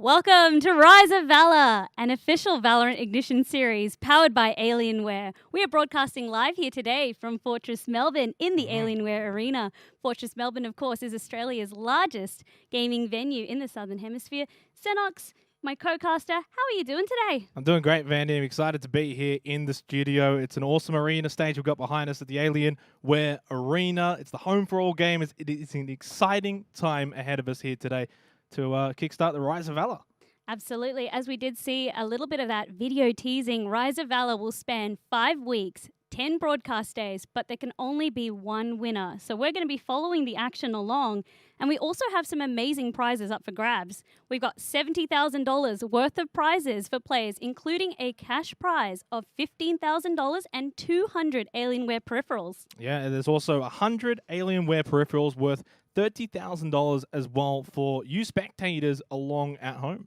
Welcome to Rise of Valor, an official Valorant Ignition series powered by Alienware. We are broadcasting live here today from Fortress Melbourne in the Alienware Arena. Fortress Melbourne, of course, is Australia's largest gaming venue in the Southern Hemisphere. Xenox, my co-caster, how are you doing today? I'm doing great, Vandy. I'm excited to be here in the studio. It's an awesome arena stage we've got behind us at the Alienware Arena. It's the home for all gamers. It is an exciting time ahead of us here today to kickstart the Rise of Valor. Absolutely. As we did see a little bit of that video teasing, Rise of Valor will span 5 weeks, 10 broadcast days, but there can only be one winner. So we're going to be following the action along. And we also have some amazing prizes up for grabs. We've got $70,000 worth of prizes for players, including a cash prize of $15,000 and 200 Alienware peripherals. Yeah, and there's also 100 Alienware peripherals worth $30,000 as well for you spectators along at home.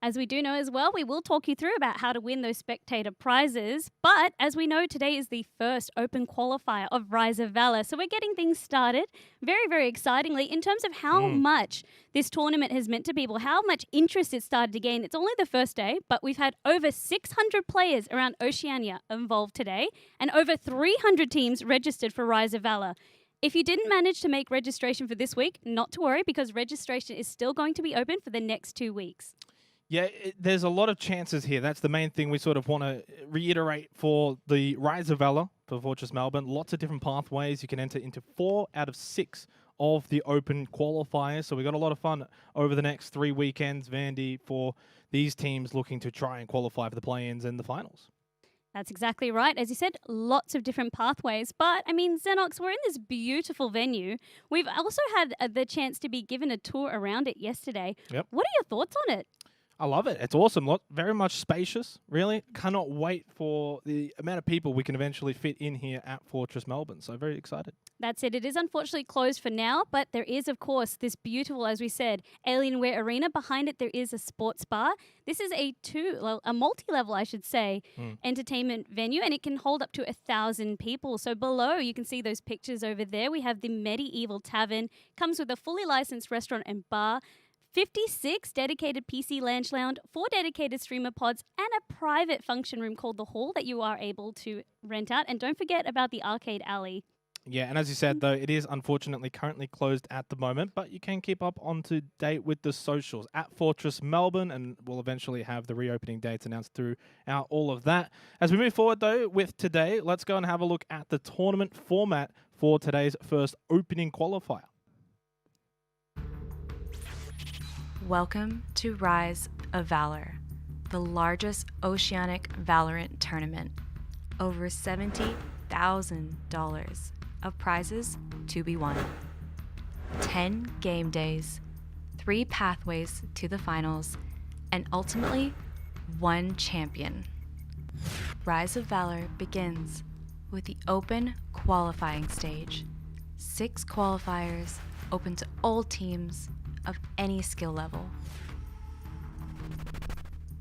As we do know as well, we will talk you through about how to win those spectator prizes. But as we know, today is the first open qualifier of Rise of Valor. So we're getting things started very, very excitingly in terms of how much this tournament has meant to people, how much interest it started to gain. It's only the first day, but we've had over 600 players around Oceania involved today and over 300 teams registered for Rise of Valor. If you didn't manage to make registration for this week, not to worry, because registration is still going to be open for the next 2 weeks. Yeah, there's a lot of chances here. That's the main thing we sort of want to reiterate for the Rise of Valor for Fortress Melbourne. Lots of different pathways. You can enter into 4 out of 6 of the open qualifiers. So we got a lot of fun over the next 3 weekends, Vandy, for these teams looking to try and qualify for the play-ins and the finals. That's exactly right. As you said, lots of different pathways. But, I mean, Xenox, we're in this beautiful venue. We've also had the chance to be given a tour around it yesterday. Yep. What are your thoughts on it? I love it. It's awesome. Very much spacious, really. Cannot wait for the amount of people we can eventually fit in here at Fortress Melbourne. So very excited. That's it. It is unfortunately closed for now, but there is, of course, this beautiful, as we said, Alienware Arena. Behind it, there is a sports bar. This is a multi-level, I should say, entertainment venue, and it can hold up to 1,000 people. So below, you can see those pictures over there. We have the Medieval Tavern. Comes with a fully licensed restaurant and bar. 56 dedicated PC lounge, 4 dedicated streamer pods, and a private function room called The Hall that you are able to rent out. And don't forget about the arcade alley. Yeah, and as you said, though, it is unfortunately currently closed at the moment, but you can keep up on to date with the socials at Fortress Melbourne, and we'll eventually have the reopening dates announced throughout all of that. As we move forward, though, with today, let's go and have a look at the tournament format for today's first opening qualifier. Welcome to Rise of Valor, the largest oceanic Valorant tournament. Over $70,000 of prizes to be won. 10 game days, 3 pathways to the finals, and ultimately, 1 champion. Rise of Valor begins with the open qualifying stage. 6 qualifiers open to all teams of any skill level.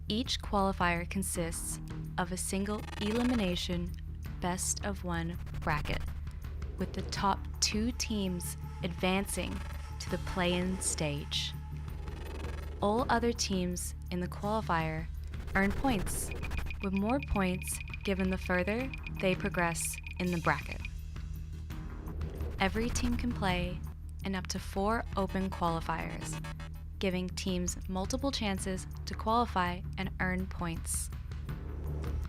Each qualifier consists of a single elimination best of 1 bracket, with the top 2 teams advancing to the play-in stage. All other teams in the qualifier earn points, with more points given the further they progress in the bracket. Every team can play in up to 4 open qualifiers, giving teams multiple chances to qualify and earn points.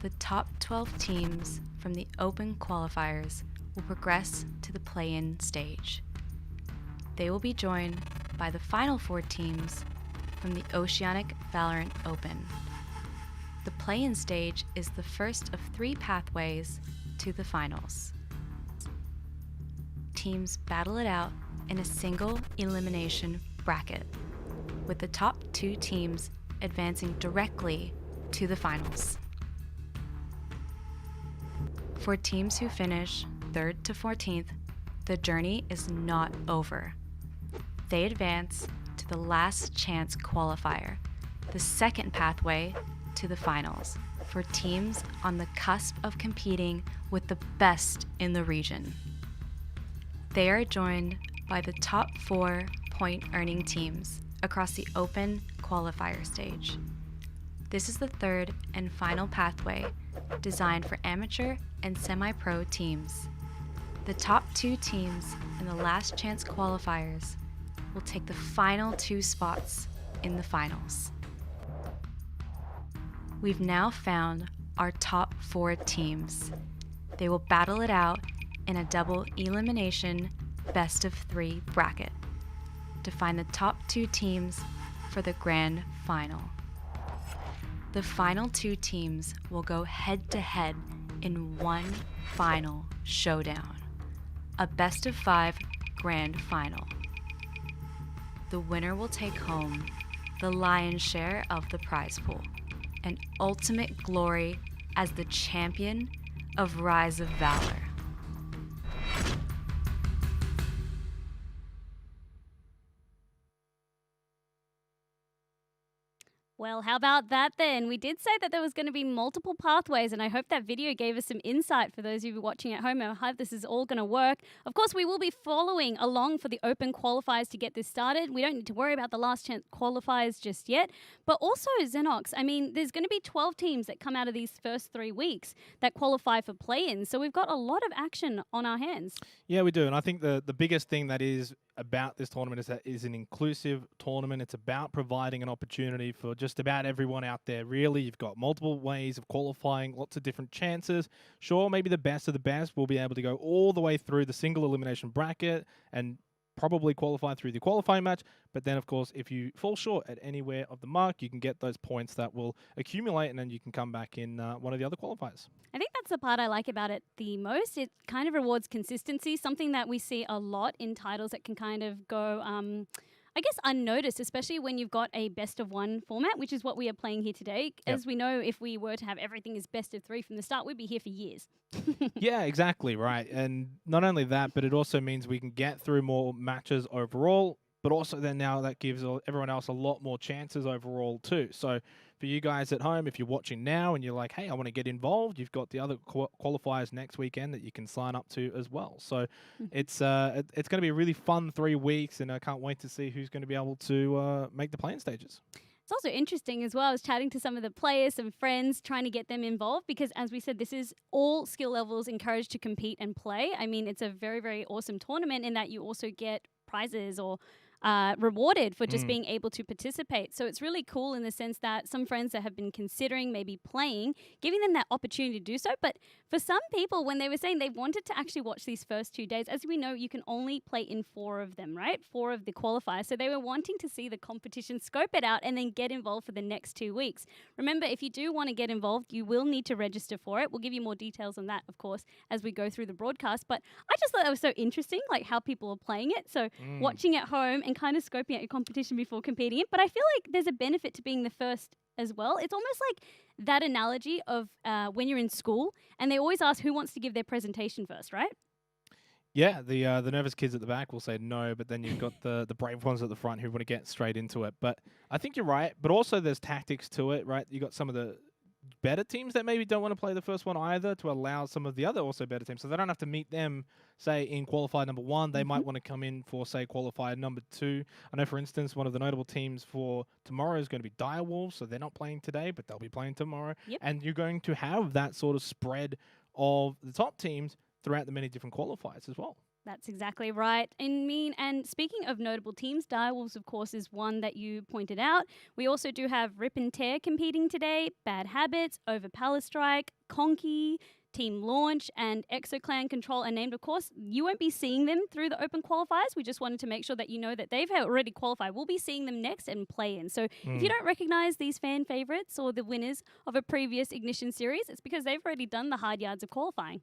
The top 12 teams from the open qualifiers will progress to the play-in stage. They will be joined by the final 4 teams from the Oceanic Valorant Open. The play-in stage is the first of 3 pathways to the finals. Teams battle it out in a single elimination bracket, with the top 2 teams advancing directly to the finals. For teams who finish 3rd to 14th, the journey is not over. They advance to the last chance qualifier, the second pathway to the finals, for teams on the cusp of competing with the best in the region. They are joined by the top 4 point-earning teams across the open qualifier stage. This is the third and final pathway designed for amateur and semi-pro teams. The top 2 teams in the last chance qualifiers will take the final 2 spots in the finals. We've now found our top 4 teams. They will battle it out in a double elimination best of 3 bracket to find the top 2 teams for the grand final. The final 2 teams will go head-to-head in one final showdown, a best of 5 grand final. The winner will take home the lion's share of the prize pool and ultimate glory as the champion of Rise of Valor. Well, how about that then? We did say that there was going to be multiple pathways, and I hope that video gave us some insight for those of you watching at home and how this is all going to work. Of course, we will be following along for the open qualifiers to get this started. We don't need to worry about the last chance qualifiers just yet. But also, Xenox, I mean, there's going to be 12 teams that come out of these first 3 weeks that qualify for play-ins. So we've got a lot of action on our hands. Yeah, we do. And I think the biggest thing that is about this tournament is that it is an inclusive tournament. It's about providing an opportunity for just about everyone out there. Really, you've got multiple ways of qualifying, lots of different chances. Sure, maybe the best of the best will be able to go all the way through the single elimination bracket and probably qualify through the qualifying match. But then, of course, if you fall short at anywhere of the mark, you can get those points that will accumulate, and then you can come back in one of the other qualifiers. I think that's the part I like about it the most. It kind of rewards consistency, something that we see a lot in titles that can kind of go, I guess, unnoticed, especially when you've got a best of 1 format, which is what we are playing here today. Yep. As we know, if we were to have everything as best of 3 from the start, we'd be here for years. Yeah, exactly, right. And not only that, but it also means we can get through more matches overall, but also then now that gives everyone else a lot more chances overall too. So for you guys at home, if you're watching now and you're like, hey, I want to get involved, you've got the other qualifiers next weekend that you can sign up to as well. So it's going to be a really fun 3 weeks, and I can't wait to see who's going to be able to make the playing stages. It's also interesting as well. I was chatting to some of the players, some friends, trying to get them involved because, as we said, this is all skill levels encouraged to compete and play. I mean, it's a very, very awesome tournament in that you also get prizes or rewarded for just being able to participate. So it's really cool in the sense that some friends that have been considering maybe playing, giving them that opportunity to do so. But for some people, when they were saying they wanted to actually watch these first 2 days, as we know, you can only play in 4 of them, right? 4 of the qualifiers. So they were wanting to see the competition, scope it out, and then get involved for the next 2 weeks. Remember, if you do want to get involved, you will need to register for it. We'll give you more details on that, of course, as we go through the broadcast. But I just thought that was so interesting, like how people are playing it. So watching at home and kind of scoping out your competition before competing it. But I feel like there's a benefit to being the first as well. It's almost like that analogy of when you're in school and they always ask who wants to give their presentation first, right? Yeah, the nervous kids at the back will say no, but then you've got the brave ones at the front who want to get straight into it. But I think you're right. But also there's tactics to it, right? You got some of the better teams that maybe don't want to play the first one either, to allow some of the other also better teams. So they don't have to meet them, say, in qualifier number 1. They might want to come in for, say, qualifier number 2. I know, for instance, one of the notable teams for tomorrow is going to be Direwolves, so they're not playing today, but they'll be playing tomorrow. Yep. And you're going to have that sort of spread of the top teams throughout the many different qualifiers as well. That's exactly right. And speaking of notable teams, Direwolves, of course, is one that you pointed out. We also do have Rip and Tear competing today, Bad Habits, Over Palastrike, Conky, Team Launch, and Exoclan Control are named, of course. You won't be seeing them through the open qualifiers. We just wanted to make sure that you know that they've already qualified. We'll be seeing them next and play in. So if you don't recognize these fan favorites or the winners of a previous Ignition series, it's because they've already done the hard yards of qualifying.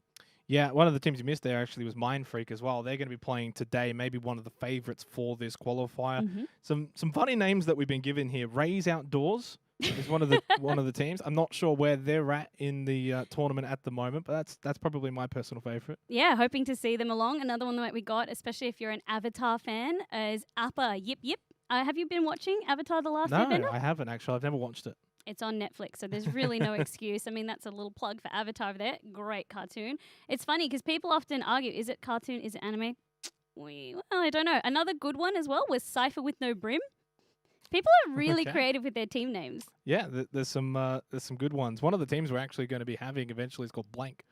Yeah, one of the teams you missed there actually was Mind Freak as well. They're going to be playing today, maybe one of the favorites for this qualifier. Some funny names that we've been given here. Raise Outdoors is one of the teams. I'm not sure where they're at in the tournament at the moment, but that's probably my personal favorite. Yeah, hoping to see them along. Another one that we got, especially if you're an Avatar fan, is Appa Yip Yip. Have you been watching Avatar: The Last No, Airbender? I haven't actually. I've never watched it. It's on Netflix, so there's really no excuse. I mean, that's a little plug for Avatar over there. Great cartoon. It's funny because people often argue, is it cartoon, is it anime? Well, I don't know. Another good one as well was Cypher with No Brim. People are really Okay. creative with their team names. Yeah, there's some good ones. One of the teams we're actually going to be having eventually is called Blank.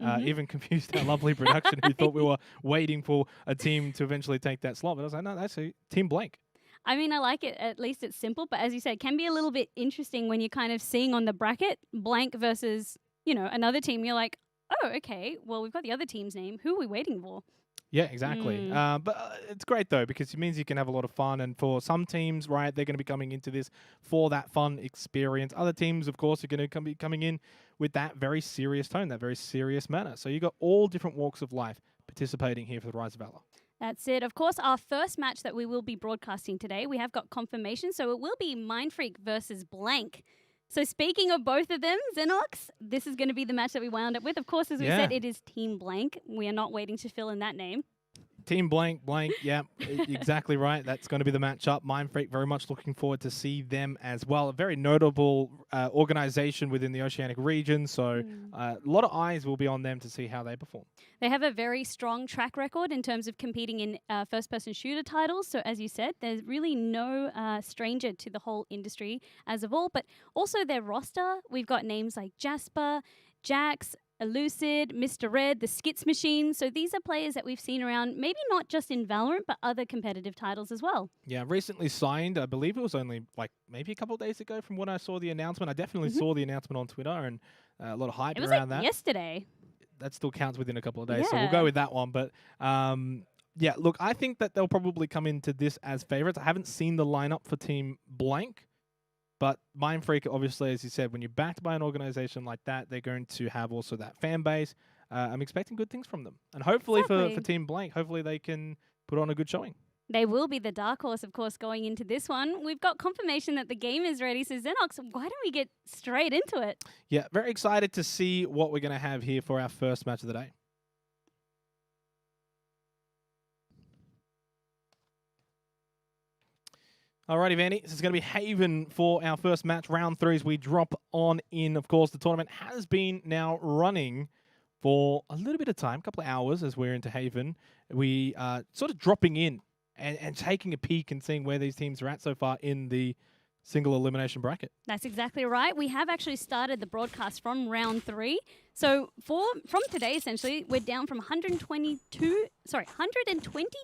Mhm. Even confused our lovely production who thought we were waiting for a team to eventually take that slot. But I was like, no, that's a Team Blank. I mean, I like it. At least it's simple. But as you said, it can be a little bit interesting when you're kind of seeing on the bracket blank versus, another team. You're like, oh, okay, well, we've got the other team's name. Who are we waiting for? Yeah, exactly. But it's great, though, because it means you can have a lot of fun. And for some teams, right, they're going to be coming into this for that fun experience. Other teams, of course, are going to be coming in with that very serious tone, that very serious manner. So you've got all different walks of life participating here for the Rise of Valor. That's it. Of course, our first match that we will be broadcasting today, we have got confirmation. So it will be Mindfreak versus Blank. So speaking of both of them, Xenox, this is going to be the match that we wound up with. Of course, as we said, it is Team Blank. We are not waiting to fill in that name. Team Blank, yeah, exactly right. That's going to be the matchup. Mindfreak, very much looking forward to see them as well. A very notable organization within the Oceanic region, so a lot of eyes will be on them to see how they perform. They have a very strong track record in terms of competing in first-person shooter titles. So as you said, there's really no stranger to the whole industry as of all. But also their roster, we've got names like Jasper, Jax, Elucid, Mr. Red, the Skits Machine. So these are players that we've seen around, maybe not just in Valorant, but other competitive titles as well. Yeah, recently signed. I believe it was only maybe a couple of days ago from when I saw the announcement. I definitely saw the announcement on Twitter and a lot of hype It was around like that. yesterday. That still counts within a couple of days, so Yeah. we'll go with that one. But yeah, look, I think that they'll probably come into this as favorites. I haven't seen the lineup for Team Blank. But Mindfreak, obviously, as you said, when you're backed by an organization like that, they're going to have also that fan base. I'm expecting good things from them. And hopefully for Team Blank, hopefully they can put on a good showing. They will be the dark horse, of course, going into this one. We've got confirmation that the game is ready. So Xenox, why don't we get straight into it? Yeah, very excited to see what we're going to have here for our first match of the day. Alrighty, Vanny. This is going to be Haven for our first match. Round 3 as we drop on in. Of course, the tournament has been now running for a little bit of time, a couple of hours as we're into Haven. We are sort of dropping in and taking a peek and seeing where these teams are at so far in the single elimination bracket. That's exactly right. We have actually started the broadcast from round 3. So from today, essentially, we're down from 120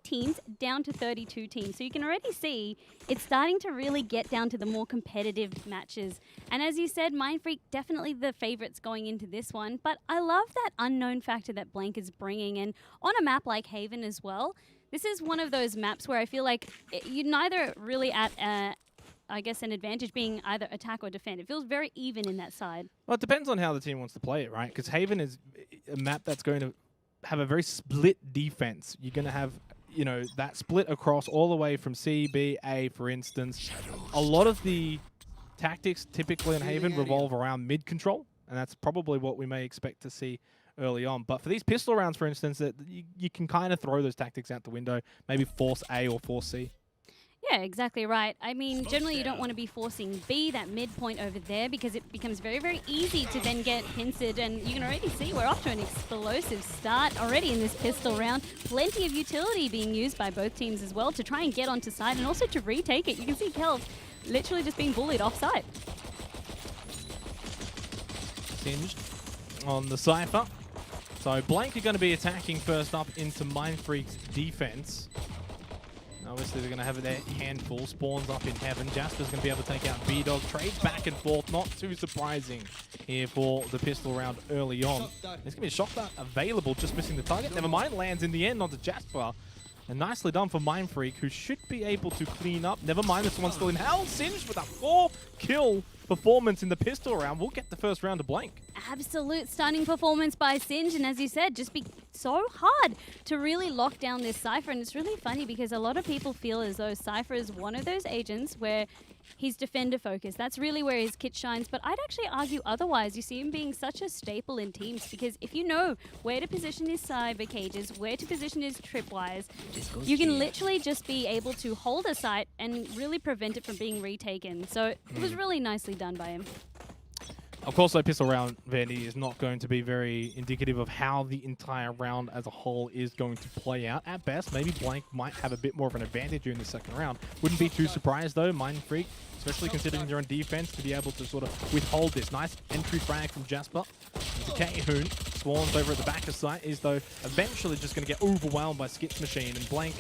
teams down to 32 teams. So you can already see it's starting to really get down to the more competitive matches. And as you said, Mindfreak, definitely the favorites going into this one. But I love that unknown factor that Blank is bringing. And on a map like Haven as well, this is one of those maps where I feel like you're neither really at I guess an advantage being either attack or defend. It feels very even in that side. Well, it depends on how the team wants to play it, right? Because Haven is a map that's going to have a very split defense. You're going to have, that split across all the way from C, B, A, for instance. A lot of the tactics typically in Haven revolve around mid control, and that's probably what we may expect to see early on. But for these pistol rounds, for instance, that you can kind of throw those tactics out the window, maybe force A or force C. Yeah, exactly right. I mean, generally you don't want to be forcing B, that midpoint over there, because it becomes very, very easy to then get pincered. And you can already see we're off to an explosive start already in this pistol round. Plenty of utility being used by both teams as well to try and get onto side and also to retake it. You can see Kelv literally just being bullied off site. Singed on the Cypher. So Blank are going to be attacking first up into Mindfreak's defense. Obviously, they're going to have their handful. Spawns up in heaven. Jasper's going to be able to take out B-Dog. Trades back and forth. Not too surprising here for the pistol round early on. There's going to be a shot dart available, just missing the target. Never mind, lands in the end onto Jasper. And nicely done for Mindfreak, who should be able to clean up. Never mind, this one's still in hell. Singed with a 4-kill performance in the pistol round. We'll get the first round to Blank. Absolute stunning performance by Singe, and as you said, just be so hard to really lock down this Cypher. And it's really funny because a lot of people feel as though Cypher is one of those agents where He's defender focused. That's really where his kit shines. But I'd actually argue otherwise. You see him being such a staple in teams because if you know where to position his cyber cages, where to position his tripwires, you can literally just be able to hold a site and really prevent it from being retaken. So it was really nicely done by him. Of course, though, pistol round, Vandy, is not going to be very indicative of how the entire round as a whole is going to play out. At best, maybe Blank might have a bit more of an advantage during the second round. Wouldn't be too surprised, though, Mind Freak, especially considering they're on defense, to be able to sort of withhold this. Nice entry frag from Jasper. Into K-Hoon. Swans over at the back of site is, though, eventually just going to get overwhelmed by Skit's machine. And Blank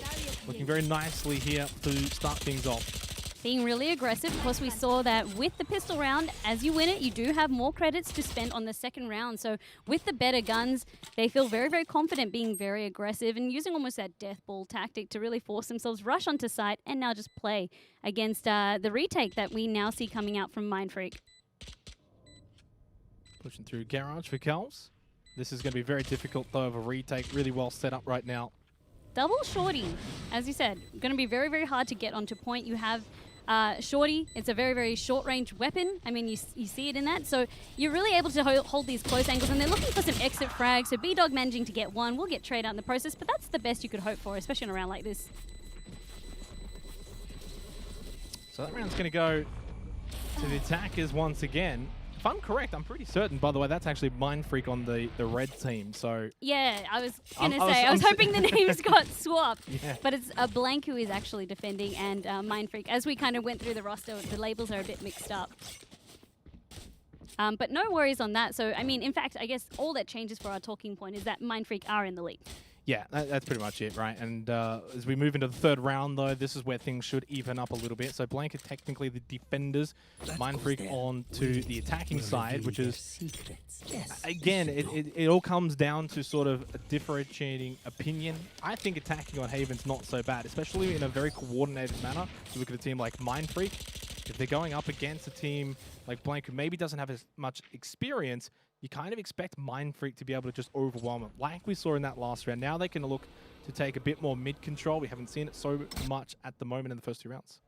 looking very nicely here to start things off. Being really aggressive. Of course, we saw that with the pistol round, as you win it, you do have more credits to spend on the second round. So with the better guns, they feel very, very confident being very aggressive and using almost that death ball tactic to really force themselves, rush onto site, and now just play against the retake that we now see coming out from Mind Freak. Pushing through Garage for Kels. This is going to be very difficult, though, of a retake. Really well set up right now. Double Shorty, as you said, going to be very, very hard to get onto point. You have Shorty, it's a very, very short-range weapon. I mean, you see it in that. So you're really able to hold these close angles, and they're looking for some exit frags. So B-Dog managing to get one. We'll get trade out in the process, but that's the best you could hope for, especially in a round like this. So that round's going to go to the attackers once again. If I'm correct, I'm pretty certain, by the way, that's actually Mind Freak on the red team. So yeah, I was going to say, I was hoping the names got swapped. Yeah. But it's a Blank who is actually defending and Mind Freak. As we kind of went through the roster, the labels are a bit mixed up. But no worries on that. So, I mean, in fact, I guess all that changes for our talking point is that Mind Freak are in the lead. Yeah, that's pretty much it, right? And as we move into the third round, though, this is where things should even up a little bit. So Blank are technically the defenders, Mind Freak on to the attacking side, which is, again, it all comes down to sort of a differentiating opinion. I think attacking on Haven's not so bad, especially in a very coordinated manner. You look at a team like Mind Freak. If they're going up against a team like Blank, who maybe doesn't have as much experience, you kind of expect Mind Freak to be able to just overwhelm it, like we saw in that last round. Now they can look to take a bit more mid-control. We haven't seen it so much at the moment in the first two rounds.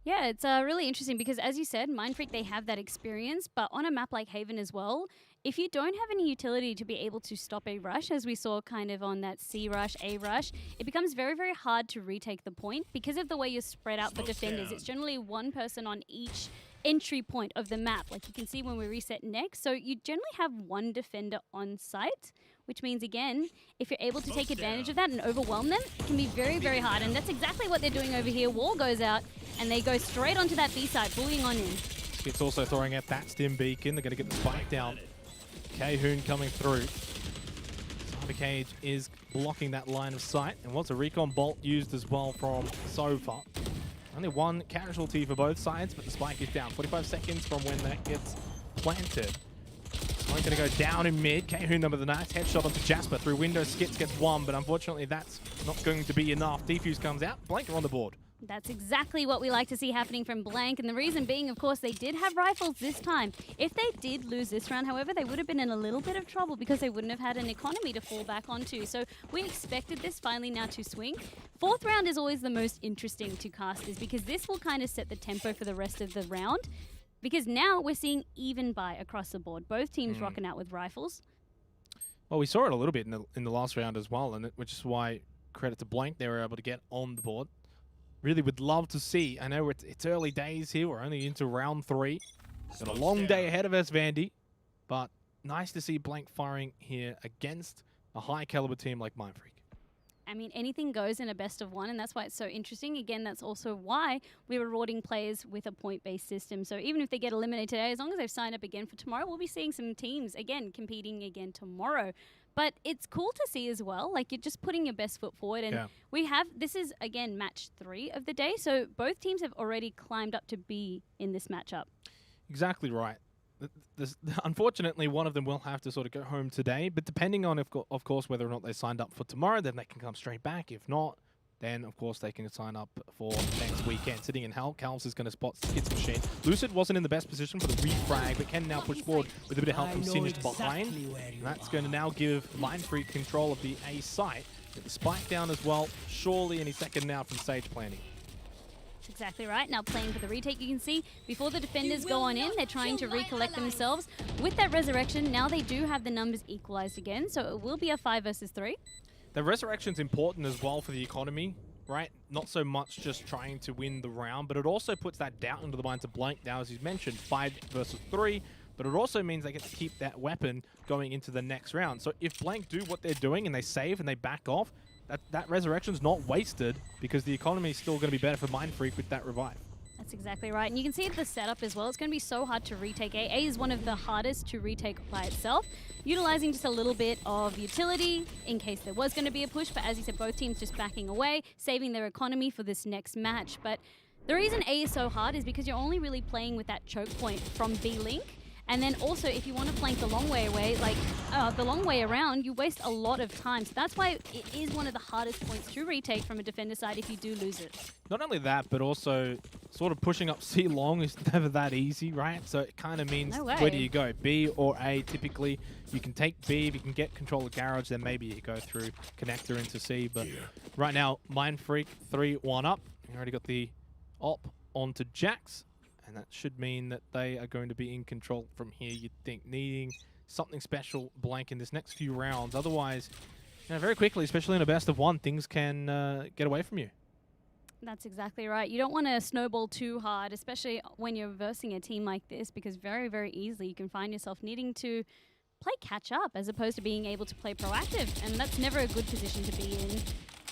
Yeah, it's really interesting because, as you said, Mind Freak, they have that experience, but on a map like Haven as well, if you don't have any utility to be able to stop a rush, as we saw kind of on that C rush, A rush, it becomes very, very hard to retake the point because of the way you're spread out for defenders. It's generally one person on each entry point of the map, like you can see when we reset next. So you generally have one defender on site, which means, again, if you're able to take advantage of that and overwhelm them, it can be very, very hard. And that's exactly what they're doing over here. Wall goes out, and they go straight onto that B side, bullying on in. Skit's also throwing out that stim beacon. They're going to get the spike down. K-Hoon coming through. Cyber Cage is blocking that line of sight. And what's a recon bolt used as well from Sofa. Only one casualty for both sides, but the spike is down. 45 seconds from when that gets planted. Smoke going to go down in mid. K-Hoon number the nice headshot onto Jasper through window. Skits gets one, but unfortunately that's not going to be enough. Defuse comes out. Blank are on the board. That's exactly what we like to see happening from Blank, and the reason being, of course, they did have rifles this time. If they did lose this round, however, they would have been in a little bit of trouble because they wouldn't have had an economy to fall back onto. So we expected this finally now to swing. Fourth round is always the most interesting to casters because this will kind of set the tempo for the rest of the round, because now we're seeing even buy across the board. Both teams rocking out with rifles. Well, we saw it a little bit in the last round as well, and which is why credit to Blank, they were able to get on the board. Really would love to see. I know it's early days here. We're only into round 3. Got a long day ahead of us, Vandy. But nice to see Blank firing here against a high caliber team like Mind Freak. I mean, anything goes in a best of one, and that's why it's so interesting. Again, that's also why we're rewarding players with a point-based system. So even if they get eliminated today, as long as they've signed up again for tomorrow, we'll be seeing some teams, again, competing again tomorrow. But it's cool to see as well, like you're just putting your best foot forward. And we have, this is, again, match 3 of the day. So both teams have already climbed up to be in this matchup. Exactly right. Unfortunately, one of them will have to sort of go home today. But depending on, of course, whether or not they signed up for tomorrow, then they can come straight back. If not, then, of course, they can sign up for next weekend. Sitting in Hell, Cal's is going to spot Skit's machine. Lucid wasn't in the best position for the refrag, but can now push forward with a bit of help from Singed behind. And that's going to now give Mind Freak control of the A site. Get the spike down as well, surely any second now from Sage planning. That's exactly right. Now playing for the retake, you can see before the defenders go on in, they're trying to recollect themselves. With that resurrection, now they do have the numbers equalized again, so it will be a 5 versus 3. The resurrection's important as well for the economy, right? Not so much just trying to win the round, but it also puts that doubt into the minds of Blank. Now, as you mentioned, 5 versus 3, but it also means they get to keep that weapon going into the next round. So if Blank do what they're doing and they save and they back off, that resurrection's not wasted because the economy is still going to be better for Mindfreak with that revive. That's exactly right. And you can see the setup as well. It's going to be so hard to retake A. A is one of the hardest to retake by itself, utilizing just a little bit of utility in case there was going to be a push. But as you said, both teams just backing away, saving their economy for this next match. But the reason A is so hard is because you're only really playing with that choke point from B-Link. And then also, if you want to flank the long way away, like the long way around, you waste a lot of time. So that's why it is one of the hardest points to retake from a defender side if you do lose it. Not only that, but also sort of pushing up C long is never that easy, right? So it kind of means where do you go? B or A typically. You can take B if you can get control of Garage, then maybe you go through connector into C. But right now, Mindfreak 3-1 up. You already got the op onto Jax. And that should mean that they are going to be in control from here, you'd think, needing something special Blank in this next few rounds. Otherwise, very quickly, especially in a best of one, things can get away from you. That's exactly right. You don't want to snowball too hard, especially when you're versing a team like this, because very, very easily you can find yourself needing to play catch up as opposed to being able to play proactive. And that's never a good position to be in.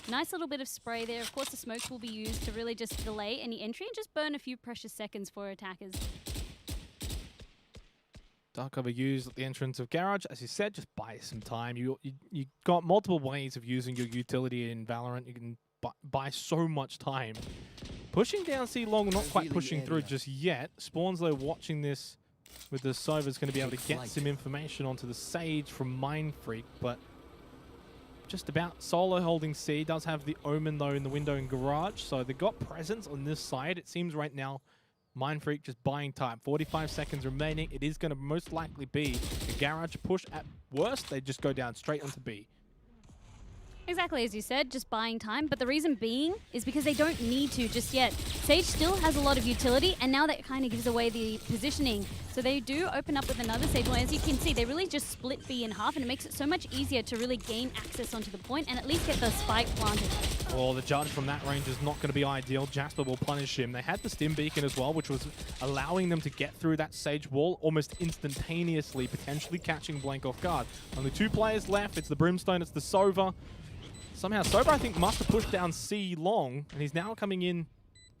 Nice little bit of spray there. Of course, the smokes will be used to really just delay any entry and just burn a few precious seconds for attackers. Dark cover used at the entrance of Garage. As you said, just buy some time. You got multiple ways of using your utility in Valorant. You can buy so much time. Pushing down C long, not quite pushing through just yet. Spawns, though, watching this with the Sova is going to be able to get some information onto the Sage from Mindfreak, but just about. Solo holding C, does have the Omen though in the window in Garage, so they got presence on this side. It seems right now Mindfreak just buying time. 45 seconds remaining. It is going to most likely be a Garage push. At worst, they just go down straight onto B. Exactly as you said, just buying time. But the reason being is because they don't need to just yet. Sage still has a lot of utility, and now that kind of gives away the positioning. So they do open up with another Sage. Well, as you can see, they really just split B in half, and it makes it so much easier to really gain access onto the point and at least get the spike planted. Well, the judge from that range is not going to be ideal. Jasper will punish him. They had the Stim Beacon as well, which was allowing them to get through that Sage wall almost instantaneously, potentially catching Blank off guard. Only 2 players left. It's the Brimstone, it's the Sova. Somehow Sober, I think, must have pushed down C long, and he's now coming in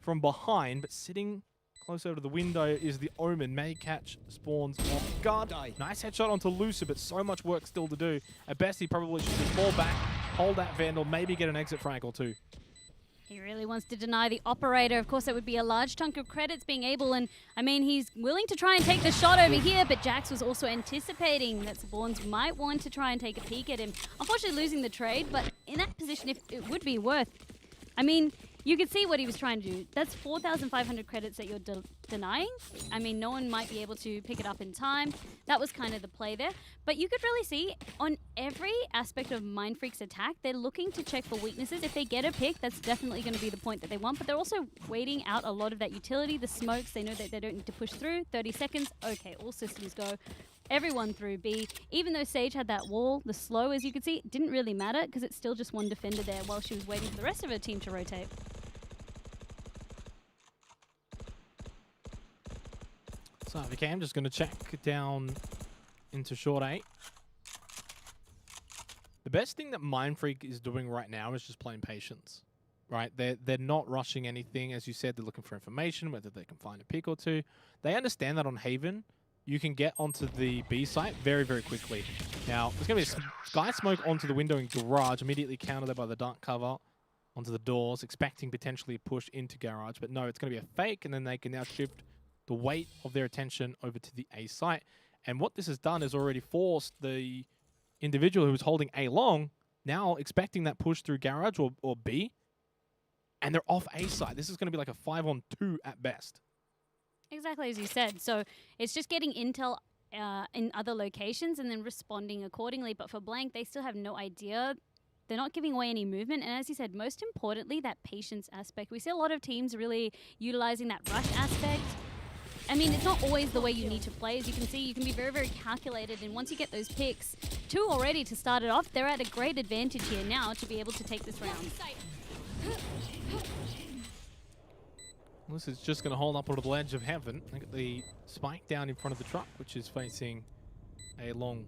from behind, but sitting close over to the window is the Omen. May catch Spawns off guard. Nice headshot onto Lucer, but so much work still to do. At best, he probably should just fall back, hold that Vandal, maybe get an exit frag or two. He really wants to deny the operator. Of course, that would be a large chunk of credits being able, and I mean, he's willing to try and take the shot over here, but Jax was also anticipating that Spawns might want to try and take a peek at him. Unfortunately, losing the trade, but in that position, if it would be worth, I mean, you could see what he was trying to do. That's 4,500 credits that you're denying. I mean, no one might be able to pick it up in time. That was kind of the play there. But you could really see on every aspect of Mindfreak's attack, they're looking to check for weaknesses. If they get a pick, that's definitely going to be the point that they want. But they're also waiting out a lot of that utility, the smokes. They know that they don't need to push through. 30 seconds. Okay, all systems go. Everyone through B. Even though Sage had that wall, the slow, as you could see, didn't really matter because it's still just one defender there while she was waiting for the rest of her team to rotate. So if you can, just going to check down into short 8. The best thing that Mindfreak is doing right now is just playing patience, right? They're not rushing anything. As you said, they're looking for information, whether they can find a pick or two. They understand that on Haven, you can get onto the B site very, very quickly. Now, there's going to be a Sky Smoke onto the window in Garage, immediately countered by the Dark cover onto the doors, expecting potentially a push into Garage. But no, it's going to be a fake, and then they can now shift the weight of their attention over to the A site. And what this has done is already forced the individual who was holding A long, now expecting that push through Garage or B, and they're off A site. This is going to be like a 5-on-2 at best. Exactly as you said. So it's just getting intel in other locations and then responding accordingly. But for Blank, they still have no idea they're not giving away any movement. And as you said, most importantly, that patience aspect. We see a lot of teams really utilizing that rush aspect. I mean, it's not always the way you need to play. As you can see, you can be very, very calculated. And once you get those picks, 2 already to start it off, they're at a great advantage here now to be able to take this round. This is just going to hold up onto the ledge of heaven. Look at the spike down in front of the truck, which is facing a long.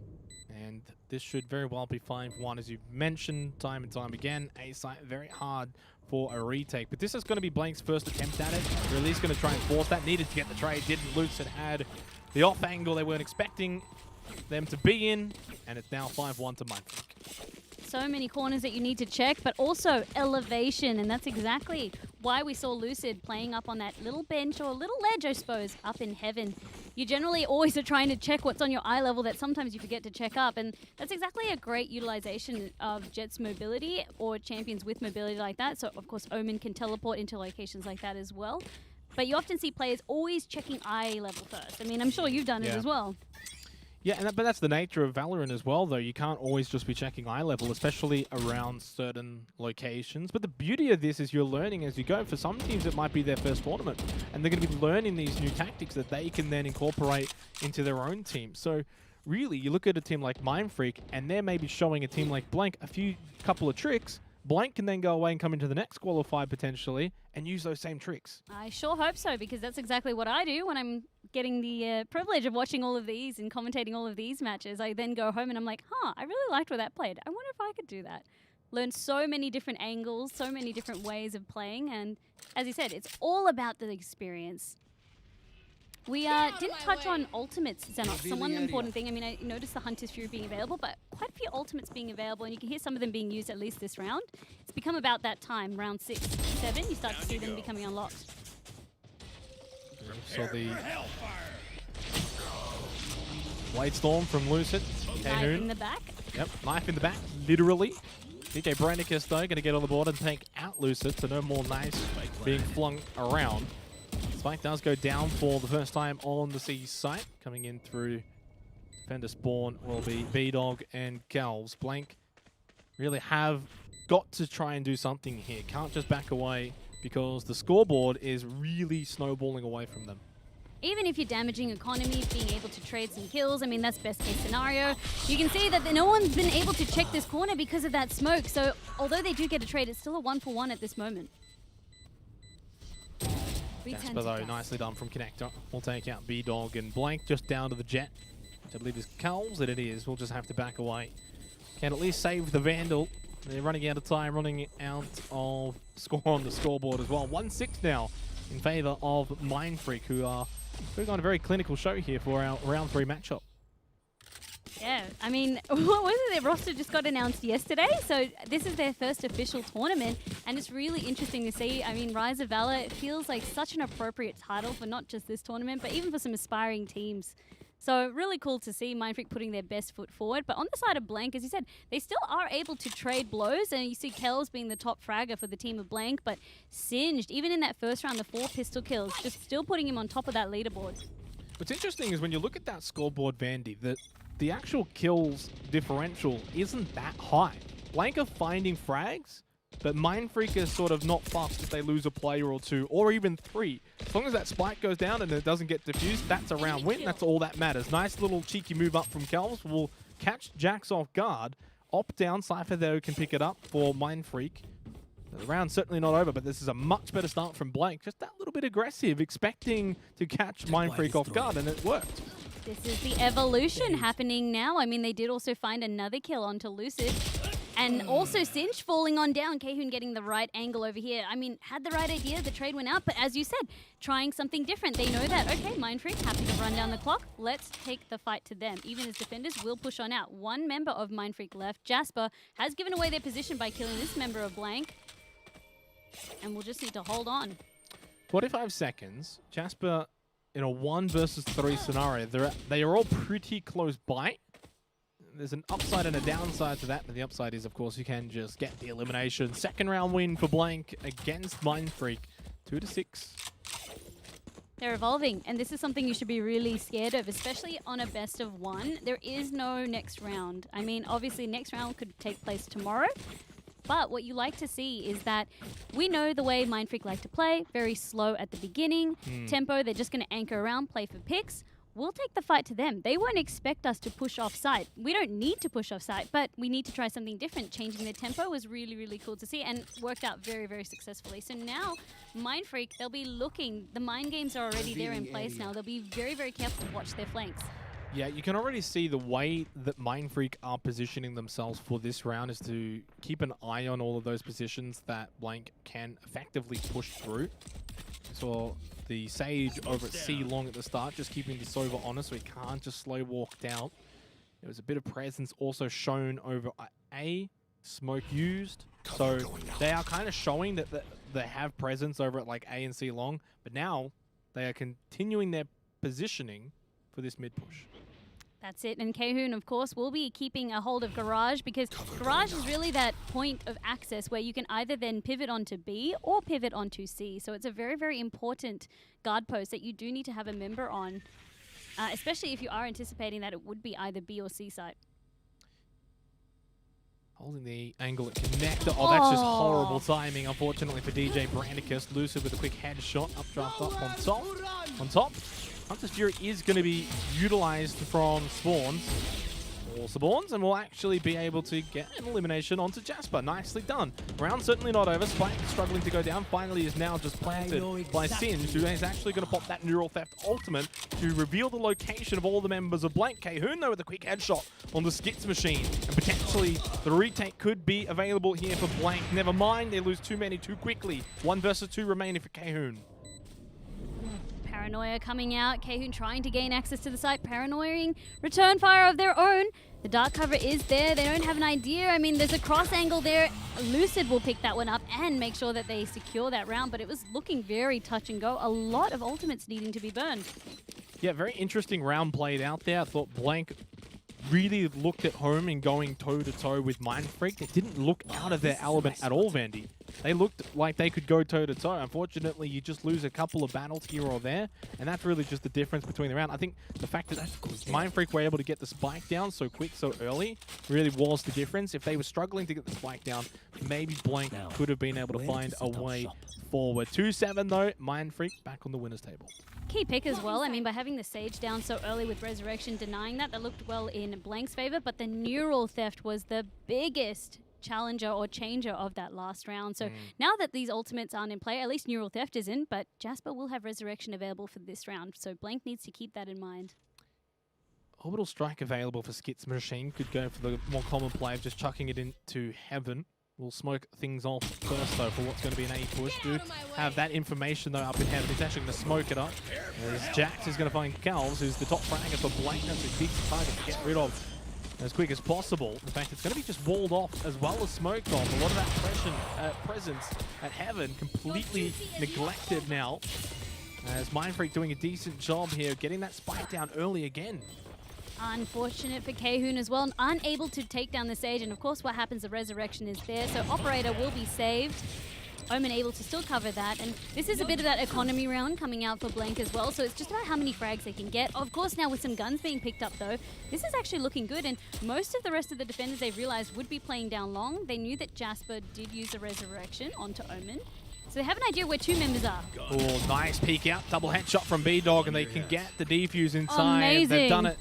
And this should very well be fine for one, as you've mentioned time and time again. A site very hard for a retake. But this is going to be Blank's first attempt at it. They're at least going to try and force that. Needed to get the trade. Didn't. Lucid had the off angle they weren't expecting them to be in. And it's now 5-1 to Mindfreak. So many corners that you need to check, but also elevation, and that's exactly why we saw Lucid playing up on that little bench or little ledge, I suppose, up in heaven. You generally always are trying to check what's on your eye level that sometimes you forget to check up, and that's exactly a great utilization of Jet's mobility or champions with mobility like that. So, of course, Omen can teleport into locations like that as well. But you often see players always checking eye level first. I mean, I'm sure you've done it as well. Yeah, but that's the nature of Valorant as well, though. You can't always just be checking eye level, especially around certain locations. But the beauty of this is you're learning as you go. For some teams, it might be their first tournament, and they're going to be learning these new tactics that they can then incorporate into their own team. So really, you look at a team like Mindfreak, and they're maybe showing a team like Blank couple of tricks. Blank can then go away and come into the next qualifier potentially and use those same tricks. I sure hope so, because that's exactly what I do when I'm getting the privilege of watching all of these and commentating all of these matches. I then go home and I'm like, I really liked where that played. I wonder if I could do that. Learn so many different angles, so many different ways of playing. And as you said, it's all about the experience. We didn't touch on ultimates, Xenox. So one important thing, I mean, I noticed the Hunter's Fury being available, but quite a few ultimates being available, and you can hear some of them being used at least this round. It's become about that time, round 6, 7, you start to see them becoming unlocked. So the Blade Storm from Lucid. Knife in the back. Yep, knife in the back, literally. DJ Brandicus, though, going to get on the board and take out Lucid, so no more knives being flung around. Spike does go down for the first time on the C site. Coming in through defender spawn will be B-Dog and Calves. Blank really have got to try and do something here. Can't just back away because the scoreboard is really snowballing away from them. Even if you're damaging economies, being able to trade some kills, I mean, that's best case scenario. You can see that no one's been able to check this corner because of that smoke. So although they do get a trade, it's still a 1-for-1 at this moment. Jasper, though, nicely done from Connector. We'll take out B-Dog and Blank just down to the Jet, which I believe is Calves, that it is. We'll just have to back away. Can at least save the Vandal. They're running out of time, running out of score on the scoreboard as well. 1-6 now in favor of Mindfreak, who are putting on a very clinical show here for our round 3 matchup. Yeah, I mean, what was it? Their roster just got announced yesterday, so this is their first official tournament, and it's really interesting to see. I mean, Rise of Valor, it feels like such an appropriate title for not just this tournament, but even for some aspiring teams. So really cool to see Mindfreak putting their best foot forward. But on the side of Blank, as you said, they still are able to trade blows, and you see Kells being the top fragger for the team of Blank, but Singed, even in that first round, the 4 pistol kills, just still putting him on top of that leaderboard. What's interesting is when you look at that scoreboard, Vandy, that the actual kills differential isn't that high. Blank are finding frags, but Mindfreak is sort of not fussed if they lose a player or 2, or even 3. As long as that spike goes down and it doesn't get diffused, that's a round win. That's all that matters. Nice little cheeky move up from Kells will catch Jax off guard. Op down, Cypher though can pick it up for Mindfreak. The round's certainly not over, but this is a much better start from Blank. Just that little bit aggressive, expecting to catch Mindfreak off guard, and it worked. This is the evolution happening now. I mean, they did also find another kill onto Lucid. And also Cinch falling on down. Kehun getting the right angle over here. I mean, had the right idea, the trade went out. But as you said, trying something different. They know that, okay, Mindfreak, happy to run down the clock. Let's take the fight to them. Even as defenders will push on out. One member of Mindfreak left. Jasper has given away their position by killing this member of Blank. And we'll just need to hold on. 45 seconds. Jasper in a 1 versus 3 scenario. They are all pretty close by. There's an upside and a downside to that, but the upside is, of course, you can just get the elimination. Second round win for Blank against Mindfreak. 2-6. They're evolving, and this is something you should be really scared of, especially on a best of one. There is no next round. I mean, obviously, next round could take place tomorrow. But what you like to see is that we know the way Mind Freak like to play, very slow at the beginning. Tempo, they're just going to anchor around, play for picks. We'll take the fight to them. They won't expect us to push off site. We don't need to push off site, but we need to try something different. Changing the tempo was really, really cool to see and worked out very, very successfully. So now, Mind Freak, they'll be looking. The mind games are already there in place now. They'll be very, very careful to watch their flanks. Yeah, you can already see the way that Mind Freak are positioning themselves for this round is to keep an eye on all of those positions that Blank can effectively push through. So the Sage over at C long at the start, just keeping the Sova honest so he can't just slow walk down. There was a bit of presence also shown over A, smoke used. So they are kind of showing that they have presence over at like A and C long, but now they are continuing their positioning for this mid push. That's it. And Kahoon, of course, will be keeping a hold of Garage because Garage is really that point of access where you can either then pivot onto B or pivot onto C. So it's a very, very important guard post that you do need to have a member on, especially if you are anticipating that it would be either B or C site. Holding the angle at connector. Oh, that's just horrible timing, unfortunately, for DJ Brandicus. Lucid with a quick headshot. Updraft up on top. On top. Hunter's Fury is going to be utilized from spawns. Or spawns, and will actually be able to get an elimination onto Jasper. Nicely done. Round certainly not over. Spike struggling to go down. Finally is now just planted by Singe, who is actually going to pop that Neural Theft ultimate to reveal the location of all the members of Blank. Kahoon, though, with a quick headshot on the Skits machine. And potentially the retake could be available here for Blank. Never mind, they lose too many too quickly. 1 versus 2 remaining for Kahoon. Paranoia coming out. Kahoon trying to gain access to the site. Paranoiing return fire of their own. The dark cover is there. They don't have an idea. I mean, there's a cross angle there. Lucid will pick that one up and make sure that they secure that round, but it was looking very touch and go. A lot of ultimates needing to be burned. Yeah, very interesting round played out there. I thought Blank really looked at home in going toe-to-toe with Mind Freak. They didn't look out of their element at all, Vandy. They looked like they could go toe-to-toe. Unfortunately, you just lose a couple of battles here or there, and that's really just the difference between the round. I think the fact that Mind Freak were able to get the spike down so quick, so early, really was the difference. If they were struggling to get the spike down, maybe Blank could have been able to find a way forward. 2-7, though. Mind Freak back on the winner's table. Key pick as well. I mean, by having the Sage down so early with Resurrection, denying that looked well in Blank's favor, but the Neural Theft was the biggest challenger or changer of that last round. So now that these ultimates aren't in play, at least Neural Theft is in, but Jasper will have Resurrection available for this round, so Blank needs to keep that in mind. Orbital Strike available for Skits Machine. Could go for the more common play of just chucking it into Heaven. We'll smoke things off first, though, for what's going to be an A push. Do have that information, though, up in Heaven. He's actually going to smoke it up. As Jax is going to find Calves, who's the top fragger for Blank. That's a big target to get rid of as quick as possible. In fact, it's going to be just walled off as well as smoked off. A lot of that presence at Heaven completely neglected now. As Mind Freak doing a decent job here, getting that spike down early again. Unfortunate for Kahoon as well, unable to take down the Sage, and of course what happens, the Resurrection is there, so Operator will be saved. Omen able to still cover that, and this is a bit of that economy round coming out for Blank as well, so it's just about how many frags they can get. Of course now with some guns being picked up though, this is actually looking good, and most of the rest of the defenders they realized would be playing down long. They knew that Jasper did use a Resurrection onto Omen, so they have an idea where two members are. Oh, nice peek out, double headshot from B-Dog, and they can get the defuse inside. Amazing. They've done it.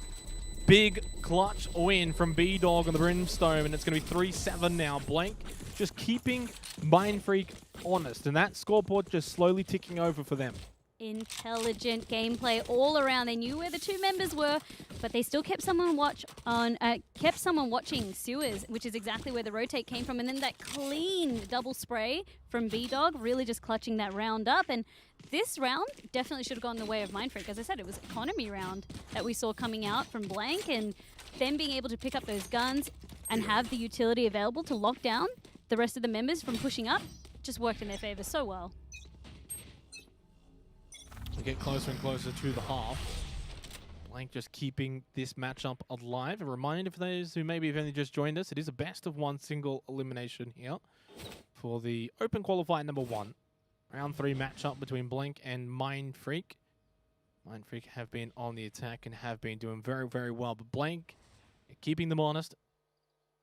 Big clutch win from B-Dog on the Brimstone, and it's going to be 3-7 now. Blank just keeping Mind Freak honest, and that scoreboard just slowly ticking over for them. Intelligent gameplay all around. They knew where the two members were, but they still kept someone watching Sewers, which is exactly where the rotate came from. And then that clean double spray from B-Dog, really just clutching that round up. And this round definitely should have gone the way of Mind Freak. As I said, it was economy round that we saw coming out from Blank, and them being able to pick up those guns and have the utility available to lock down the rest of the members from pushing up just worked in their favor so well. We get closer and closer to the half. Blank just keeping this matchup alive. A reminder for those who maybe have only just joined us, it is a best of one single elimination here for the Open Qualifier number 1. Round 3 matchup between Blank and Mind Freak. Mind Freak have been on the attack and have been doing very, very well. But Blank, keeping them honest,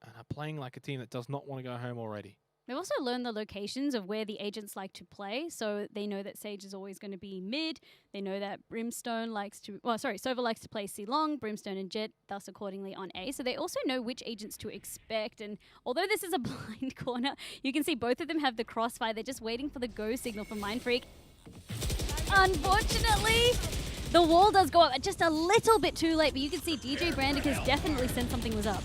and are playing like a team that does not want to go home already. They've also learned the locations of where the agents like to play, so they know that Sage is always going to be mid. They know that Sova likes to play C long, Brimstone and Jet, thus accordingly on A. So they also know which agents to expect. And although this is a blind corner, you can see both of them have the crossfire. They're just waiting for the go signal from Mind Freak. Unfortunately, the wall does go up just a little bit too late, but you can see DJ Brandicus definitely sensed something was up.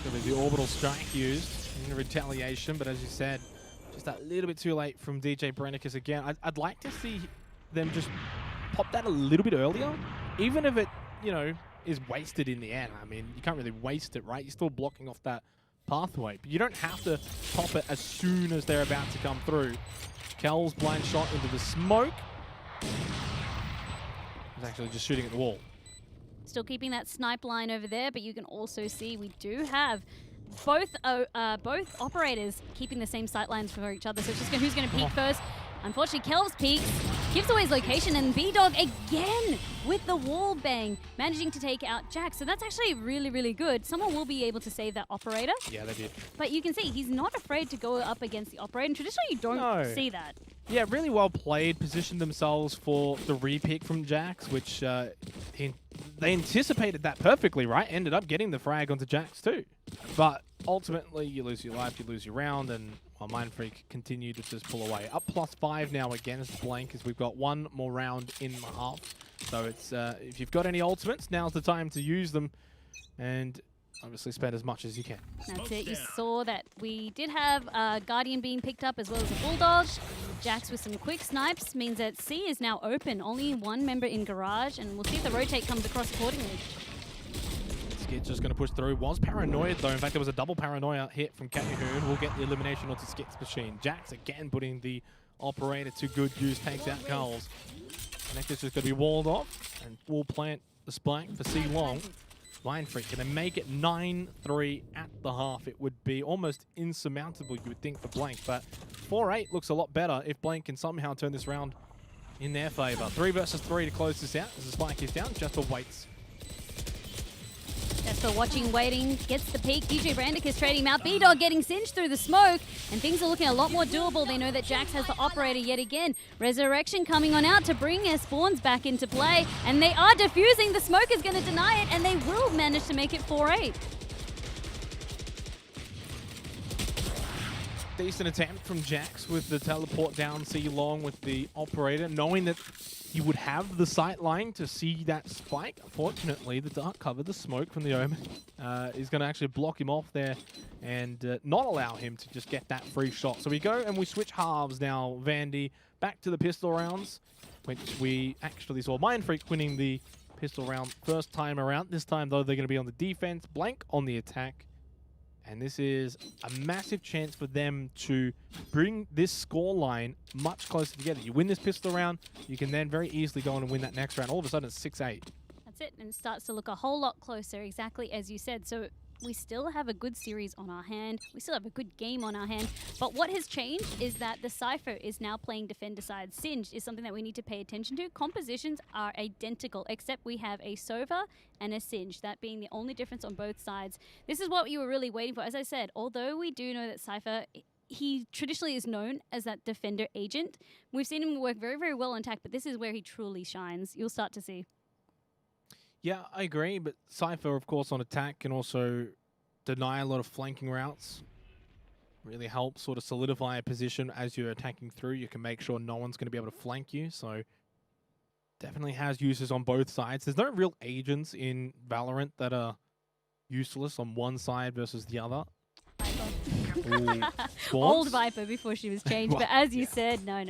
Going to be the orbital strike used in retaliation, but as you said, just that little bit too late from DJ Brandicus again. I'd like to see them just pop that a little bit earlier, even if it, is wasted in the end. I mean, you can't really waste it, right? You're still blocking off that pathway, but you don't have to pop it as soon as they're about to come through. Kel's blind shot into the smoke. He's actually just shooting at the wall. Still keeping that snipe line over there, but you can also see we do have both operators keeping the same sight lines for each other. So it's just who's going to peek first. Unfortunately, Kelv's peeks, gives away his location, and B-Dog again with the wall bang, managing to take out Jax. So that's actually really, really good. Someone will be able to save that operator. Yeah, they did. But you can see he's not afraid to go up against the operator, and traditionally you don't see that. Yeah, really well played. Positioned themselves for the re-pick from Jax, which they anticipated that perfectly, right? Ended up getting the frag onto Jax too. But ultimately, you lose your life, you lose your round, and Mind Freak continue to just pull away. Up +5 now against Blank, as we've got one more round in the half. So it's if you've got any ultimates, now's the time to use them, and obviously spend as much as you can. That's it. You saw that we did have Guardian being picked up as well as a Bulldog. Jax with some quick snipes means that C is now open. Only one member in Garage, and we'll see if the rotate comes across accordingly. Skid's just going to push through. Was paranoid though. In fact, there was a double paranoia hit from Kahoon. We'll get the elimination onto Skid's machine. Jax again putting the operator to good use. Takes out Carls. Connector's just going to be walled off, and we'll plant the spike for C long. Mind Freak going to make it 9-3 at the half. It would be almost insurmountable, you would think, for Blank, but 4-8 looks a lot better if Blank can somehow turn this round in their favor. 3 versus 3 to close this out as the spike is down. Just waits. That's for watching, waiting, gets the peak. DJ Brandicus trading him out. B-Dog getting singed through the smoke, and things are looking a lot more doable. They know that Jax has the operator yet again. Resurrection coming on out to bring their spawns back into play, and they are defusing. The smoke is going to deny it, and they will manage to make it 4-8. Decent attempt from Jax with the teleport down C long with the operator, knowing that he would have the sight line to see that spike. Unfortunately, the dark cover, the smoke from the Omen, is going to actually block him off there and not allow him to just get that free shot. So we go and we switch halves now. Vandy back to the pistol rounds, which we actually saw Mind Freak winning the pistol round first time around. This time, though, they're going to be on the defense, Blank on the attack. And this is a massive chance for them to bring this score line much closer together. You win this pistol round, you can then very easily go on and win that next round. All of a sudden, it's 6-8. That's it, and it starts to look a whole lot closer, exactly as you said. So we still have a good series on our hand. We still have a good game on our hand. But what has changed is that the Cypher is now playing defender side. Singed is something that we need to pay attention to. Compositions are identical, except we have a Sova and a Singed, that being the only difference on both sides. This is what you were really waiting for. As I said, although we do know that Cypher, he traditionally is known as that defender agent. We've seen him work very, very well on attack, but this is where he truly shines. You'll start to see. Yeah, I agree, but Cypher, of course, on attack can also deny a lot of flanking routes. Really help sort of solidify a position as you're attacking through. You can make sure no one's going to be able to flank you, so definitely has uses on both sides. There's no real agents in Valorant that are useless on one side versus the other. Old Viper before she was changed, but as you said, no.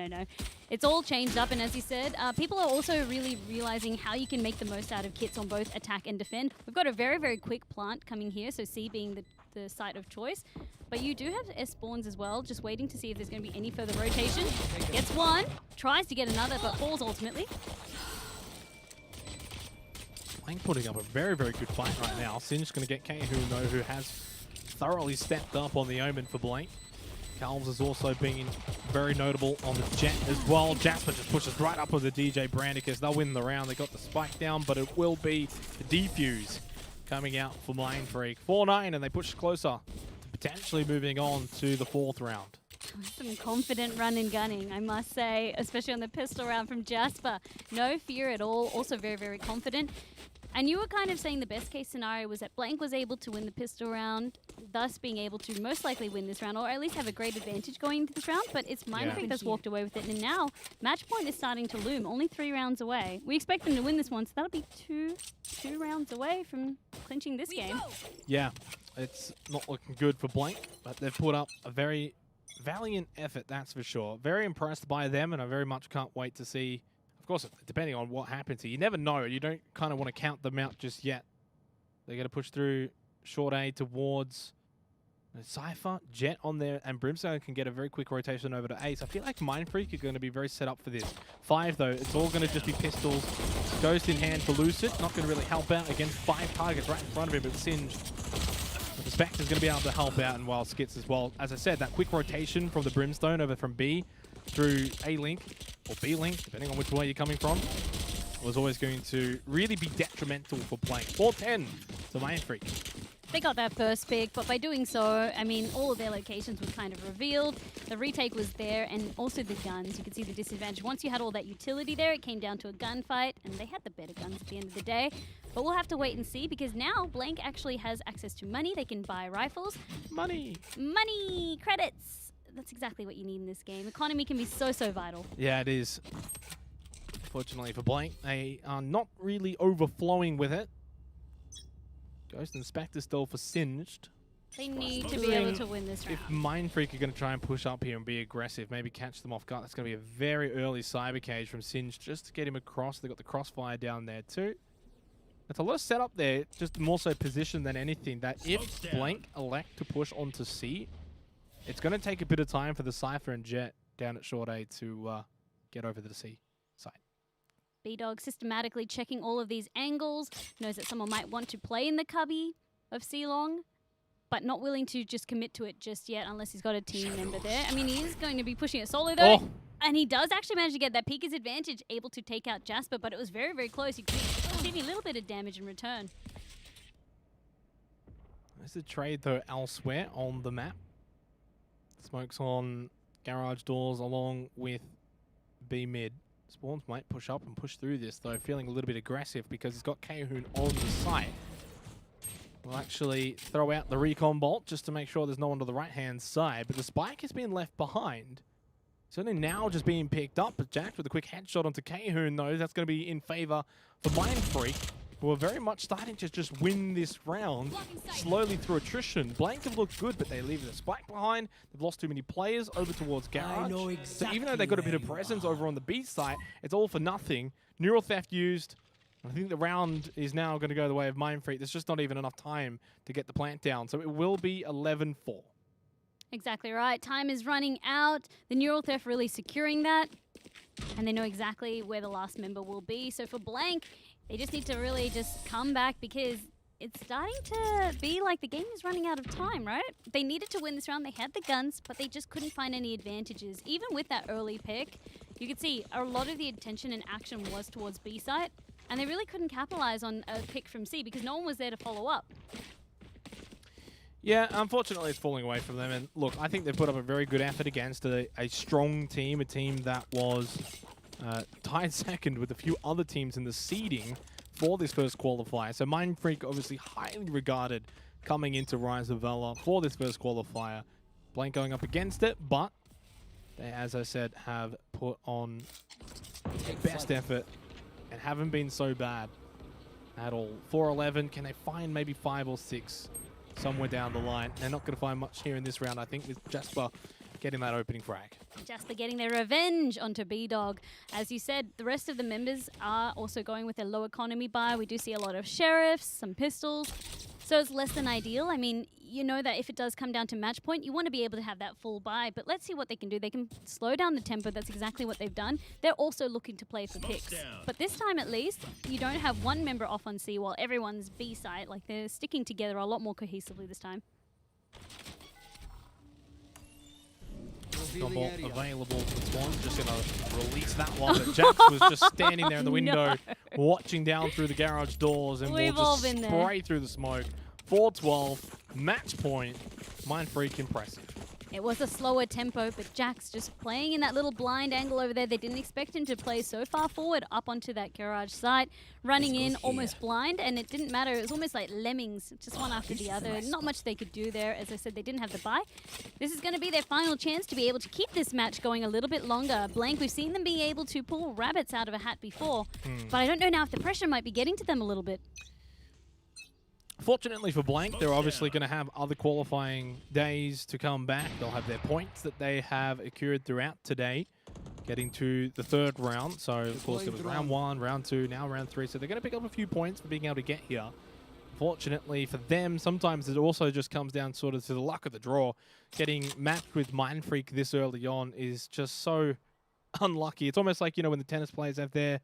It's all changed up, and as you said, people are also really realizing how you can make the most out of kits on both attack and defend. We've got a very, very quick plant coming here, so C being the site of choice. But you do have S spawns as well, just waiting to see if there's going to be any further rotation. Gets one, tries to get another, but falls ultimately. Blank putting up a very, very good fight right now. Sin's going to get Kahuno, who has thoroughly stepped up on the Omen for Blank. Calves has also been very notable on the Jet as well. Jasper just pushes right up with the DJ Brandicus. They'll win the round. They got the spike down, but it will be the defuse coming out for Mind Freak. 4-9, and they push closer to potentially moving on to the 4th round. Some confident run and gunning, I must say, especially on the pistol round from Jasper. No fear at all, also very, very confident. And you were kind of saying the best case scenario was that Blank was able to win the pistol round, thus being able to most likely win this round, or at least have a great advantage going into this round, but it's Mind Freak that's walked away with it, and now match point is starting to loom, only 3 rounds away. We expect them to win this one, so that'll be two rounds away from clinching this game. Yeah, it's not looking good for Blank, but they've put up a very valiant effort, that's for sure. Very impressed by them, and I very much can't wait to see. Of course, depending on what happens here, you never know. You don't kind of want to count them out just yet. They're going to push through short A towards Cypher, Jet on there, and Brimstone can get a very quick rotation over to A. So I feel like Mind Freak are going to be very set up for this. 5, though, it's all going to just be pistols. Ghost in hand for Lucid. Not going to really help out against 5 targets right in front of him, but Singed. But the Spectre's going to be able to help out, and while Skits as well. As I said, that quick rotation from the Brimstone over from B through A-Link, or B-Link, depending on which way you're coming from, was always going to really be detrimental for playing. 4-10 to Mind Freak. They got that first pick, but by doing so, I mean, all of their locations were kind of revealed. The retake was there, and also the guns. You could see the disadvantage. Once you had all that utility there, it came down to a gunfight, and they had the better guns at the end of the day. But we'll have to wait and see, because now Blank actually has access to money. They can buy rifles. Money! Money! Credits! That's exactly what you need in this game. Economy can be so, so vital. Yeah, it is. Fortunately for Blank, they are not really overflowing with it. Ghost and Spectre still for Singed. They need to be able to win this round. If Mind Freak are going to try and push up here and be aggressive, maybe catch them off guard, that's going to be a very early cyber cage from Singed just to get him across. They've got the crossfire down there too. It's a lot of setup there, just more so position than anything, that if Blank elect to push onto C, it's going to take a bit of time for the Cypher and Jet down at short A to get over to the C side. B-Dog systematically checking all of these angles, knows that someone might want to play in the cubby of C-Long, but not willing to just commit to it just yet unless he's got a team member there. I mean, he is going to be pushing it solo though, and he does actually manage to get that Pika's advantage, able to take out Jasper, but it was very, very close. You could see a little bit of damage in return. There's a trade though elsewhere on the map. Smokes on garage doors along with B mid. Spawns might push up and push through this though, feeling a little bit aggressive because he's got Kahoon on the site. We'll actually throw out the recon bolt just to make sure there's no one to the right-hand side, but the spike has been left behind. It's only now just being picked up, but Jack with a quick headshot onto Kahoon though, that's going to be in favor for Mind Freak, who are very much starting to just win this round slowly through attrition. Blank have looked good, but they leave the spike behind. They've lost too many players over towards Garage. So even though they've got a bit of presence over on the B site, it's all for nothing. Neural Theft used. I think the round is now going to go the way of Mind Freak. There's just not even enough time to get the plant down. So it will be 11-4. Exactly right. Time is running out. The Neural Theft really securing that. And they know exactly where the last member will be. So for Blank, they just need to really just come back because it's starting to be like the game is running out of time, right? They needed to win this round. They had the guns, but they just couldn't find any advantages. Even with that early pick, you could see a lot of the attention and action was towards B site, and they really couldn't capitalize on a pick from C because no one was there to follow up. Yeah, unfortunately it's falling away from them. And look, I think they've put up a very good effort against a strong team, a team that was tied second with a few other teams in the seeding for this first qualifier. So Mind Freak obviously highly regarded coming into Rise of Valour for this first qualifier. Blank going up against it, but they, as I said, have put on their best effort and haven't been so bad at all. 4-11, can they find maybe 5 or 6 somewhere down the line? They're not going to find much here in this round, I think, with Jasper getting that opening frag. Jasper getting their revenge onto B-Dog. As you said, the rest of the members are also going with their low economy buy. We do see a lot of sheriffs, some pistols. So it's less than ideal. I mean, you know that if it does come down to match point, you want to be able to have that full buy. But let's see what they can do. They can slow down the tempo. That's exactly what they've done. They're also looking to play for picks. But this time at least, you don't have one member off on C while everyone's B side. Like they're sticking together a lot more cohesively this time. Gumball available to spawn. Just going to release that one. But Jax was just standing there in the window, watching down through the garage doors, and We've will all just been there. spray through the smoke. 4-12, match point. Mindfreak impressive. It was a slower tempo, but Jax just playing in that little blind angle over there. They didn't expect him to play so far forward up onto that garage site, running in almost blind, and it didn't matter. It was almost like lemmings, just one after the other. Not much they could do there. As I said, they didn't have the buy. This is going to be their final chance to be able to keep this match going a little bit longer. Blank, we've seen them being able to pull rabbits out of a hat before, but I don't know now if the pressure might be getting to them a little bit. Fortunately for Blank, they're obviously going to have other qualifying days to come back. They'll have their points that they have accrued throughout today, getting to the third round. So, of course, there was round 1, round 2, now round 3. So they're going to pick up a few points for being able to get here. Fortunately for them, sometimes it also just comes down sort of to the luck of the draw. Getting matched with Mindfreak this early on is just so unlucky. It's almost like, you know, when the tennis players have their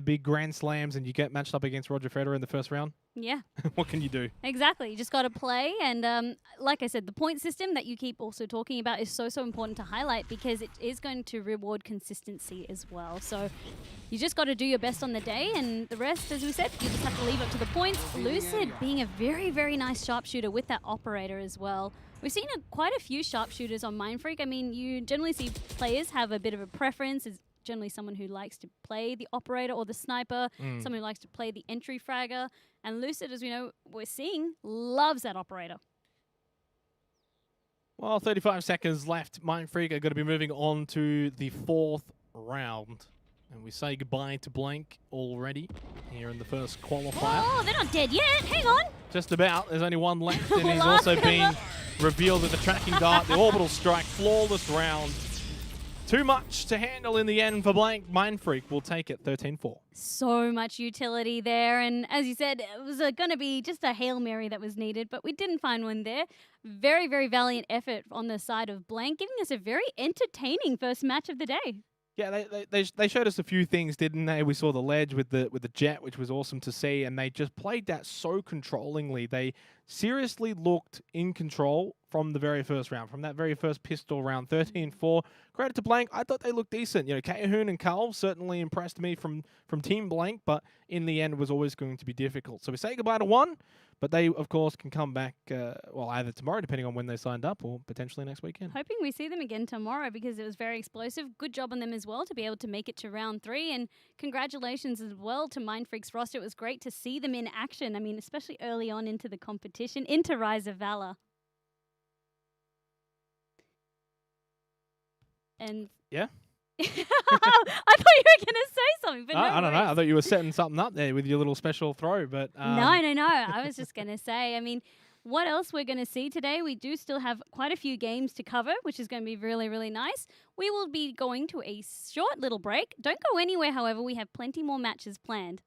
big grand slams and you get matched up against Roger Federer in the first round. Yeah. What can you do? Exactly. You just got to play. And like I said, the point system that you keep also talking about is so important to highlight because it is going to reward consistency as well. So you just got to do your best on the day. And the rest, as we said, you just have to leave up to the points. Lucid being a very, very nice sharpshooter with that operator as well. We've seen quite a few sharpshooters on Mindfreak. I mean, you generally see players have a bit of a preference. Is generally someone who likes to play the operator or the sniper, someone who likes to play the entry fragger. And Lucid, as we know, we're seeing, loves that operator. Well, 35 seconds left. Mindfreak are going to be moving on to the 4th round. And we say goodbye to Blank already here in the first qualifier. Oh, they're not dead yet. Hang on. Just about. There's only one left, and he's also been revealed with the tracking dart, the orbital strike, flawless round. Too much to handle in the end for Blank. Mindfreak will take it 13-4. So much utility there. And as you said, it was going to be just a Hail Mary that was needed, but we didn't find one there. Very, very valiant effort on the side of Blank, giving us a very entertaining first match of the day. Yeah, they showed us a few things, didn't they? We saw the ledge with the jet, which was awesome to see, and they just played that so controllingly. They seriously looked in control from the very first round, from that very first pistol round, 13-4. Credit to Blank. I thought they looked decent. You know, Cahoon and Carl certainly impressed me from Team Blank, but in the end, it was always going to be difficult. So we say goodbye to one, but they, of course, can come back, well, either tomorrow, depending on when they signed up, or potentially next weekend. Hoping we see them again tomorrow because it was very explosive. Good job on them as well to be able to make it to round 3. And congratulations as well to Mindfreak's roster. It was great to see them in action. I mean, especially early on into the competition, into Rise of Valor. And yeah. I thought you were going to say something, but no I don't know. worries. I thought you were setting something up there with your little special throw, but No. I was just going to say, I mean, what else we're going to see today? We do still have quite a few games to cover, which is going to be really, really nice. We will be going to a short little break. Don't go anywhere, however. We have plenty more matches planned.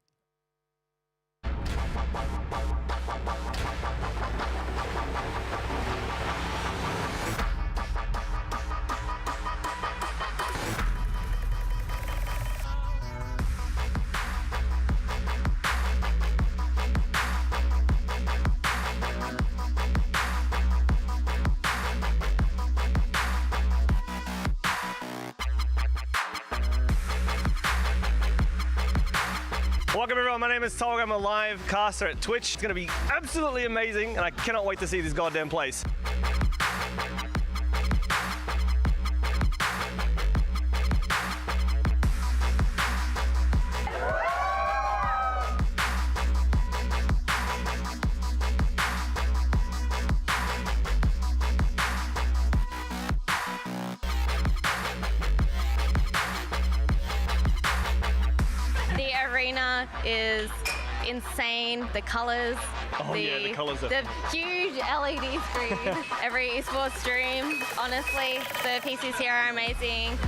Welcome everyone, my name is Tolga. I'm a live caster at Twitch. It's going to be absolutely amazing and I cannot wait to see this goddamn place. The arena is insane. The colors, the colours are... the huge LED screen. Every esports stream, honestly, the PCs here are amazing.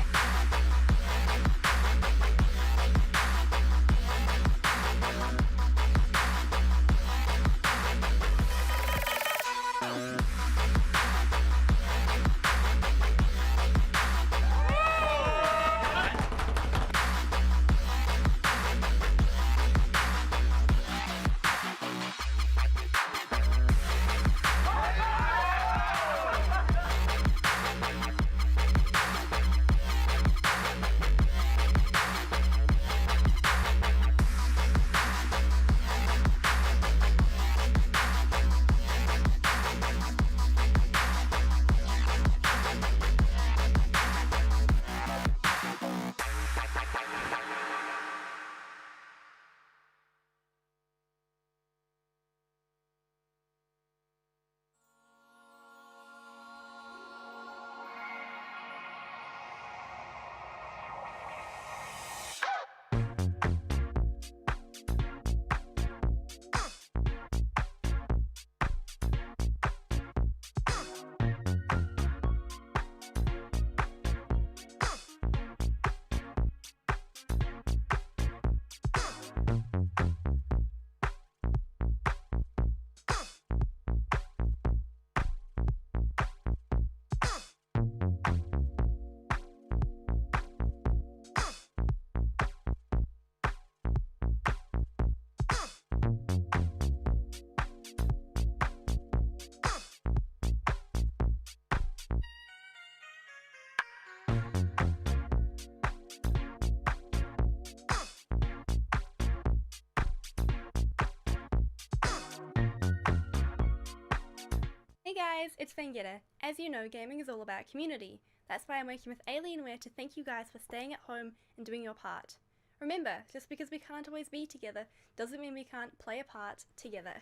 Hey guys, it's Fangetta. As you know, gaming is all about community. That's why I'm working with Alienware to thank you guys for staying at home and doing your part. Remember, just because we can't always be together doesn't mean we can't play a part together.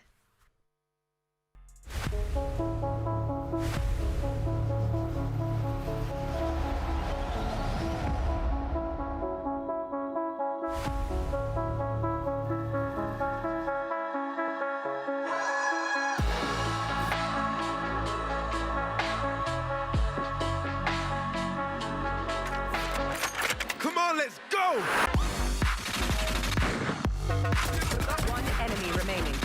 Come on, let's go! One enemy remaining.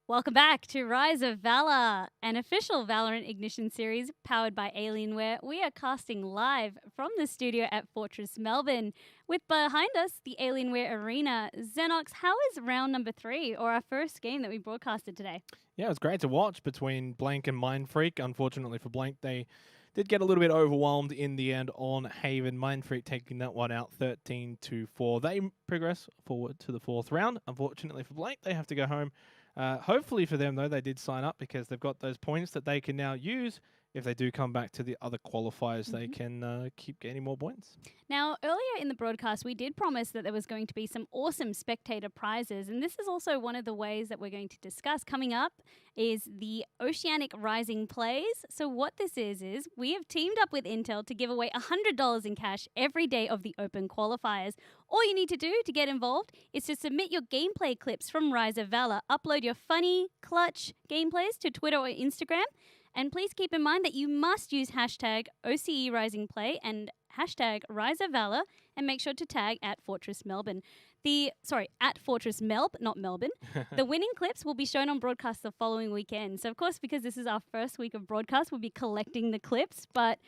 Welcome back to Rise of Valor, an official Valorant Ignition series powered by Alienware. We are casting live from the studio at Fortress Melbourne. With behind us, the Alienware Arena. Xenox, how is round number 3, or our first game that we broadcasted today? Yeah, it was great to watch between Blank and Mindfreak. Unfortunately for Blank, they did get a little bit overwhelmed in the end on Haven. Mindfreak taking that one out 13-4. They progress forward to the 4th round. Unfortunately for Blank, they have to go home. Hopefully for them, though, they did sign up because they've got those points that they can now use. If they do come back to the other qualifiers, they can keep gaining more points. Now, earlier in the broadcast, we did promise that there was going to be some awesome spectator prizes, and this is also one of the ways that we're going to discuss. Coming up is the Oceanic Rising Plays. So what this is we have teamed up with Intel to give away $100 in cash every day of the open qualifiers. All you need to do to get involved is to submit your gameplay clips from Rise of Valor, upload your funny, clutch gameplays to Twitter or Instagram, and please keep in mind that you must use hashtag OCE Rising Play and hashtag Rise of Valor, and make sure to tag at Fortress Melbourne. At Fortress Melb, not Melbourne. The winning clips will be shown on broadcast the following weekend. So, of course, because this is our first week of broadcast, we'll be collecting the clips. But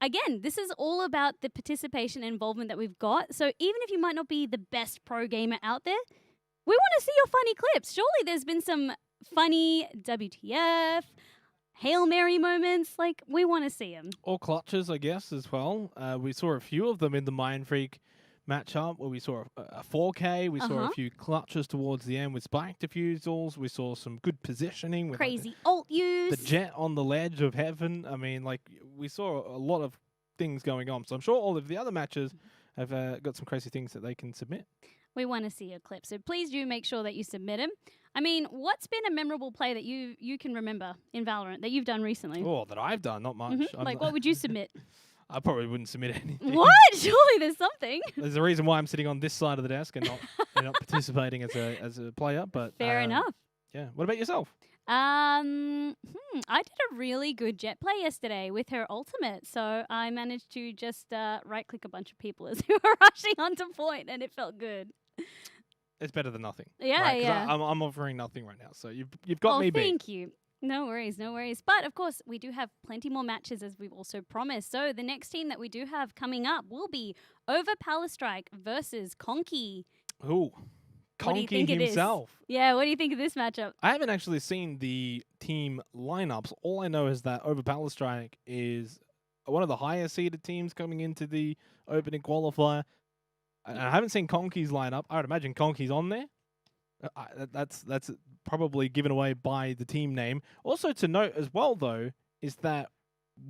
again, this is all about the participation and involvement that we've got. So even if you might not be the best pro gamer out there, we want to see your funny clips. Surely there's been some funny WTF, Hail Mary moments. Like, we want to see them. Or clutches, I guess, as well. We saw a few of them in the Mindfreak matchup where we saw a 4K. We saw a few clutches towards the end with spike diffusals. We saw some good positioning. With Crazy ult use. The jet on the ledge of heaven. I mean, like, we saw a lot of things going on. So I'm sure all of the other matches have got some crazy things that they can submit. We want to see your clip. So please do make sure that you submit them. I mean, what's been a memorable play that you can remember in Valorant that you've done recently? Oh, that I've done, not much. Like, what would you submit? I probably wouldn't submit anything. What? Surely there's something. There's a reason why I'm sitting on this side of the desk and not participating as a player. But fair enough. Yeah. What about yourself? I did a really good jet play yesterday with her ultimate. So I managed to just right-click a bunch of people as we were rushing onto point, and it felt good. It's better than nothing. Yeah, right? yeah. I'm offering nothing right now, so you've got me beat. Thank you. No worries, no worries. But, of course, we do have plenty more matches as we've also promised. So the next team that we do have coming up will be Over Palastrike versus Conky. Ooh, Conky himself. Yeah, what do you think of this matchup? I haven't actually seen the team lineups. All I know is that Over Palastrike is one of the higher seeded teams coming into the opening qualifier. I haven't seen Conky's lineup. I would imagine Conky's on there. That's probably given away by the team name. Also to note as well, though, is that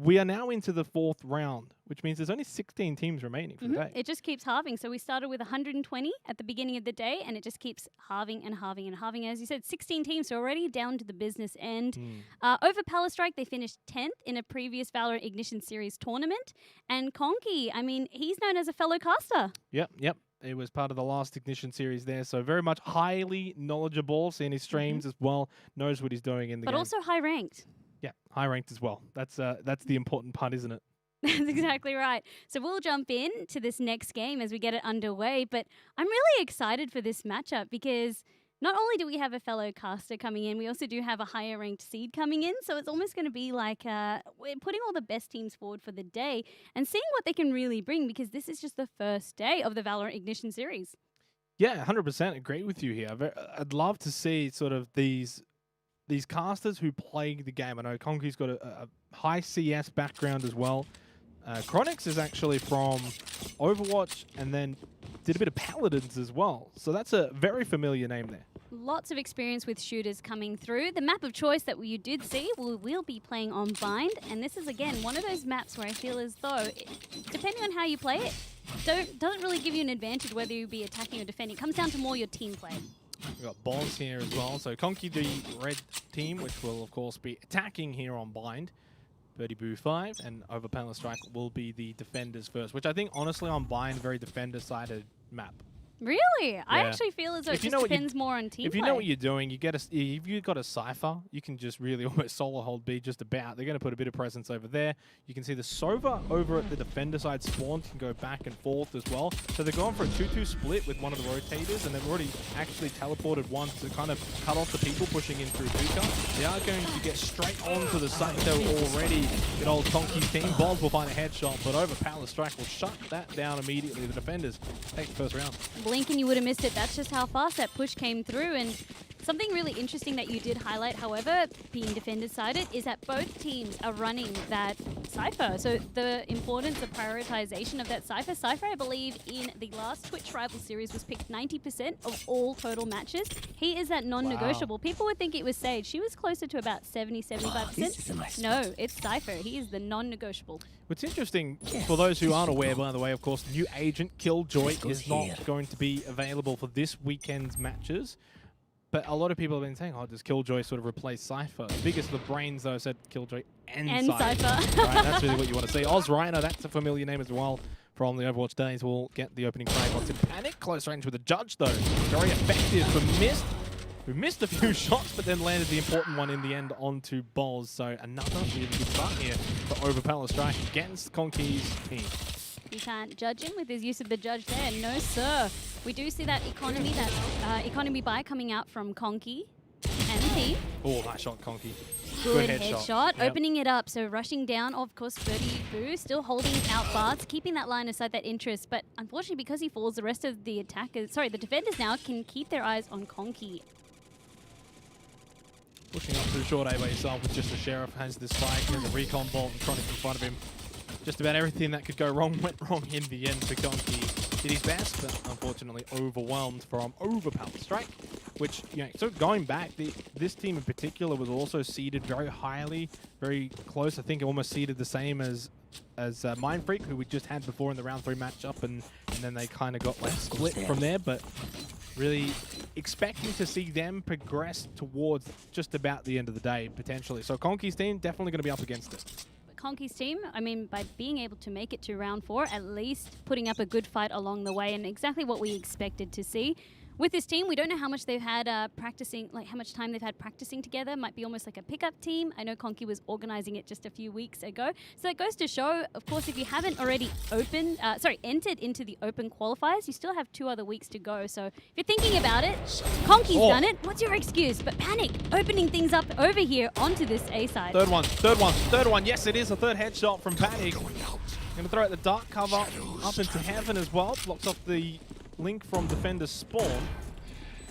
we are now into the 4th round, which means there's only 16 teams remaining for the day. It just keeps halving. So we started with 120 at the beginning of the day, and it just keeps halving and halving and halving. As you said, 16 teams, so already down to the business end. Over Palastrike, they finished 10th in a previous Valorant Ignition Series tournament. And Conky, I mean, he's known as a fellow caster. Yep. It was part of the last Ignition series there, so very much highly knowledgeable, seeing his streams as well, knows what he's doing in the game. But also high ranked. Yeah, high ranked as well. That's the important part, isn't it? That's exactly right. So we'll jump in to this next game as we get it underway. But I'm really excited for this matchup because Not only do we have a fellow caster coming in, we also do have a higher ranked seed coming in. So it's almost going to be like we're putting all the best teams forward for the day and seeing what they can really bring, because this is just the first day of the Valorant Ignition series. Yeah, 100% agree with you here. I'd love to see sort of these casters who play the game. I know Conky's got a high CS background as well. Chronix is actually from Overwatch and then did a bit of Paladins as well. So that's a very familiar name there. Lots of experience with shooters coming through. The map of choice that you did see, we'll be playing on Bind. And this is, again, one of those maps where I feel as though, depending on how you play it, doesn't really give you an advantage whether you be attacking or defending. It comes down to more your team play. We've got Boz here as well. So Conky, the red team, which will, of course, be attacking here on Bind. Birdie Boo 5 and over Panel Strike will be the defenders first, which I think, honestly, on Bind, very defender-sided map. Really? I actually feel as though it just depends more on team If you play. know what you're doing, if you've got a Cypher, you can just really almost solo hold B just about. They're going to put a bit of presence over there. You can see the Sova over at the defender side spawn can go back and forth as well. So they're going for a 2-2 split with one of the rotators, and they've already actually teleported one to kind of cut off the people pushing in through Duka. They are going to get straight onto the site though already. Good old Conky's team. Boz will find a headshot, but over Palace Strike will shut that down immediately. The defenders take the first round. Blink and you would have missed it. That's just how fast that push came through. And something really interesting that you did highlight, however, being defender-sided, is that both teams are running that Cypher. So the importance of prioritization of that Cypher. Cypher, I believe, in the last Twitch Rival Series was picked 90% of all total matches. He is that non-negotiable. Wow. People would think it was Sage. She was closer to about 70-75%. No, it's Cypher. He is the non-negotiable. What's interesting, for those who aren't aware, by the way, of course, new agent Killjoy is not going to be available for this weekend's matches. But a lot of people have been saying, oh, does Killjoy sort of replace Cypher? The biggest of the brains, though, said Killjoy and Cypher. Right, that's really what you want to see. Oz Rhino, that's a familiar name as well from the Overwatch days. Will get the opening frag. Wants in Panic. Close range with the Judge, though. Very effective for Mist. Who missed a few shots, but then landed the important one in the end onto Boz. So another really good start here for over Palace Strike against Conky's team. You can't judge him with his use of the Judge there. No, sir. We do see that economy buy coming out from Conky and the team. Oh, nice shot, Conky. Good headshot. Yep. Opening it up. So rushing down, of course, Birdie Boo still holding out bars, keeping that line aside, that interest. But unfortunately, because he falls, the rest of the the defenders now can keep their eyes on Conky. Pushing up through short A by yourself with just the Sheriff, has the spike, has a recon bolt and Chronic in front of him. Just about everything that could go wrong went wrong in the end for Conky. Did his best, but unfortunately overwhelmed from over Palace Strike, which, you know, so going back, this team in particular was also seeded very highly, very close. I think almost seeded the same as Mind Freak, who we just had before in the round 3 matchup, and then they kind of got like split from there, but really expecting to see them progress towards just about the end of the day, potentially. So Conky's team definitely going to be up against it. Conky's team, I mean, by being able to make it to round 4, at least putting up a good fight along the way, and exactly what we expected to see. With this team, we don't know how much they've had practicing, like how much time they've had practicing together. Might be almost like a pickup team. I know Conky was organizing it just a few weeks ago. So it goes to show, of course, if you haven't already entered into the open qualifiers, you still have 2 other weeks to go. So if you're thinking about it, Conky's done it. What's your excuse? But Panic, opening things up over here onto this A side. Third one. Yes, it is a third headshot from Panic. Going to throw out the dark cover up into heaven as well. Blocks off the link from defender spawn.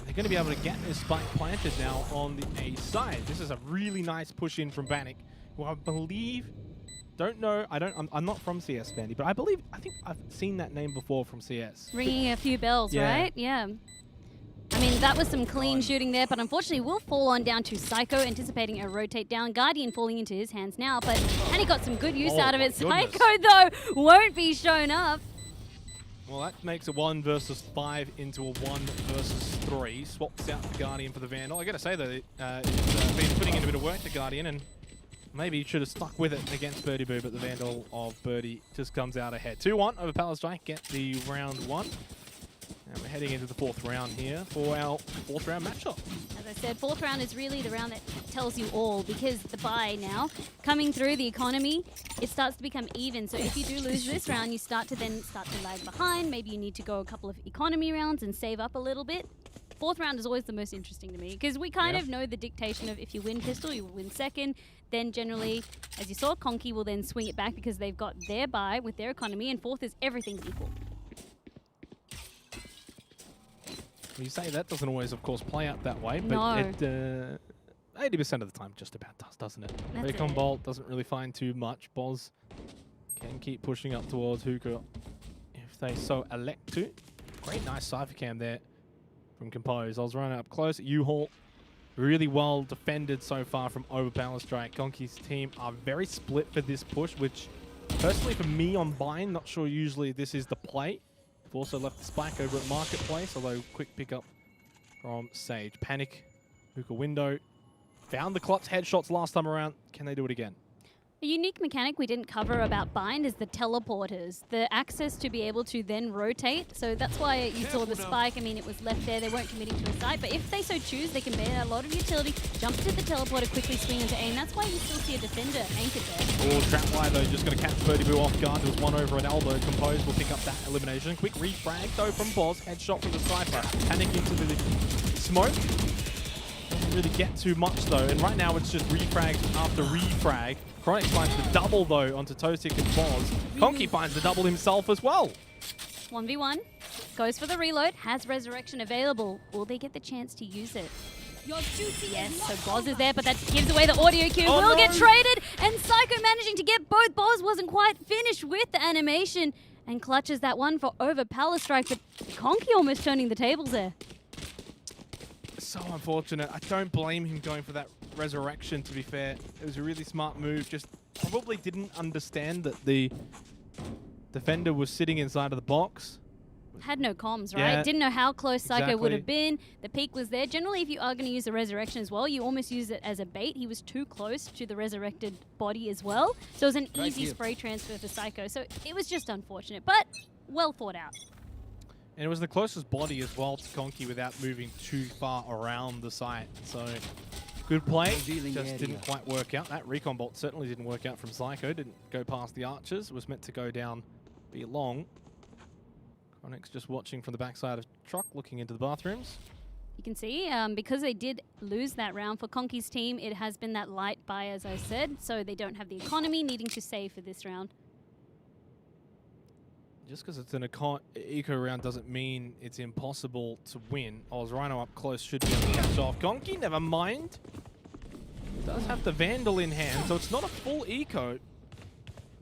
They're going to be able to get this spike planted now on the A side. This is a really nice push in from Bannock, who I believe, I'm not from CS, Bandy, but I think I've seen that name before from CS. Ringing a few bells, right? Yeah. I mean, that was some clean shooting there, but unfortunately will fall on down to Psycho, anticipating a rotate down. Guardian falling into his hands now, and he got some good use out of it. Psycho, though, won't be shown up. Well, that makes a 1 versus 5 into a 1 versus 3. Swaps out the Guardian for the Vandal. I gotta say, though, it's been putting in a bit of work, the Guardian, and maybe he should have stuck with it against Birdie Boo, but the Vandal of Birdie just comes out ahead. 2-1 over Palace Strike, get the round 1. And we're heading into the 4th round here for our 4th round matchup. As I said, 4th round is really the round that tells you all, because the bye now, coming through the economy, it starts to become even. So if you do lose this round, you start to lag behind. Maybe you need to go a couple of economy rounds and save up a little bit. Fourth round is always the most interesting to me because we kind of know the dictation of if you win pistol, you win second. Then generally, as you saw, Conky will then swing it back because they've got their buy with their economy, and fourth is everything's equal. Well, you say that doesn't always, of course, play out that way, but No. it 80% of the time just about does, doesn't it? That's Recon it. Bolt doesn't really find too much. Boz can keep pushing up towards Hookah if they so elect to. Great, nice Cypher cam there from Compose. I was running up close. U-Haul, really well defended so far from over Strike. Conky's team are very split for this push, which personally for me on Bind, not sure usually this is the play. We've also left the spike over at Marketplace, although quick pickup from Sage. Panic, Hookah window. Found the clutch headshots last time around. Can they do it again? A unique mechanic we didn't cover about Bind is the teleporters, the access to be able to then rotate. So that's why you saw the spike. I mean, it was left there. They weren't committing to a site. But if they so choose, they can bait out a lot of utility, jump to the teleporter, quickly swing into aim. That's why you still see a defender anchored there. Oh, Trapwire though, just going to catch Birdie Boo off guard. There's one over an elbow. Compose will pick up that elimination. Quick refrag though from Boz. Headshot from the Cypher. Panic into the smoke. Doesn't really get too much though. And right now it's just refrag after refrag. Chronic finds the double though onto Tosik and Boz. Conky finds the double himself as well. 1v1, goes for the reload, has Resurrection available. Will they get the chance to use it? Yes, so Boz is there, but that gives away the audio cue. Oh, Will no. get traded, and Psycho managing to get both. Boz wasn't quite finished with the animation and clutches that one for over Palace Strike, but Conky almost turning the tables there. So unfortunate. I don't blame him going for that resurrection, to be fair. It was a really smart move. Just probably didn't understand that the defender was sitting inside of the box. Had no comms, right? Yeah, Didn't know how close Psycho would exactly. have been. The peak was there. Generally, if you are going to use the Resurrection as well, you almost use it as a bait. He was too close to the resurrected body as well. So it was an easy spray transfer for Psycho. So it was just unfortunate, but well thought out. And it was the closest body as well to Conky without moving too far around the site. So good play, just didn't quite work out. That recon bolt certainly didn't work out from Psycho. Didn't go past the archers. Was meant to go down, be long. Chronic's just watching from the backside of truck, looking into the bathrooms. You can see, because they did lose that round for Conky's team, it has been that light buy, as I said. So they don't have the economy, needing to save for this round. Just because it's an eco round doesn't mean it's impossible to win. Oz Rhino up close should be able to catch off Conky, never mind. Does have the Vandal in hand, so it's not a full eco.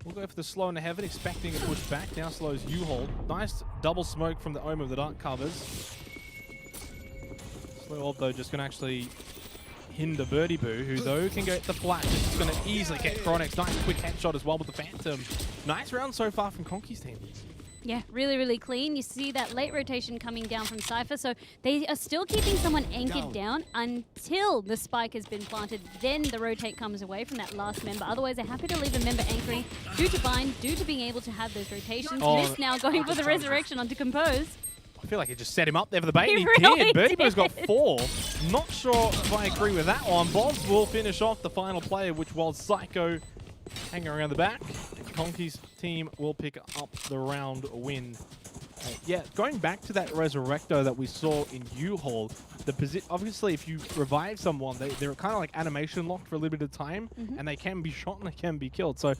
We'll go for the slow into heaven, expecting a push back. Now slows U-Hold. Nice double smoke from the Omen of the Dark covers. Slow Orb though just going to actually hinder Birdie Boo, who though can get the flash. It's going to easily get Chronix. Nice quick headshot as well with the Phantom. Nice round so far from Conky's team. Yeah, really, really clean. You see that late rotation coming down from Cypher, so they are still keeping someone anchored down until the spike has been planted. Then the rotate comes away from that last member. Otherwise, they're happy to leave a member anchoring due to bind, due to being able to have those rotations. Miss now going for the resurrection onto Compose. I feel like he just set him up there for the bait. He He really did. Birdie Boo's got did. 4. Not sure if I agree with that one. Boz will finish off the final player, which was Psycho hanging around the back. Conky's team will pick up the round win. Yeah, going back to that Resurrecto that we saw in U-Haul, obviously if you revive someone, they're kind of like animation locked for a little bit of time, and they can be shot and they can be killed. So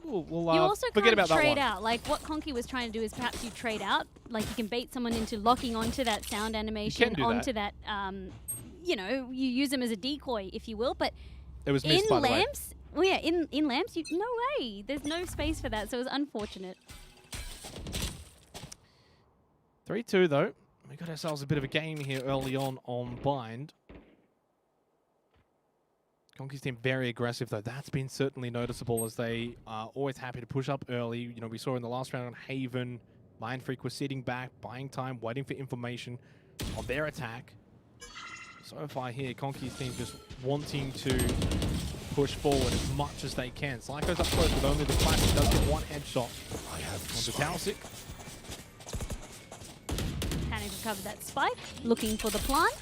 we'll You also forget can't about that trade one. out. Like what Conky was trying to do is perhaps you trade out. Like you can bait someone into locking onto that sound animation, do onto that, you know, you use them as a decoy, if you will. But It was missed, by the way. lamps, well, yeah, in lamps, no way. There's no space for that, so it was unfortunate. 3-2 though. We got ourselves a bit of a game here early on Bind. Conky's team very aggressive though. That's been certainly noticeable as they are always happy to push up early. You know, we saw in the last round on Haven, Mind Freak was sitting back, buying time, waiting for information on their attack. So far here, Conky's team just wanting to push forward as much as they can. Psycho's up close with only the flash. He does get one headshot onto Tausik. Panic recovered that spike, looking for the plant.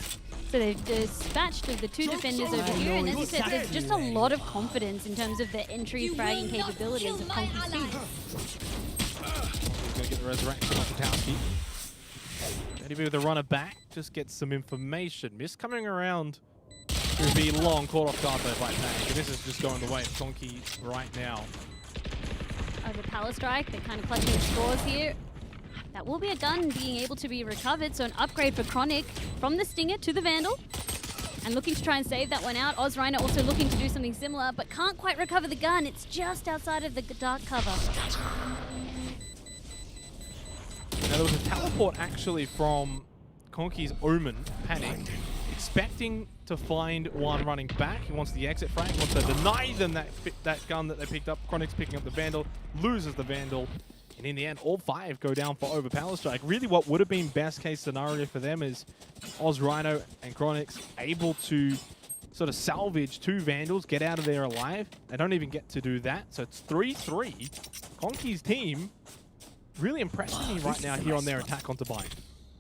So they've dispatched of the two defenders over here, and as you said, there's just a lot of confidence in terms of the entry fragging capabilities of Conky's team. He's going to get the resurrection onto Tausik. Maybe with the runner back, just get some information. Miss coming around to be long, caught off guard though by Tang. And this is just going the way of Conky right now. Over Power Strike, they're kind of clutching the scores here. That will be a gun being able to be recovered, so an upgrade for Chronic from the Stinger to the Vandal. And looking to try and save that one out. OzRhino also looking to do something similar, but can't quite recover the gun. It's just outside of the dark cover. Now there was a teleport actually from Conky's Omen, Panic, expecting to find one running back. He wants the exit frag, wants to deny them that gun that they picked up. Chronic's picking up the Vandal, loses the Vandal. And in the end, all 5 go down for over Power Strike. Really what would have been best case scenario for them is OzRhino and Chronix able to sort of salvage 2 Vandals, get out of there alive. They don't even get to do that. So it's 3-3. Conky's team really impressing me right now here on their attack onto Bind.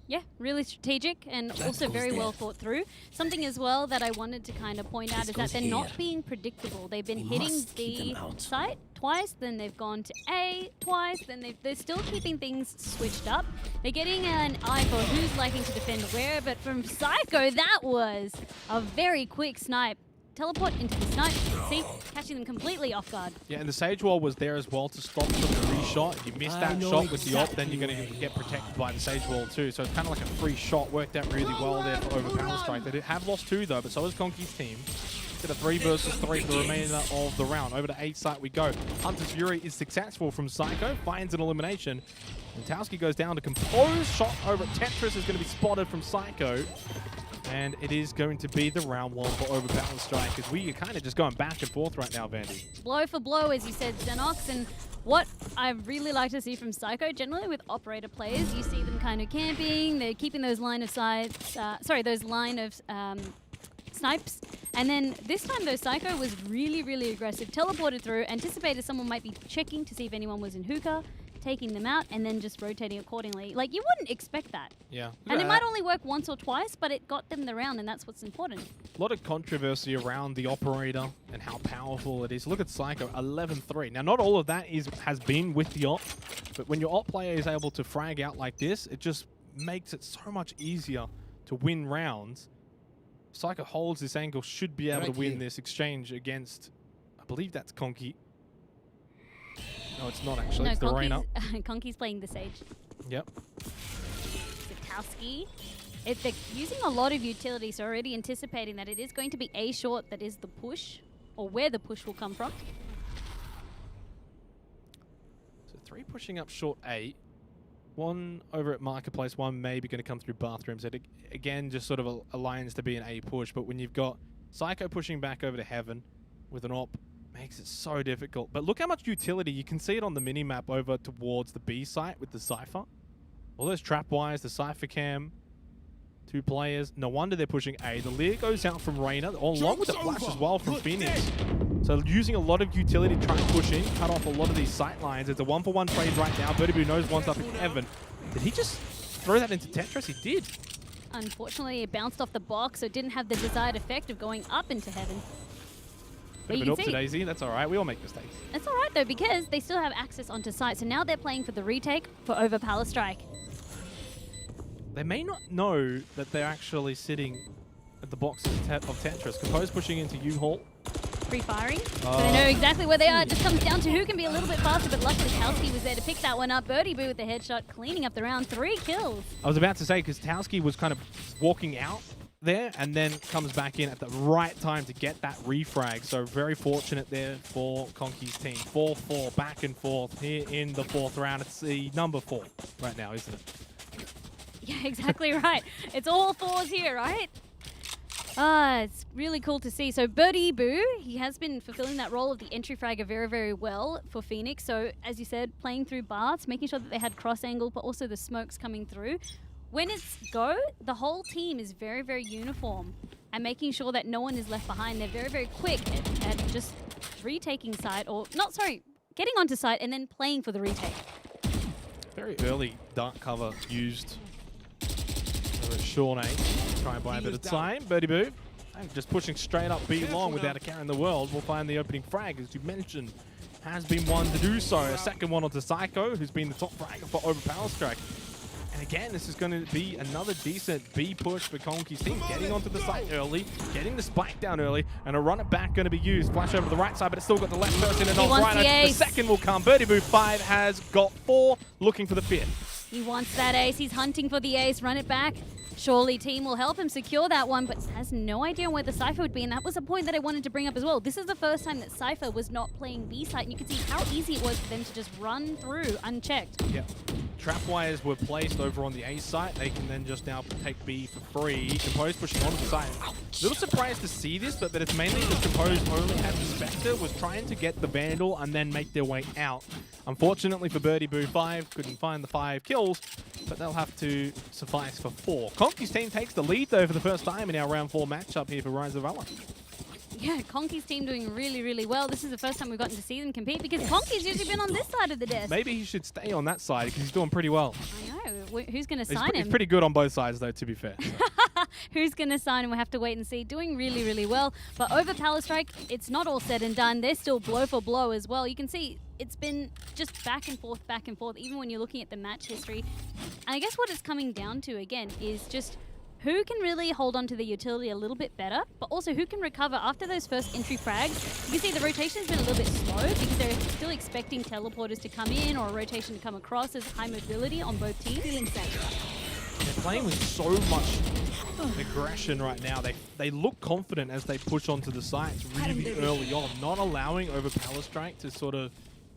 Yeah, really strategic and also very well thought through. Something as well that I wanted to kind of point out is that they're not being predictable. They've been hitting B site twice, then they've gone to A twice, then they're still keeping things switched up. They're getting an eye for who's liking to defend where, but from Psycho, that was a very quick snipe. Teleport into the snipe, see, catching them completely off guard. Yeah, and the Sage Wall was there as well to stop the free shot. If you miss that shot with the op, then you're going to get protected by the Sage Wall too. So it's kind of like a free shot. Worked out really well there for over Power Strike. They have lost 2 though, but so has Conky's team. Did a 3 versus 3 for the remainder of the round. Over to A site we go. Hunter's Fury is successful from Psycho, finds an elimination. And Towski goes down to compose. Shot over Tetris is going to be spotted from Psycho. And it is going to be the round 1 for over Power Strike, because we are kind of just going back and forth right now, Vandy. Blow for blow, as you said, Xenox. And what I really like to see from Psycho, generally with operator players, you see them kind of camping, they're keeping those line of sights, those line of snipes. And then this time, though, Psycho was really, really aggressive. Teleported through, anticipated someone might be checking to see if anyone was in hookah, taking them out, and then just rotating accordingly. Like, you wouldn't expect that. Yeah. And it might only work once or twice, but it got them the round, and that's what's important. A lot of controversy around the operator and how powerful it is. Look at Psycho, 11-3. Now, not all of that has been with the op, but when your op player is able to frag out like this, it just makes it so much easier to win rounds. Psycho holds this angle, should be able to win this exchange against, I believe that's Conky. No, it's not actually. No, it's the Reina. Conky's playing the Sage. Yep. Zikowski. They're using a lot of utility, so already anticipating that it is going to be A short that is the push, or where the push will come from. So 3 pushing up short A. 1 over at Marketplace, 1 maybe going to come through bathrooms. It again just sort of aligns to be an A push, but when you've got Psycho pushing back over to Heaven with an op, makes it so difficult. But look how much utility. You can see it on the mini-map over towards the B site with the Cypher. All those trap wires, the Cypher cam, 2 players. No wonder they're pushing A. The Lear goes out from Reina, along with the flash as well from Phoenix. So using a lot of utility to try and push in, cut off a lot of these sight lines. It's a 1-for-1 trade right now. Birdie knows one's up in Heaven. Did he just throw that into Tetris? He did. Unfortunately, it bounced off the box, so it didn't have the desired effect of going up into Heaven. Bit of an oopsie daisy. That's all right. We all make mistakes. That's all right, though, because they still have access onto site. So now they're playing for the retake for over Power Strike. They may not know that they're actually sitting at the box of Tetris. Compose pushing into U-Hall. Free firing. So they know exactly where they are. It just comes down to who can be a little bit faster, but luckily Towski was there to pick that one up. Birdie Boo with the headshot, cleaning up the round. 3 kills. I was about to say, because Towski was kind of walking out there and then comes back in at the right time to get that refrag. So very fortunate there for Conky's team. 4-4 back and forth here in the 4th round. It's the number 4 right now, isn't it? Yeah, exactly right. It's all 4s here, right? It's really cool to see. So Birdie Boo, he has been fulfilling that role of the entry fragger very, very well for Phoenix. So as you said, playing through baths, making sure that they had cross angle, but also the smokes coming through. When it's go, the whole team is very, very uniform and making sure that no one is left behind. They're very, very quick at just retaking site, or not, sorry, getting onto site and then playing for the retake. Very early dark cover used over at Sean A. Try and buy a bit of time. Birdie Boo just pushing straight up B long without a care in the world. We'll find the opening frag, as you mentioned, has been one to do so. A second one onto Psycho, who's been the top fragger for over Power Strike. again, this is going to be another decent B push for Conky's team. Getting onto the site early, getting the spike down early, and a run it back going to be used. Flash over to the right side, but it's still got the left person and not right. The second will come. Birdie5 has got 4, looking for the 5th. He wants that ace. He's hunting for the ace. Run it back. Surely team will help him secure that one, but has no idea where the Cypher would be, and that was a point that I wanted to bring up as well. This is the first time that Cypher was not playing B site, and you can see how easy it was for them to just run through unchecked. Yep. Trap wires were placed over on the A site. They can then just now take B for free. Compose pushing onto the site. A little surprised to see this, but it's mainly because Compose only had the Spectre, was trying to get the Vandal and then make their way out. Unfortunately for Birdie5, couldn't find the 5 kills, but they'll have to suffice for 4. Conky's team takes the lead though for the first time in our round 4 matchup here for Rise of Valor. Yeah, Conky's team doing really, really well. This is the first time we've gotten to see them compete because Conky's usually been on this side of the desk. Maybe he should stay on that side because he's doing pretty well. I know. Who's going to sign him? He's pretty good on both sides though, to be fair. So. Who's going to sign him? We'll have to wait and see. Doing really, really well. But over Power Strike, it's not all said and done. They're still blow for blow as well. You can see it's been just back and forth, even when you're looking at the match history. And I guess what it's coming down to, again, is just who can really hold on to the utility a little bit better, but also who can recover after those first entry frags. You can see the rotation's been a little bit slow because they're still expecting teleporters to come in or a rotation to come across as high mobility on both teams. Feeling safe. They're playing with so much aggression right now. They look confident as they push onto the sites really early on, not allowing over Power Strike to sort of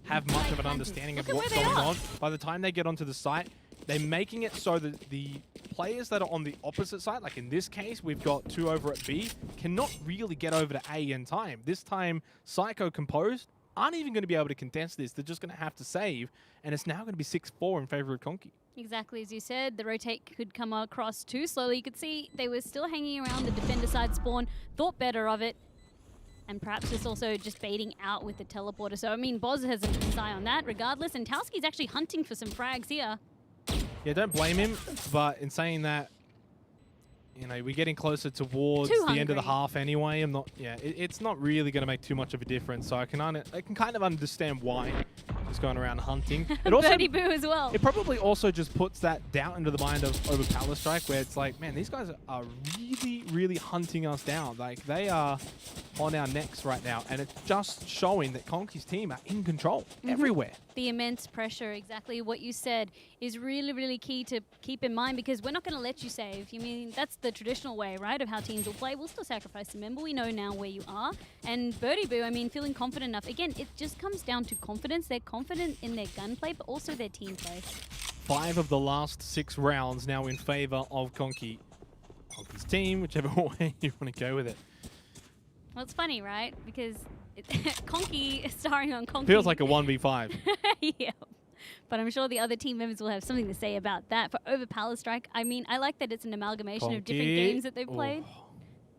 have much of an understanding of what's going on. By the time they get onto the site, they're making it so that the players that are on the opposite side, like in this case, we've got 2 over at B, cannot really get over to A in time. This time, Psycho Composed aren't even going to be able to contest this. They're just going to have to save, and it's now going to be 6-4 in favor of Conky. Exactly as you said, the rotate could come across too slowly. You could see they were still hanging around the defender side spawn, thought better of it, and perhaps just also just baiting out with the teleporter. So, I mean, Boz has an eye on that regardless, and Towski's actually hunting for some frags here. Yeah, don't blame him, but in saying that, you know, we're getting closer towards the end of the half anyway. It's not really going to make too much of a difference, so I can kind of understand why he's going around hunting. It also, Birdie Boo as well. It probably also just puts that doubt into the mind of over Power Strike, where it's like, man, these guys are really, really hunting us down. Like, they are on our necks right now, and it's just showing that Conky's team are in control everywhere. The immense pressure, exactly what you said, is really, really key to keep in mind because we're not going to let you save. I mean, that's the traditional way, right, of how teams will play. We'll still sacrifice a member. We know now where you are. And Birdie Boo, I mean, feeling confident enough. Again, it just comes down to confidence. They're confident in their gunplay, but also their team play. 5 of the last 6 rounds now in favor of Conky's team, whichever way you want to go with it. Well, it's funny, right? Because Conky starring on Conky. Feels like a 1v5. Yeah. But I'm sure the other team members will have something to say about that. For over Power Strike, I mean, I like that it's an amalgamation of different games that they've played.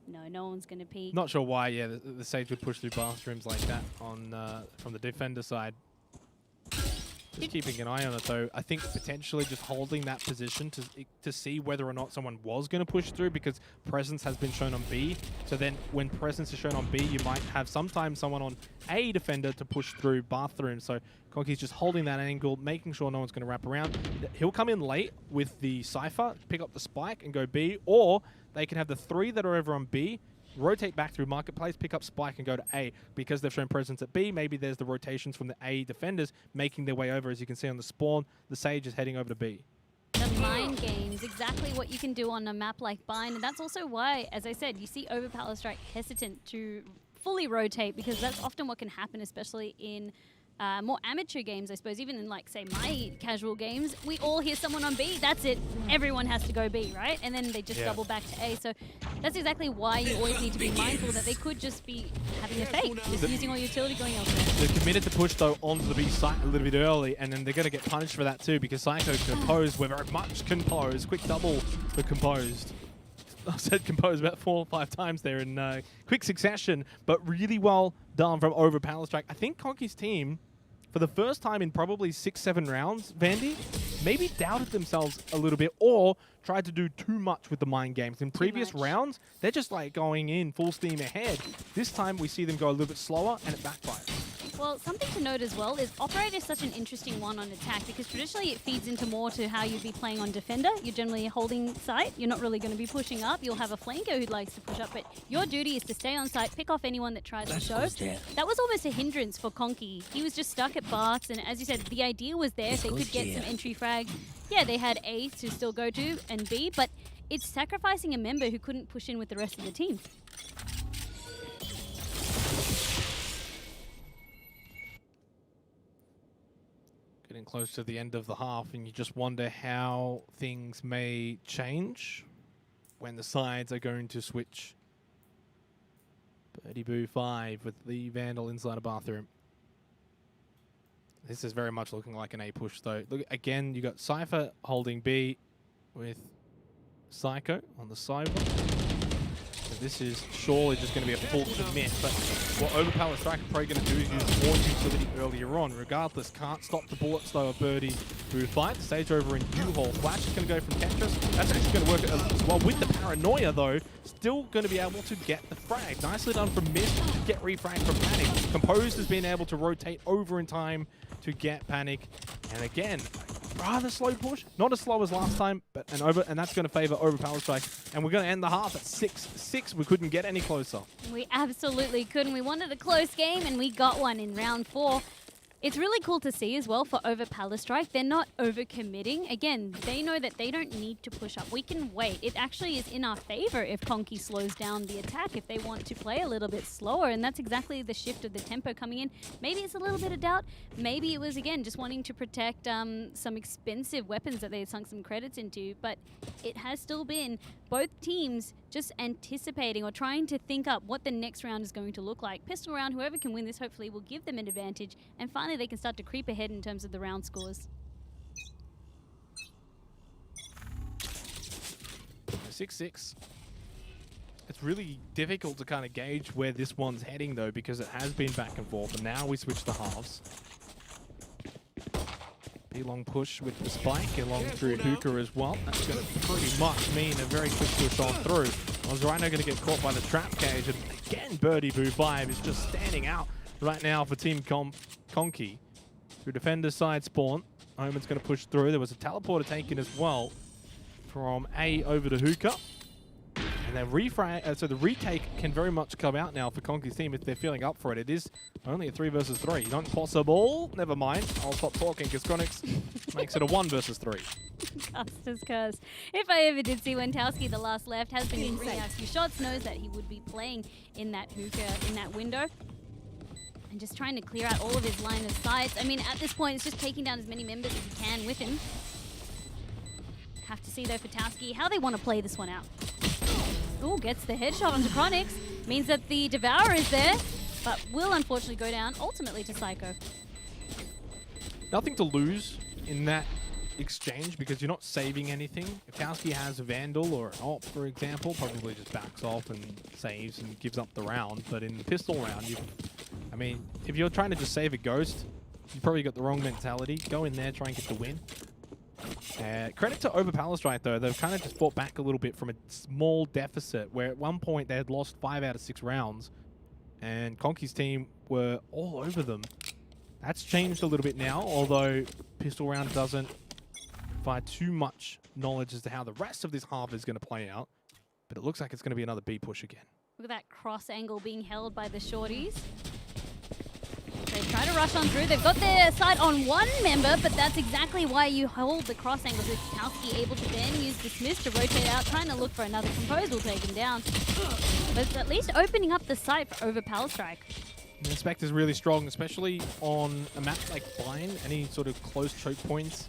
No one's going to peek. Not sure why, yeah, the Sage would push through bathrooms like that on from the defender side. Just keeping an eye on it, though. I think potentially just holding that position to see whether or not someone was going to push through, because presence has been shown on B. So then when presence is shown on B, you might have sometimes someone on A defender to push through bathroom. So Conky's just holding that angle, making sure no one's going to wrap around. He'll come in late with the Cypher, pick up the spike and go B, or they can have the 3 that are over on B, rotate back through Marketplace, pick up spike and go to A. Because they've shown presence at B, maybe there's the rotations from the A defenders making their way over. As you can see on the spawn, the Sage is heading over to B. The mind games, exactly what you can do on a map like Bind. And that's also why, as I said, you see over Power Strike hesitant to fully rotate, because that's often what can happen, especially in more amateur games, I suppose. Even in, like, say, my casual games, we all hear someone on B, that's it. Everyone has to go B, right? And then they just double back to A. So that's exactly why you always need to be mindful that they could just be having a fake, just using all utility going elsewhere. They're committed to push, though, onto the B site a little bit early, and then they're going to get punished for that, too, because Psycho Composed were very much composed. Quick double for Composed. I said Composed about 4 or 5 times there in quick succession, but really well done from over Power Strike. I think Conky's team, for the first time in probably 6-7 rounds, Vandy, maybe doubted themselves a little bit or tried to do too much with the mind games. In previous rounds, they're just like going in full steam ahead. This time we see them go a little bit slower and it backfires. Well, something to note as well is Operator is such an interesting one on attack because traditionally it feeds into more to how you'd be playing on Defender. You're generally holding site. You're not really going to be pushing up. You'll have a flanker who likes to push up, but your duty is to stay on site, pick off anyone that tries to show. That was almost a hindrance for Conky. He was just stuck at Barks, and as you said, the idea was there. If they could get some entry frags, yeah, they had A to still go to and B, but it's sacrificing a member who couldn't push in with the rest of the team. Getting close to the end of the half, and you just wonder how things may change when the sides are going to switch. Birdie Boo 5 with the Vandal inside a bathroom. This is very much looking like an A push, though. Look again, you got Cypher holding B with Psycho on the sidewalk. So this is surely just going to be a full commit, but what Overpower Strike are probably going to do is use more utility earlier on. Regardless, can't stop the bullets though of Birdie Boo 5. Stage over in U-Haul. Flash is going to go from Tetris. That's actually going to work as well with the Paranoia though. Still going to be able to get the frag. Nicely done from Mist to get refragged from Panic. Composed has been able to rotate over in time to get Panic. And again, rather slow push. Not as slow as last time, but and that's going to favor Overpower Strike. And we're going to end the half at 6-6. We couldn't get any closer. We absolutely couldn't. We wanted a close game, and we got one in round 4. It's really cool to see as well for Overpower Strike. They're not overcommitting. Again, they know that they don't need to push up. We can wait. It actually is in our favor if Conky slows down the attack, if they want to play a little bit slower, and that's exactly the shift of the tempo coming in. Maybe it's a little bit of doubt. Maybe it was, again, just wanting to protect some expensive weapons that they had sunk some credits into, but it has still been both teams just anticipating or trying to think up what the next round is going to look like. Pistol round, whoever can win this hopefully will give them an advantage, and finally they can start to creep ahead in terms of the round scores. 6-6. It's really difficult to kind of gauge where this one's heading though, because it has been back and forth, and now we switch to halves. Long push with the spike along through Hookah as well. That's going to pretty much mean a very quick push on through. Rhino going to get caught by the trap cage, and again Birdie Boo 5 is just standing out right now for Team Conky. Through Defender side spawn, Omen's going to push through. There was a teleporter taken as well from A over to Hookah. And then so the retake can very much come out now for Conky's team if they're feeling up for it. It is only a 3 versus 3. Not possible. Never mind. I'll stop talking because Chronix makes it a 1 versus 3. Custer's curse. If I ever did see Wentowski, the last left, has been bringing out a few shots, knows that he would be playing in that Hookah, in that window. And just trying to clear out all of his line of sights. I mean, at this point, it's just taking down as many members as he can with him. Have to see, though, for Towski, how they want to play this one out. Ooh, gets the headshot onto Chronix. Means that the Devourer is there, but will unfortunately go down, ultimately to Psycho. Nothing to lose in that exchange because you're not saving anything. If Towski has a Vandal or an Op, for example, probably just backs off and saves and gives up the round. But in the pistol round, I mean, if you're trying to just save a Ghost, you probably got the wrong mentality. Go in there, try and get the win. Credit to Overpower Strike though, they've kind of just fought back a little bit from a small deficit where at one point they had lost 5 out of 6 rounds and Conky's team were all over them. That's changed a little bit now, although pistol round doesn't provide too much knowledge as to how the rest of this half is going to play out, but it looks like it's going to be another B push again. Look at that cross angle being held by the shorties. They try to rush on through. They've got their sight on one member, but that's exactly why you hold the cross angles. With Towski able to then use Dismiss to rotate out, trying to look for another Compose will take him down. But it's at least opening up the sight for Overpower Strike. The Inspector's really strong, especially on a map like Bind, any sort of close choke points.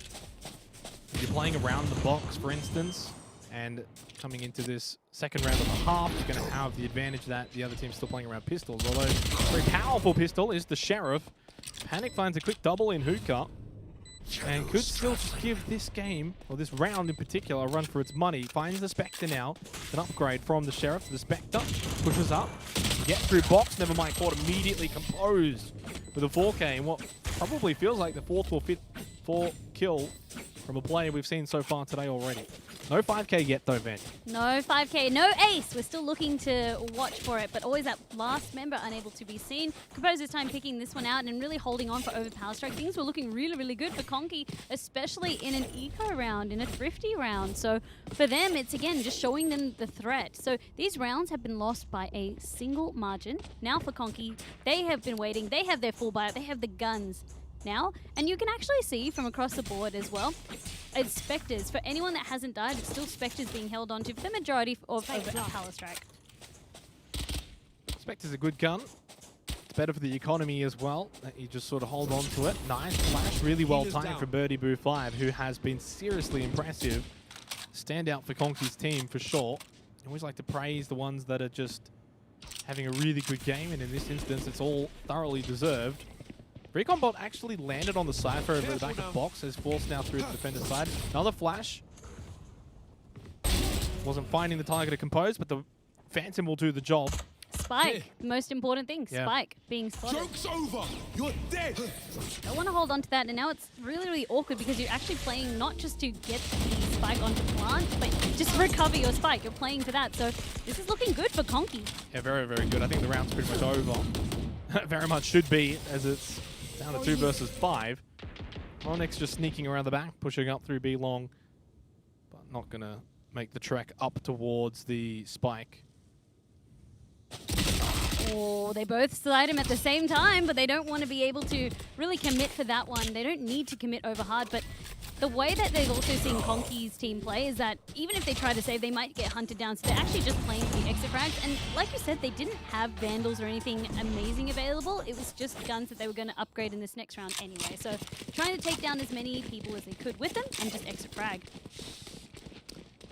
If you're playing around the box, for instance, and coming into this second round of the half, you're going to have the advantage that the other team's still playing around pistols. Although a very powerful pistol is the Sheriff. Panic finds a quick double in Hookah and could still just give this game, or this round in particular, a run for its money. Finds the Spectre now. An upgrade from the Sheriff to the Spectre. Pushes up. Get through box. Never mind. Caught immediately composed with a 4K. And what probably feels like the fourth or fifth kill from a player we've seen so far today already. No 5K yet though, Van. No 5K, no ace. We're still looking to watch for it, but always that last member unable to be seen. Composer's time picking this one out and really holding on for Overpower Strike. Things were looking really, really good for Conky, especially in an eco round, in a thrifty round. So for them, it's again just showing them the threat. So these rounds have been lost by a single margin. Now for Conky, they have been waiting. They have their full buyout. They have the guns now, and you can actually see from across the board as well, it's Spectres. For anyone that hasn't died, it's still Spectres being held onto for the majority of Overpower Strike. Spectre's a good gun. It's better for the economy as well, that you just sort of hold on to it. Nice flash, really well timed from Birdie Boo 5, who has been seriously impressive. Standout for Conky's team for sure. I always like to praise the ones that are just having a really good game, and in this instance, it's all thoroughly deserved. Recon Bot actually landed on the Cypher over the back of box, has forced now through the defender's side. Another flash. Wasn't finding the target to compose, but the Phantom will do the job. Spike, the most important thing, Yeah. Spike being spotted. Joke's over. You're dead. Don't want to hold on to that, and now it's really, really awkward because you're actually playing not just to get the spike onto plant, but just recover your spike. You're playing for that, so this is looking good for Conky. Yeah, very, very good. I think the round's pretty much over. Very much should be, as it's down to 2 versus 5. Onyx just sneaking around the back, pushing up through B long, but not going to make the trek up towards the spike. Oh, they both slide him at the same time, but they don't want to be able to really commit for that one. They don't need to commit over hard, but the way that they've also seen Conky's team play is that even if they try to save, they might get hunted down. So they're actually just playing for the exit frags. And like you said, they didn't have Vandals or anything amazing available. It was just guns that they were going to upgrade in this next round anyway. So trying to take down as many people as they could with them and just exit frag.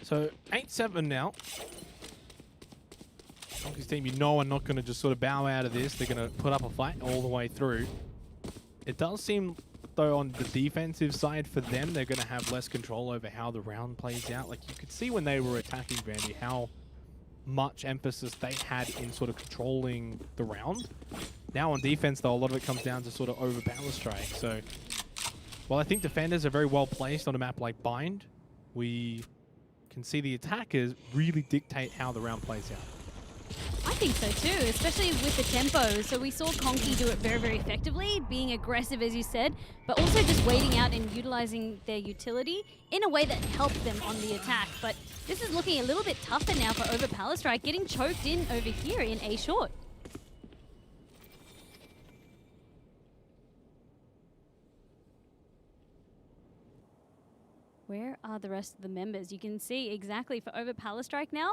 So 8-7 now. Conky's team, you know, are not going to just sort of bow out of this. They're going to put up a fight all the way through. It does seem, though, on the defensive side for them, they're going to have less control over how the round plays out. Like, you could see when they were attacking Vandy how much emphasis they had in sort of controlling the round. Now on defense, though, a lot of it comes down to sort of Overpower Strike. So, while I think defenders are very well placed on a map like Bind, we can see the attackers really dictate how the round plays out. I think so too, especially with the tempo. So we saw Conky do it very, very effectively, being aggressive, as you said, but also just waiting out and utilizing their utility in a way that helped them on the attack. But this is looking a little bit tougher now for Overpower Strike, getting choked in over here in A short. Where are the rest of the members? You can see exactly for Overpower Strike now,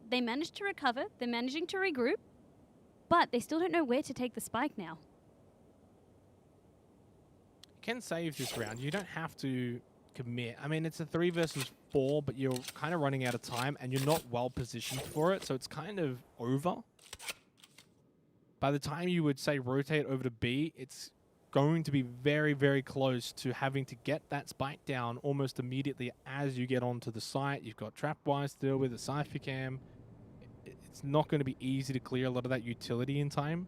they managed to recover, they're managing to regroup, but they still don't know where to take the spike now. You can save this round. You don't have to commit. I mean, it's a 3 versus 4, but you're kind of running out of time and you're not well positioned for it, so it's kind of over. By the time you would say rotate over to B, it's going to be very, very close to having to get that spike down almost immediately as you get onto the site. You've got Trapwise to deal with, a Cypher Cam. It's not going to be easy to clear a lot of that utility in time.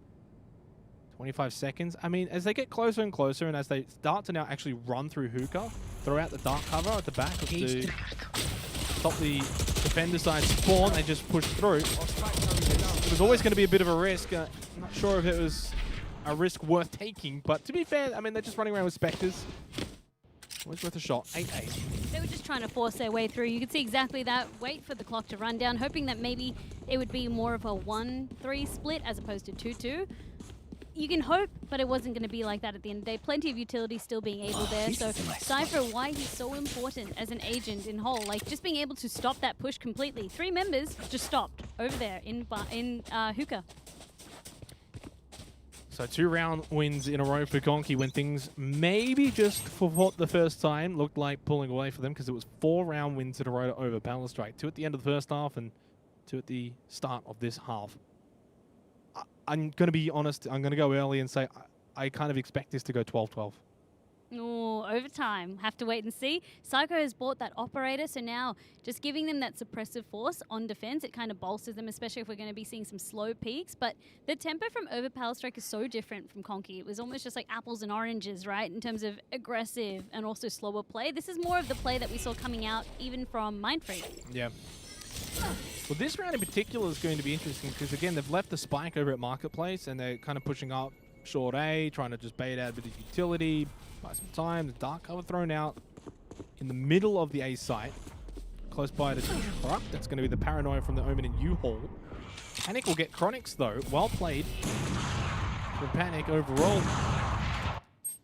25 seconds. I mean, as they get closer and closer, and as they start to now actually run through hookah, throw out the dark cover at the back of the stop the defender side spawn, they just push through. It was always going to be a bit of a risk. I'm not sure if it was a risk worth taking, but to be fair, I mean, they're just running around with Spectres. Always worth a shot. 8-8. They were just trying to force their way through. You could see exactly that. Wait for the clock to run down, hoping that maybe it would be more of a 1-3 split as opposed to 2-2. You can hope, but it wasn't going to be like that at the end of the day. Plenty of utility still being able there. So Cypher, why he's so important as an agent in whole, like just being able to stop that push completely. 3 members just stopped over there in hookah. So 2 round wins in a row for Conky when things maybe just for what the first time looked like pulling away for them, because it was 4 round wins in a row to Overpower Strike. 2 at the end of the first half and 2 at the start of this half. I'm going to be honest, I'm going to go early and say I kind of expect this to go 12-12. Oh, or overtime. Have to wait and see. Psycho has bought that operator, so now just giving them that suppressive force on defense, it kind of bolsters them, especially if we're going to be seeing some slow peaks. But the tempo from Overpower Strike is so different from Conky. It was almost just like apples and oranges, right, in terms of aggressive and also slower play. This is more of the play that we saw coming out even from Mindfreak. Yeah. Well, this round in particular is going to be interesting because, again, they've left the spike over at Marketplace and they're kind of pushing up short A, trying to just bait out a bit of utility, buy some time. The dark cover thrown out in the middle of the A site, close by the truck. That's going to be the paranoia from the Omen and U-Haul. Panic will get Chronics, though. Well played from Panic overall.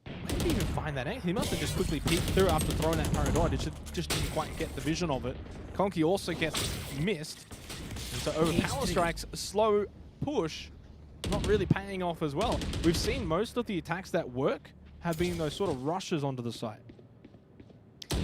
Where did he even find that? He must have just quickly peeked through after throwing that paranoia. It just didn't quite get the vision of it. Conky also gets missed. And so Overpower Strike's slow push not really paying off as well. We've seen most of the attacks that work have been those sort of rushes onto the site.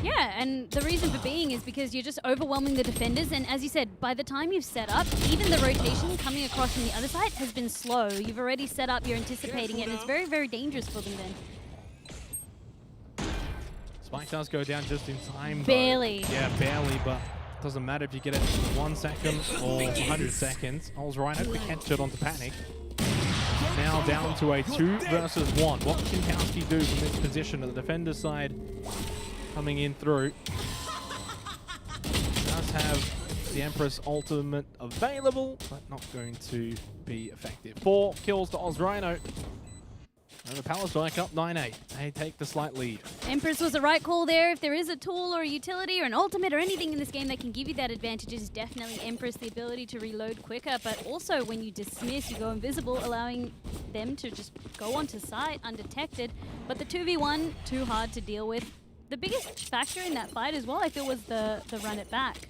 Yeah, and the reason for being is because you're just overwhelming the defenders, and as you said, by the time you've set up, even the rotation coming across from the other side has been slow. You've already set up, you're anticipating it, and it's very, very dangerous for them then. Spike does go down just in time, though. Barely. Yeah, barely, but it doesn't matter if you get it 1 second or 100 seconds. Oz Rhino to catch it onto Panic. Now down to a 2 versus 1. What can Kowski do from this position at the defender side? Coming in through. Does have the Empress ultimate available, but not going to be effective. 4 kills to Oz Rhino. And the Palace Strike up 9-8. They take the slight lead. Empress was the right call there. If there is a tool or a utility or an ultimate or anything in this game that can give you that advantage, is definitely Empress, the ability to reload quicker, but also when you dismiss, you go invisible, allowing them to just go onto site undetected. But the 2v1, too hard to deal with. The biggest factor in that fight as well, I feel, was the run it back.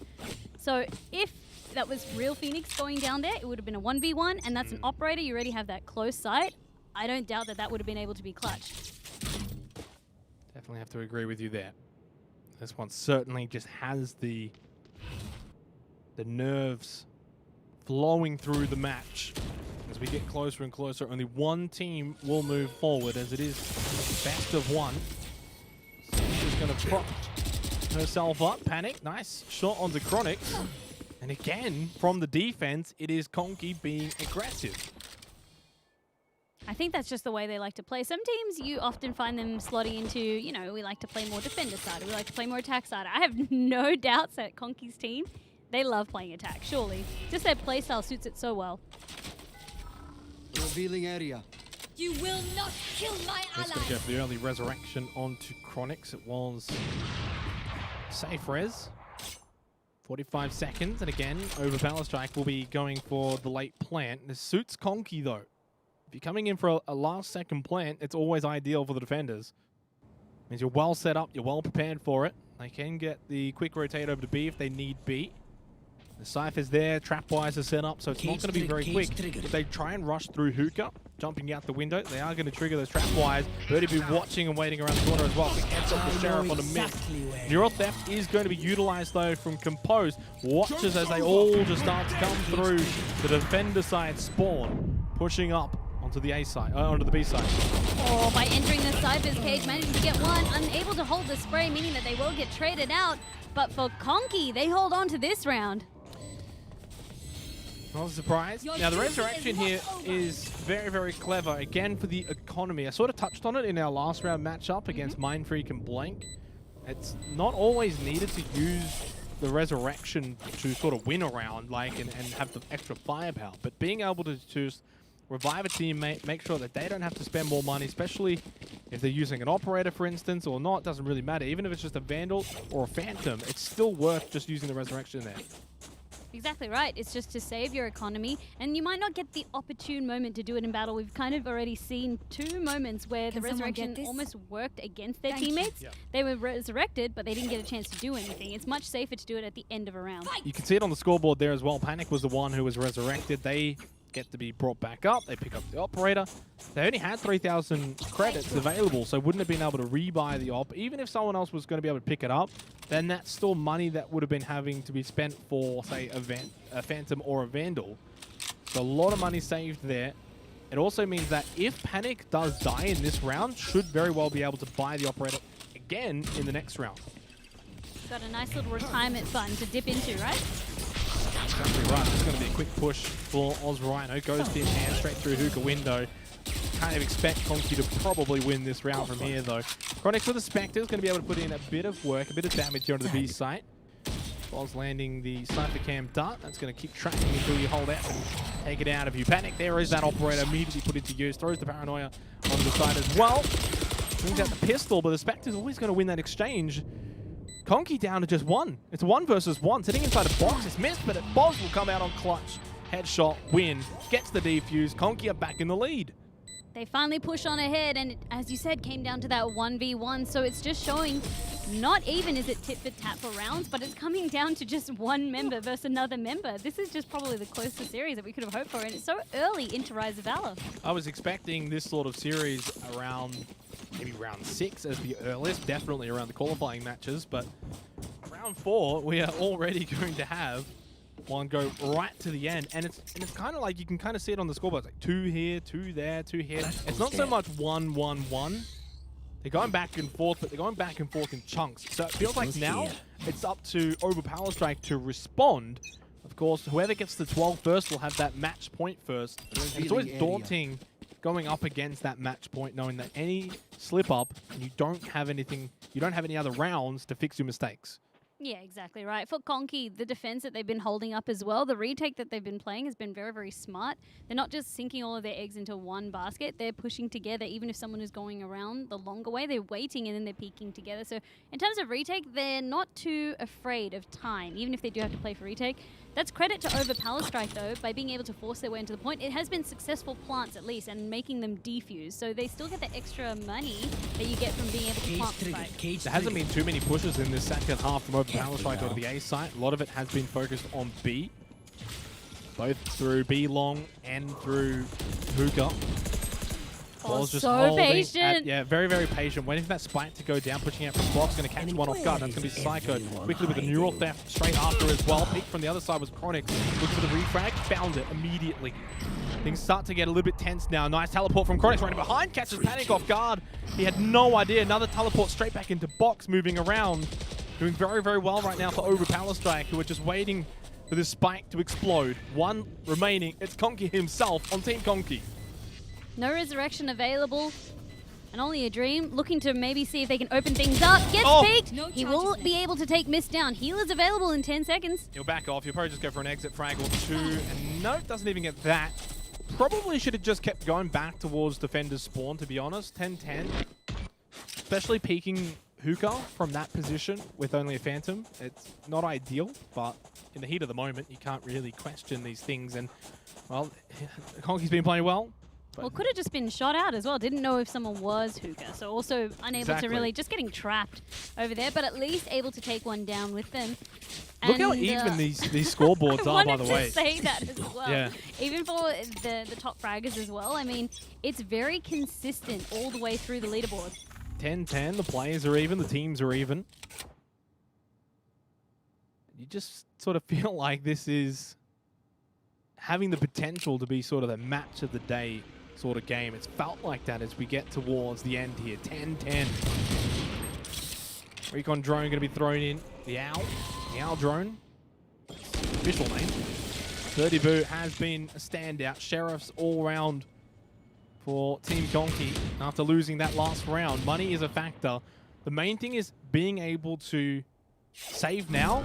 So if that was real Phoenix going down there, it would have been a 1v1, and that's an operator. You already have that close sight. I don't doubt that that would have been able to be clutched. Definitely have to agree with you there. This one certainly just has the nerves flowing through the match. As we get closer and closer, only one team will move forward, as it is best of one. So she's going to prop herself up. Panic, nice shot onto Chronics. And again, from the defense, it is Conky being aggressive. I think that's just the way they like to play. Some teams, you often find them slotting into, you know, we like to play more defender side, we like to play more attack side. I have no doubts that Conky's team, they love playing attack, surely. Just their playstyle suits it so well. Revealing area. You will not kill my Let's go for the early resurrection onto Chronics. It was safe res. 45 seconds, and again, Overpower Strike will be going for the late plant. This suits Conky, though. If you're coming in for a last-second plant, it's always ideal for the defenders. Means you're well set up, you're well prepared for it. They can get the quick rotate over to B if they need B. The Cypher's there, trapwires are set up, so it's not going to be very quick. If they try and rush through Hookah, jumping out the window, they are going to trigger those trapwires. Birdie be watching and waiting around the corner as well. Quick heads up the Sheriff on the mid. Neural Theft is going to be utilized, though, from Compose. Watches as they all just start to come through the defender side spawn, pushing up onto the A side, onto the B side. Oh, by entering the Cypher's cage, managing to get one, unable to hold the spray, meaning that they will get traded out. But for Conky, they hold on to this round. Not a surprise. Now, the resurrection here is very, very clever. Again, for the economy. I sort of touched on it in our last round matchup against Mindfreak and Blank. It's not always needed to use the resurrection to sort of win a round, like, and have the extra firepower. But being able to just revive a teammate, make sure that they don't have to spend more money, especially if they're using an operator, for instance, or not, doesn't really matter. Even if it's just a Vandal or a Phantom, it's still worth just using the resurrection there. Exactly right. It's just to save your economy, and you might not get the opportune moment to do it in battle. We've kind of already seen 2 moments where the resurrection almost worked against their teammates. Yep. They were resurrected, but they didn't get a chance to do anything. It's much safer to do it at the end of a round. You can see it on the scoreboard there as well. Panic was the one who was resurrected. They get to be brought back up. They pick up the operator. They only had 3,000 credits available, so wouldn't have been able to rebuy the op. Even if someone else was going to be able to pick it up, then that's still money that would have been having to be spent for, say, a Phantom or a Vandal. So a lot of money saved there. It also means that if Panic does die in this round, should very well be able to buy the operator again in the next round. Got a nice little retirement button to dip into, right? Exactly right. It's going to be a quick push for OzRhino. Goes to his hand straight through hookah window. Kind of expect Conky to probably win this round from here, though. Chronix with the Spectre is going to be able to put in a bit of work, a bit of damage here onto the B site. Oz landing the Sniper Cam dart. That's going to keep tracking until you hold out and take it out of you. Panic, there is that operator immediately put into use. Throws the Paranoia onto the side as well. Brings out the pistol, but the Spectre's always going to win that exchange. Conky down to just one. It's 1 versus 1. Sitting inside a box. It's missed, but Boz will come out on clutch. Headshot, win. Gets the defuse. Conky are back in the lead. They finally push on ahead, and as you said, came down to that 1v1. So it's just showing, not even is it tit for tat for rounds, but it's coming down to just one member versus another member. This is just probably the closest series that we could have hoped for, and it's so early into Rise of Valor. I was expecting this sort of series around maybe round 6 as the earliest, definitely around the qualifying matches, but round 4 we are already going to have one go right to the end, and it's kind of like you can kind of see it on the scoreboard. It's like 2 here, 2 there, 2 here. It's not so much 1, 1, 1. They're going back and forth, but they're going back and forth in chunks. So it feels like now it's up to Powerstrike to respond. Of course, whoever gets the 12 first will have that match point first. And it's always daunting going up against that match point, knowing that any slip up and you don't have anything, you don't have any other rounds to fix your mistakes. Yeah, exactly right. For Conky, the defense that they've been holding up as well, the retake that they've been playing has been very, very smart. They're not just sinking all of their eggs into one basket. They're pushing together. Even if someone is going around the longer way, they're waiting and then they're peeking together. So in terms of retake, they're not too afraid of time, even if they do have to play for retake. That's credit to Powerstrike, though, by being able to force their way into the point. It has been successful plants, at least, and making them defuse. So they still get the extra money that you get from being able to plant the spike. There hasn't been too many pushes in this second half from Powerstrike over the A site. A lot of it has been focused on B, both through B long and through hookah. Oh, so patient. Yeah, very, very patient. Waiting for that spike to go down, pushing out from the box. Going to catch one off guard. That's going to be Psycho. Quickly with the neural theft straight after as well. Peek from the other side was Chronix. Looking for the refrag. Found it immediately. Things start to get a little bit tense now. Nice teleport from Chronix running behind. Catches Panic off guard. He had no idea. Another teleport straight back into box, moving around. Doing very, very well right now for Powerstrike, who are just waiting for this spike to explode. One remaining. It's Conky himself on Team Conky. No resurrection available, and only a dream. Looking to maybe see if they can open things up. Gets peeked. No he will be able to take Mist down. Healer's available in 10 seconds. He'll back off. He'll probably just go for an exit frag or 2. And no, doesn't even get that. Probably should have just kept going back towards Defender's spawn, to be honest. 10-10. Especially peeking hookah from that position with only a Phantom. It's not ideal, but in the heat of the moment, you can't really question these things. And, well, Conky's been playing well. Well, could have just been shot out as well. Didn't know if someone was hookah, so also unable to really, just getting trapped over there, but at least able to take one down with them. Look how even these scoreboards are, by the way. I wanted to say that as well. Yeah. Even for the top fraggers as well. I mean, it's very consistent all the way through the leaderboard. 10-10, the players are even, the teams are even. You just sort of feel like this is having the potential to be sort of the match of the day sort of game. It's felt like that as we get towards the end here. 10-10. Recon drone going to be thrown in. The Owl drone. Official name. 30 Boo has been a standout. Sheriffs all round for Team Conky after losing that last round. Money is a factor. The main thing is being able to save now,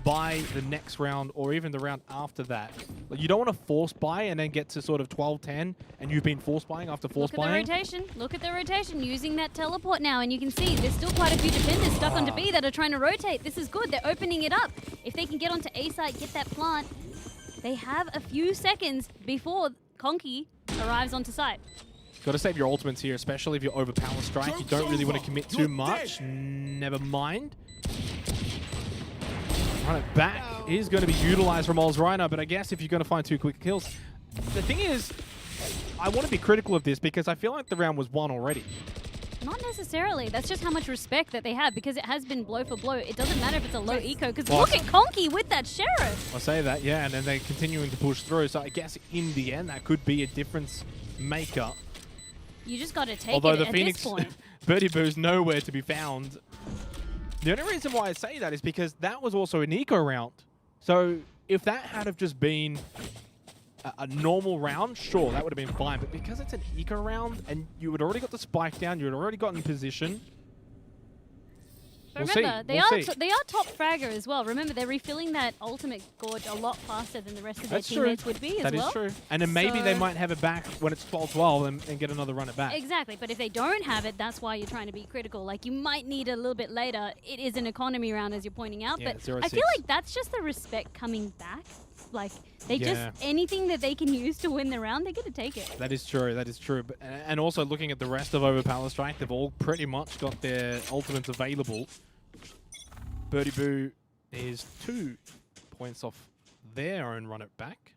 buy the next round, or even the round after that. Like, you don't want to force buy and then get to sort of 12-10 and you've been force buying after force buying. Look at the rotation, using that teleport now, and you can see there's still quite a few defenders stuck onto B that are trying to rotate. This is good. They're opening it up. If they can get onto A site, get that plant, they have a few seconds before Conky arrives onto site. Got to save your ultimates here, especially if you're Powerstrike. You don't really want to commit too much. Never mind. Run it back is going to be utilized from OzRhino, but I guess if you're going to find 2 quick kills. The thing is, I want to be critical of this because I feel like the round was won already. Not necessarily. That's just how much respect that they have, because it has been blow for blow. It doesn't matter if it's a low eco, because look at Conky with that Sheriff. I say that, yeah, and then they're continuing to push through. So I guess in the end, that could be a difference maker. You just got to take Although it the at Phoenix, this point. Birdie Boo's nowhere to be found. The only reason why I say that is because that was also an eco round. So if that had have just been a normal round, sure, that would have been fine. But because it's an eco round and you had already got the spike down, you had already got in position. But remember, they are top fragger as well. Remember, they're refilling that ultimate gorge a lot faster than the rest of their teammates would be as well. That is true. And then maybe they might have it back when it's 12-12 and get another run it back. Exactly. But if they don't have it, that's why you're trying to be critical. Like, you might need it a little bit later. It is an economy round, as you're pointing out. Yeah, but I feel like that's just the respect coming back. Like, they just, anything that they can use to win the round, they're going to take it. That is true. That is true. But, and also looking at the rest of Overpower Strike, they've all pretty much got their ultimates available. Birdie Boo is 2 points off their own run it back.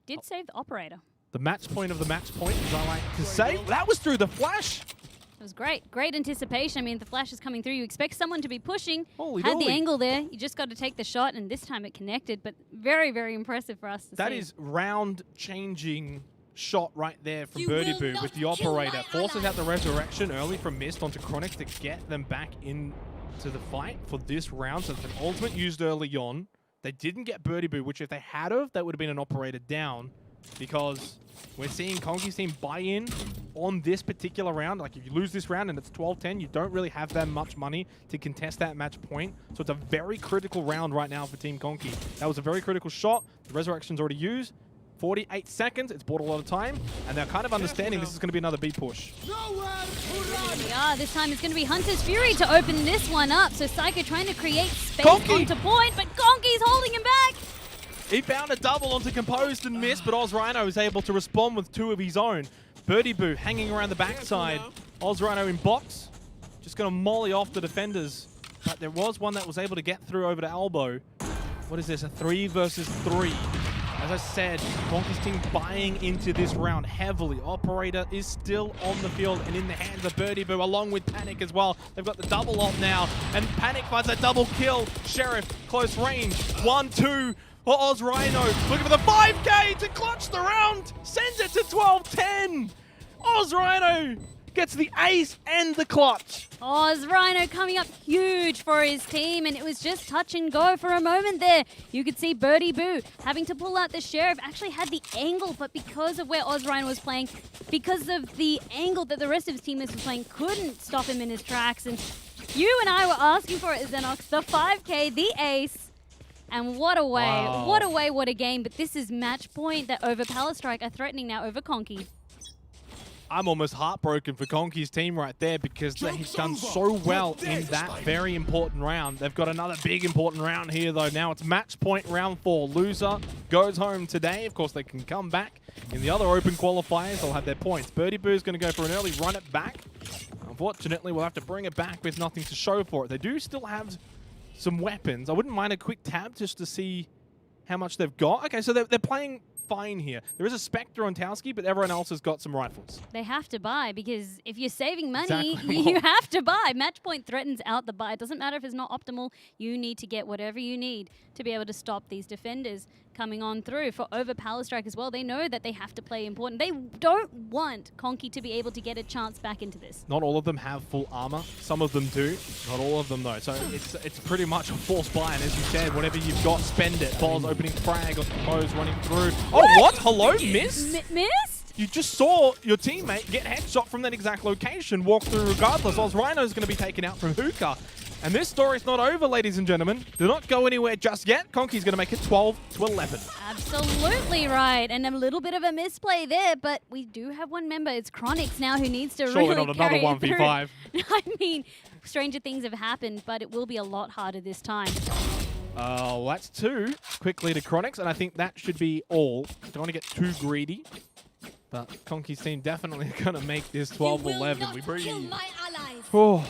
Did save the operator. The match point of the match point, as I like to say. That was through the flash. It was great. Great anticipation. I mean, the flash is coming through. You expect someone to be pushing. Holy had dolly. the angle there. You just got to take the shot, and this time it connected. But very, very impressive for us to see. That is round-changing shot right there from Birdie Boo with the operator. Forces out the resurrection early from Mist onto Chronix to get them back into the fight for this round. So it's an ultimate used early on. They didn't get Birdie Boo, which if they had of, that would have been an operator down, because we're seeing Conky's team buy in on this particular round. Like, if you lose this round and it's 12-10, you don't really have that much money to contest that match point. So it's a very critical round right now for Team Conky. That was a very critical shot. The resurrection's already used. 48 seconds. It's bought a lot of time, and they're kind of understanding this is going to be another B push. Here we are. This time it's going to be Hunter's Fury to open this one up. So Psycho trying to create space onto point, but Conky's holding him back. He found a double onto Composed and missed, but Oz Rhino was able to respond with 2 of his own. Birdie Boo hanging around the backside. Oz Rhino in box. Just going to molly off the defenders. But there was one that was able to get through over to Elbow. What is this? A 3 versus 3. As I said, Conky's team buying into this round heavily. Operator is still on the field and in the hands of Birdie Boo, along with Panic as well. They've got the double op now, and Panic finds a double kill. Sheriff, close range. 1-2 for Oz Rhino. Looking for the 5K to clutch the round. Sends it to 12-10. Oz Rhino gets the ace and the clutch. Oz Rhino coming up huge for his team, and it was just touch and go for a moment there. You could see Birdie Boo having to pull out the Sheriff. Actually had the angle, but because of where Oz Rhino was playing, because of the angle that the rest of his teammates was playing, couldn't stop him in his tracks. And you and I were asking for it, Xenox. The 5K, the ace. And what a way, what a way, what a game. But this is match point that Overpower Strike are threatening now over Conky. I'm almost heartbroken for Conky's team right there, because they've done so well in that very important round. They've got another big important round here, though. Now it's match point round 4. Loser goes home today. Of course, they can come back in the other open qualifiers. They'll have their points. Birdie Boo's going to go for an early run it back. Unfortunately, we'll have to bring it back with nothing to show for it. They do still have some weapons. I wouldn't mind a quick tab just to see how much they've got. Okay, so they're playing fine here. There is a Spectre on Towski, but everyone else has got some rifles. They have to buy, because if you're saving money, you have to buy. Match point threatens out the buy. It doesn't matter if it's not optimal. You need to get whatever you need to be able to stop these defenders coming on through. For Overpower Strike as well, they know that they have to play important. They don't want Conky to be able to get a chance back into this. Not all of them have full armor. Some of them do. Not all of them, though. So it's pretty much a forced buy. And as you said, whatever you've got, spend it. Balls opening frag on Compose running through. Oh, what? Hello? Missed? Missed? You just saw your teammate get headshot from that exact location, walk through regardless. Oz Rhino's going to be taken out from Hookah. And this story's not over, ladies and gentlemen. Do not go anywhere just yet. Conky's going to make it 12-11. Absolutely right. And a little bit of a misplay there, but we do have one member. It's Chronix now who needs to Surely really not carry another it 1v5. I mean, stranger things have happened, but it will be a lot harder this time. Oh, that's 2 quickly to Chronix, and I think that should be all. Don't want to get too greedy, but Conky's team definitely going to make this 12-11. We breathe. Oh,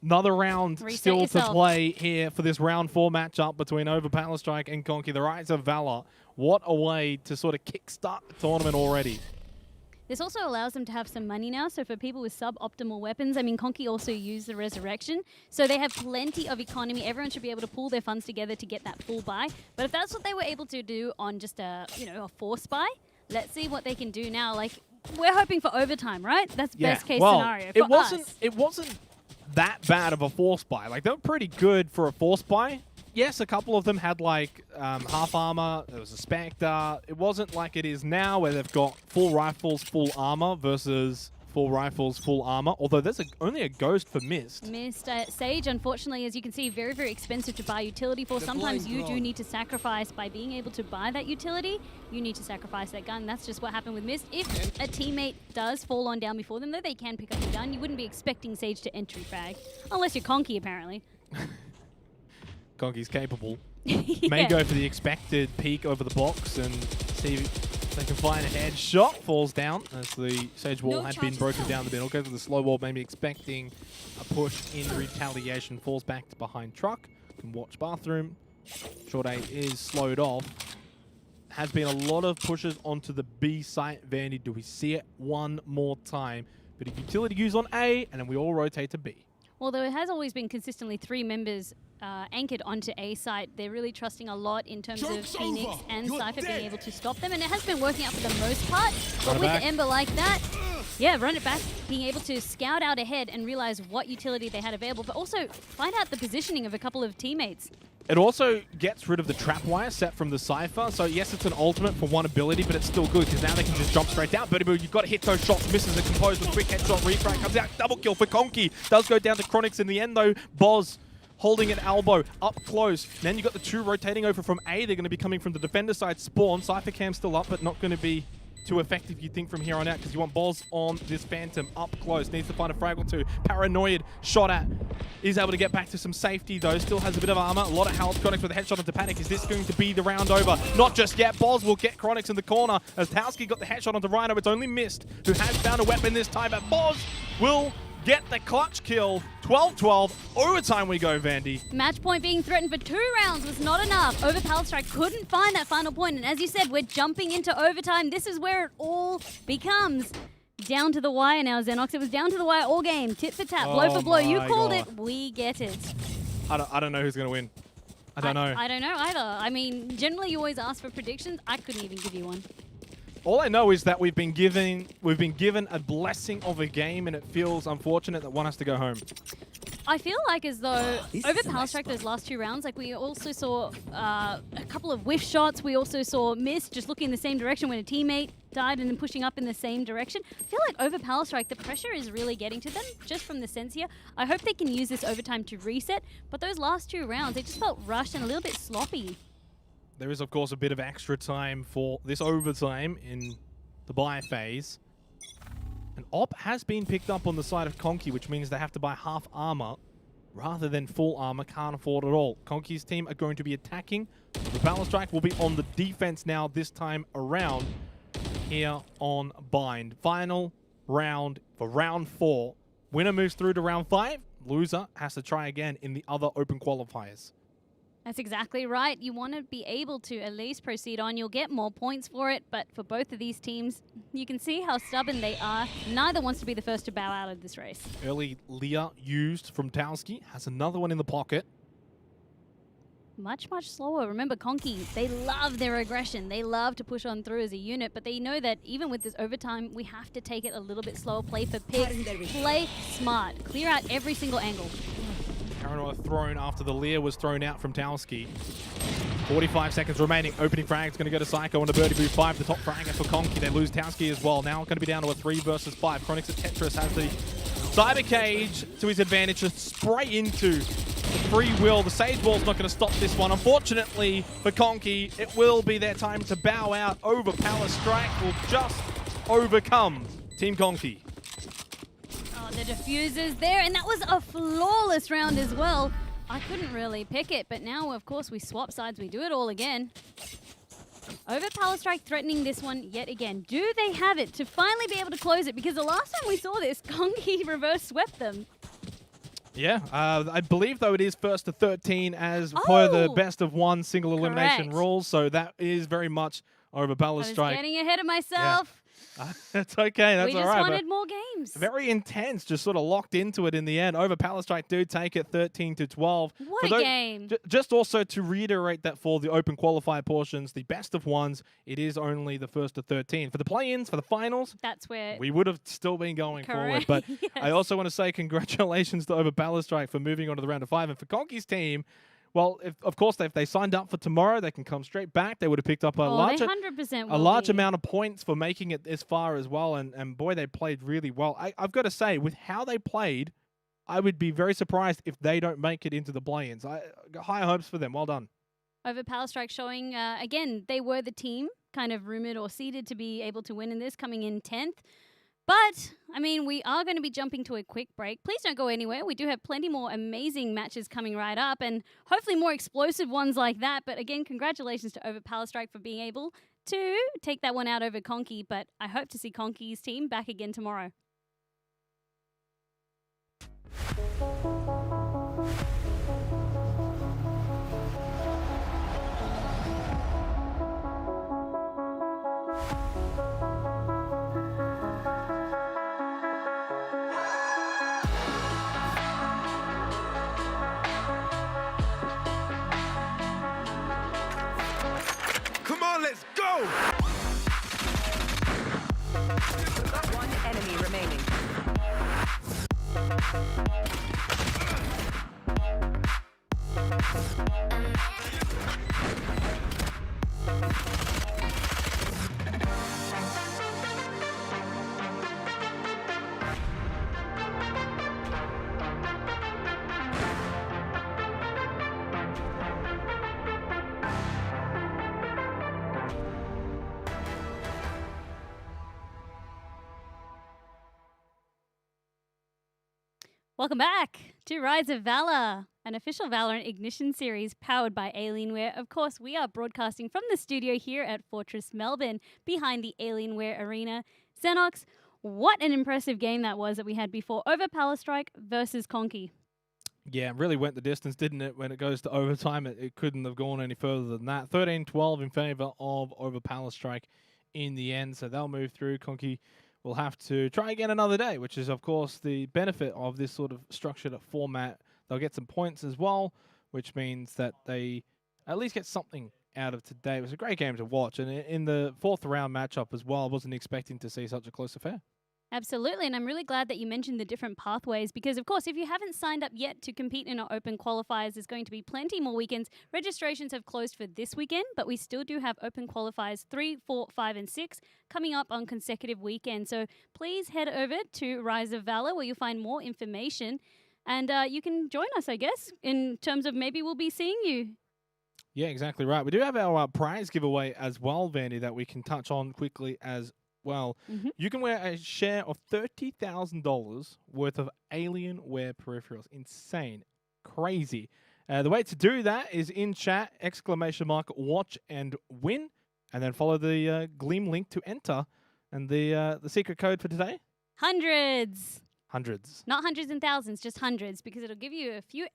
another round still to play here for this round 4 matchup between Overpower Strike and Conky. The Rise of Valor. What a way to sort of kickstart the tournament already. This also allows them to have some money now. So for people with suboptimal weapons, I mean, Conky also used the Resurrection. So they have plenty of economy. Everyone should be able to pull their funds together to get that full buy. But if that's what they were able to do on just a, a force buy, let's see what they can do now. Like, we're hoping for overtime, right? That's best case scenario for It wasn't that bad of a force buy. Like, they were pretty good for a force buy. Yes, a couple of them had like half armor. There was a Spectre. It wasn't like it is now where they've got full rifles, full armor versus full rifles, full armor. Although there's only a ghost for Mist. Sage, unfortunately, as you can see, very, very expensive to buy utility for. Sometimes you do need to sacrifice by being able to buy that utility. You need to sacrifice that gun. That's just what happened with Mist. If a teammate does fall on down before them, though, they can pick up the gun. You wouldn't be expecting Sage to entry frag. Unless you're Conky, apparently. Conky's capable. Yeah. May go for the expected peek over the box and see if they can find a headshot. Falls down as the Sage wall had been broken down the middle. Goes for the slow wall, maybe expecting a push in retaliation. Falls back to behind truck. Can watch bathroom. Short A is slowed off. Has been a lot of pushes onto the B site. Vandy, do we see it one more time? But a utility use on A, and then we all rotate to B. Well, there has always been consistently 3 members anchored onto A site. They're really trusting a lot in terms of Phoenix and Cypher being able to stop them, and it has been working out for the most part. But with Ember like that, yeah, run it back, being able to scout out ahead and realize what utility they had available, but also find out the positioning of a couple of teammates. It also gets rid of the trap wire set from the Cypher. So yes, it's an ultimate for one ability, but it's still good because now they can just jump straight down. Birdie Boo, you've got to hit those shots. Misses it, composed with quick headshot, refrag comes out. Double kill for Conky. Does go down to Chronix in the end though. Boz holding an elbow up close. Then you've got the 2 rotating over from A. They're going to be coming from the defender side spawn. Cypher Cam still up, but not going to be too effective, you think, from here on out, because you want Boz on this Phantom up close. Needs to find a frag or 2. Paranoid shot at. Is able to get back to some safety, though. Still has a bit of armor. A lot of health. Chronix with a headshot onto Panic. Is this going to be the round over? Not just yet. Boz will get Chronix in the corner as Towski got the headshot onto Rhino. It's only Mist who has found a weapon this time, but Boz will get the clutch kill. 12-12. Overtime we go, Vandy. Match point being threatened for 2 rounds was not enough. Overpowered Strike couldn't find that final point, and as you said, we're jumping into overtime. This is where it all becomes down to the wire now, Xenox. It was down to the wire all game. Tit for tat, blow for blow. You called it. We get it. I don't know who's going to win. I don't know. I don't know either. I mean, generally you always ask for predictions. I couldn't even give you one. All I know is that we've been given a blessing of a game, and it feels unfortunate that one has to go home. I feel like as though over Power Strike those last 2 rounds, like we also saw a couple of whiff shots. We also saw Mist just looking in the same direction when a teammate died and then pushing up in the same direction. I feel like over Power Strike, the pressure is really getting to them just from the sense here. I hope they can use this overtime to reset, but those last 2 rounds, they just felt rushed and a little bit sloppy. There is, of course, a bit of extra time for this overtime in the buy phase. An op has been picked up on the side of Conky, which means they have to buy half armor rather than full armor. Can't afford it all. Conky's team are going to be attacking. The Valour Strike will be on the defense now this time around here on Bind. Final round for round 4. Winner moves through to round 5. Loser has to try again in the other open qualifiers. That's exactly right. You want to be able to at least proceed on. You'll get more points for it, but for both of these teams, you can see how stubborn they are. Neither wants to be the first to bow out of this race. Early Leah used from Towski. Has another one in the pocket. Much, much slower. Remember, Conky, they love their aggression. They love to push on through as a unit, but they know that even with this overtime, we have to take it a little bit slower. Play for picks. Play smart. Clear out every single angle. Paranoid thrown after the Lear was thrown out from Towski. 45 seconds remaining. Opening frag's going to go to Psycho on the Birdie Boo 5. The top frag for Conky. They lose Towski as well. Now going to be down to a 3 versus 5. Chronix at Tetris has the cyber cage to his advantage to spray into the free will. The Sage Wall's not going to stop this one. Unfortunately for Conky, it will be their time to bow out. Overpower Strike will just overcome Team Conky. The diffuser's there, and that was a flawless round as well. I couldn't really pick it, but now, of course, we swap sides. We do it all again. Overpower Strike threatening this one yet again. Do they have it to finally be able to close it? Because the last time we saw this, Conky reverse swept them. Yeah, I believe, though, it is first to 13 as per the best of 1 single elimination rules, so that is very much Overpower Strike. I was getting ahead of myself. Yeah. It's okay. That's we all just right. wanted more games. Very intense. Just sort of locked into it in the end. Over Palace Strike do take it 13-12. What a game. Just also to reiterate that for the open qualifier portions, the best of ones, it is only the first to 13. For the play-ins, for the finals, that's where we would have still been going forward. But yes. I also want to say congratulations to Over Palace Strike for moving on to the round of 5. And for Conky's team, well, of course, if they signed up for tomorrow, they can come straight back. They would have picked up a large amount of points for making it this far as well. And boy, they played really well. I've got to say, with how they played, I would be very surprised if they don't make it into the play-ins. I got high hopes for them. Well done. Over Palace Strike showing, again, they were the team kind of rumored or seeded to be able to win in this, coming in 10th. But, I mean, we are going to be jumping to a quick break. Please don't go anywhere. We do have plenty more amazing matches coming right up and hopefully more explosive ones like that. But again, congratulations to Over Palace Strike for being able to take that one out over Conky. But I hope to see Conky's team back again tomorrow. Come on, let's go! One enemy remaining. Welcome back to Rise of Valor, an official Valorant Ignition series powered by Alienware. Of course, we are broadcasting from the studio here at Fortress Melbourne behind the Alienware Arena. Xenox, what an impressive game that was that we had before. Over Palace Strike versus Conky. Yeah, it really went the distance, didn't it? When it goes to overtime, it couldn't have gone any further than that. 13-12 in favor of Over Palace Strike in the end, so they'll move through. Conky will have to try again another day, which is, of course, the benefit of this sort of structured format. They'll get some points as well, which means that they at least get something out of today. It was a great game to watch, and in the fourth round matchup as well, I wasn't expecting to see such a close affair. Absolutely, and I'm really glad that you mentioned the different pathways because, of course, if you haven't signed up yet to compete in our open qualifiers, there's going to be plenty more weekends. Registrations have closed for this weekend, but we still do have open qualifiers 3, 4, 5, and 6 coming up on consecutive weekends. So please head over to Rise of Valor where you'll find more information, and you can join us, I guess, in terms of maybe we'll be seeing you. Yeah, exactly right. We do have our prize giveaway as well, Vandy, that we can touch on quickly as well. You can wear a share of $30,000 worth of Alienware peripherals. Insane. Crazy. The way to do that is in chat, !watch and win, and then follow the Gleam link to enter. And the secret code for today? Hundreds. Hundreds. Not hundreds and thousands, just hundreds, because it'll give you a few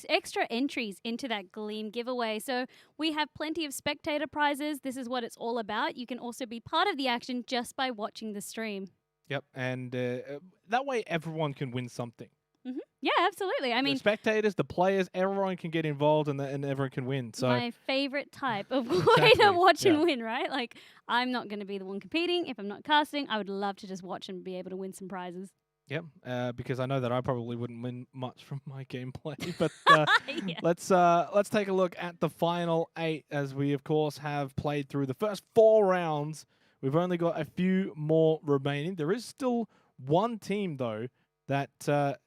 extra entries into that Gleam giveaway. So we have plenty of spectator prizes. This is what it's all about. You can also be part of the action just by watching the stream. Yep, and that way everyone can win something. Yeah, absolutely. I mean, the spectators, the players, everyone can get involved and everyone can win. So my favorite type of way to watch and win, right? Like, I'm not going to be the one competing. If I'm not casting, I would love to just watch and be able to win some prizes. Yep, because I know that I probably wouldn't win much from my gameplay. But Yeah. let's take a look at the final 8 as we, of course, have played through the first 4 rounds. We've only got a few more remaining. There is still one team, though, that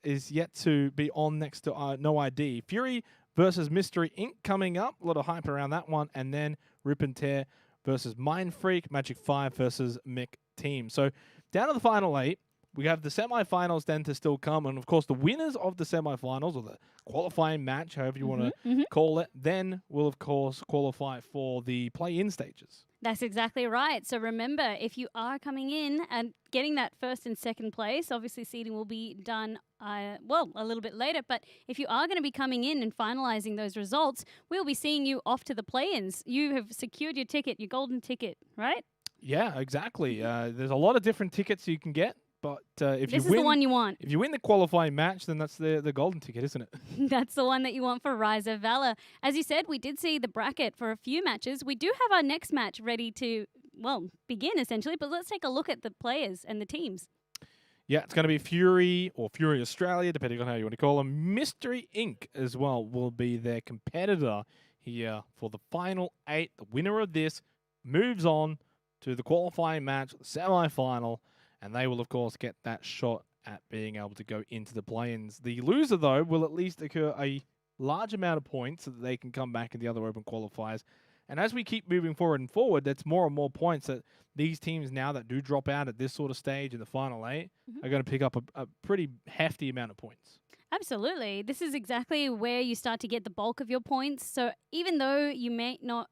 is yet to be on next to No ID. Fury versus Mystery Inc. coming up. A lot of hype around that one. And then Rip and Tear versus Mind Freak. Magic 5 versus Mick Team. So down to the final 8. We have the semifinals then to still come. And, of course, the winners of the semifinals, or the qualifying match, however you want to call it, then will, of course, qualify for the play-in stages. That's exactly right. So remember, if you are coming in and getting that first and second place, obviously seeding will be done, a little bit later. But if you are going to be coming in and finalizing those results, we'll be seeing you off to the play-ins. You have secured your ticket, your golden ticket, right? Yeah, exactly. There's a lot of different tickets you can get, but if This you is win, the one you want. if you win the qualifying match, then that's the golden ticket, isn't it? That's the one that you want for Rise of Valor. As you said, we did see the bracket for a few matches. We do have our next match ready to, well, begin essentially, but let's take a look at the players and the teams. Yeah, it's going to be Fury or Fury Australia, depending on how you want to call them. Mystery Inc. as well will be their competitor here for the final 8. The winner of this moves on to the qualifying match, the semi-final, and they will, of course, get that shot at being able to go into the play-ins. The loser, though, will at least occur a large amount of points so that they can come back in the other open qualifiers. And as we keep moving forward and forward, that's more and more points that these teams now that do drop out at this sort of stage in the final 8 are going to pick up a pretty hefty amount of points. Absolutely. This is exactly where you start to get the bulk of your points. So even though you may not,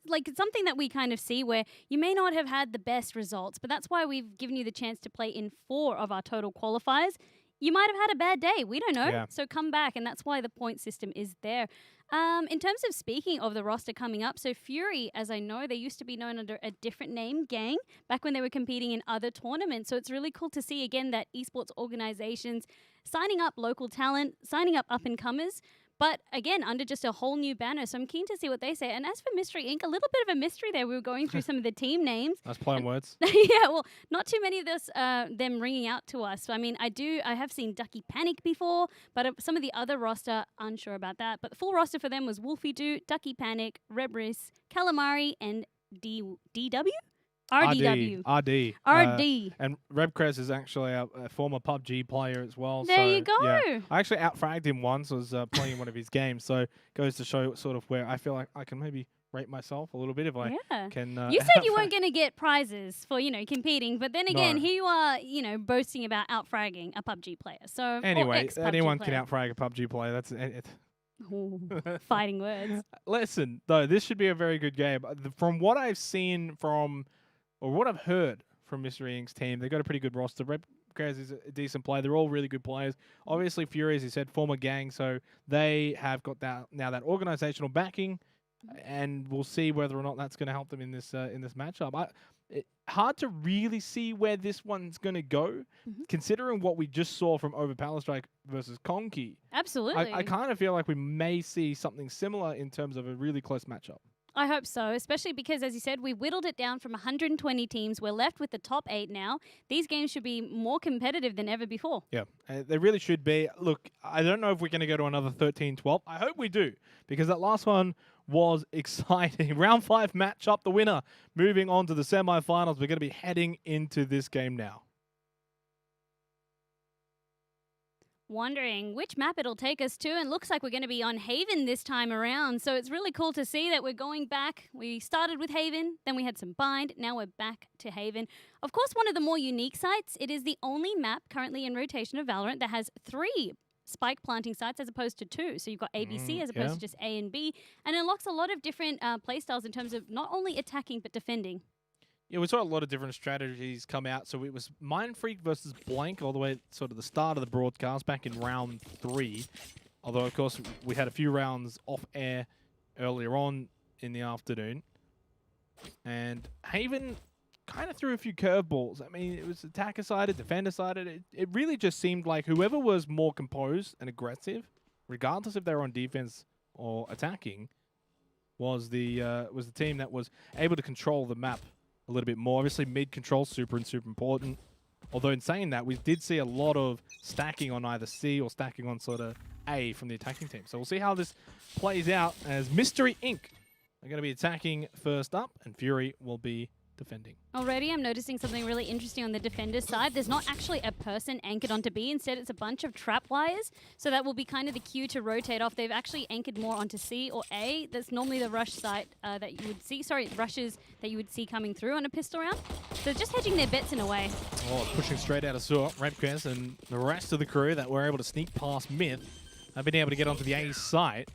like it's something that we kind of see where you may not have had the best results, but that's why we've given you the chance to play in 4 of our total qualifiers. You might have had a bad day. We don't know. Yeah. So come back, and that's why the point system is there. In terms of speaking of the roster coming up, so Fury, as I know, they used to be known under a different name, Gang, back when they were competing in other tournaments. So it's really cool to see, again, that esports organizations signing up local talent, signing up up-and-comers, but again, under just a whole new banner. So I'm keen to see what they say. And as for Mystery Inc., a little bit of a mystery there. We were going through some of the team names. Nice play on words. Yeah, well, not too many of this, them ringing out to us. So, I mean, I have seen Ducky Panic before, but some of the other roster, unsure about that. But the full roster for them was Wolfie Doo, Ducky Panic, Rebris, Calamari, and DW? RDW. RD. And Rebcrest is actually a former PUBG player as well. There so, you go. Yeah. I actually outfragged him once. I was playing one of his games. So goes to show sort of where I feel like I can maybe rate myself a little bit if I can. You said you weren't going to get prizes for, competing. But then again, No. here you are, boasting about outfragging a PUBG player. So, Anyway, or anyone player. can outfrag a PUBG player. That's it. Ooh, fighting words. Listen, though, this should be a very good game. From what I've seen or what I've heard from Mystery Inc.'s team, they've got a pretty good roster. Rebcrest is a decent player. They're all really good players. Obviously, Fury, as you said, former Gang, so they have got that organizational backing, and we'll see whether or not that's going to help them in this matchup. Hard to really see where this one's going to go, considering what we just saw from Overpowerstrike versus Conky. Absolutely. I kind of feel like we may see something similar in terms of a really close matchup. I hope so, especially because, as you said, we whittled it down from 120 teams. We're left with the top 8 now. These games should be more competitive than ever before. Yeah, they really should be. Look, I don't know if we're going to go to another 13-12. I hope we do, because that last one was exciting. Round 5 matchup, the winner moving on to the semifinals. We're going to be heading into this game now. Wondering which map it'll take us to, and looks like we're going to be on Haven this time around. So it's really cool to see that we're going back. We started with Haven, then we had some Bind, now we're back to Haven. Of course, one of the more unique sites, it is the only map currently in rotation of Valorant that has 3 spike planting sites as opposed to 2. So you've got ABC as opposed to just A and B, and it unlocks a lot of different playstyles in terms of not only attacking but defending. Yeah, we saw a lot of different strategies come out. So it was Mind Freak versus Blank all the way at sort of the start of the broadcast back in round 3. Although, of course, we had a few rounds off air earlier on in the afternoon. And Haven kind of threw a few curveballs. I mean, it was attacker-sided, defender-sided. It really just seemed like whoever was more composed and aggressive, regardless if they were on defense or attacking, was the team that was able to control the map a little bit more. Obviously, mid control super important. Although in saying that, we did see a lot of stacking on either C or stacking on sort of A from the attacking team. So we'll see how this plays out as Mystery Inc. are going to be attacking first up, and Fury will be defending. Already, I'm noticing something really interesting on the defender side. There's not actually a person anchored onto B. Instead, it's a bunch of trap wires. So that will be kind of the cue to rotate off. They've actually anchored more onto C or A. That's normally the rush site that you would see. Sorry, rushes that you would see coming through on a pistol round. So just hedging their bets in a way. Oh, pushing straight out of sewer. Rebcrest and the rest of the crew that were able to sneak past Myth have been able to get onto the A site.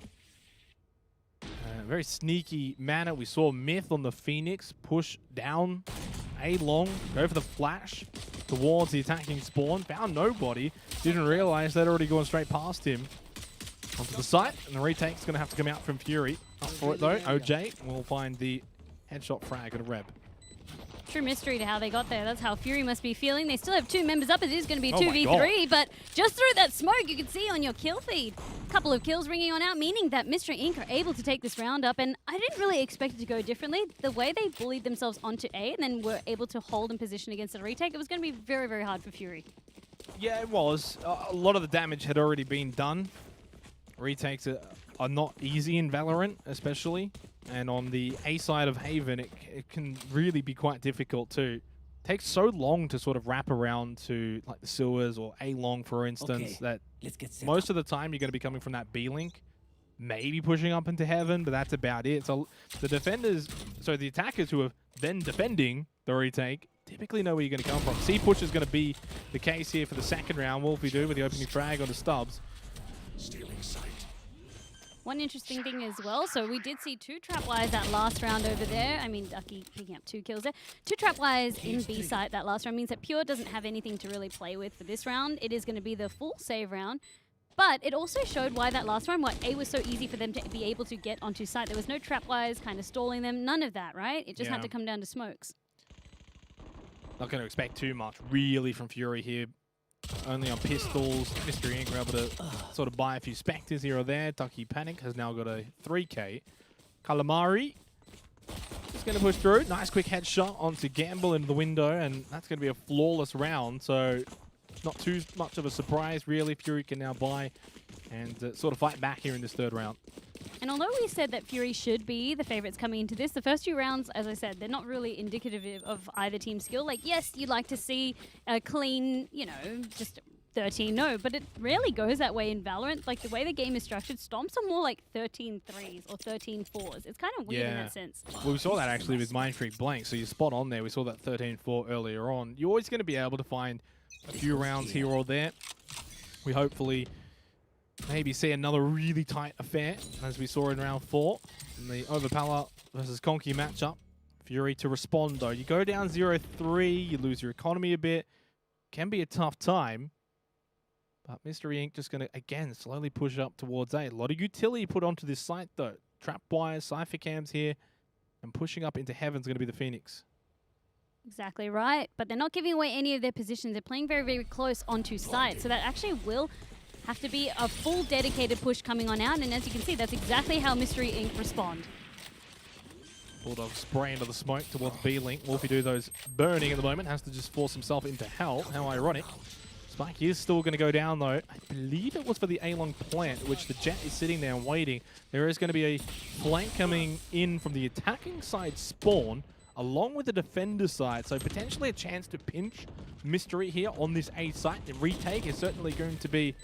Very sneaky manner. We saw Myth on the Phoenix push down A long, go for the flash towards the attacking spawn. Found nobody. Didn't realize they'd already gone straight past him onto the site. And the retake's going to have to come out from Fury. Up for it though. OJ will find the headshot frag at a Reb. true mystery to how they got there. That's how Fury must be feeling. They still have 2 members up. It is going to be a Oh my 2v3, but just through that smoke, you can see on your kill feed, a couple of kills ringing on out, meaning that Mystery Inc. are able to take this round up, and I didn't really expect it to go differently. The way they bullied themselves onto A and then were able to hold in position against a retake, it was going to be very, very hard for Fury. Yeah, it was. A lot of the damage had already been done. Retakes are not easy in Valorant, especially. And on the A side of Haven, it can really be quite difficult too. Takes so long to sort of wrap around to like the sewers or A long, for instance, that most of the time you're going to be coming from that B link, maybe pushing up into Heaven, but that's about it. So the defenders, so the attackers who are then defending the retake, typically know where you're going to come from. C push is going to be the case here for the second round. Wolfie do with the opening frag on the stubs. Stealing sight. One interesting thing as well, so we did see 2 trapwires that last round over there. I mean, Ducky picking up 2 kills there. 2 trapwires in B site that last round means that Pure doesn't have anything to really play with for this round. It is going to be the full save round. But it also showed why that last round, why A was so easy for them to be able to get onto site. There was no trapwires kind of stalling them, none of that, right? It just had to come down to smokes. Not going to expect too much really from Fury here. Only on pistols. Mystery Inc. were able to sort of buy a few Spectres here or there. Ducky Panic has now got a 3k. Calamari just going to push through. Nice quick headshot onto Gamble into the window, and that's going to be a flawless round. So not too much of a surprise, really. Fury can now buy and sort of fight back here in this third round. And although we said that Fury should be the favorites coming into this, the first 2 rounds, as I said, they're not really indicative of either team's skill. Like, yes, you'd like to see a clean, you know, just 13-0, but it rarely goes that way in Valorant. Like, the way the game is structured, Stomps are more like 13 threes or 13 fours. It's kind of weird in that sense. Well, we saw that actually with Mindfreak Blank, so you're spot on there. We saw that 13-4 earlier on. You're always going to be able to find a few rounds here or there. We hopefully maybe see another really tight affair, as we saw in round 4 in the Overpower versus Conky matchup. Fury to respond, though. You go down 0-3, you lose your economy a bit. Can be a tough time. But Mystery Inc. just going to, again, slowly push up towards A. A lot of utility put onto this site, though. Trap wires, Cypher cams here, and pushing up into Heaven's going to be the Phoenix. Exactly right. But they're not giving away any of their positions. They're playing very, very close onto site. So that actually will have to be a full dedicated push coming on out. And as you can see, that's exactly how Mystery Inc. respond. Bulldog spray into the smoke towards B-Link. Wolfie do those burning at the moment. Has to just force himself into hell. How ironic. Spike is still going to go down, though. I believe it was for the A-Long plant, which the Jet is sitting there and waiting. There is going to be a flank coming in from the attacking side spawn, along with the defender side. So potentially a chance to pinch Mystery here on this A site. The retake is certainly going to be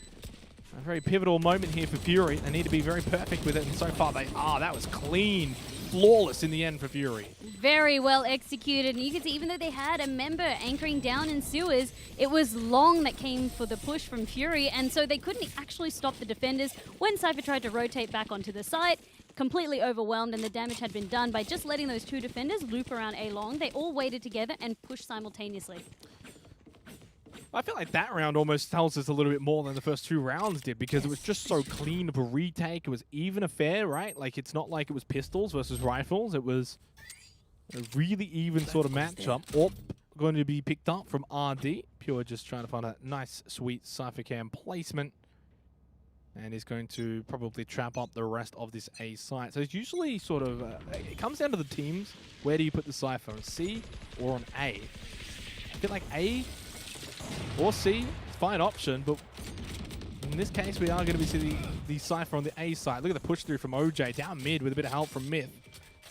a very pivotal moment here for Fury. They need to be very perfect with it, and so far they are. That was clean. Flawless in the end for Fury. Very well executed. And you can see, even though they had a member anchoring down in sewers, it was Long that came for the push from Fury, and so they couldn't actually stop the defenders when Cypher tried to rotate back onto the site. Completely overwhelmed, and the damage had been done by just letting those 2 defenders loop around A long. They all waited together and pushed simultaneously. I feel like that round almost tells us a little bit more than the first 2 rounds did, because it was just so clean of a retake. It was even affair, right? Like, it's not like it was pistols versus rifles. It was a really even sort of matchup. Orp going to be picked up from RD. Pure just trying to find a nice, sweet Cypher cam placement. And is going to probably trap up the rest of this A site. So it's usually sort of, it comes down to the teams. Where do you put the Cypher, on C or on A? I feel like A or C, fine option, but in this case, we are going to be seeing the Cypher on the A side. Look at the push through from OJ down mid with a bit of help from Myth.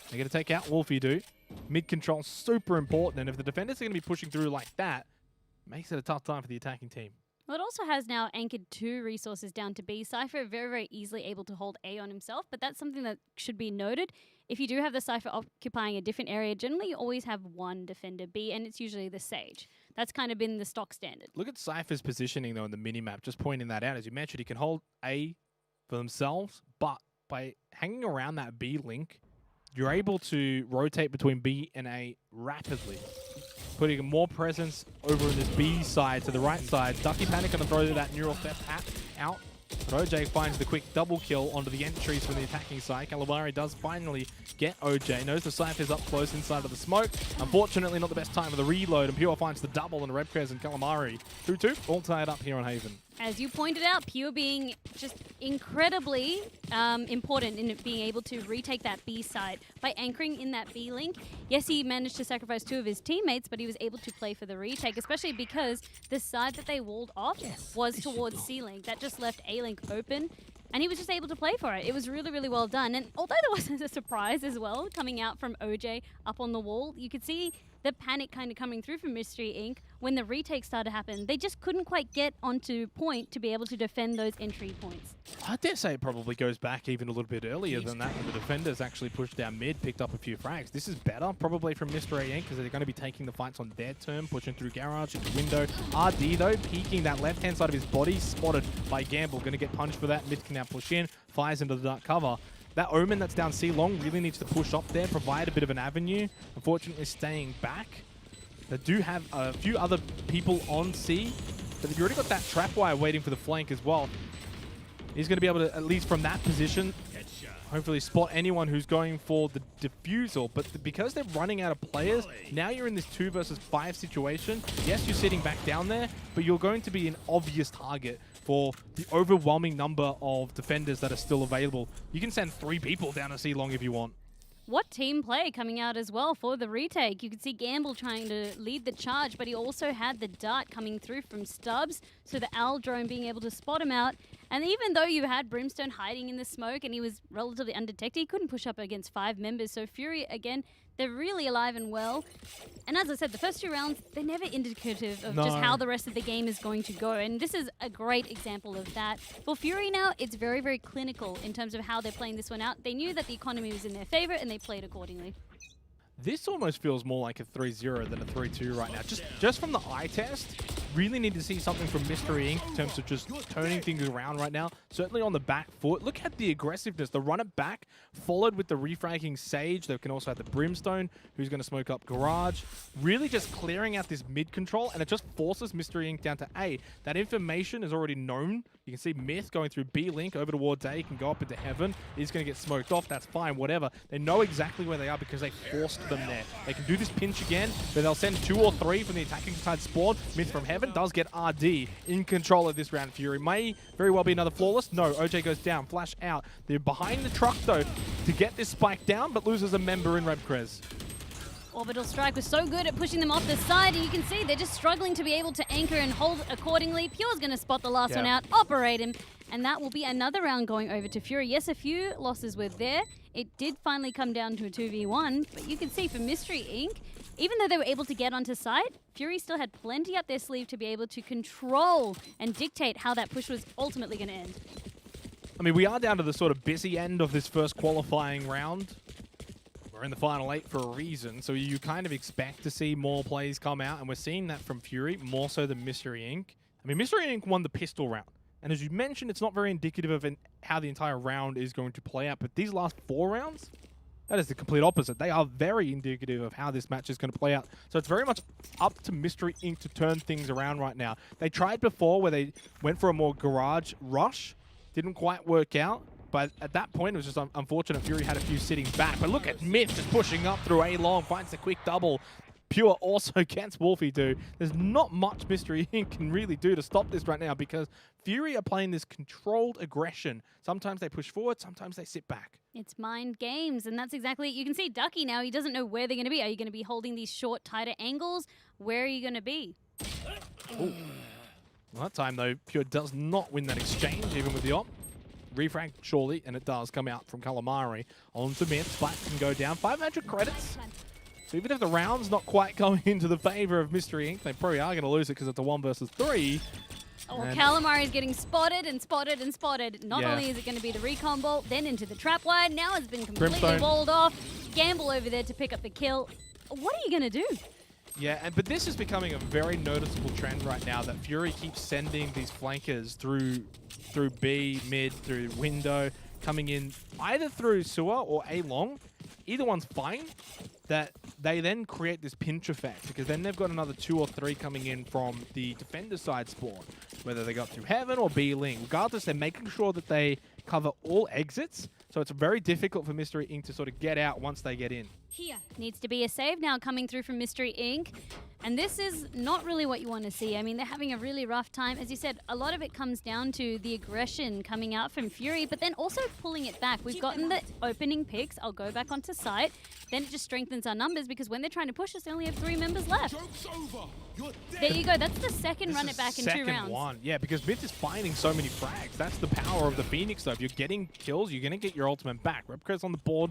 They're going to take out Wolfie do. Mid control super important, and if the defenders are going to be pushing through like that, it makes it a tough time for the attacking team. Well, it also has now anchored 2 resources down to B. Cypher very, very easily able to hold A on himself, but that's something that should be noted. If you do have the Cypher occupying a different area, generally you always have 1 defender B, and it's usually the Sage. That's kind of been the stock standard. Look at Cypher's positioning, though, in the minimap. Just pointing that out. As you mentioned, he can hold A for themselves, but by hanging around that B link, you're able to rotate between B and A rapidly, putting more presence over in this B side to the right side. Ducky Panic going to throw that neural theft hat out But OJ finds the quick double kill onto the entries from the attacking side. Calamari does finally get OJ. Knows the Cypher's up close inside of the smoke. Unfortunately, not the best time of the reload. And Pure finds the double, and Rebcrez and Calamari 2-2 all tied up here on Haven. As you pointed out, Pure being just incredibly important in being able to retake that B side by anchoring in that B link. Yes, he managed to sacrifice 2 of his teammates, but he was able to play for the retake, especially because the side that they walled off was towards C link. That just left A link open, and he was just able to play for it. It was really, really well done. And although there was a surprise as well coming out from OJ up on the wall, you could see the panic kind of coming through from Mystery Inc. when the retake started to happen. They just couldn't quite get onto point to be able to defend those entry points. I dare say it probably goes back even a little bit earlier than that when the defenders actually pushed down mid, picked up a few frags. This is better probably from Mystery Inc. because they're going to be taking the fights on their turn, pushing through garage into window. RD though, peeking that left-hand side of his body, spotted by Gamble. Going to get punished for that. Mid can now push in, fires into the dark cover. That Omen that's down C long really needs to push up there, provide a bit of an avenue. Unfortunately, staying back. They do have a few other people on C, but if you already got that trap wire waiting for the flank as well, he's going to be able to, at least from that position, hopefully spot anyone who's going for the defusal. But because they're running out of players, now you're in this 2 versus 5 situation. Yes, you're sitting back down there, but you're going to be an obvious target for the overwhelming number of defenders that are still available. You can send 3 people down to C long if you want. What team play coming out as well for the retake. You could see Gamble trying to lead the charge, but he also had the dart coming through from Stubbs, so the Owl drone being able to spot him out. And even though you had Brimstone hiding in the smoke and he was relatively undetected, he couldn't push up against 5 members. So Fury, again, they're really alive and well. And as I said, the first 2 rounds, they're never indicative of just how the rest of the game is going to go. And this is a great example of that. For Fury now, it's very, very clinical in terms of how they're playing this one out. They knew that the economy was in their favor and they played accordingly. This almost feels more like a 3-0 than a 3-2 right now. Just from the eye test, really need to see something from Mystery Inc. in terms of just turning things around right now. Certainly on the back foot. Look at the aggressiveness. The run it back, followed with the refragging Sage. They can also have the Brimstone, who's going to smoke up Garage. Really just clearing out this mid control, and it just forces Mystery Inc. down to A. That information is already known. You can see Myth going through B link over towards A. He can go up into Heaven. He's going to get smoked off. That's fine, whatever. They know exactly where they are because they forced them there. They can do this pinch again, but they'll send 2 or 3 from the attacking side spawn. Myth from Heaven does get RD in control of this round. Fury may very well be another flawless. No, OJ goes down, flash out. They're behind the truck though to get this spike down, but loses a member in Rebcrez. Orbital Strike was so good at pushing them off the side, and you can see they're just struggling to be able to anchor and hold accordingly. Pure's going to spot the last one out, operate him, and that will be another round going over to Fury. Yes, a few losses were there. It did finally come down to a 2v1, but you can see for Mystery Inc., even though they were able to get onto site, Fury still had plenty up their sleeve to be able to control and dictate how that push was ultimately going to end. I mean, we are down to the sort of busy end of this first qualifying round. We're in the final 8 for a reason, so you kind of expect to see more plays come out, and we're seeing that from Fury more so than Mystery Inc. I mean, Mystery Inc. won the pistol round, and as you mentioned, it's not very indicative of how the entire round is going to play out, but these last 4 rounds, that is the complete opposite. They are very indicative of how this match is going to play out. So it's very much up to Mystery Inc. to turn things around right now. They tried before where they went for a more garage rush, didn't quite work out. But at that point, it was just unfortunate. Fury had a few sitting back. But look at Myth just pushing up through A-Long, finds the quick double. Pure also gets Wolfie do. There's not much Mystery Inc. can really do to stop this right now because Fury are playing this controlled aggression. Sometimes they push forward, sometimes they sit back. It's mind games, and that's exactly it. You can see Ducky now. He doesn't know where they're going to be. Are you going to be holding these short, tighter angles? Where are you going to be? Ooh. Well, that time, though, Pure does not win that exchange, even with the op. Refrag surely, and it does come out from Calamari onto Myth. Spike can go down. 500 credits. So even if the round's not quite going into the favor of Mystery Inc., they probably are going to lose it because it's a 1 versus 3. Oh, Calamari is getting spotted and spotted and spotted. Not only is it going to be the recon bolt, then into the trap wire. Now it's been completely walled off. Gamble over there to pick up the kill. What are you going to do? Yeah, but this is becoming a very noticeable trend right now that Fury keeps sending these flankers through B, mid, through window, coming in either through sewer or A-Long. Either one's fine. That they then create this pinch effect because then they've got another 2 or 3 coming in from the defender side spawn, whether they got through Heaven or B-Ling. Regardless, they're making sure that they cover all exits, so it's very difficult for Mystery Inc. to sort of get out once they get in. Here. Needs to be a save now coming through from Mystery Inc. And this is not really what you want to see. I mean, they're having a really rough time. As you said, a lot of it comes down to the aggression coming out from Fury, but then also pulling it back. We've gotten the opening picks. I'll go back onto site. Then it just strengthens our numbers because when they're trying to push us, they only have 3 members left. There you go. That's the second run it back in 2 rounds. One. Yeah, because Myth is finding so many frags. That's the power of the Phoenix, though. If you're getting kills, you're going to get your ultimate back. Repko's on the board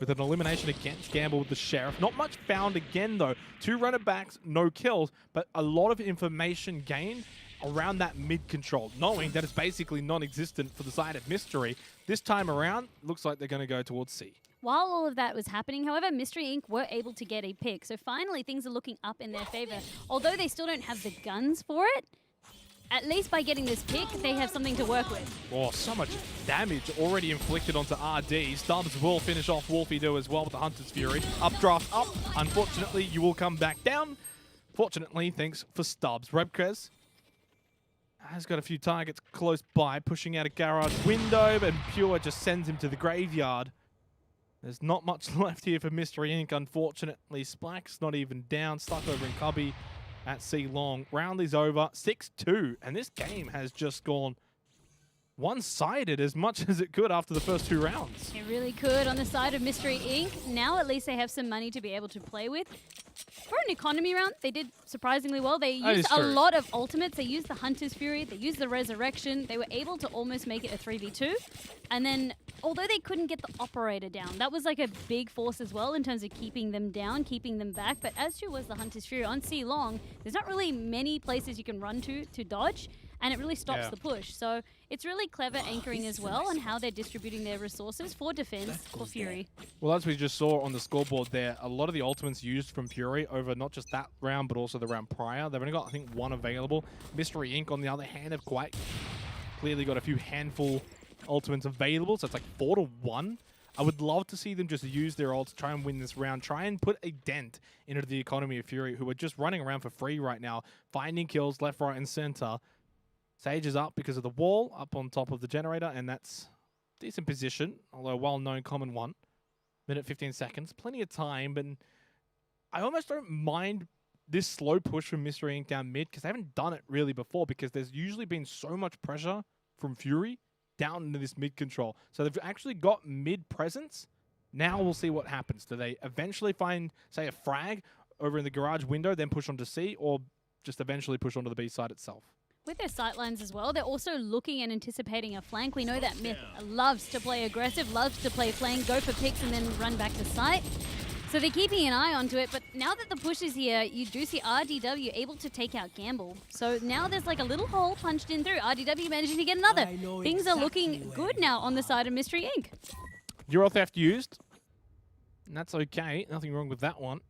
with an elimination against Gamble with the Sheriff. Not much found again, though. 2 runner backs, no kills, but a lot of information gained around that mid control, knowing that it's basically non-existent for the side of Mystery. This time around, looks like they're going to go towards C. While all of that was happening, however, Mystery Inc. were able to get a pick. So finally, things are looking up in their favor. Although they still don't have the guns for it, at least by getting this pick, they have something to work with. Oh, so much damage already inflicted onto RD. Stubbs will finish off Wolfie Do as well with the Hunter's Fury. Updraft up. Unfortunately, you will come back down. Fortunately, thanks for Stubbs. Rebkrez has got a few targets close by, pushing out a garage window, but Pure just sends him to the graveyard. There's not much left here for Mystery Inc. Unfortunately, Splack's not even down, stuck over in Cubby at C Long. Round is over, 6-2, and this game has just gone one-sided as much as it could after the first 2 rounds. It really could on the side of Mystery Inc. Now at least they have some money to be able to play with. For an economy round, they did surprisingly well. They used a lot of ultimates. They used the Hunter's Fury. They used the Resurrection. They were able to almost make it a 3v2. And then, although they couldn't get the Operator down, that was like a big force as well in terms of keeping them down, keeping them back. But as true was the Hunter's Fury on C Long, there's not really many places you can run to dodge. And it really stops the push. So it's really clever anchoring as well on how they're distributing their resources for defense for Fury. Well, as we just saw on the scoreboard there, a lot of the ultimates used from Fury over not just that round, but also the round prior. They've only got, I think, 1 available. Mystery Inc., on the other hand, have quite clearly got a few handful ultimates available, so it's like 4-1. I would love to see them just use their ult to try and win this round, try and put a dent into the economy of Fury, who are just running around for free right now, finding kills left, right, and center. Sage is up because of the wall, up on top of the generator, and that's decent position, although a well-known common one. Minute 15 seconds, plenty of time, but I almost don't mind this slow push from Mystery Inc. down mid, because they haven't done it really before, because there's usually been so much pressure from Fury down into this mid control. So they've actually got mid presence. Now we'll see what happens. Do they eventually find, say, a frag over in the garage window, then push onto C, or just eventually push onto the B side itself? With their sightlines as well, they're also looking and anticipating a flank. We know that Myth loves to play aggressive, loves to play flank, go for picks, and then run back to sight. So they're keeping an eye onto it, but now that the push is here, you do see RDW able to take out Gamble. So now there's like a little hole punched in through. RDW managing to get another. Things are looking good now on the side of Mystery Inc. Euro theft used, and that's okay. Nothing wrong with that one.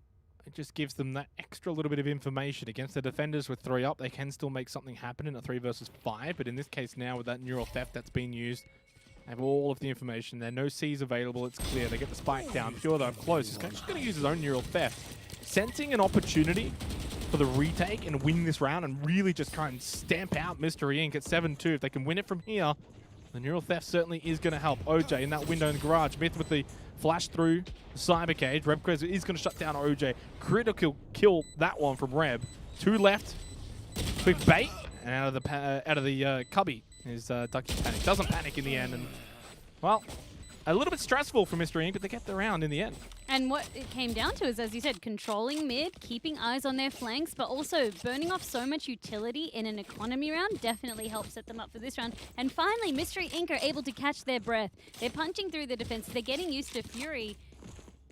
It just gives them that extra little bit of information. Against the defenders with 3 up, they can still make something happen in a 3 versus 5, but in this case now with that neural theft that's been used, they have all of the information there. No C's available, it's clear. They get the spike down. Pure though, close. He's just going to use his own neural theft. Sensing an opportunity for the retake and win this round and really just kind of stamp out Mystery Inc. at 7-2. If they can win it from here, the neural theft certainly is going to help. OJ in that window in the garage. Myth with the flash through the cyber cage. Rebkrez is going to shut down OJ. Critical kill that one from Reb. 2 left. Quick bait. And out of the cubby is Ducky Panic. Doesn't panic in the end. And, well, a little bit stressful for Mystery Inc., but they get the round in the end. And what it came down to is, as you said, controlling mid, keeping eyes on their flanks, but also burning off so much utility in an economy round definitely helps set them up for this round. And finally, Mystery Inc. are able to catch their breath. They're punching through the defense. They're getting used to Fury.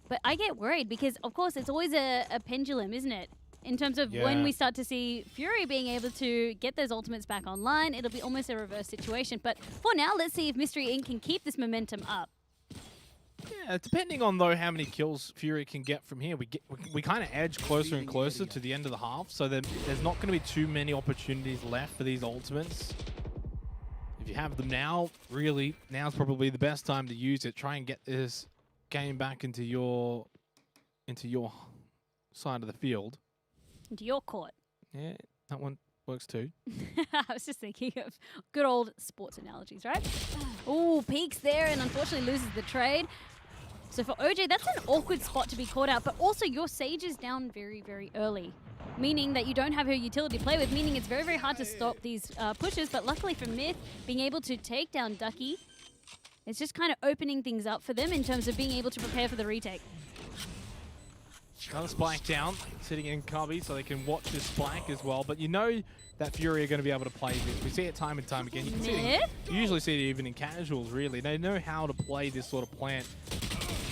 But I get worried because, of course, it's always a pendulum, isn't it? In terms of when we start to see Fury being able to get those ultimates back online, it'll be almost a reverse situation. But for now, let's see if Mystery Inc. can keep this momentum up. Yeah, depending on, though, how many kills Fury can get from here, we kind of edge closer and closer to the end of the half, so there's not going to be too many opportunities left for these ultimates. If you have them now, really, now's probably the best time to use it. Try and get this game back into your side of the field. Into your court. Yeah, that one works too. I was just thinking of good old sports analogies, right? Ooh, peeks there and unfortunately loses the trade. So for OJ, that's an awkward spot to be caught out, but also your Sage is down very, very early, meaning that you don't have her utility to play with, meaning it's very, very hard to stop these pushes, but luckily for Myth, being able to take down Ducky, it's just kind of opening things up for them in terms of being able to prepare for the retake. Another spike down, sitting in cubby so they can watch this spike as well, but you know that Fury are going to be able to play this. We see it time and time again. You can see it, you usually see it even in casuals, really. They know how to play this sort of plant.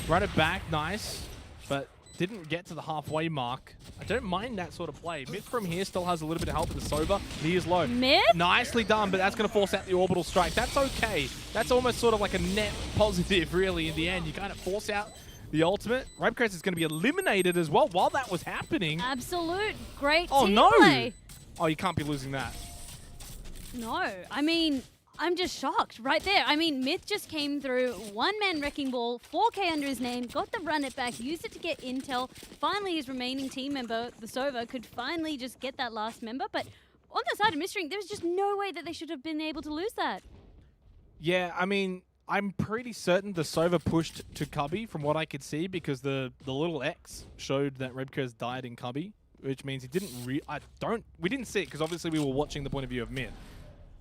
Run it back, nice, but didn't get to the halfway mark. I don't mind that sort of play. Myth from here still has a little bit of help with the Sova. He is low. Myth? Nicely done, but that's going to force out the orbital strike. That's okay. That's almost sort of like a net positive, really, in the end. You kind of force out the ultimate. Rapcrest is going to be eliminated as well while that was happening. Absolute great Oh, team no. play. Oh, you can't be losing that. No, I mean, I'm just shocked right there. I mean, Myth just came through, one-man wrecking ball, 4K under his name, got the run it back, used it to get intel. Finally, his remaining team member, the Sova, could finally just get that last member. But on the side of Mystery, there was just no way that they should have been able to lose that. Yeah, I mean, I'm pretty certain the Sova pushed to Cubby from what I could see because the little X showed that Rebkers died in Cubby, which means he didn't we didn't see it because obviously we were watching the point of view of Myth.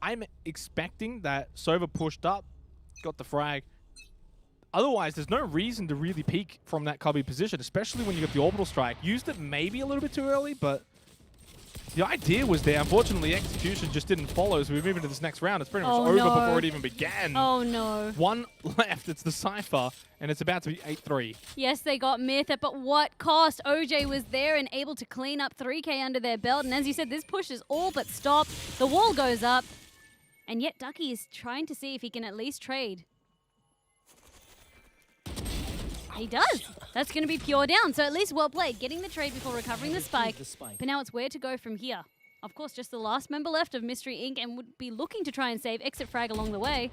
I'm expecting that Sova pushed up, got the frag. Otherwise, there's no reason to really peek from that Cubby position, especially when you got the orbital strike. Used it maybe a little bit too early, but the idea was there. Unfortunately, execution just didn't follow, so we move into this next round. It's pretty much over before it even began. Oh, no. One left. It's the Cypher, and it's about to be 8-3. Yes, they got Myth, but what cost? OJ was there and able to clean up 3K under their belt, and as you said, this push is all but stopped. The wall goes up, and yet Ducky is trying to see if he can at least trade. He does. That's going to be pure down. So at least well played, getting the trade before recovering the spike. But now it's where to go from here. Of course, just the last member left of Mystery Inc. and would be looking to try and save exit frag along the way.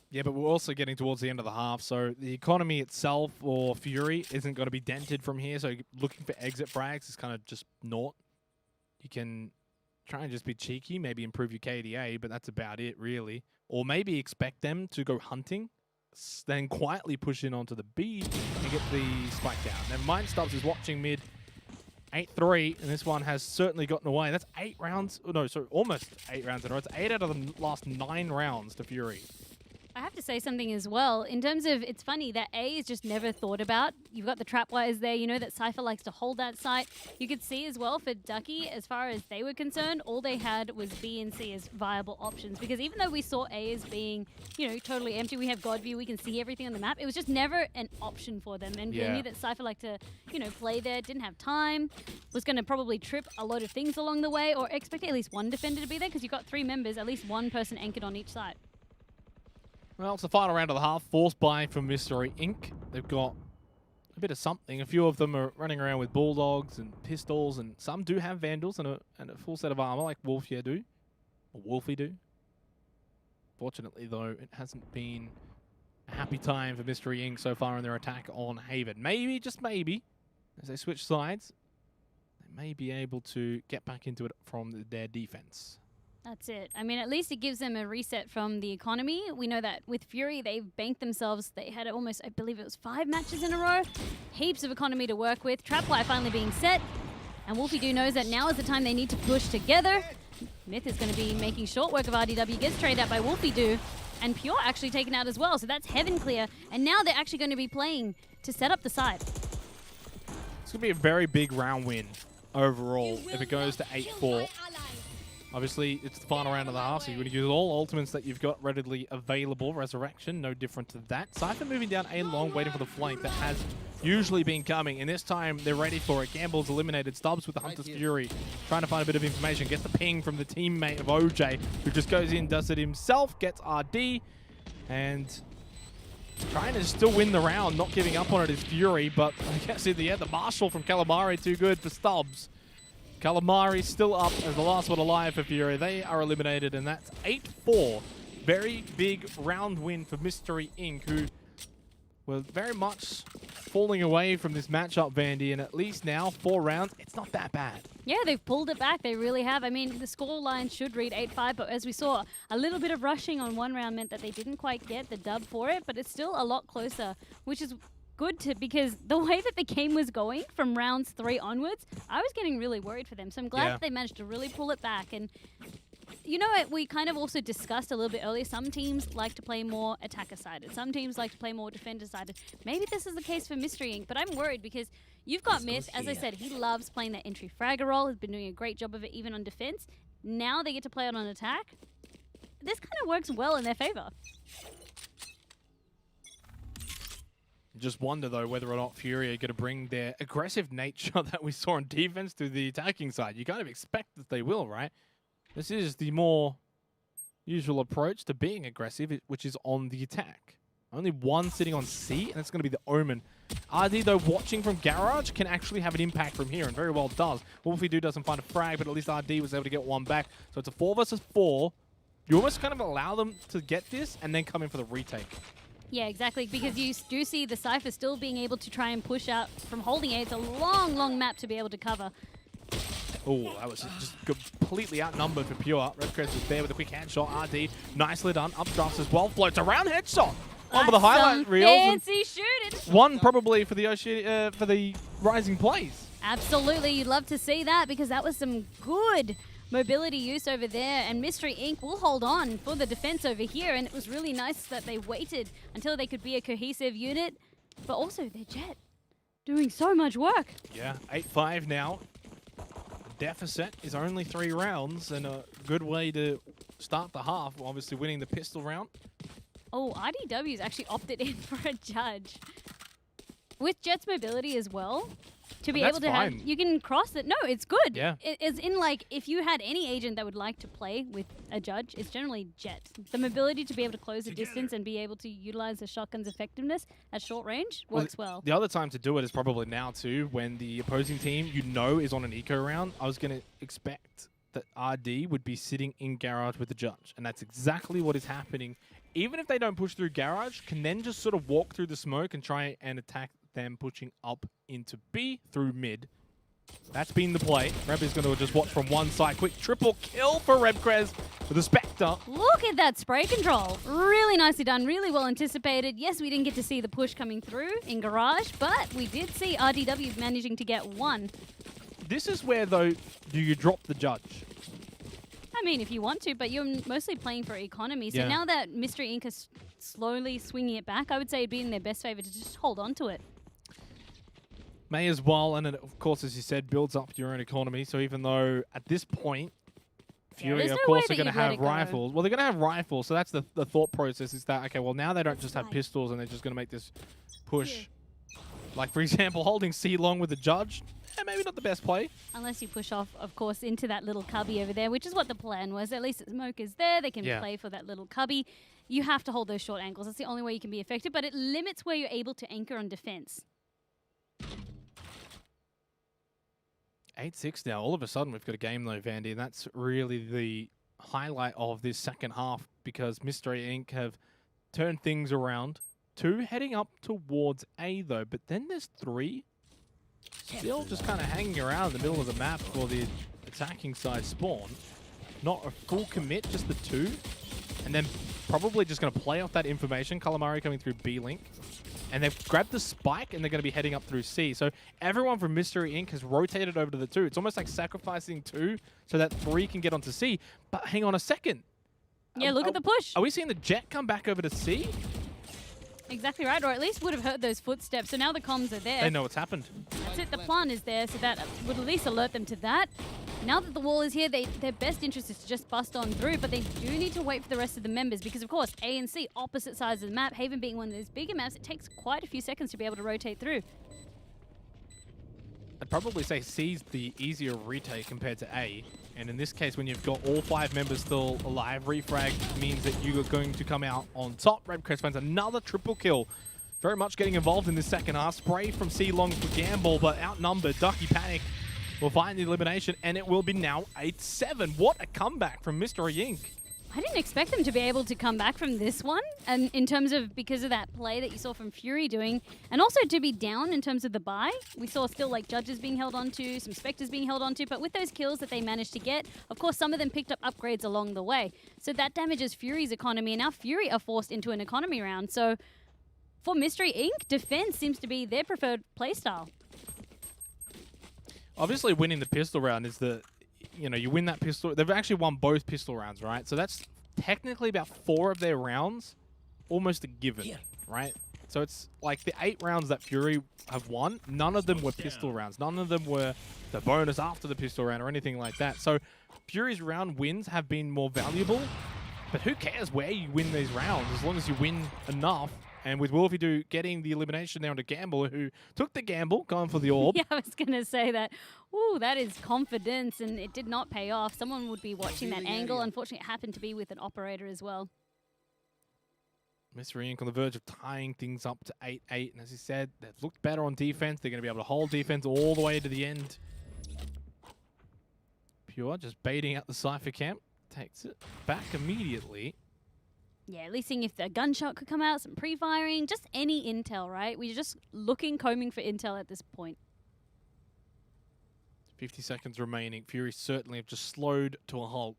Yeah, but we're also getting towards the end of the half, so the economy itself or Fury isn't going to be dented from here. So looking for exit frags is kind of just naught. You can try and just be cheeky, maybe improve your KDA, but that's about it, really. Or maybe expect them to go hunting, then quietly push in onto the B and get the spike down. Then Mindstubs is watching mid. 8-3, and this one has certainly gotten away. That's 8 rounds. Oh, no, sorry, almost 8 rounds in a row. It's 8 out of the last 9 rounds to Fury. I have to say something as well. In terms of, it's funny that A is just never thought about. You've got the trap wires there. You know that Cypher likes to hold that site. You could see as well for Ducky, as far as they were concerned, all they had was B and C as viable options. Because even though we saw A as being, you know, totally empty, we have God view, we can see everything on the map, it was just never an option for them. And they knew that Cypher liked to, you know, play there, didn't have time, was going to probably trip a lot of things along the way, or expect at least one defender to be there, because you've got 3 members, at least one person anchored on each side. Well, it's the final round of the half. Force buy from Mystery Inc. They've got a bit of something. A few of them are running around with bulldogs and pistols, and some do have vandals and a full set of armor, like Wolfie do, or Wolfie do. Fortunately, though, it hasn't been a happy time for Mystery Inc. so far in their attack on Haven. Maybe, just maybe, as they switch sides, they may be able to get back into it from their defense. That's it. I mean, at least it gives them a reset from the economy. We know that with Fury, they've banked themselves. They had almost, I believe it was 5 matches in a row. Heaps of economy to work with. Trapwire finally being set. And Wolfie Doo knows that now is the time they need to push together. Myth is going to be making short work of RDW. Gets traded out by Wolfie Doo. And Pure actually taken out as well. So that's Heaven clear. And now they're actually going to be playing to set up the side. It's going to be a very big round win overall if it goes to 8-4. Obviously, it's the final round of the half, so you're going to use all ultimates that you've got readily available. Resurrection, no different to that. Cypher moving down A long, waiting for the flank that has usually been coming. And this time, they're ready for it. Gamble's eliminated. Stubbs with the Hunter's Fury, trying to find a bit of information. Gets the ping from the teammate of OJ, who just goes in, does it himself, gets RD, and trying to still win the round, not giving up on it is Fury. But I guess in the end, the Marshal from Calamari, too good for Stubbs. Calamari still up as the last one alive for Fury. They are eliminated, and that's 8-4. Very big round win for Mystery Inc., who We're very much falling away from this matchup, Vandy, and at least now 4 rounds, it's not that bad. Yeah, they've pulled it back. They really have. I mean, the scoreline should read 8-5, but as we saw, a little bit of rushing on one round meant that they didn't quite get the dub for it, but it's still a lot closer, which is good because the way that the game was going from rounds 3 onwards, I was getting really worried for them. So I'm glad that they managed to really pull it back. And you know what, we kind of also discussed a little bit earlier, some teams like to play more attacker-sided. Some teams like to play more defender-sided. Maybe this is the case for Mystery Inc., but I'm worried because you've got Myth, as I said, he loves playing that entry fragger role, has been doing a great job of it even on defense. Now they get to play it on attack. This kind of works well in their favor. Just wonder, though, whether or not Fury are going to bring their aggressive nature that we saw on defense to the attacking side. You kind of expect that they will, right? This is the more usual approach to being aggressive, which is on the attack. Only one sitting on C, and it's going to be the Omen. RD, though, watching from Garage can actually have an impact from here, and very well does. Wolfie Doo doesn't find a frag, but at least RD was able to get one back. So it's a 4 versus 4. You almost kind of allow them to get this and then come in for the retake. Yeah, exactly, because you do see the Cypher still being able to try and push out from holding A. It's a long, long map to be able to cover. Oh, that was just completely outnumbered for Pure. Redcrest was there with a quick headshot. RD, nicely done. Updrafts as well. Floats around headshot. On for the highlight reels. Fancy shooting. One probably for the Rising plays. Absolutely, you'd love to see that because that was some good mobility use over there, and Mystery Inc. will hold on for the defense over here, and it was really nice that they waited until they could be a cohesive unit, but also their Jet doing so much work. Yeah, 8-5 now. Deficit is only 3 rounds, and a good way to start the half, obviously winning the pistol round. Oh, RDW's actually opted in for a judge. With Jet's mobility as well, to be able to have, you can cross it. No, it's good. Yeah. It's in like, if you had any agent that would like to play with a judge, it's generally Jet. The mobility to be able to close the distance and be able to utilize the shotgun's effectiveness at short range works well. The other time to do it is probably now too, when the opposing team is on an eco round. I was going to expect that RD would be sitting in Garage with the judge, and that's exactly what is happening. Even if they don't push through Garage, can then just sort of walk through the smoke and try and attack them pushing up into B through mid. That's been the play. Reb is going to just watch from one side. Quick triple kill for Rebcrez with the Spectre. Look at that spray control. Really nicely done. Really well anticipated. Yes, we didn't get to see the push coming through in Garage, but we did see RDW managing to get one. This is where, though, do you drop the judge? I mean, if you want to, but you're mostly playing for economy. So now that Mystery Inc. is slowly swinging it back, I would say it'd be in their best favor to just hold on to it. May as well, and then, of course, as you said, builds up your own economy. So even though at this point, Fury, of course, are going to have rifles. Well, they're going to have rifles, so that's the thought process is that, okay, well, now they don't just have pistols and they're just going to make this push. Like, for example, holding C long with the judge, maybe not the best play. Unless you push off, of course, into that little cubby over there, which is what the plan was. At least the smoke is there. They can play for that little cubby. You have to hold those short angles. That's the only way you can be effective, but it limits where you're able to anchor on defense. 8-6 now. All of a sudden, we've got a game, though, Vandy, and that's really the highlight of this second half because Mystery Inc. have turned things around. 2 heading up towards A, though, but then there's 3 still just kind of hanging around in the middle of the map for the attacking side spawn. Not a full commit, just the 2. And then probably just going to play off that information. Calamari coming through B-Link. And they've grabbed the spike, and they're going to be heading up through C. So everyone from Mystery Inc. has rotated over to the 2. It's almost like sacrificing 2 so that 3 can get onto C. But hang on a second. Yeah, look at the push. Are we seeing the Jet come back over to C? Exactly right, or at least would have heard those footsteps. So now the comms are there. They know what's happened. That's it. The plan is there, so that would at least alert them to that. Now that the wall is here, their best interest is to just bust on through, but they do need to wait for the rest of the members because, of course, A and C, opposite sides of the map. Haven being one of those bigger maps, it takes quite a few seconds to be able to rotate through. I'd probably say C's the easier retake compared to A. And in this case, when you've got all 5 members still alive, refrag means that you are going to come out on top. Redcrest finds another triple kill. Very much getting involved in this second half. Spray from C long for Gamble, but outnumbered. Ducky Panic will find the elimination, and it will be now 8-7. What a comeback from Mystery Inc. I didn't expect them to be able to come back from this one, and in terms of because of that play that you saw from Fury doing, and also to be down in terms of the buy. We saw still like Judges being held onto, some Spectres being held onto, but with those kills that they managed to get, of course some of them picked up upgrades along the way. So that damages Fury's economy, and now Fury are forced into an economy round. So for Mystery Inc., defense seems to be their preferred playstyle. Obviously, winning the pistol round is the, you win that pistol. They've actually won both pistol rounds, right? So that's technically about 4 of their rounds, almost a given, right? So it's like the 8 rounds that Fury have won, none of them were pistol rounds. None of them were the bonus after the pistol round or anything like that. So Fury's round wins have been more valuable, but who cares where you win these rounds as long as you win enough. And with Wolfie getting the elimination down to Gambler, who took the gamble, going for the orb. Yeah, I was going to say that. Ooh, that is confidence, and it did not pay off. Someone would be watching that angle. Unfortunately, it happened to be with an operator as well. Mystery Inc. on the verge of tying things up to 8-8. And as he said, they've looked better on defense. They're going to be able to hold defense all the way to the end. Pure just baiting out the Cypher camp. Takes it back immediately. Yeah, at least seeing if the gunshot could come out, some pre-firing, just any intel, right? We're just combing for intel at this point. 50 seconds remaining. Fury certainly have just slowed to a halt.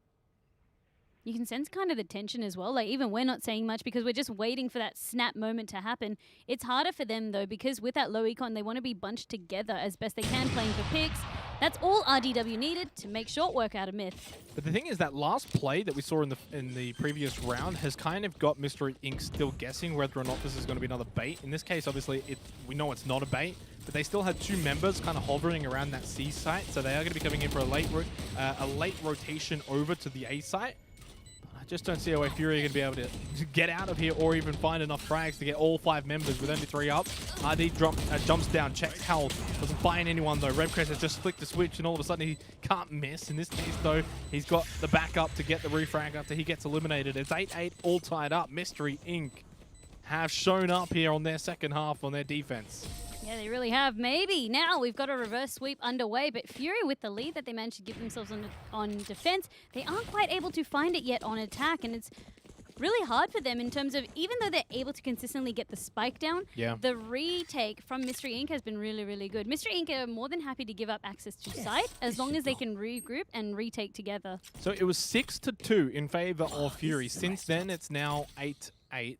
You can sense kind of the tension as well. Like, even we're not saying much because we're just waiting for that snap moment to happen. It's harder for them, though, because with that low econ, they want to be bunched together as best they can, playing for picks. That's all RDW needed to make short work out of Myth. But the thing is, that last play that we saw in the previous round has kind of got Mystery Inc. still guessing whether or not this is going to be another bait. In this case, obviously, we know it's not a bait, but they still had 2 members kind of hovering around that C site, so they are going to be coming in for a late rotation over to the A site. I just don't see a way Fury are going to be able to get out of here or even find enough frags to get all 5 members with only 3 up. RD jumps down, checks health, doesn't find anyone though. Redcrest has just flicked the switch and all of a sudden he can't miss. In this case though, he's got the backup to get the refrag after he gets eliminated. It's 8-8 all tied up. Mystery Inc. have shown up here on their second half on their defense. Yeah, they really have. Maybe now we've got a reverse sweep underway, but Fury with the lead that they managed to give themselves on defense, they aren't quite able to find it yet on attack, and it's really hard for them in terms of, even though they're able to consistently get the spike down, the retake from Mystery Inc. has been really, really good. Mystery Inc. are more than happy to give up access to site as long as they can regroup and retake together. So it was 6-2 in favor of Fury. Since then, it's now 8-8.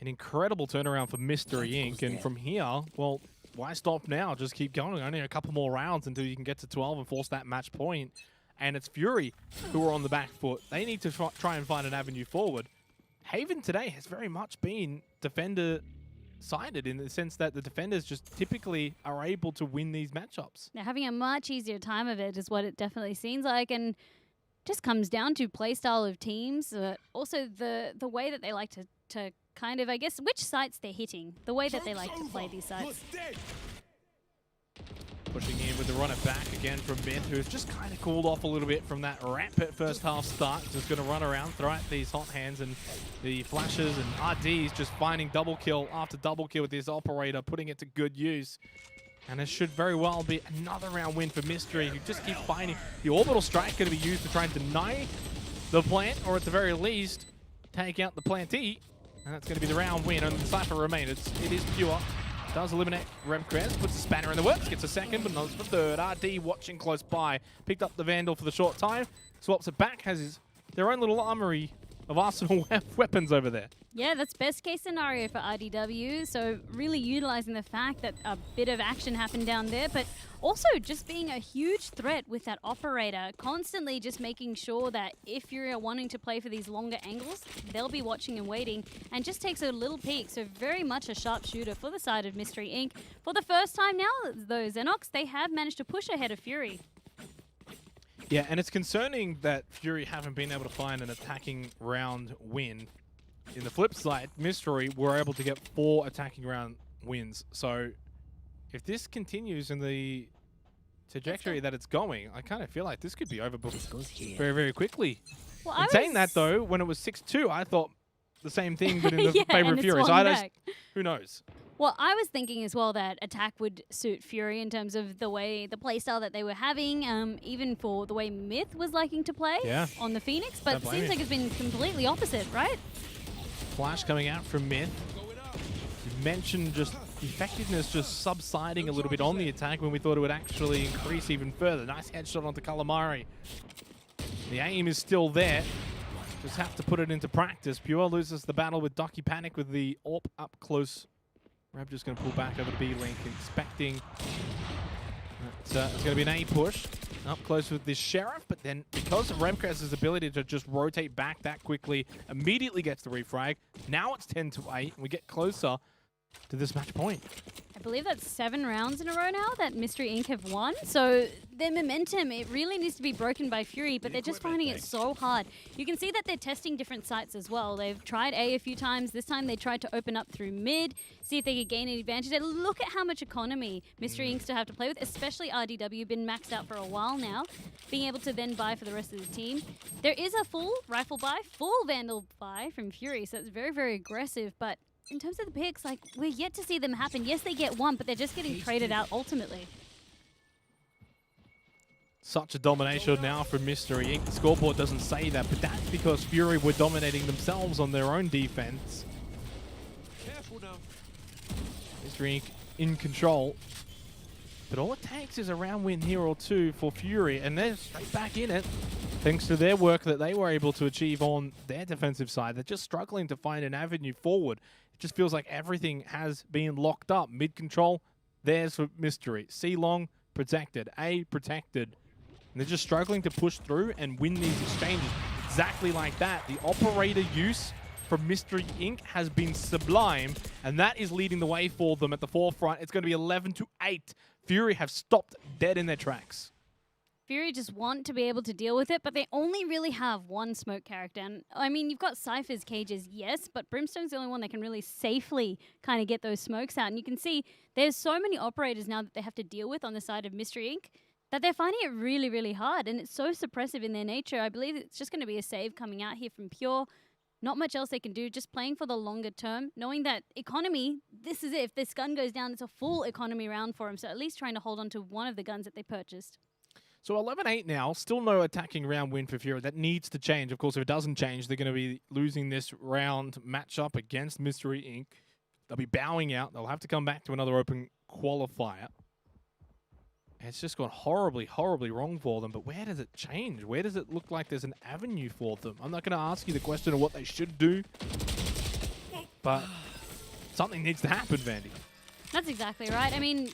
An incredible turnaround for Mystery Inc. And from here, well, why stop now? Just keep going. Only a couple more rounds until you can get to 12 and force that match point. And it's Fury who are on the back foot. They need to try and find an avenue forward. Haven today has very much been defender-sided in the sense that the defenders just typically are able to win these matchups. They're having a much easier time of it is what it definitely seems like. And just comes down to playstyle of teams. Also, the way that they like to kind of, I guess, which sites they're hitting. The way that they like to play these sites. Pushing in with the run it back again from Myth, who's just kind of cooled off a little bit from that rampant first half start. Just going to run around, throw out these hot hands and the flashes, and RD's just finding double kill after double kill with this operator, putting it to good use. And it should very well be another round win for Mystery, who just keep finding the orbital strike going to be used to try and deny the plant, or at the very least, take out the plantee. And that's going to be the round win, and the Cypher remain. It is Pure. Does eliminate Remkrez, puts the spanner in the works, gets a second, but not for third. RD watching close by. Picked up the Vandal for the short time, swaps it back, has their own little armory of arsenal weapons over there. Yeah, that's best case scenario for RDW. So really utilizing the fact that a bit of action happened down there, but also just being a huge threat with that operator, constantly just making sure that if you're wanting to play for these longer angles, they'll be watching and waiting, and just takes a little peek. So very much a sharpshooter for the side of Mystery Inc. For the first time now, though, Xenox, they have managed to push ahead of Fury. Yeah, and it's concerning that Fury haven't been able to find an attacking round win. In the flip side, Mystery were able to get 4 attacking round wins. So if this continues in the trajectory that it's going, I kind of feel like this could be over very, very quickly. Well, in saying that, though, when it was 6-2, I thought the same thing, but in the yeah, favor of Fury. So who knows? Well, I was thinking as well that attack would suit Fury in terms of the playstyle that they were having, even for the way Myth was liking to play on the Phoenix, but it seems like it's been completely opposite, right? Flash coming out from Myth. You mentioned just effectiveness just subsiding a little bit on the attack when we thought it would actually increase even further. Nice headshot onto Calamari. The aim is still there. Just have to put it into practice. Pure loses the battle with Ducky Panic with the AWP up close. Reb just going to pull back over to B-Link, expecting it's going to be an A push. Up close with this Sheriff, but then because of Rebcrest's ability to just rotate back that quickly, immediately gets the refrag. Now it's 10-8, and we get closer to this match point. I believe that's 7 rounds in a row now that Mystery Inc. have won. So their momentum, it really needs to be broken by Fury, but they're just finding it so hard. You can see that they're testing different sites as well. They've tried A a few times. This time they tried to open up through mid, see if they could gain an advantage. And look at how much economy Mystery Inc. still have to play with, especially RDW, been maxed out for a while now, being able to then buy for the rest of the team. There is a full rifle buy, full Vandal buy from Fury, so it's very, very aggressive, but in terms of the picks, like, we're yet to see them happen. Yes, they get one, but they're just getting traded out ultimately. Such a domination now from Mystery Inc. The scoreboard doesn't say that, but that's because Fury were dominating themselves on their own defense. Careful now. Mystery Inc. in control. But all it takes is a round win here or two for Fury, and they're straight back in it. Thanks to their work that they were able to achieve on their defensive side. They're just struggling to find an avenue forward. It just feels like everything has been locked up. Mid-control, there's for Mystery. C-long, protected. A, protected. And they're just struggling to push through and win these exchanges. Exactly like that. The operator use from Mystery Inc. has been sublime, and that is leading the way for them at the forefront. It's going to be 11-8. Fury have stopped dead in their tracks. Fury just want to be able to deal with it, but they only really have one smoke character. And I mean, you've got Cypher's cages, yes, but Brimstone's the only one that can really safely kind of get those smokes out. And you can see there's so many operators now that they have to deal with on the side of Mystery Inc. that they're finding it really, really hard. And it's so suppressive in their nature. I believe it's just going to be a save coming out here from Pure. Not much else they can do, just playing for the longer term, knowing that economy, this is it. If this gun goes down, it's a full economy round for them. So at least trying to hold on to one of the guns that they purchased. So 11-8 now, still no attacking round win for Fury. That needs to change. Of course, if it doesn't change, they're going to be losing this round matchup against Mystery Inc. They'll be bowing out. They'll have to come back to another open qualifier. It's just gone horribly, horribly wrong for them. But where does it change? Where does it look like there's an avenue for them? I'm not going to ask you the question of what they should do, but something needs to happen, Vandy. That's exactly right. I mean,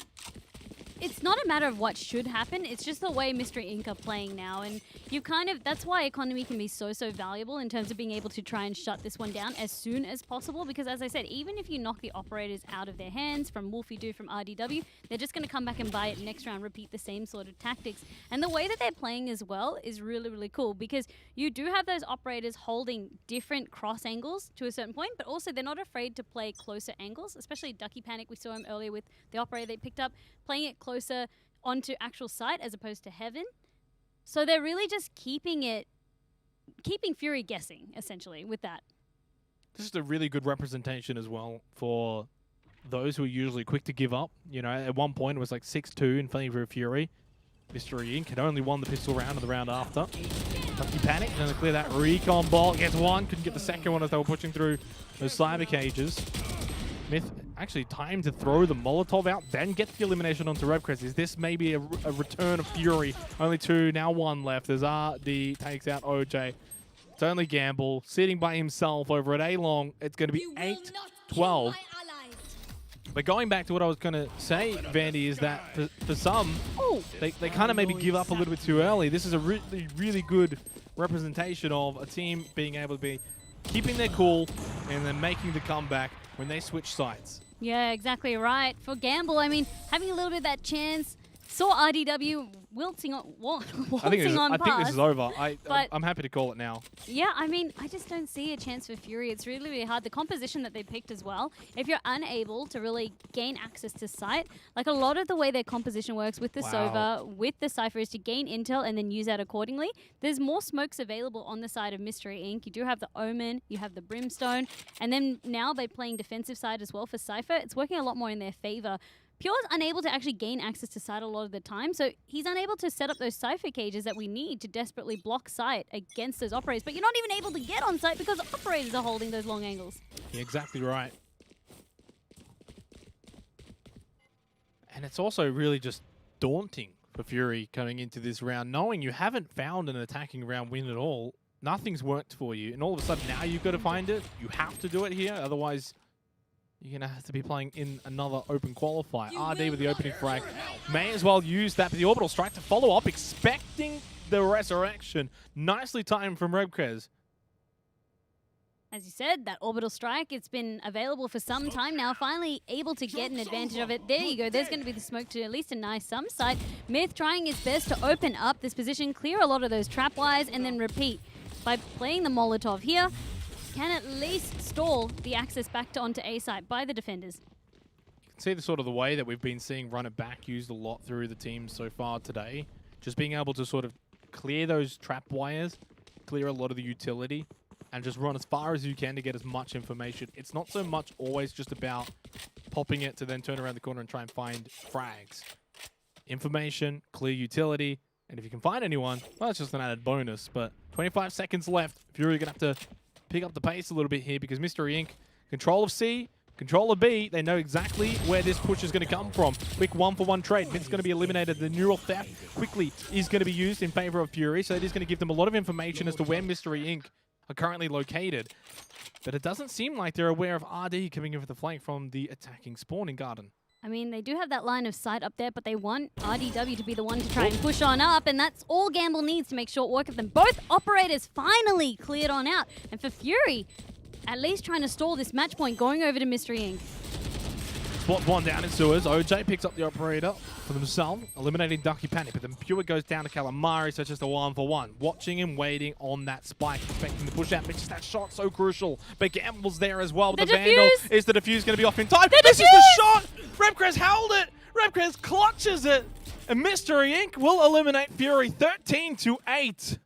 it's not a matter of what should happen. It's just the way Mystery Inc. are playing now. And you kind of, that's why economy can be so, so valuable in terms of being able to try and shut this one down as soon as possible. Because as I said, even if you knock the operators out of their hands from Wolfie Doo, from RDW, they're just going to come back and buy it next round, repeat the same sort of tactics. And the way that they're playing as well is really, really cool because you do have those operators holding different cross angles to a certain point, but also they're not afraid to play closer angles, especially Ducky Panic. We saw him earlier with the operator they picked up, playing it closer onto actual site as opposed to heaven. So they're really just keeping Fury guessing, essentially, with that. This is a really good representation as well for those who are usually quick to give up. You know, at one point it was like 6-2 in favor of Fury. Mystery Inc. had only won the pistol round of the round after. Ducky Panic, going to clear that recon ball. Gets one, couldn't get the second one as they were pushing through those cyber cages. Myth actually time to throw the Molotov out, then get the elimination onto Rebcrest. Is this maybe a return of Fury? Only 2, now 1 left. As RD takes out OJ. It's only Gamble sitting by himself over at A-Long. It's going to be 8-12. But going back to what I was going to say, Vandy, is that for some, they kind of maybe give up a little bit too early. This is a really, really good representation of a team being able to be keeping their cool and then making the comeback when they switch sides. Yeah, exactly right. For Gamble, I mean, having a little bit of that chance Saw RDW wilting on, I think waltzing on I think this past. is over. but- I'm happy to call it now. Yeah, I mean, I just don't see a chance for Fury. It's really, really hard. The composition that they picked as well, if you're unable to really gain access to site, like a lot of the way their composition works with the Sova, with the Cypher is to gain intel and then use that accordingly. There's more smokes available on the side of Mystery Inc. You do have the Omen, you have the Brimstone, and then now they're playing defensive side as well for Cypher. It's working a lot more in their favor. Pure's unable to actually gain access to site a lot of the time, so he's unable to set up those Cypher cages that we need to desperately block site against those operators. But you're not even able to get on site because operators are holding those long angles. You're exactly right. And it's also really just daunting for Fury coming into this round, knowing you haven't found an attacking round win at all. Nothing's worked for you, and all of a sudden now you've got to find it. You have to do it here, otherwise you're going to have to be playing in another open qualifier. RD with the opening frag. May as well use that for the orbital strike to follow up, expecting the resurrection. Nicely timed from Rebkrez. As you said, that orbital strike, it's been available for some time now, finally able to get an advantage of it. There you go, there's going to be the smoke to at least a nice some side. Myth trying his best to open up this position, clear a lot of those trap wires, and then repeat. By playing the Molotov here, can at least stall the access back to onto A site by the defenders. You can see the sort of the way that we've been seeing run it back used a lot through the teams so far today. Just being able to sort of clear those trap wires, clear a lot of the utility, and just run as far as you can to get as much information. It's not so much always just about popping it to then turn around the corner and try and find frags. Information, clear utility, and if you can find anyone, well, it's just an added bonus. But 25 seconds left. Fury going to have to pick up the pace a little bit here because Mystery Inc. control of C, control of B. They know exactly where this push is going to come from. Quick one-for-one trade. Myth's going to be eliminated. The neural theft quickly is going to be used in favor of Fury, so it is going to give them a lot of information as to where Mystery Inc. are currently located. But it doesn't seem like they're aware of RD coming in for the flank from the attacking spawning garden. I mean, they do have that line of sight up there, but they want RDW to be the one to try and push on up, and that's all Gamble needs to make short work of them. Both operators finally cleared on out, and for Fury, at least trying to stall this match point, going over to Mystery Inc. Spot one down in sewers. OJ picks up the operator for themselves, eliminating Ducky Panic, but then Pure goes down to Calamari, so it's just a one-for-one. Watching and waiting on that spike, expecting the push out, but just that shot so crucial. But Gamble's there as well. The Vandal, is the defuse going to be off in time? This is the shot! Rebkrez held it! Rebkrez clutches it! And Mystery Inc. will eliminate Fury 13-8.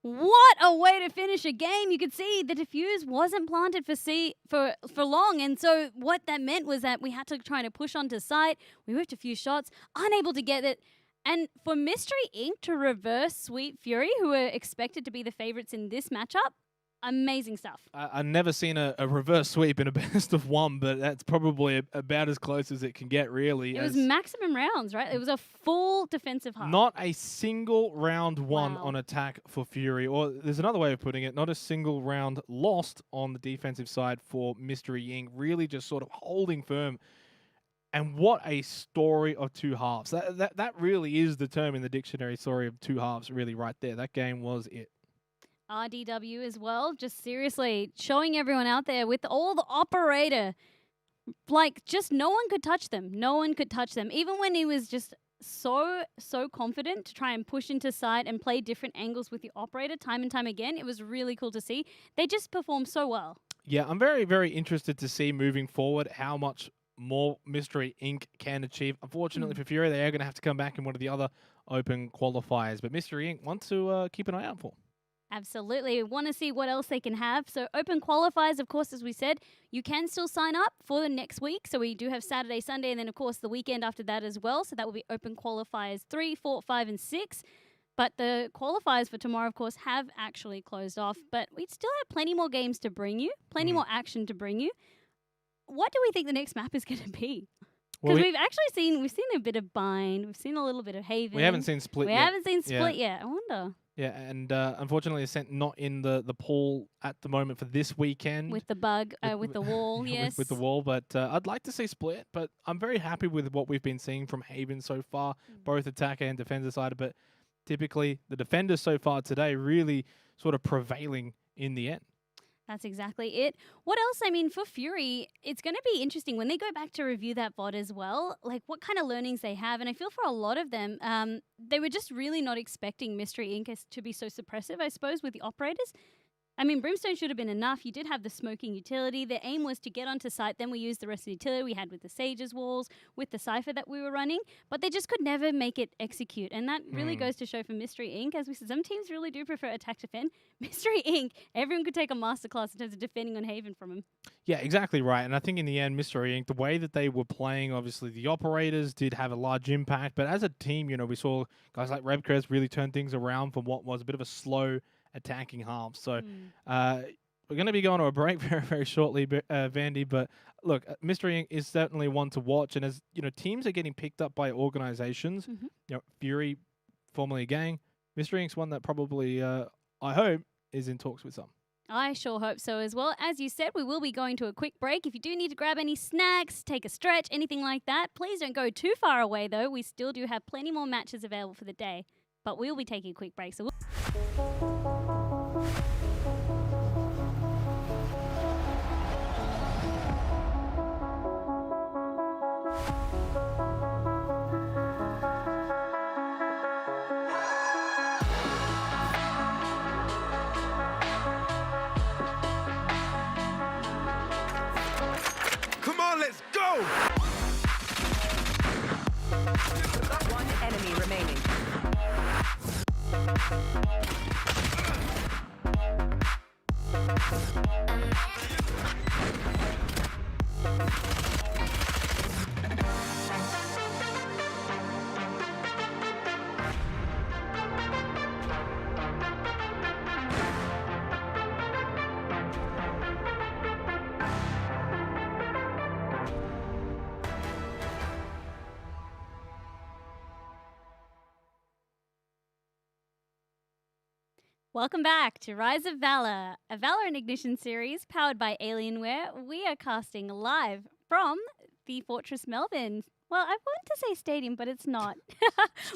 What a way to finish a game. You could see the defuse wasn't planted for long, and so what that meant was that we had to try to push onto site. We whipped a few shots, unable to get it. And for Mystery Inc. to reverse Sweet Fury, who were expected to be the favorites in this matchup, amazing stuff. I've never seen a reverse sweep in a best of one, but that's probably about as close as it can get, really. It was maximum rounds, right? It was a full defensive half. Not a single round won on attack for Fury. Or there's another way of putting it, not a single round lost on the defensive side for Mystery Inc. Really just sort of holding firm. And what a story of two halves. That really is the term in the dictionary, story of two halves, really right there. That game was it. RDW as well, just seriously showing everyone out there with all the operator. Like, just no one could touch them. No one could touch them. Even when he was just so confident to try and push into side and play different angles with the operator time and time again. It was really cool to see. They just performed so well. Yeah, I'm very, very interested to see moving forward how much more Mystery Inc. can achieve. Unfortunately for Fury, they are going to have to come back in one of the other open qualifiers. But Mystery Inc. want to keep an eye out for. Absolutely. Want to see what else they can have. So open qualifiers, of course, as we said, you can still sign up for the next week. So we do have Saturday, Sunday, and then, of course, the weekend after that as well. So that will be open qualifiers 3, 4, 5, and 6. But the qualifiers for tomorrow, of course, have actually closed off. But we still have plenty more games to bring you, plenty more action to bring you. What do we think the next map is going to be? Because we've seen a bit of Bind. We've seen a little bit of Haven. We haven't seen Split yet. We haven't seen Split yet. I wonder. Yeah, and unfortunately, it's not in the pool at the moment for this weekend. With the bug, with the wall, yes. With the wall, but I'd like to see Split, but I'm very happy with what we've been seeing from Haven so far, both attacker and defender side, but typically the defenders so far today really sort of prevailing in the end. That's exactly it. What else? I mean, for Fury, it's going to be interesting when they go back to review that VOD as well, like what kind of learnings they have. And I feel for a lot of them, they were just really not expecting Mystery Inc. to be so suppressive, I suppose, with the operators. I mean, Brimstone should have been enough. You did have the smoking utility. The aim was to get onto site. Then we used the rest of the utility we had with the Sage's walls, with the Cypher that we were running. But they just could never make it execute. And that really goes to show for Mystery Inc. As we said, some teams really do prefer attack defend. Mystery Inc., everyone could take a masterclass in terms of defending on Haven from them. Yeah, exactly right. And I think in the end, Mystery Inc., the way that they were playing, obviously the operators did have a large impact. But as a team, you know, we saw guys like Rebcrest really turn things around from what was a bit of a slow attacking half. So we're going to be going to a break very, very shortly, Vandy. But look, Mystery Inc. is certainly one to watch. And as you know, teams are getting picked up by organizations. You know, Fury, formerly a gang. Mystery Inc.'s one that probably, I hope, is in talks with some. I sure hope so as well. As you said, we will be going to a quick break. If you do need to grab any snacks, take a stretch, anything like that, please don't go too far away, though. We still do have plenty more matches available for the day. But we'll be taking a quick break. So Come on, let's go! One enemy remaining. welcome back to Rise of Valor, a Valorant Ignition series powered by Alienware. We are casting live from the Fortress Melbourne. Well, I want to say stadium, but it's not.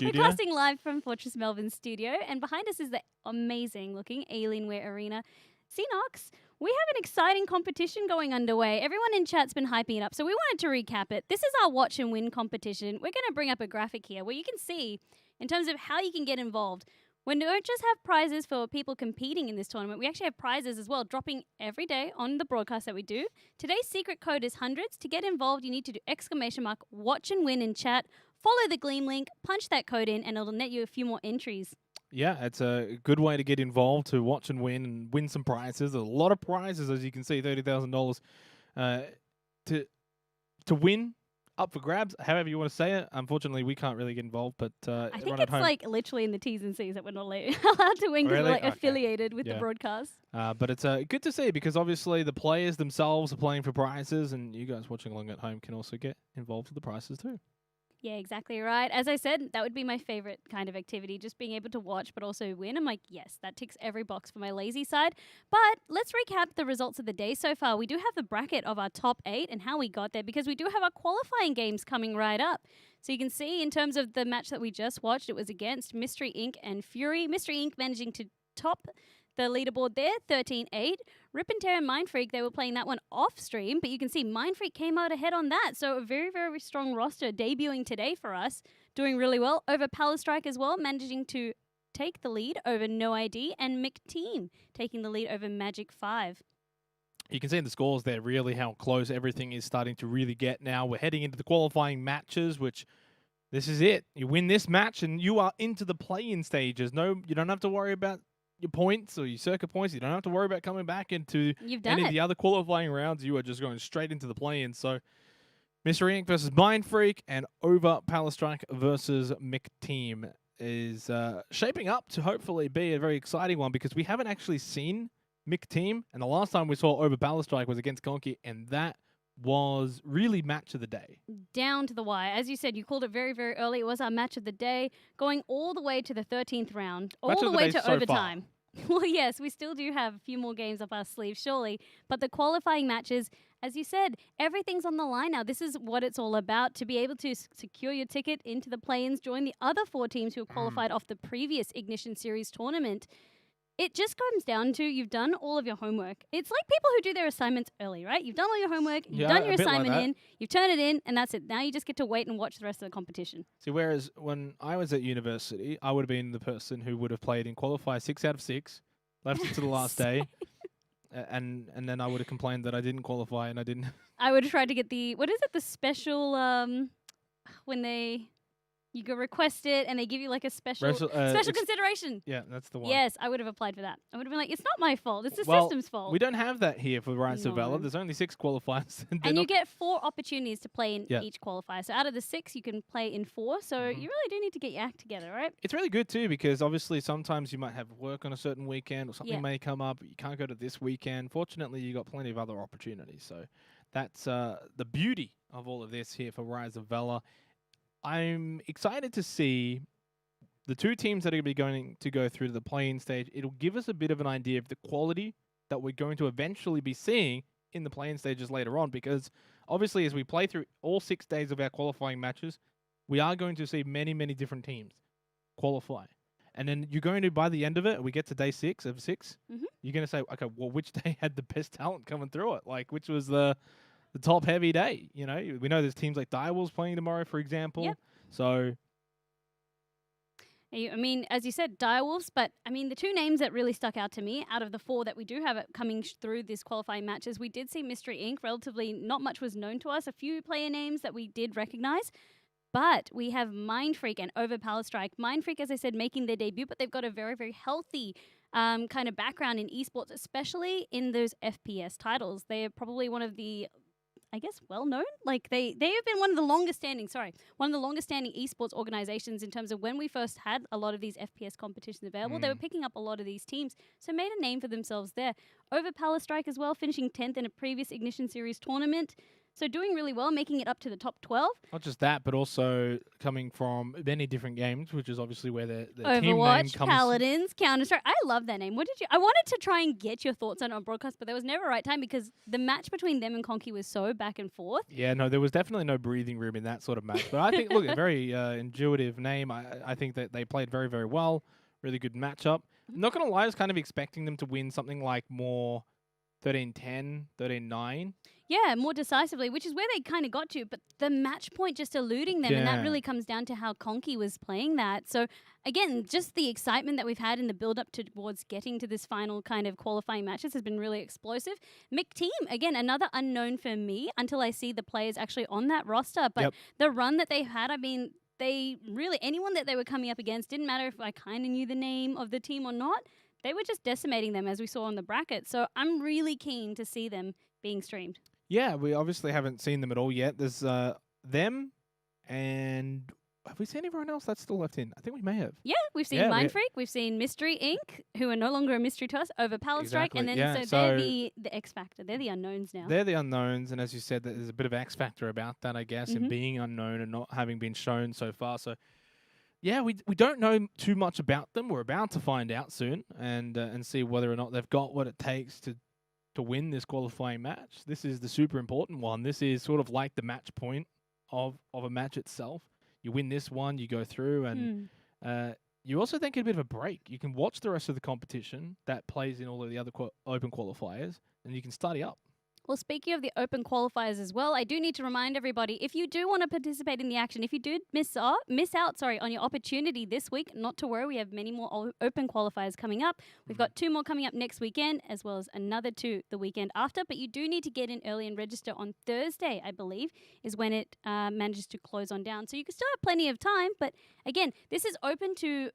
We're casting live from Fortress Melbourne studio, and behind us is the amazing-looking Alienware arena. Xenox, we have an exciting competition going underway. Everyone in chat's been hyping it up, so we wanted to recap it. This is our watch and win competition. We're going to bring up a graphic here where you can see, in terms of how you can get involved, we don't just have prizes for people competing in this tournament. We actually have prizes as well, dropping every day on the broadcast that we do. Today's secret code is hundreds. To get involved, you need to do !watch and win in chat. Follow the Gleam link, punch that code in, and it'll net you a few more entries. Yeah, it's a good way to get involved, to watch and win some prizes. There's a lot of prizes, as you can see, $30,000 to win. Up for grabs, however you want to say it. Unfortunately, we can't really get involved, but I think it's like literally in the T's and C's that we're not allowed to win because we're like affiliated with the broadcast. But it's good to see because obviously the players themselves are playing for prizes, and you guys watching along at home can also get involved with the prizes too. Yeah, exactly right. As I said, that would be my favorite kind of activity, just being able to watch but also win. I'm like, yes, that ticks every box for my lazy side. But let's recap the results of the day so far. We do have the bracket of our top 8 and how we got there because we do have our qualifying games coming right up. So you can see in terms of the match that we just watched, it was against Mystery Inc. and Fury. Mystery Inc. managing to top the leaderboard there, 13-8. Rip and Tear and Mindfreak, they were playing that one off stream, but you can see Mindfreak came out ahead on that. So a very, very strong roster debuting today for us, doing really well. Over Palastrike as well, managing to take the lead over No ID, and McTeam taking the lead over Magic 5. You can see in the scores there really how close everything is starting to really get now. We're heading into the qualifying matches, which this is it. You win this match and you are into the play-in stages. No, you don't have to worry about your points or your circuit points. You don't have to worry about coming back into any of the other qualifying rounds. You are just going straight into the play-in. So Mystery Inc. versus Mindfreak and over Palastrike versus McTeam is shaping up to hopefully be a very exciting one because we haven't actually seen McTeam, and the last time we saw over Palastrike was against Conky, and that was really match of the day. Down to the wire. As you said, you called it very, very early. It was our match of the day, going all the way to the 13th round, all the way to overtime. Well, yes, we still do have a few more games up our sleeve, surely. But the qualifying matches, as you said, everything's on the line now. This is what it's all about, to be able to secure your ticket into the play-ins, join the other 4 teams who have qualified off the previous Ignition Series tournament. it just comes down to you've done all of your homework. It's like people who do their assignments early, right? You've done all your homework, you've done your a bit like assignment that. in, you've turned it in, and that's it. Now you just get to wait and watch the rest of the competition. See, whereas when I was at university, I would have been the person who would have played in Qualifier 6 out of 6, left it to the last day, and then I would have complained that I didn't qualify and I didn't. I would have tried to get the special, when you go request it and they give you like a special consideration. Yeah, that's the one. Yes, I would have applied for that. I would have been like, it's not my fault. It's the Well, system's fault. We don't have that here for Rise of Valor. No. There's only 6 qualifiers. And you get 4 opportunities to play in Yeah. each qualifier. So out of the 6, you can play in 4. So you really do need to get your act together, right? It's really good too, because obviously sometimes you might have work on a certain weekend or something Yeah. may come up. You can't go to this weekend. Fortunately, you got plenty of other opportunities. So that's the beauty of all of this here for Rise of Valor. I'm excited to see the 2 teams that are going to go through to the play-in stage. It'll give us a bit of an idea of the quality that we're going to eventually be seeing in the play-in stages later on, because obviously as we play through all 6 days of our qualifying matches, we are going to see many, many different teams qualify. And then you're going to, by the end of it, we get to day 6 of 6, you're going to say, okay, well, which day had the best talent coming through it? Like, which was the top heavy day? You know, we know there's teams like Direwolves playing tomorrow, for example. Yep. So I mean, as you said, Direwolves, but I mean, the 2 names that really stuck out to me out of the 4 that we do have coming through this qualifying matches, we did see Mystery Inc. Relatively not much was known to us. A few player names that we did recognize. But we have Mindfreak and Overpower Strike. Mindfreak, as I said, making their debut, but they've got a very, very healthy kind of background in esports, especially in those FPS titles. They're probably one of the, I guess, well-known. Like, they have been one of the longest-standing esports organizations in terms of when we first had a lot of these FPS competitions available. They were picking up a lot of these teams, so made a name for themselves there. Overpower Strike as well, finishing 10th in a previous Ignition Series tournament. So doing really well, making it up to the top 12. not just that, but also coming from many different games, which is obviously where their team name Overwatch, comes. Paladins, Counter-Strike. I love that name. I wanted to try and get your thoughts on broadcast, but there was never a right time because the match between them and Conky was so back and forth. Yeah, no, there was definitely no breathing room in that sort of match. But I think, look, a very intuitive name. I think that they played very, very well. Really good matchup. I'm not going to lie, I was kind of expecting them to win something like more 13-10, 13-9. Yeah, more decisively, which is where they kind of got to, but the match point just eluding them, and that Yeah. really comes down to how Conky was playing that. So, again, just the excitement that we've had in the build-up towards getting to this final kind of qualifying matches has been really explosive. Mick Team, again, another unknown for me until I see the players actually on that roster, but the run that they've had, I mean, they really, anyone that they were coming up against, didn't matter if I kind of knew the name of the team or not, they were just decimating them as we saw on the bracket. So I'm really keen to see them being streamed. Yeah, we obviously haven't seen them at all yet. There's them, and have we seen everyone else that's still left in? I think we may have. Yeah, we've seen Mindfreak, we've seen Mystery Inc., who are no longer a mystery to us, Overpower Strike, and then so they're the X Factor. They're the unknowns now. They're the unknowns, and as you said, there's a bit of X Factor about that, I guess, and being unknown and not having been shown so far. So, yeah, we don't know too much about them. We're about to find out soon and see whether or not they've got what it takes to win this qualifying match. This is the super important one. This is sort of like the match point of a match itself. You win this one, you go through, and you also then get a bit of a break. You can watch the rest of the competition that plays in all of the other open qualifiers, and you can study up. Well, speaking of the open qualifiers as well, I do need to remind everybody, if you do want to participate in the action, if you did miss out on your opportunity this week, not to worry, we have many more open qualifiers coming up. We've got 2 more coming up next weekend, as well as another 2 the weekend after, but you do need to get in early and register on Thursday, I believe, is when it manages to close on down. So you can still have plenty of time, but again, this is open to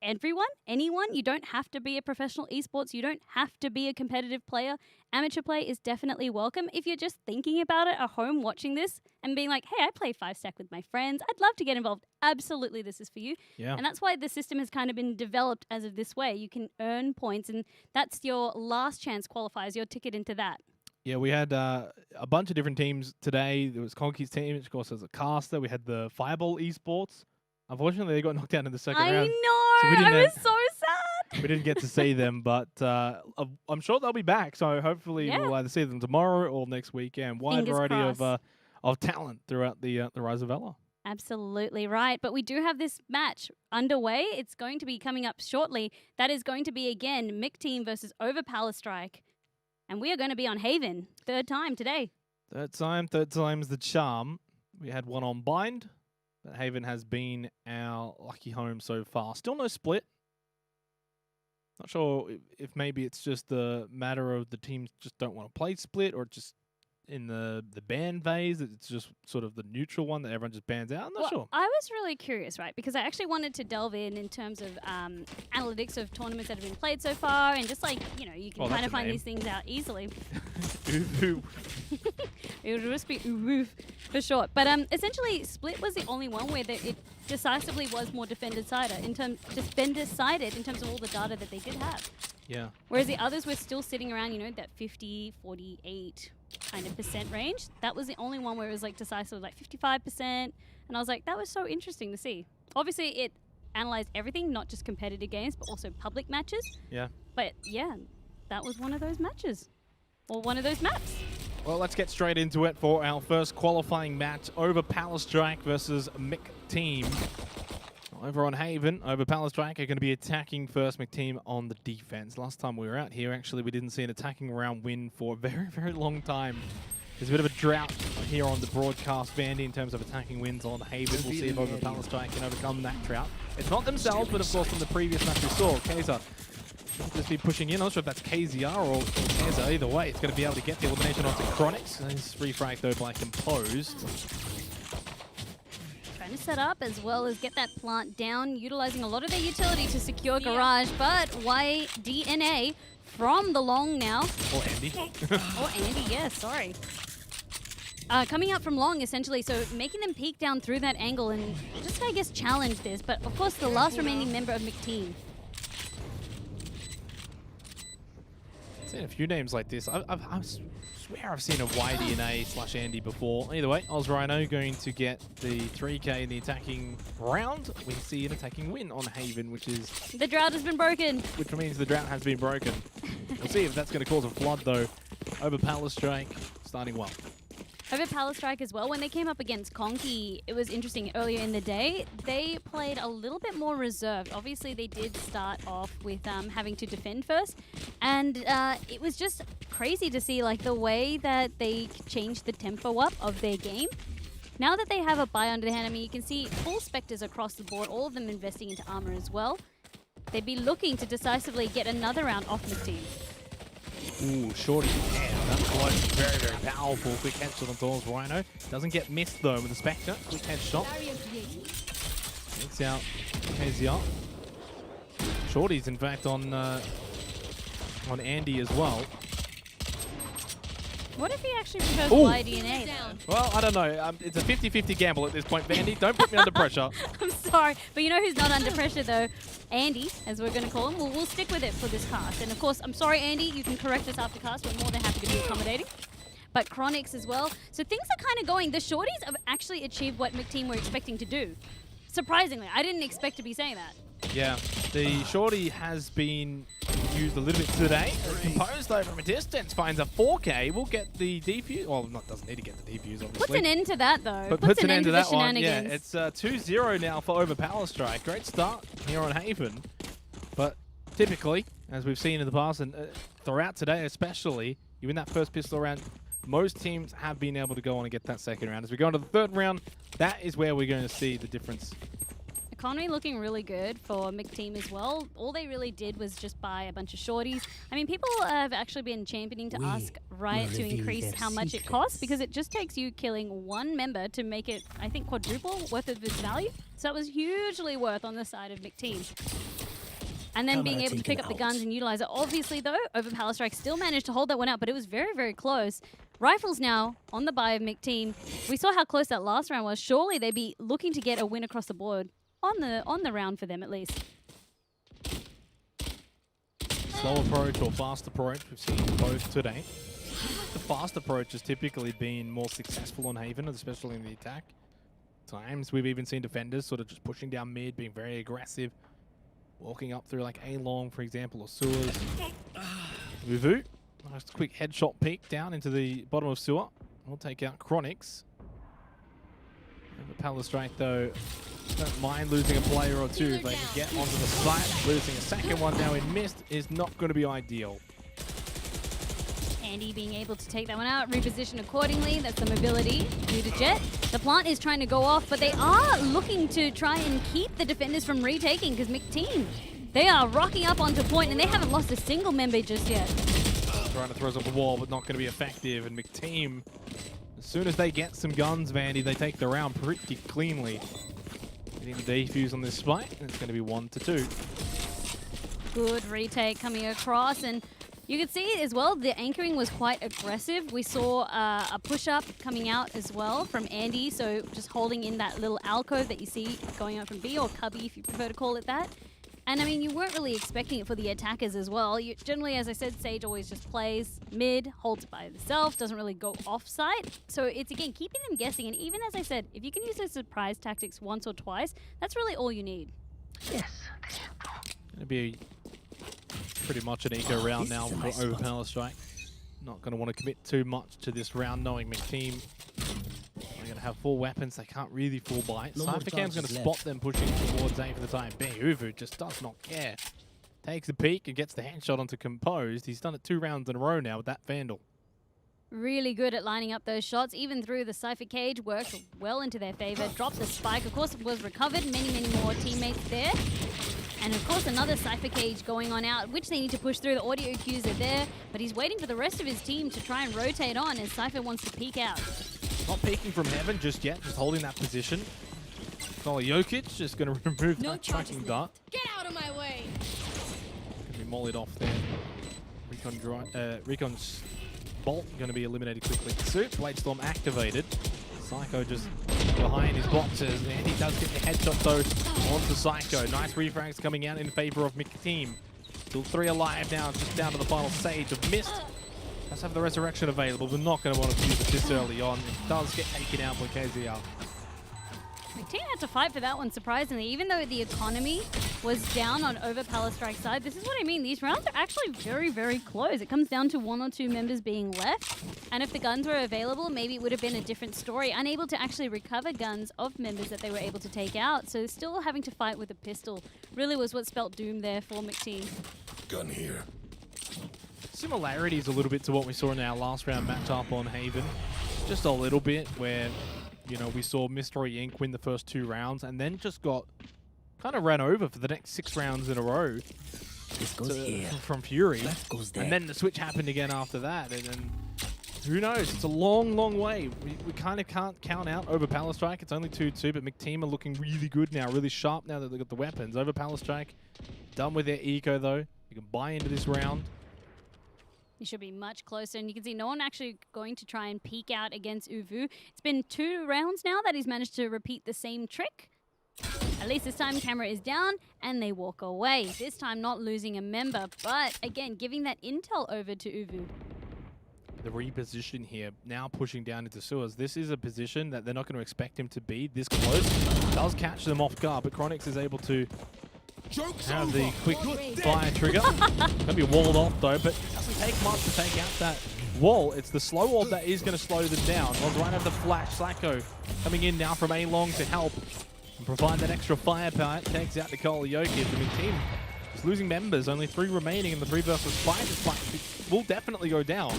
everyone, anyone. You don't have to be a professional esports. You don't have to be a competitive player. Amateur play is definitely welcome. If you're just thinking about it at home watching this and being like, hey, I play 5-stack with my friends, I'd love to get involved. Absolutely, this is for you. Yeah. And that's why the system has kind of been developed as of this way. You can earn points, and that's your last chance qualifiers, your ticket into that. Yeah, we had a bunch of different teams today. There was Conky's team, which of course was a caster. We had the Fireball Esports. Unfortunately, they got knocked out in the second round. I know. So I was so sad. We didn't get to see them, but I'm sure they'll be back. So hopefully we'll either see them tomorrow or next weekend. Wide Fingers variety crossed. of talent throughout the Rise of Valor. Absolutely right. But we do have this match underway. It's going to be coming up shortly. That is going to be, again, Mick Team versus Overpowerstrike. And we are going to be on Haven. Third time today. Third time's the charm. We had one on Bind, but Haven has been our lucky home so far. Still no split. Not sure if maybe it's just the matter of the teams just don't want to play split, or just in the ban phase, it's just sort of the neutral one that everyone just bans out. I'm not sure. I was really curious, right? Because I actually wanted to delve in terms of analytics of tournaments that have been played so far, and just like, you know, you can kind of find these things out easily. It would just be Uwoof for short. But essentially, Split was the only one where it decisively was more defender-sided in terms of all the data that they did have. Yeah. Whereas the others were still sitting around, you know, that 50, 48 kind of percent range. That was the only one where it was like decisive, like 55%. And I was like, that was so interesting to see. Obviously, it analyzed everything, not just competitive games, but also public matches. Yeah. But yeah, that was one of those matches. Or one of those maps. Well, let's get straight into it for our first qualifying match. Overpowerstrike versus Mick Team. Over on Haven, Overpowerstrike are going to be attacking first. McTeam on the defense. Last time we were out here, actually, we didn't see an attacking round win for a very, very long time. There's a bit of a drought here on the broadcast, Vandy, in terms of attacking wins on Haven. We'll see if Overpowerstrike can overcome that drought. It's not themselves, but of course from the previous match we saw, Kaiser just be pushing in. I'm not sure if that's KZR or Kaiser. Either way, it's going to be able to get the elimination onto Chronix. He's refragged though by Composed. Trying to set up as well as get that plant down, utilizing a lot of their utility to secure Garage, but YDNA from the long now. Or Andy. Or Andy, yeah, sorry. Coming out from long, essentially, so making them peek down through that angle and just, I guess, challenge this. But, of course, the last remaining member of McTeam. I've seen a few names like this. I swear I've seen a YDNA/Andy before. Either way, OzRhino going to get the 3K in the attacking round. We see an attacking win on Haven, which is... The drought has been broken. Which means the drought has been broken. We'll see if that's going to cause a flood, though. Overpowerstrike starting well. Overpowerstrike as well. When they came up against Conky, it was interesting earlier in the day. They played a little bit more reserved. Obviously, they did start off with having to defend first. And it was just crazy to see like the way that they changed the tempo up of their game. Now that they have a buy under the hand, I mean, you can see full Spectres across the board, all of them investing into armor as well. They'd be looking to decisively get another round off the team. Ooh, Shorty. Yeah, that's close. Very, very powerful. Quick headshot on OzRhino. Doesn't get missed, though, with the Spectre. Quick headshot. Takes out KZR. Shorty's, in fact, on Andy as well. What if he actually chose YDNA? Well, I don't know. It's a 50-50 gamble at this point, Vandy. Don't put me under pressure. I'm sorry. But you know who's not under pressure, though? Andy, as we're going to call him. We'll stick with it for this cast. And, of course, I'm sorry, Andy. You can correct this after cast. We're more than happy to be accommodating. But Chronix as well. So things are kind of going. The Shorties have actually achieved what McTeam were expecting to do. Surprisingly. I didn't expect to be saying that. Yeah. The Shorty has been used a little bit today. Composed, though, from a distance, finds a 4K. We'll get the defuse. Well, doesn't need to get the defuse, obviously. Puts an end to that, though. But puts an end to the that one. Yeah, shenanigans. it's 2-0 now for Overpowerstrike. Great start here on Haven. But typically, as we've seen in the past, and throughout today especially, you win that first pistol round, most teams have been able to go on and get that second round. As we go into the third round, that is where we're going to see the difference. Economy looking really good for McTeam as well. All they really did was just buy a bunch of shorties. I mean, people have actually been championing to ask Riot to increase how much it costs, because it just takes you killing one member to make it, I think, quadruple worth of its value. So that was hugely worth on the side of McTeam. And then being able to pick up the guns and utilize it. Obviously, though, Overpowerstrike still managed to hold that one out, but it was very, very close. Rifles now on the buy of McTeam. We saw how close that last round was. Surely they'd be looking to get a win across the board. On the round for them, at least. Slow approach or fast approach, we've seen both today. The fast approach has typically been more successful on Haven, especially in the attack. Times we've even seen defenders sort of just pushing down mid, being very aggressive, walking up through like A-Long, for example, or sewers. Vuvu, nice quick headshot peek down into the bottom of sewer. We'll take out Chronix. Valour Strike, though, don't mind losing a player or two if they can get onto the site. Losing a second one now in mist is not going to be ideal. Andy being able to take that one out, reposition accordingly. That's the mobility due to Jet. The plant is trying to go off, but they are looking to try and keep the defenders from retaking because McTeam, they are rocking up onto point and they haven't lost a single member just yet. Trying to throw us up a wall, but not going to be effective. And McTeam, as soon as they get some guns, Vandy, they take the round pretty cleanly. Getting the defuse on this spike, and it's going to be 1-2. Good retake coming across, and you could see as well the anchoring was quite aggressive. We saw a push-up coming out as well from Andy, so just holding in that little alcove that you see going out from B, or cubby if you prefer to call it that. And I mean, you weren't really expecting it for the attackers as well. Generally, as I said, Sage always just plays mid, holds it by itself, doesn't really go off-site. So it's, again, keeping them guessing. And even as I said, if you can use those surprise tactics once or twice, that's really all you need. Yes. Going to be pretty much an eco round now for over Valour Strike. Not going to want to commit too much to this round, knowing McTeam are going to have full weapons. They can't really full bite. Cyphercam's going to spot them pushing towards A for the time being. Uvu just does not care. Takes a peek and gets the headshot onto Composed. He's done it 2 rounds in a row now with that Vandal. Really good at lining up those shots, even through the Cypher cage, worked well into their favor. Dropped the spike, of course, was recovered. Many more teammates there. And of course, another Cypher cage going on out, which they need to push through. The audio cues are there, but he's waiting for the rest of his team to try and rotate on as Cypher wants to peek out. Not peeking from heaven just yet, just holding that position. Jokic just going to remove that tracking dart. Get out of my way! Going to be mollied off there. Recon's Bolt going to be eliminated quickly. Soup, Blade Storm activated. Psycho just behind his boxes, and he does get the headshot though onto Psycho. Nice refrags coming out in favor of McTeam. Still 3 alive now, just down to the final Sage of Mist. Does have the resurrection available, but not going to want to use it this early on. It does get taken out by KZR. McTeam had to fight for that one, surprisingly. Even though the economy was down on over Valour Strike's side, this is what I mean. These rounds are actually very close. It comes down to 1 or 2 members being left. And if the guns were available, maybe it would have been a different story. Unable to actually recover guns of members that they were able to take out. So still having to fight with a pistol really was what spelt doom there for McTeam. Gun here. Similarities a little bit to what we saw in our last round matchup on Haven. Just a little bit where, you know, we saw Mystery Inc. win the first 2 rounds and then just got kind of ran over for the next 6 rounds in a row from Fury. And then the switch happened again after that. And who knows? It's a long way. We kind of can't count out over Valour Strike. It's only 2-2, but McTeam are looking really good now, really sharp now that they've got the weapons. Over Valour Strike, done with their eco though. You can buy into this round. He should be much closer, and you can see no one actually going to try and peek out against Uvu. It's been 2 rounds now that he's managed to repeat the same trick. At least this time camera is down and they walk away. This time not losing a member, but again giving that intel over to Uvu. The reposition here, now pushing down into sewers. This is a position that they're not going to expect him to be this close. Does catch them off guard, but Chronix is able to have the quick fire trigger. Going to be walled off though, but it doesn't take much to take out that wall. It's the slow orb that is going to slow them down. One's right over the flash. Slacko coming in now from A-Long to help and provide that extra firepower. It takes out Nicole Jokic. I mean, team is losing members. Only 3 remaining in the 3 versus 5. This fight will definitely go down.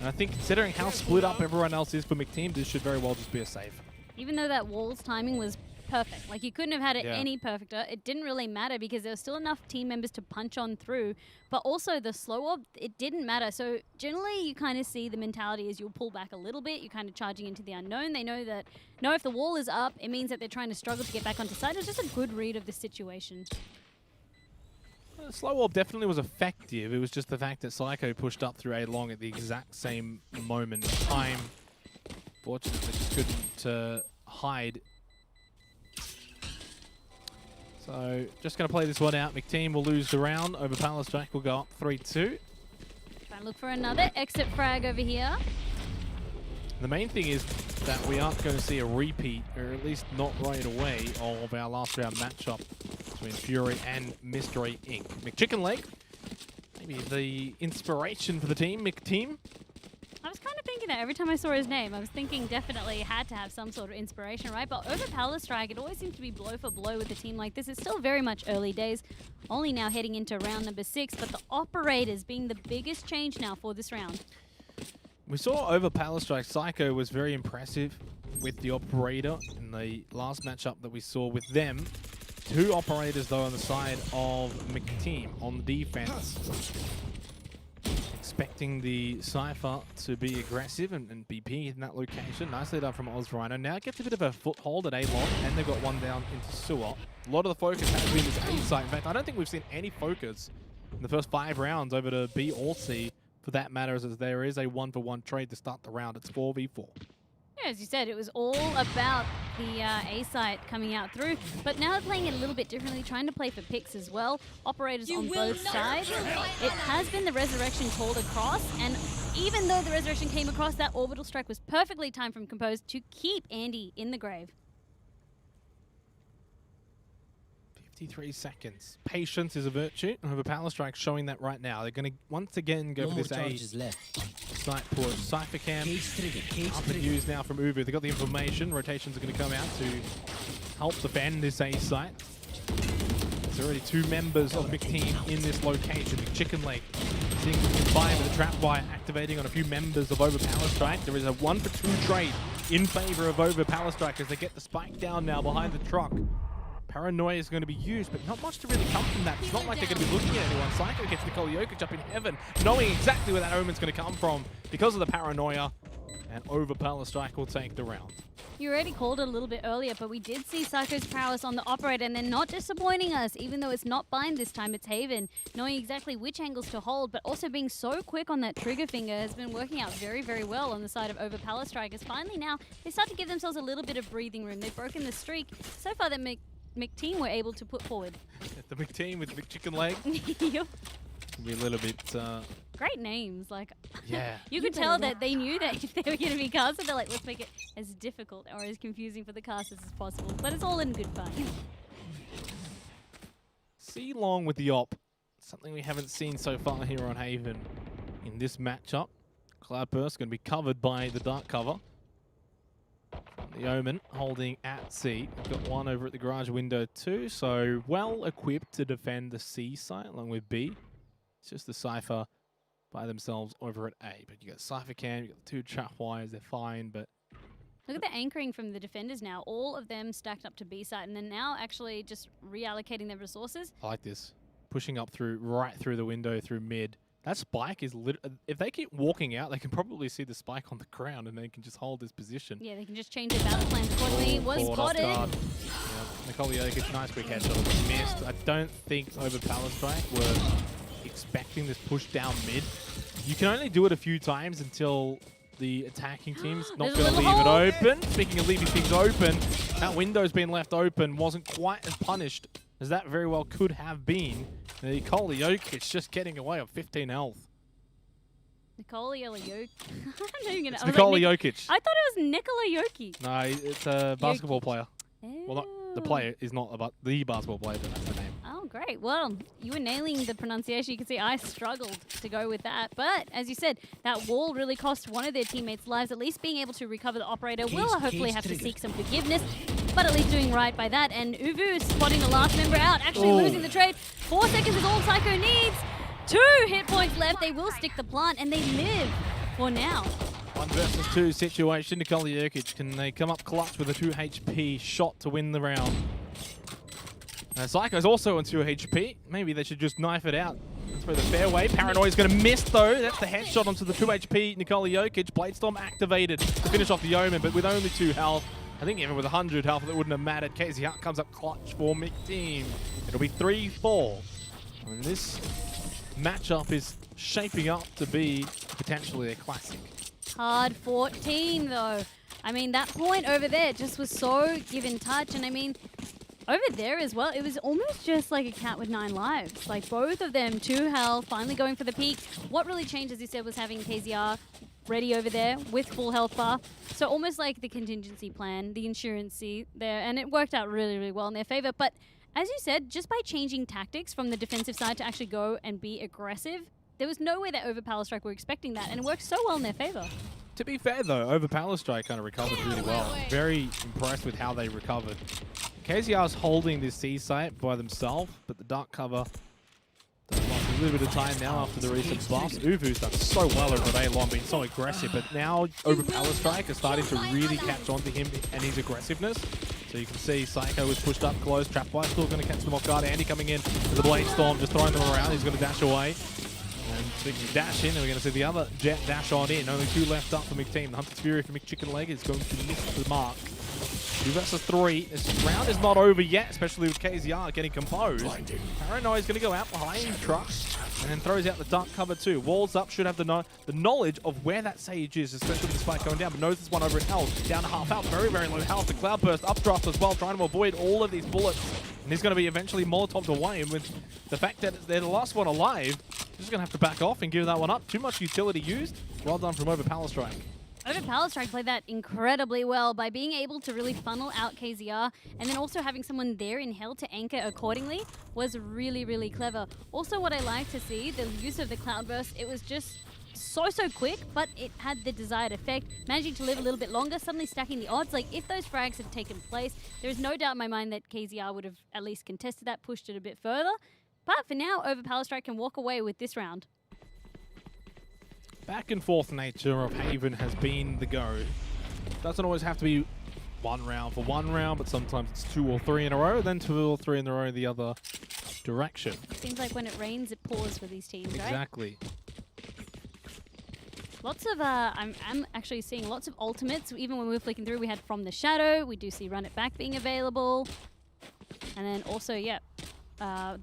And I think considering how split up everyone else is for McTeam, this should very well just be a save. Even though that wall's timing was perfect, like you couldn't have had it any perfecter, it didn't really matter because there was still enough team members to punch on through. But also the slow orb, it didn't matter. So generally you kind of see the mentality is you'll pull back a little bit, you're kind of charging into the unknown. They know that, if the wall is up, it means that they're trying to struggle to get back onto site. It was just a good read of the situation. The slow orb definitely was effective. It was just the fact that Psycho pushed up through A-Long at the exact same moment in time. Fortunately, just couldn't hide. So, just going to play this one out. McTeam will lose the round. Over Valour Strike will go up 3-2. Try and look for another exit frag over here. The main thing is that we aren't going to see a repeat, or at least not right away, of our last round matchup between Fury and Mystery Inc. McChicken Leg, maybe the inspiration for the team, McTeam. I was kind of thinking thinking that every time I saw his name. I was thinking definitely had to have some sort of inspiration, right? But over Palstrike, it always seems to be blow for blow with a team like this. It's still very much early days, only now heading into round number 6, but the operators being the biggest change now for this round. We saw over Palstrike, Psycho was very impressive with the operator in the last matchup that we saw with them. 2 operators, though, on the side of McTeam on the defense. Expecting the Cypher to be aggressive and be big in that location. Nicely done from OzRhino. Now gets a bit of a foothold at A-Long, and they've got one down into Sewer. A lot of the focus has been this A site. In fact, I don't think we've seen any focus in the first 5 rounds over to B or C, for that matter, as there is a 1-for-1 trade to start the round. It's 4v4. Yeah, as you said, it was all about the A site coming out through, but now they're playing it a little bit differently, trying to play for picks as well. Operators on both sides. It has been the Resurrection called across, and even though the Resurrection came across, that orbital strike was perfectly timed from Composed to keep Andy in the grave. 53 seconds. Patience is a virtue. Over Palstrike showing that right now. They're going to once again go for this A site push. Cypher Cam up and used now from Uvu. They got the information. Rotations are going to come out to help defend this A site. There's already 2 members of McTeam in this location. Chicken Leg seeing if we can find with the trap wire activating on a few members of over Palstrike. There is a 1-for-2 trade in favor of over Palstrike as they get the spike down now behind the truck. Paranoia is going to be used, but not much to really come from that. It's not like they're going to be looking at anyone. Psycho gets Nikola Jokic up in heaven, knowing exactly where that omen's going to come from because of the Paranoia, and over Palstrike will take the round. You already called it a little bit earlier, but we did see Psycho's prowess on the operator, and they're not disappointing us, even though it's not Bind this time, it's Haven. Knowing exactly which angles to hold, but also being so quick on that trigger finger has been working out very, very well on the side of over Palstrike, as finally now they start to give themselves a little bit of breathing room. They've broken the streak so far that McTeam were able to put forward. The McTeam with McChicken Leg. Yep. Be a little bit... Great names, like... Yeah. You could tell that they knew that if they were going to be casted, they're like, let's make it as difficult or as confusing for the casters as possible. But it's all in good fun. C-Long with the op. Something we haven't seen so far here on Haven in this matchup. Cloudburst going to be covered by the dark cover. The Omen holding at C. We've got one over at the garage window too, so well equipped to defend the C site along with B. It's just the Cypher by themselves over at A. But you got Cypher Cam, you got the 2 trap wires, they're fine, but... Look at the anchoring from the defenders now. All of them stacked up to B site, and they're now actually just reallocating their resources. I like this. Pushing up through, right through the window, through mid. That spike is if they keep walking out, they can probably see the spike on the ground and they can just hold this position. Yeah, they can just change their battle plan accordingly. Was spotted. Yeah. Nikola Jokic, nice quick headshot. Missed. I don't think over Palstrike were expecting this push down mid. You can only do it a few times until the attacking team's not going to leave it open. Speaking of leaving things open, that window's been left open, wasn't quite as punished as that very well could have been. Nikola Jokic just getting away with 15 health. Nikola Jokic. It's Nikola Jokic. I thought it was Nikola Jokic. No, it's a basketball player. Ew. Well, not the player is not about the basketball player, but that's the name. Oh, great. Well, you were nailing the pronunciation. You can see I struggled to go with that. But as you said, that wall really cost one of their teammates' lives. At least being able to recover the operator will hopefully have to seek some forgiveness, but at least doing right by that. And Uvu is spotting the last member out, actually losing the trade. 4 seconds is all Psycho needs. 2 hit points left. They will stick the plant, and they live for now. 1 versus 2 situation. Nikola Jokic, can they come up clutch with a 2 HP shot to win the round? Psycho's also on 2 HP. Maybe they should just knife it out. That's for the fairway. Paranoia's going to miss, though. That's the headshot onto the 2 HP Nikola Jokic. Bladestorm activated to finish off the Omen, but with only 2 health. I think even with 100 health, it wouldn't have mattered. Casey Hart comes up clutch for McTeam. It'll be 3-4. And this matchup is shaping up to be potentially a classic. Hard 14, though. I mean, that point over there just was so give and touch. And I mean, over there as well, it was almost just like a cat with 9 lives. Like both of them, 2 health, finally going for the peak. What really changed, as you said, was having KZR ready over there with full health bar. So almost like the contingency plan, the insurancy there. And it worked out really, really well in their favor. But as you said, just by changing tactics from the defensive side to actually go and be aggressive, there was no way that over Palstrike were expecting that. And it worked so well in their favor. To be fair though, over Strike kind of recovered really well. Very impressed with how they recovered. KZR's holding this C site by themselves, but the dark cover does lost a little bit of time now after the recent buffs. Uvu's done so well over A-Long, being so aggressive, but now over Strike is starting to really catch on to him and his aggressiveness. So you can see Psycho was pushed up close. Trapwire still going to catch them off guard. Andy coming in with the Blade Storm, just throwing them around. He's going to dash away. And speaking of dash in, and we're going to see the other Jet dash on in. Only 2 left up for McTeam. The Hunter's Fury for McChickenleg is going to miss the mark. 2 versus 3. This round is not over yet, especially with KZR getting composed. Paranoia is going to go out behind Truck and then throws out the dark cover too. Walls up, should have the knowledge of where that Sage is, especially with the spike going down, but knows this one over in health. Down to half health, very, very low health. The Cloudburst updraft as well, trying to avoid all of these bullets. And he's going to be eventually Molotoved away. And with the fact that they're the last one alive, he's just going to have to back off and give that one up. Too much utility used. Well done from over Strike. Over Strike played that incredibly well by being able to really funnel out KZR, and then also having someone there in hell to anchor accordingly was really, really clever. Also, what I like to see, the use of the Cloudburst, it was just so quick, but it had the desired effect, managing to live a little bit longer, suddenly stacking the odds. Like, if those frags had taken place, there's no doubt in my mind that KZR would have at least contested that, pushed it a bit further. But for now, over Strike can walk away with this round. Back and forth nature of Haven has been the go. Doesn't always have to be one round for one round, but sometimes it's 2 or 3 in a row, then 2 or 3 in a row the other direction. Seems like when it rains, it pours for these teams, right? Exactly. Lots of, I'm actually seeing lots of ultimates. Even when we were flicking through, we had From the Shadow. We do see Run It Back being available. And then also, yeah,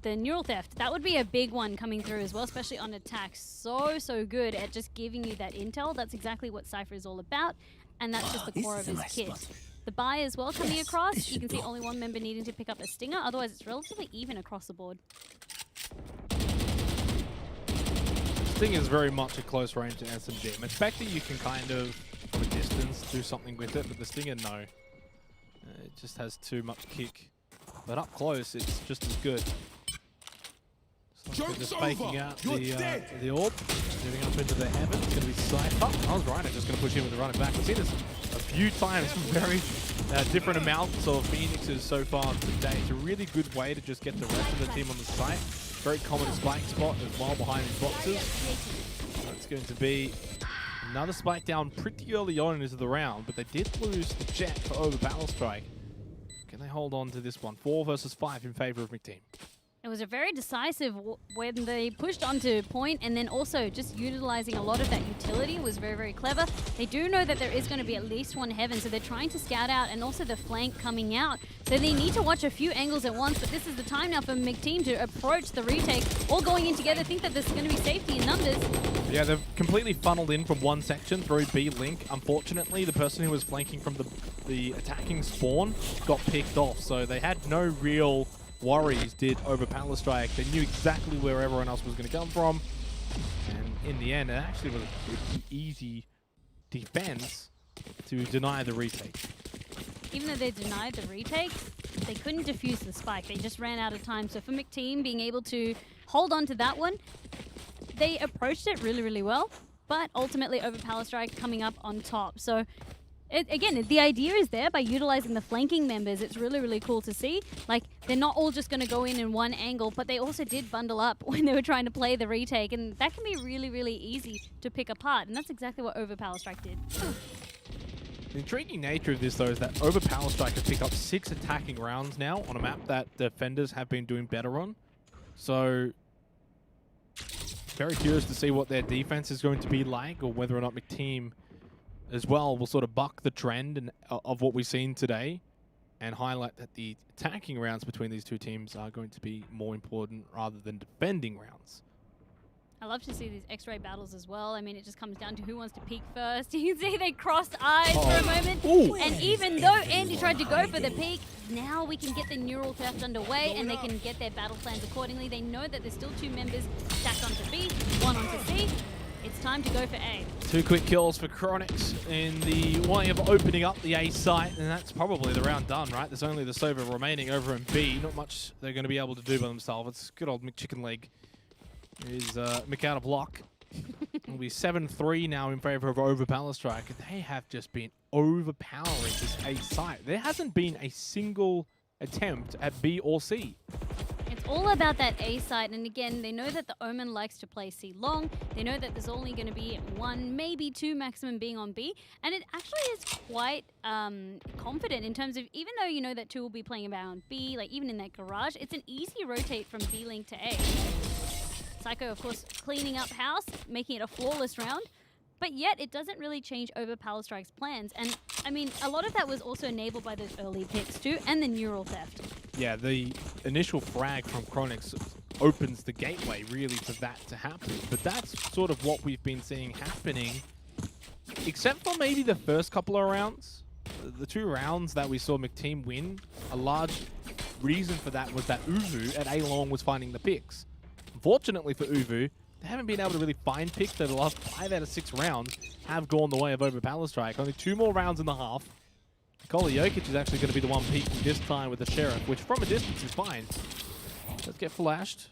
the Neural Theft. That would be a big one coming through as well, especially on attack. So good at just giving you that intel. That's exactly what Cypher is all about. And that's just the core of his kit. The buy as well coming across. You can see only one member needing to pick up a Stinger. Otherwise, it's relatively even across the board. Stinger is very much a close range to SMG. Spectre, you can kind of, from a distance, do something with it, but the Stinger, no. It just has too much kick. But up close, it's just as good. So they're just faking out the orb, moving up into the heaven. It's going to be Cypher. I was right, I'm just going to push him with the run it back. We've seen this a few times from very different amounts of Phoenixes so far today. It's a really good way to just get the rest of the team on the site. Very common spike spot as well behind these boxes. So it's going to be another spike down pretty early on into the round, but they did lose the Jet for over Strike. Can they hold on to this one? 4 versus 5 in favor of McTeam. It was a very decisive when they pushed onto point, and then also just utilizing a lot of that utility was very clever. They do know that there is going to be at least one heaven, so they're trying to scout out, and also the flank coming out. So they need to watch a few angles at once, but this is the time now for McTeam to approach the retake. All going in together, think that there's going to be safety in numbers. Yeah, they've completely funneled in from one section through B Link. Unfortunately, the person who was flanking from the attacking spawn got picked off, so they had no real worries did over Strike. They knew exactly where everyone else was going to come from, and in the end, it actually was a pretty easy defense to deny the retake. Even though they denied the retake, they couldn't defuse the spike. They just ran out of time. So for McTeam being able to hold on to that one, they approached it really well, but ultimately over Strike coming up on top. So again, the idea is there by utilizing the flanking members. It's really cool to see. Like, they're not all just going to go in one angle, but they also did bundle up when they were trying to play the retake, and that can be really easy to pick apart, and that's exactly what over Strike did. The intriguing nature of this, though, is that over Strike has picked up 6 attacking rounds now on a map that defenders have been doing better on. So, very curious to see what their defense is going to be like, or whether or not McTeam as well will sort of buck the trend of what we've seen today and highlight that the attacking rounds between these two teams are going to be more important rather than defending rounds. I love to see these X-ray battles as well. I mean, it just comes down to who wants to peek first. You can see they crossed eyes for a moment. Ooh. And even though Andy tried to go for the peek, now we can get the neural theft underway and they can get their battle plans accordingly. They know that there's still 2 members stacked onto B, 1 onto C. It's time to go for A. 2 quick kills for Chronix in the way of opening up the A site, and that's probably the round done, right? There's only the Sova remaining over in B. Not much they're going to be able to do by themselves. It's good old McChickenleg. He's Mick out of block. It'll be 7-3 now in favor of Overpowerstrike. They have just been overpowering this A site. There hasn't been a single attempt at B or C. It's all about that A side, and again, they know that the Omen likes to play C long. They know that there's only going to be 1, maybe 2 maximum being on B, and it actually is quite confident in terms of, even though you know that 2 will be playing around B, like even in that garage, it's an easy rotate from B link to A. Psycho, of course, cleaning up house, making it a flawless round. But yet, it doesn't really change Overpowerstrike's plans. And, I mean, a lot of that was also enabled by those early picks, too, and the neural theft. Yeah, the initial frag from Chronix opens the gateway, really, for that to happen. But that's sort of what we've been seeing happening, except for maybe the first couple of rounds. The 2 rounds that we saw McTeam win, a large reason for that was that Uvu at A-Long was finding the picks. Unfortunately for Uvu, they haven't been able to really find picks. The last 5 out of 6 rounds have gone the way of Overpowerstrike. Only 2 more rounds in the half. Nikola Jokic is actually going to be the one peeking this time with the Sheriff, which from a distance is fine. Let's get flashed.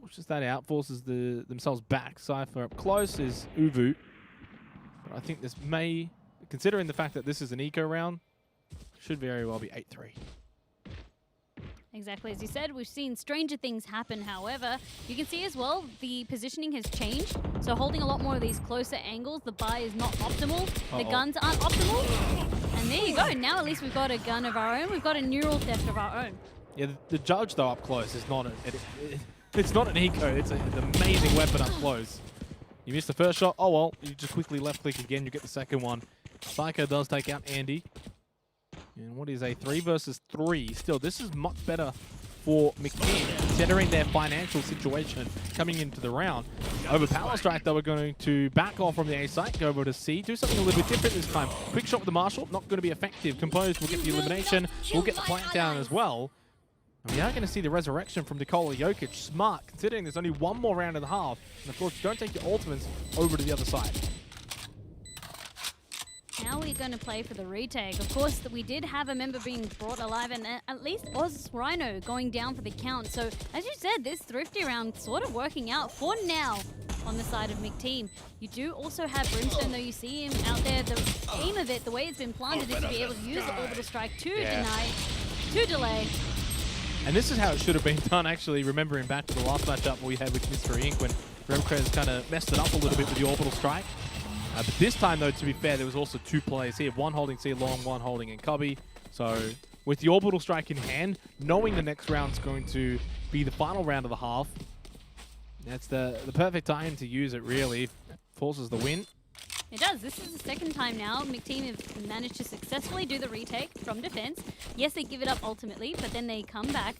Pushes that out, forces themselves back. Cypher up close is Uvu. But I think this may, considering the fact that this is an eco round, should very well be 8-3. Exactly as you said, we've seen stranger things happen. However, you can see as well the positioning has changed. So holding a lot more of these closer angles, the buy is not optimal. The guns aren't optimal. And there you go. Now at least we've got a gun of our own. We've got a neural theft of our own. Yeah, the Judge though up close is not it's not an eco. It's an amazing weapon up close. You missed the first shot. Oh well, you just quickly left click again. You get the second one. Psycho does take out Andy. And what is a 3 versus 3? Still, this is much better for McKean, considering their financial situation coming into the round. Overpowerstrike, though, are going to back off from the A site, go over to C, do something a little bit different this time. Quick shot with the Marshal, not going to be effective. Composed will get the elimination, we'll get the plant down as well. And we are going to see the resurrection from Nikola Jokic. Smart, considering there's only 1 more round and a half. And of course, don't take your ultimates over to the other side. Now we're going to play for the retake. Of course, we did have a member being brought alive, and at least Oz Rhino going down for the count. So, as you said, this Thrifty round sort of working out for now on the side of McTeam. You do also have Brimstone, though you see him out there. The aim of it, the way it's been planted, is to be able to use the orbital strike to delay. And this is how it should have been done, actually, remembering back to the last matchup we had with Mystery Inc. when Remkrez kind of messed it up a little bit with the orbital strike. But this time, though, to be fair, there was also 2 players here. 1 holding C long, 1 holding in cubby. So with the orbital strike in hand, knowing the next round's going to be the final round of the half, that's the perfect time to use it, really. Forces the win. It does. This is the second time now McTeam have managed to successfully do the retake from defense. Yes, they give it up ultimately, but then they come back.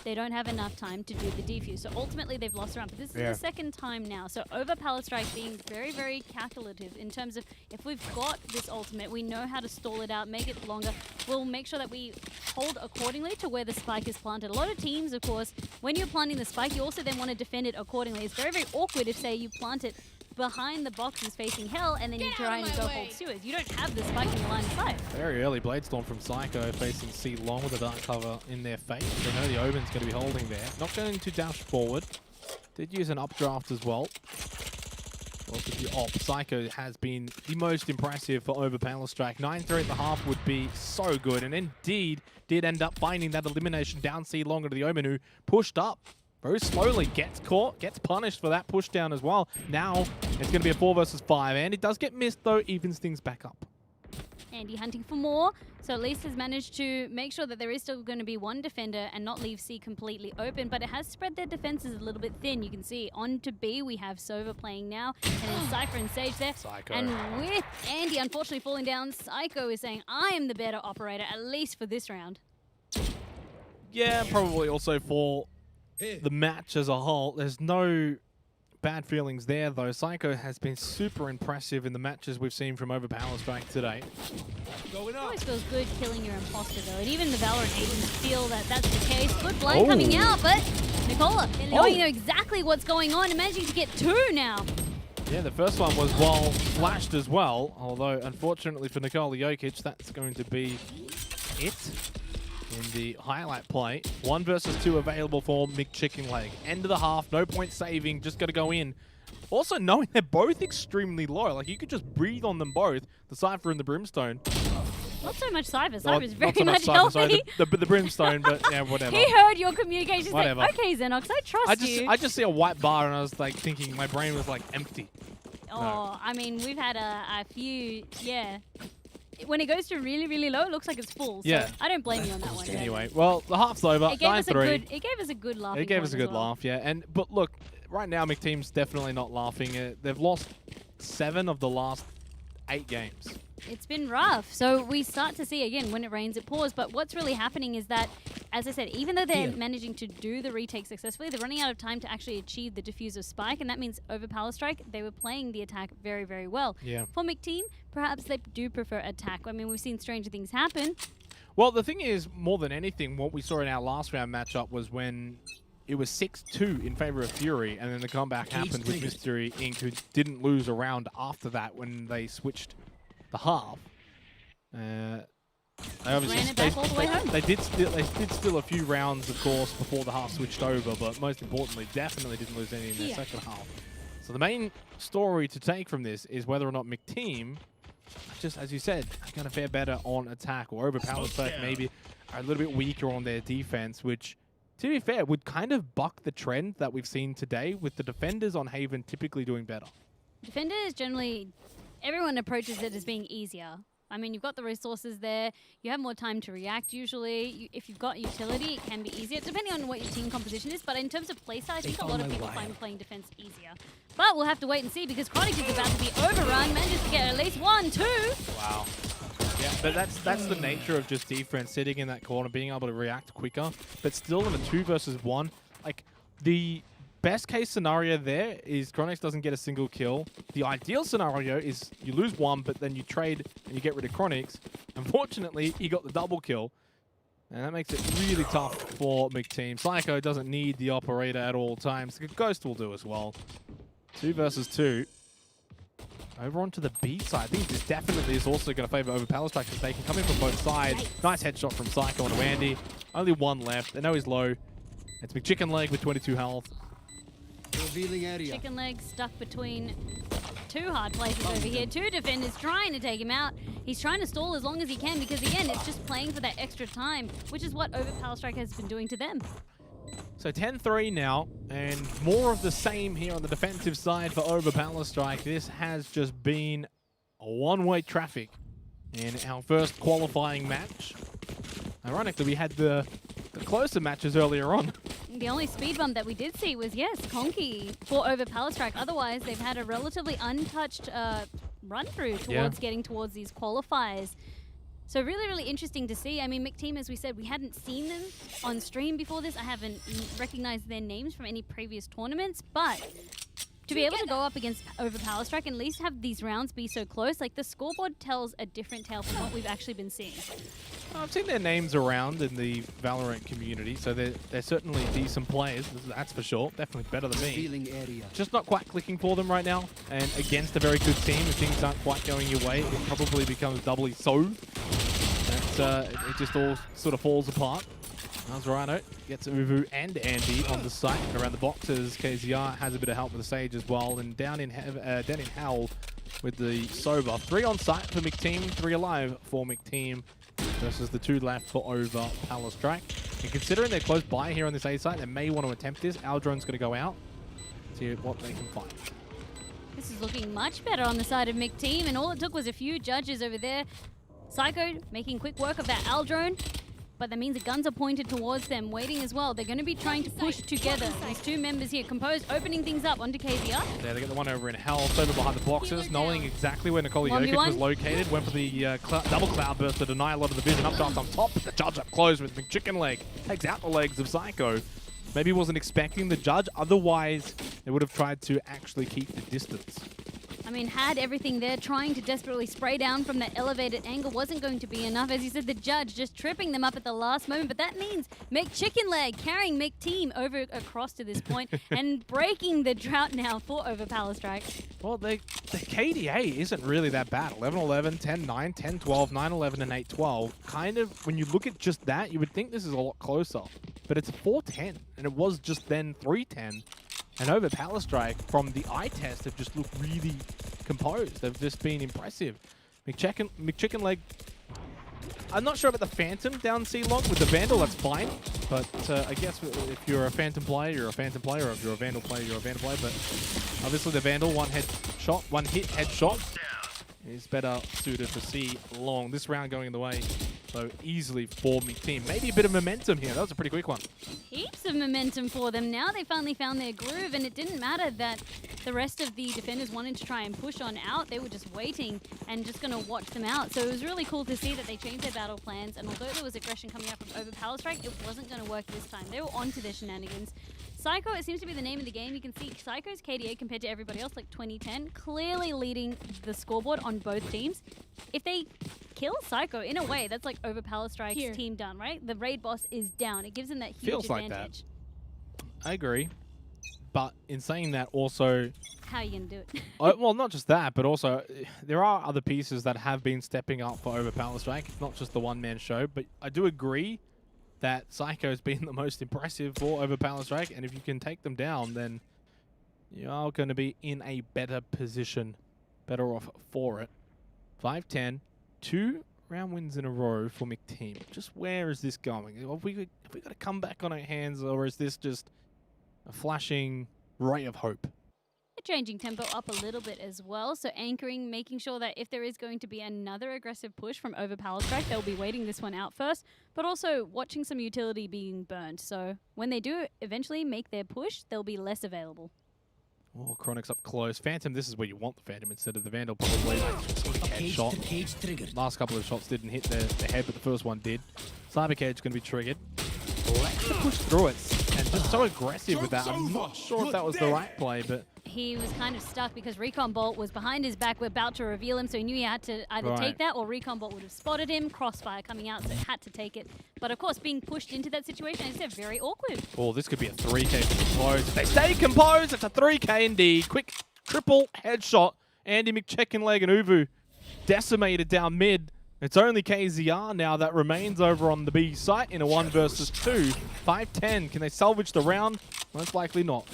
They don't have enough time to do the defuse. So ultimately, they've lost around. But this is the second time now. So Overpowerstrike being very, very calculative in terms of if we've got this ultimate, we know how to stall it out, make it longer. We'll make sure that we hold accordingly to where the spike is planted. A lot of teams, of course, when you're planting the spike, you also then want to defend it accordingly. It's very, very awkward if, say, you plant it behind the boxes facing hell, and then you try and go hold sewers. You don't have the spike in the line of sight. Very early Bladestorm from Psycho facing C long with a dark cover in their face. They know the Omen's going to be holding there. Not going to dash forward. Did use an updraft as well. Also the op. Psycho has been the most impressive for Overpowerstrike. 9-3 at the half would be so good, and indeed did end up finding that elimination down C long into the Omen, who pushed up very slowly, gets caught, gets punished for that push down as well. Now it's going to be a 4 versus 5, and it does get missed though, evens things back up. Andy hunting for more, so at least has managed to make sure that there is still going to be 1 defender and not leave C completely open, but it has spread their defenses a little bit thin. You can see on to B, we have Sova playing now, and then Cypher and Sage there. Psycho. And with Andy unfortunately falling down, Psycho is saying, I am the better operator, at least for this round. Yeah, probably also for the match as a whole. There's no bad feelings there, though. Psycho has been super impressive in the matches we've seen from Overpowerstrike today. It always feels good killing your imposter, though, and even the Valorant agents feel that that's the case. Good blind coming out, but Nikola knowing exactly what's going on and managing to get 2 now. Yeah, the first one was while flashed as well, although unfortunately for Nikola Jokic, that's going to be it in the highlight play. 1 versus 2 available for McChickenleg. End of the half, no point saving, just got to go in. Also knowing they're both extremely low. Like, you could just breathe on them both, the Cypher and the Brimstone. Not so much Cypher. Well, Cypher's very not so much Cypher, healthy. sorry, the Brimstone, but yeah, whatever. He heard your communications. Whatever. Like, okay, Xenox, I trust you. I just see a white bar and I was like thinking, my brain was like empty. Oh, No. I mean, we've had a few, yeah. When it goes to really, really low, it looks like it's full. So Yeah. I don't blame you on that one. Anyway, well, the half's over. It gave us a 9-3. good. It gave us a good laugh. It gave us a good laugh, yeah. But look, right now, McTeam's definitely not laughing. They've lost 7 of the last 8 games. It's been rough. So we start to see, again, when it rains, it pours. But what's really happening is that, as I said, even though they're managing to do the retake successfully, they're running out of time to actually achieve the diffuser spike. And that means over Power Strike, they were playing the attack very, very well. Yeah. For McTeam, perhaps they do prefer attack. I mean, we've seen stranger things happen. Well, the thing is, more than anything, what we saw in our last round matchup was when it was 6-2 in favor of Fury, and then the comeback happened with Mystery Inc., who didn't lose a round after that when they switched the half. They obviously Ran it back all the way home. they did steal a few rounds, of course, before the half switched over, but most importantly, definitely didn't lose any in their second half. So the main story to take from this is whether or not McTeam, just as you said, are going to fare better on attack, or over Power Strike maybe are a little bit weaker on their defense, which, to be fair, would kind of buck the trend that we've seen today, with the defenders on Haven typically doing better. Defenders generally, everyone approaches it as being easier. I mean, you've got the resources there. You have more time to react usually. If you've got utility, it can be easier, depending on what your team composition is. But in terms of playstyle, I think a lot of people find playing defense easier. But we'll have to wait and see, because Chronic is about to be overrun. Manages to get at least 1, 2. Wow. Yeah, but that's the nature of just defense, sitting in that corner, being able to react quicker. But still in a 2 versus 1, like, the best case scenario there is Chronix doesn't get a single kill. The ideal scenario is you lose 1, but then you trade and you get rid of Chronix. Unfortunately, he got the double kill, and that makes it really tough for McTeam. Psycho doesn't need the operator at all times. Ghost will do as well. 2 versus 2. Over onto the B side. I think this definitely is also going to favor over Power Strike, because they can come in from both sides. Nice headshot from Psycho onto Andy. Only 1 left. They know he's low. It's McChicken Leg with 22 health. Revealing area. Chicken Leg stuck between 2 hard places over here. 2 defenders trying to take him out. He's trying to stall as long as he can, because, again, it's just playing for that extra time, which is what over Power Strike has been doing to them. So 10-3 now, and more of the same here on the defensive side for over Power Strike. This has just been a one-way traffic in our first qualifying match. Ironically, we had the closer matches earlier on. The only speed bump that we did see was, yes, Conky for over Power Strike. Otherwise, they've had a relatively untouched run-through towards getting towards these qualifiers. So really, really interesting to see. I mean, McTeam, as we said, we hadn't seen them on stream before this. I haven't recognized their names from any previous tournaments, but to be able to go up against over Power Strike and at least have these rounds be so close, like, the scoreboard tells a different tale from what we've actually been seeing. I've seen their names around in the Valorant community, so they're certainly decent players, that's for sure. Definitely better than me. Just not quite clicking for them right now, and against a very good team, if things aren't quite going your way, it probably becomes doubly so. It just all sort of falls apart. Rhino gets Uvu and Andy on the site around the boxes. KZR has a bit of help with the Sage as well, and down in Howl with the Sober. 3 on site for McTeam, 3 alive for McTeam versus the 2 left for over Power Strike. And considering they're close by here on this A site, they may want to attempt this. Our drone's going to go out, see what they can find. This is looking much better on the side of McTeam, and all it took was a few judges over there. Psycho making quick work of that Aldrone, but that means the guns are pointed towards them, waiting as well. They're going to be trying to push together. These 2 members here, Composed, opening things up onto KZR. Yeah, they get the one over in Hell, over behind the boxes, knowing exactly where Nicole Jokic was located. Went for the double cloud burst to deny a lot of the vision. Up on top, the judge up close with McChicken Leg. Takes out the legs of Psycho. Maybe wasn't expecting the judge, otherwise they would have tried to actually keep the distance. I mean, had everything there, trying to desperately spray down from that elevated angle wasn't going to be enough. As you said, the judge just tripping them up at the last moment. But that means McChicken Leg carrying McTeam over across to this point and breaking the drought now for over Power Strike. Well, the KDA isn't really that bad. 11-11, 10-9, 10-12, 9-11, and 8-12. Kind of, when you look at just that, you would think this is a lot closer. But it's 4-10, and it was just then 3-10. And over Power Strike, from the eye test, have just looked really composed. They've just been impressive. McChicken Leg, I'm not sure about the Phantom down C-Long. With the Vandal, that's fine. But I guess if you're a Phantom player, you're a Phantom player. Or if you're a Vandal player, you're a Vandal player. But obviously the Vandal, one hit headshot, is better suited for C-Long. This round going the way, so easily for McTeam. Maybe a bit of momentum here. That was a pretty quick one. Heaps of momentum for them now. They finally found their groove, and it didn't matter that the rest of the defenders wanted to try and push on out. They were just waiting and just going to watch them out. So it was really cool to see that they changed their battle plans, and although there was aggression coming up from over Power Strike, it wasn't going to work this time. They were onto their shenanigans. Psycho, it seems to be the name of the game. You can see Psycho's KDA compared to everybody else, like 2010, clearly leading the scoreboard on both teams. If they kill Psycho, in a way, that's like over Power Strike's team done, right? The raid boss is down. It gives them that huge Feels advantage. like that. I agree. But in saying that, also... How are you going to do it? Well, not just that, but also there are other pieces that have been stepping up for over Power Strike. It's not just the one-man show, but I do agree that Psycho's been the most impressive for over Power Strike, and if you can take them down, then you are going to be in a better position, better off for it. 5-10, 2 round wins in a row for McTeam. Just where is this going? Have we got to come back on our hands, or is this just a flashing ray of hope? Changing tempo up a little bit as well. So anchoring, making sure that if there is going to be another aggressive push from over Power Strike, they'll be waiting this one out first, but also watching some utility being burned. So when they do eventually make their push, they'll be less available. Oh, Chronic's up close. Phantom, this is where you want the Phantom instead of the Vandal, probably. Headshot. Last couple of shots didn't hit the head, but the first one did. Cyber Cage going to be triggered. Let's push through it. And just so aggressive with that. I'm not sure if that was the right play, but... He was kind of stuck because Recon Bolt was behind his back. We're about to reveal him, so he knew he had to either take that or Recon Bolt would have spotted him. Crossfire coming out, so he had to take it. But of course, being pushed into that situation, it's very awkward. Oh, this could be a 3K for composed. If they stay composed, it's a 3K indeed. Quick triple headshot. Andy McChickenleg and Uvu decimated down mid. It's only KZR now that remains over on the B site in a 1 versus 2. 5-10. Can they salvage the round? Most likely not.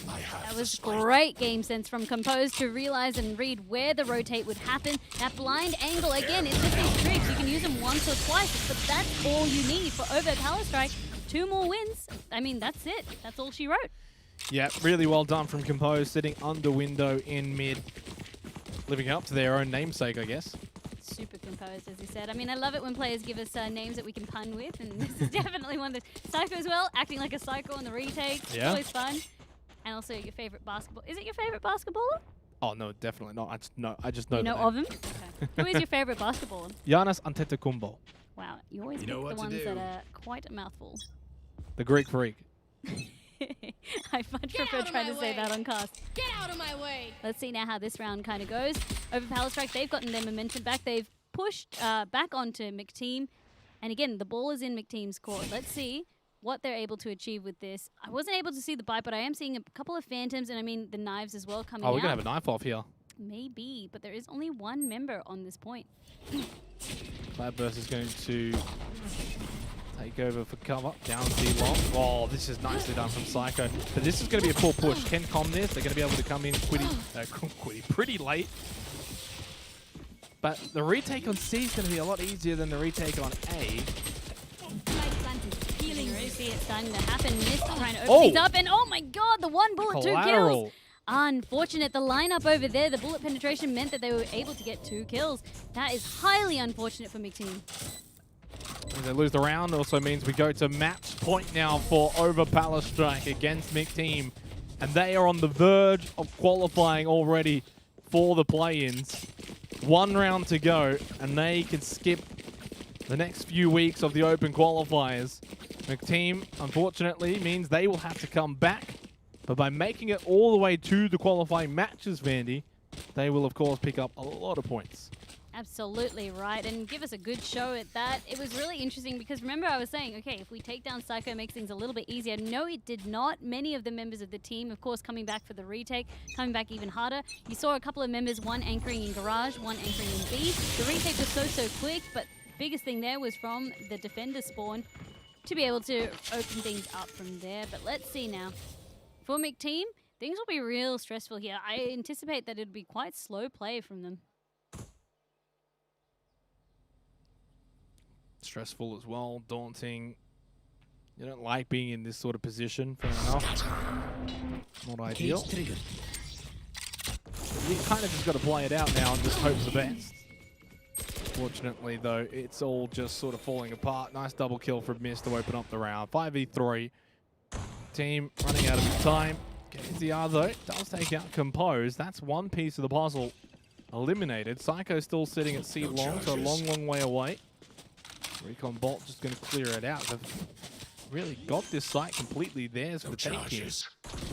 That was great game sense from Compose to realize and read where the rotate would happen. That blind angle, again, it's just these tricks. You can use them once or twice, but that's all you need for over Power Strike. 2 more wins. I mean, that's it. That's all she wrote. Yeah, really well done from Compose, sitting under window in mid. Living up to their own namesake, I guess. Super composed, as you said. I mean, I love it when players give us names that we can pun with, and this is definitely one of the... Psycho as well, acting like a psycho on the retake. Yeah. Always fun. And also your favorite basketball. Is it your favorite basketballer? Oh, no, definitely not. I just know You know the name. of him? Okay. Who is your favorite basketballer? Giannis Antetokounmpo, Wow, you always pick the ones that are quite a mouthful. the Greek freak. I much prefer trying to say that on cast. Get out of my way! Let's see now how this round kind of goes. Over Power Strike, they've gotten their momentum back. They've pushed back onto McTeam. And again, the ball is in McTeam's court. Let's see what they're able to achieve with this. I wasn't able to see the bite, but I am seeing a couple of Phantoms and I mean the knives as well coming out. Oh, we're going to have a knife off here. Maybe, but there is only one member on this point. Cloudburst is going to take over for cover. Down C-Long. Oh, this is nicely done from Psycho. But this is going to be a full push. Can com this. They're going to be able to come in pretty late. But the retake on C is going to be a lot easier than the retake on A. You can really see it starting to happen. Mist trying to open things up, and oh my god, the 1 bullet, 2 kills. Unfortunate. The lineup over there, the bullet penetration meant that they were able to get 2 kills. That is highly unfortunate for McTeam. If they lose the round, also means we go to match point now for over Power Strike against McTeam. And they are on the verge of qualifying already for the play-ins. 1 round to go, and they can skip the next few weeks of the open qualifiers. McTeam, unfortunately, means they will have to come back. But by making it all the way to the qualifying matches, Vandy, they will, of course, pick up a lot of points. Absolutely right, and give us a good show at that. It was really interesting because remember I was saying, okay, if we take down Psycho, it makes things a little bit easier. No, it did not. Many of the members of the team, of course, coming back for the retake, coming back even harder. You saw a couple of members, one anchoring in Garage, one anchoring in B. The retake was so quick, but biggest thing there was from the defender spawn to be able to open things up from there. But let's see now. For McTeam, Things will be real stressful here. I anticipate that it'd be quite slow play from them. Stressful as well, daunting. You don't like being in this sort of position, fair enough. Not ideal. You kind of just got to play it out now and just hope for the best. Fortunately, though, it's all just sort of falling apart. Nice double kill from Mist to open up the round. 5v3. Team running out of time. KZR, though, does take out Compose. That's one piece of the puzzle eliminated. Psycho still sitting at C long, so a long, long way away. Recon Bolt just going to clear it out. They've really got this site completely theirs for the take here.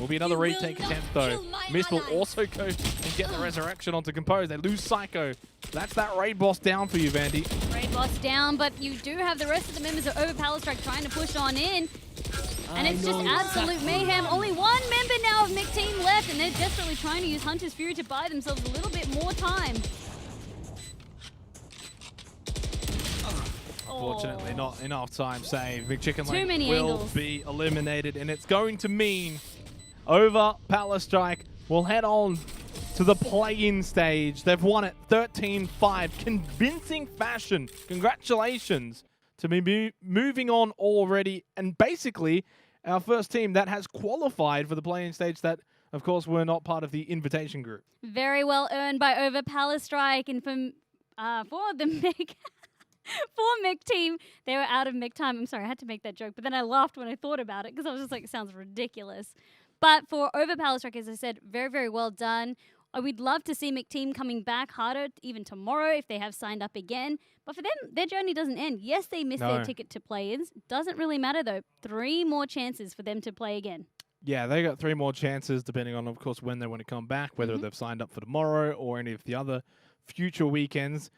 Will be another retake attempt, though. Mist will also go and get the resurrection onto Compose. They lose Psycho. That's that raid boss down for you, Vandy. Raid boss down, but you do have the rest of the members of Overpower Strike trying to push on in. And it's just absolute mayhem. Only one member now of Mick Team left, and they're desperately trying to use Hunter's Fury to buy themselves a little bit more time. Fortunately, not enough time saved. Big Chicken Leg will angles. be eliminated, and it's going to mean Overpower Strike will head on to the play-in stage. They've won it 13-5. Convincing fashion. Congratulations to be moving on already. And basically, our first team that has qualified for the play-in stage that, of course, were not part of the invitation group. Very well earned by Overpower Strike. And for the Mick... For Mick Team, they were out of Mick time. I'm sorry, I had to make that joke, but then I laughed when I thought about it because I was just like, it sounds ridiculous. But for Overpower Strike, as I said, very, very well done. We'd love to see Mick Team coming back harder even tomorrow if they have signed up again. But for them, their journey doesn't end. Yes, they missed their ticket to play-ins. Doesn't really matter, though. 3 more chances for them to play again. Yeah, they got 3 more chances, depending on, of course, when they want to come back, whether they've signed up for tomorrow or any of the other future weekends.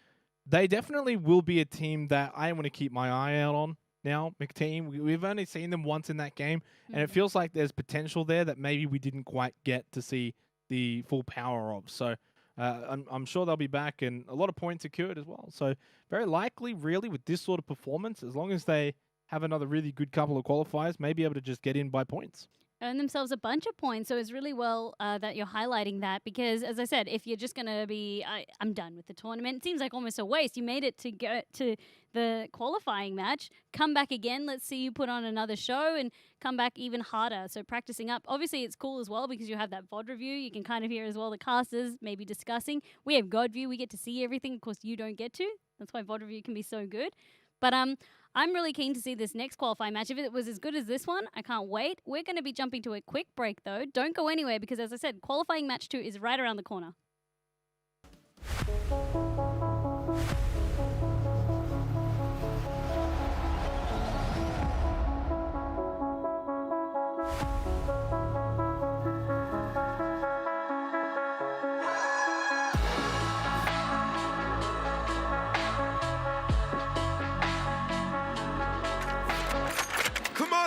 They definitely will be a team that I want to keep my eye out on now, McTeam. We've only seen them once in that game, and it feels like there's potential there that maybe we didn't quite get to see the full power of. So I'm sure they'll be back, and a lot of points secured as well. So very likely, really, with this sort of performance, as long as they have another really good couple of qualifiers, may be able to just get in by points. Earn themselves a bunch of points. So it's really well that you're highlighting that because, as I said, if you're just going to be, I'm done with the tournament, it seems like almost a waste. You made it to go to the qualifying match. Come back again. Let's see you put on another show and come back even harder. So practicing up. Obviously, it's cool as well because you have that VOD review. You can kind of hear as well the casters maybe discussing. We have God view. We get to see everything. Of course, you don't get to. That's why VOD review can be so good. But I'm really keen to see this next qualifying match. If it was as good as this one, I can't wait. We're going to be jumping to a quick break, though. Don't go anywhere because, as I said, qualifying match 2 is right around the corner.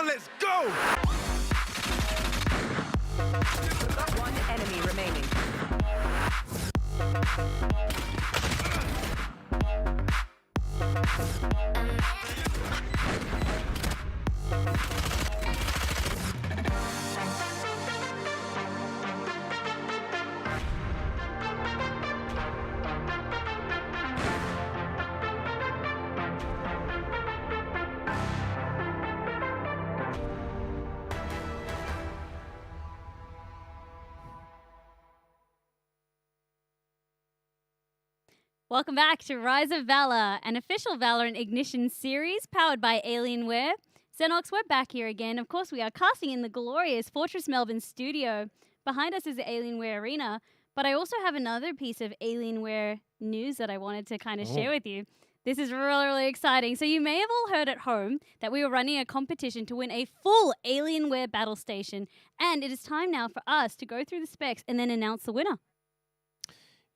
Let's go! One enemy remaining. Welcome back to Rise of Valor, an official Valorant Ignition series powered by Alienware. Xenox, we're back here again. Of course, we are casting in the glorious Fortress Melbourne studio. Behind us is the Alienware Arena, but I also have another piece of Alienware news that I wanted to kind of share with you. This is really, really exciting. So you may have all heard at home that we were running a competition to win a full Alienware battle station, and it is time now for us to go through the specs and then announce the winner.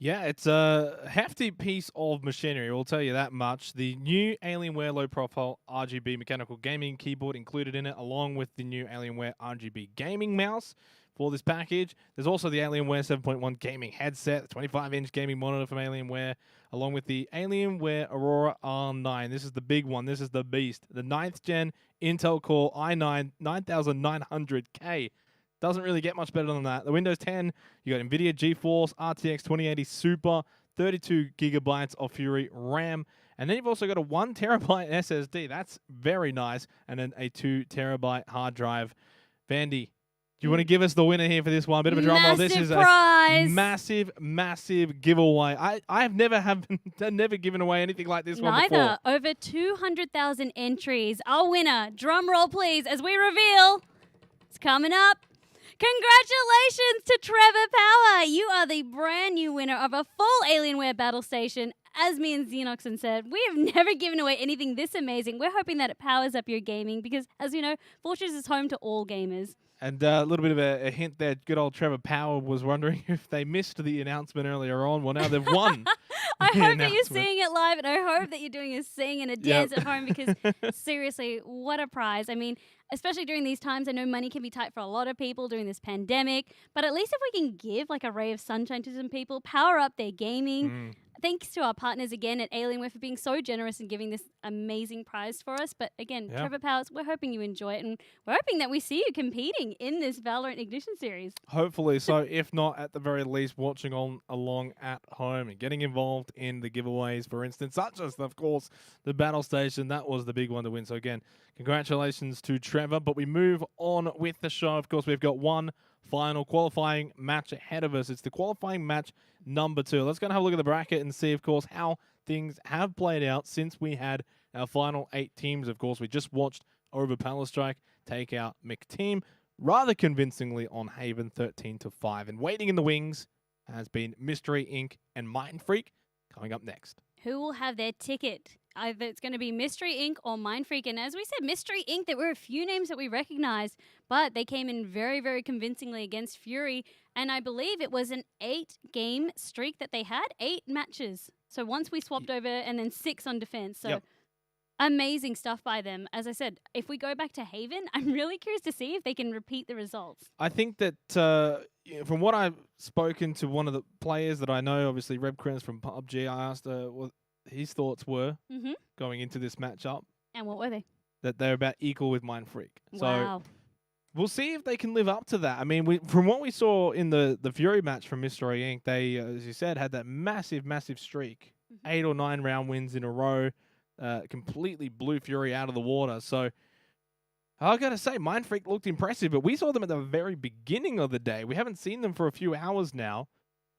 Yeah, it's a hefty piece of machinery, we'll tell you that much. The new Alienware low-profile RGB mechanical gaming keyboard included in it, along with the new Alienware RGB gaming mouse for this package. There's also the Alienware 7.1 gaming headset, the 25-inch gaming monitor from Alienware, along with the Alienware Aurora R9. This is the big one. This is the beast. The 9th gen Intel Core i9 9900K. Doesn't really get much better than that. The Windows 10, you got NVIDIA GeForce RTX 2080 Super, 32 gigabytes of Fury RAM. And then you've also got a 1 terabyte SSD. That's very nice. And then a 2 terabyte hard drive. Vandy, do you want to give us the winner here for this one? Bit of a drum roll. This is prize. a massive, massive giveaway. I have never given away anything like this one before. Neither. Over 200,000 entries. Our winner, drum roll please, as we reveal, it's coming up. Congratulations to Trevor Power. You are the brand new winner of a full Alienware battle station. As me and Xenoxon said, we have never given away anything this amazing. We're hoping that it powers up your gaming because, as you know, Fortress is home to all gamers. And a little bit of a hint there. Good old Trevor Power was wondering if they missed the announcement earlier on. Well, now they've won. I hope that you're seeing it live, and I hope that you're doing a sing and a dance at home because, seriously, what a prize. I mean, especially during these times, I know money can be tight for a lot of people during this pandemic, but at least if we can give like a ray of sunshine to some people, power up their gaming. Thanks to our partners again at Alienware for being so generous and giving this amazing prize for us. But again, Trevor Powers, we're hoping you enjoy it, and we're hoping that we see you competing in this Valorant Ignition series. Hopefully so, if not, at the very least, watching along at home and getting involved in the giveaways, for instance, such as, of course, the Battle Station. That was the big one to win. So again, congratulations to Trevor. But we move on with the show. Of course, we've got one final qualifying match ahead of us. It's the qualifying match number 2. Let's go and have a look at the bracket and see, of course, how things have played out since we had our final 8 teams. Of course, we just watched Over Palastrike take out McTeam rather convincingly on Haven 13-5. And waiting in the wings has been Mystery Inc. and Mind Freak coming up next. Who will have their ticket? Either it's going to be Mystery Inc. or Mind Freak. And as we said, Mystery Inc., there were a few names that we recognized, but they came in very, very convincingly against Fury. And I believe it was an 8-game streak that they had, 8 matches. So once we swapped over and then 6 on defense. So amazing stuff by them. As I said, if we go back to Haven, I'm really curious to see if they can repeat the results. I think that from what I've spoken to one of the players that I know, obviously Reb Krens from PUBG, I asked what his thoughts were going into this matchup. And what were they? That they're about equal with Mind Freak. Wow. So we'll see if they can live up to that. I mean, from what we saw in the Fury match from Mystery Inc., they, as you said, had that massive, massive streak. 8 or 9 round wins in a row. Completely blew Fury out of the water. So I got to say, Mind Freak looked impressive, but we saw them at the very beginning of the day. We haven't seen them for a few hours now,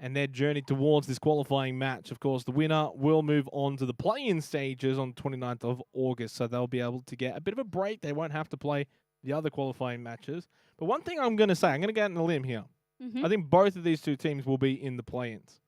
and their journey towards this qualifying match. Of course, the winner will move on to the play-in stages on 29th of August, so they'll be able to get a bit of a break. They won't have to play the other qualifying matches. But one thing I'm going to say, I'm going to go out on a limb here. I think both of these two teams will be in the play-ins.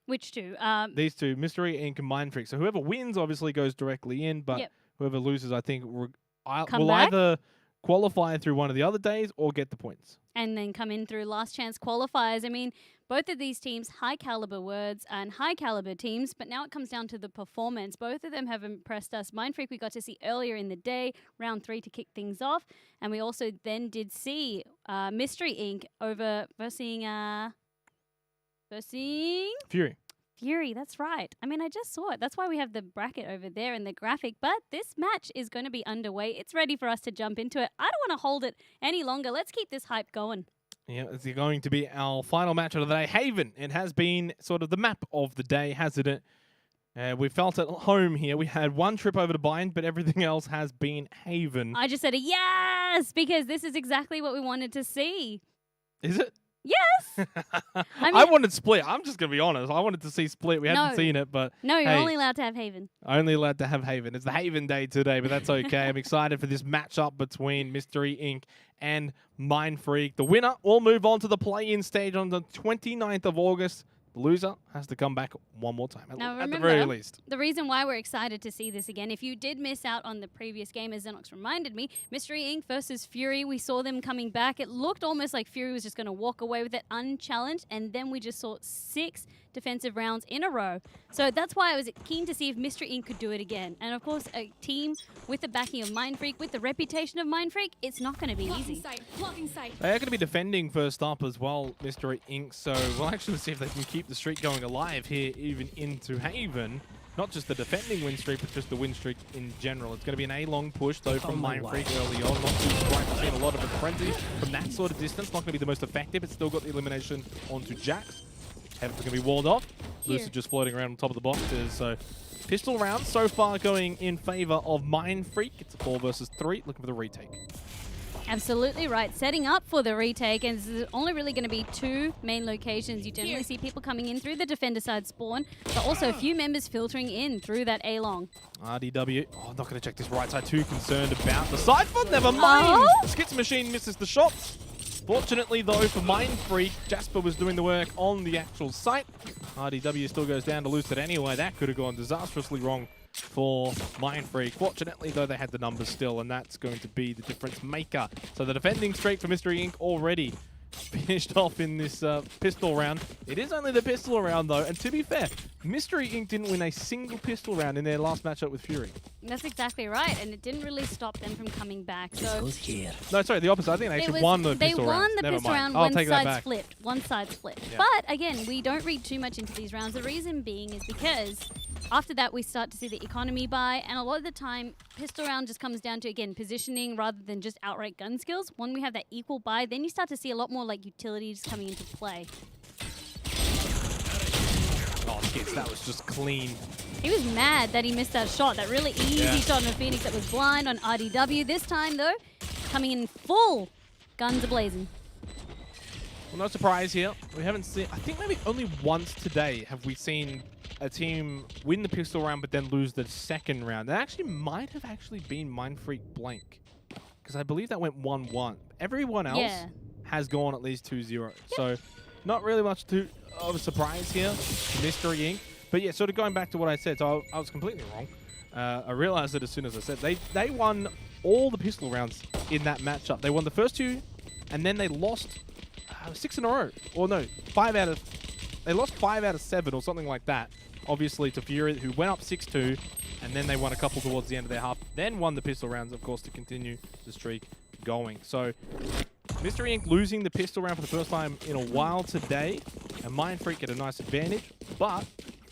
Which two? These two, Mystery Inc. and Mind Freak. So whoever wins obviously goes directly in, but whoever loses, I think, will either qualify through one of the other days or get the points. And then come in through last chance qualifiers. I mean, both of these teams, high caliber words and high caliber teams, but now it comes down to the performance. Both of them have impressed us. Mind Freak we got to see earlier in the day, round 3 to kick things off. And we also then did see Mystery Inc. versing Fury, that's right. I mean, I just saw it. That's why we have the bracket over there in the graphic. But this match is going to be underway. It's ready for us to jump into it. I don't want to hold it any longer. Let's keep this hype going. Yeah, it's going to be our final match of the day. Haven. It has been sort of the map of the day, hasn't it? We felt at home here. We had one trip over to Bind, but everything else has been Haven. I just said a yes, because this is exactly what we wanted to see. Is it? Yes. I wanted Split. I'm just going to be honest. I wanted to see Split. We hadn't seen it, but no, you're only allowed to have Haven. Only allowed to have Haven. It's the Haven day today, but that's okay. I'm excited for this matchup between Mystery Inc. and Mind Freak. The winner will move on to the play-in stage on the 29th of August. The loser has to come back one more time, at the very least. The reason why we're excited to see this again, if you did miss out on the previous game, as Xenox reminded me, Mystery Inc. versus Fury, we saw them coming back. It looked almost like Fury was just going to walk away with it unchallenged, and then we just saw 6 defensive rounds in a row. So that's why I was keen to see if Mystery Inc. could do it again. And of course, a team with the backing of Mind Freak, with the reputation of Mind Freak, it's not going to be easy. They are going to be defending first up as well, Mystery Inc. So we'll actually see if they can keep keep the streak going alive here, even into Haven. Not just the defending win streak, but just the win streak in general. It's going to be an A-long push, though, from Mindfreak early on. Not too surprised to see a lot of a frenzy from that sort of distance. Not going to be the most effective. It's still got the elimination onto Jax. Heaven's going to be walled off. Lucid just floating around on top of the boxes. So pistol round so far going in favor of Mindfreak. It's a 4 versus 3, looking for the retake. Absolutely right. Setting up for the retake, and there's only really going to be 2 main locations. You generally see people coming in through the defender side spawn, but also a few members filtering in through that A-long. RDW, not going to check this right side. Too concerned about the side foot. Never mind. Skits Machine misses the shots. Fortunately, though, for Mindfreak, Jasper was doing the work on the actual site. RDW still goes down to Lucid anyway. That could have gone disastrously wrong for Mindfreak. Fortunately, though, they had the numbers still, and that's going to be the difference maker. So the defending streak for Mystery Inc. already finished off in this pistol round. It is only the pistol round, though, and to be fair, Mystery Inc. didn't win a single pistol round in their last matchup with Fury. That's exactly right, and it didn't really stop them from coming back. So no, sorry, the opposite. I think they actually won the pistol round. They won the pistol round, one side flipped. One side split. Yeah. But again, we don't read too much into these rounds. The reason being is because after that, we start to see the economy buy, and a lot of the time, pistol round just comes down to, again, positioning rather than just outright gun skills. When we have that equal buy, then you start to see a lot more like utilities coming into play. Oh, Skits, that was just clean. He was mad that he missed that shot, that really easy shot on a Phoenix that was blind on RDW. This time, though, coming in full, guns a-blazing. Well, no surprise here. We haven't seen, I think maybe only once today have we seen a team win the pistol round but then lose the second round. That actually might have actually been Mindfreak Blank, because I believe that went 1-1. Everyone else has gone at least 2-0. So not really much of a surprise here, Mystery Inc. But yeah, sort of going back to what I said, so I was completely wrong. I realized it as soon as I said they won all the pistol rounds in that matchup. They won the first 2, and then they lost 6 in a row. Or no, they lost 5 out of 7 or something like that. Obviously to Fury, who went up 6-2, and then they won a couple towards the end of their half. Then won the pistol rounds, of course, to continue the streak going. So Mystery Inc. losing the pistol round for the first time in a while today, and Mindfreak get a nice advantage. But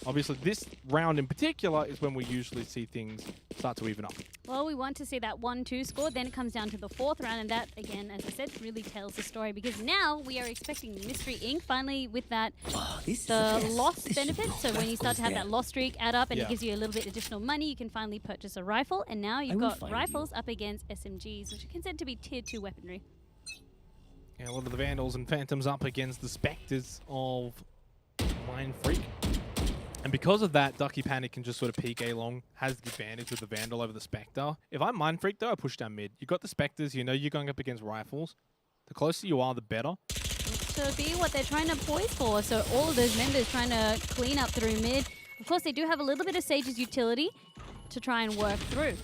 obviously this round in particular is when we usually see things start to even up. Well, we want to see that 1-2 score. Then it comes down to the 4th round, and that, again, as I said, really tells the story, because now we are expecting Mystery Inc. finally with that the loss benefit. So when you start to have that loss streak add up, and it gives you a little bit additional money, you can finally purchase a rifle. And now you've got rifles up against SMGs, which are considered to be tier 2 weaponry. Yeah, a lot of the Vandals and Phantoms up against the Spectres of Mindfreak. And because of that, Ducky Panic can just sort of peek A-long, has the advantage with the Vandal over the Spectre. If I'm Mindfreak, though, I push down mid. You've got the Spectres, you know you're going up against rifles. The closer you are, the better. To be what they're trying to poise for, so all of those members trying to clean up through mid. Of course, they do have a little bit of Sage's utility to try and work through.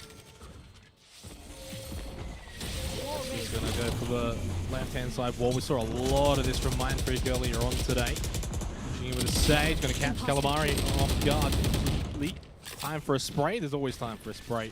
He's going to go for the left-hand side wall. We saw a lot of this from Mindfreak earlier on today. Pushing in with a Sage, going to catch Calamari off guard completely. Time for a spray. There's always time for a spray.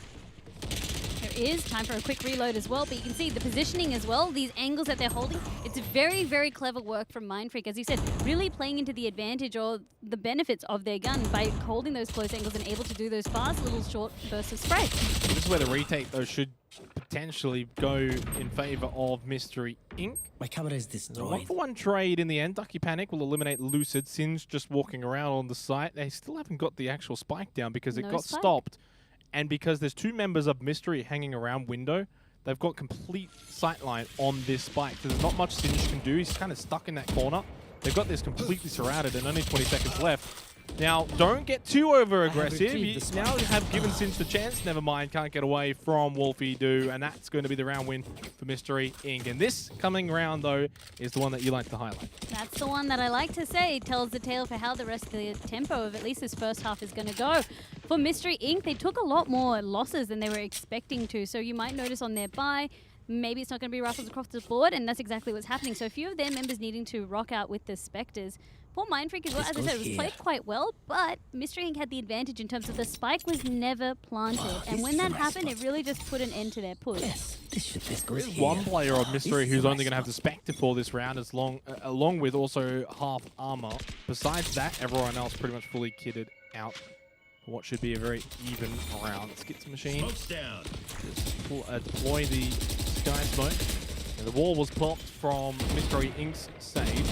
There is time for a quick reload as well, but you can see the positioning as well, these angles that they're holding. It's very, very clever work from Mindfreak, as you said, really playing into the advantage or the benefits of their gun by holding those close angles and able to do those fast little short bursts of spray. This is where the retake, though, should potentially go in favor of Mystery Inc. My camera is destroyed. 1-for-1 trade in the end. Ducky Panic will eliminate Lucid. Singe just walking around on the site. They still haven't got the actual spike down because it got stopped. And because there's 2 members of Mystery hanging around window, they've got complete sightline on this spike. There's not much Singe can do. He's kind of stuck in that corner. They've got this completely surrounded and only 20 seconds left. Now, don't get too over-aggressive. You now have given Singe the chance. Never mind, can't get away from Wolfie Doo, and that's going to be the round win for Mystery Inc. And this coming round, though, is the one that you like to highlight. That's the one that I like to say. It tells the tale for how the rest of the tempo of at least this first half is going to go. For Mystery Inc., they took a lot more losses than they were expecting to, so you might notice on their bye, maybe it's not going to be rifles across the board, and that's exactly what's happening. So a few of their members needing to rock out with the Spectres. For Mindfreak as well, as I said, it was played quite well, but Mystery Inc. had the advantage in terms of the spike was never planted. And when that happened, it really just put an end to their push. There is one player of Mystery who's only going to have the Spectre for this round, along with also half armor. Besides that, everyone else pretty much fully kitted out for what should be a very even round. Let's get some machine. Just deploy the Sky Smoke. And the wall was popped from Mystery Inc.'s stage.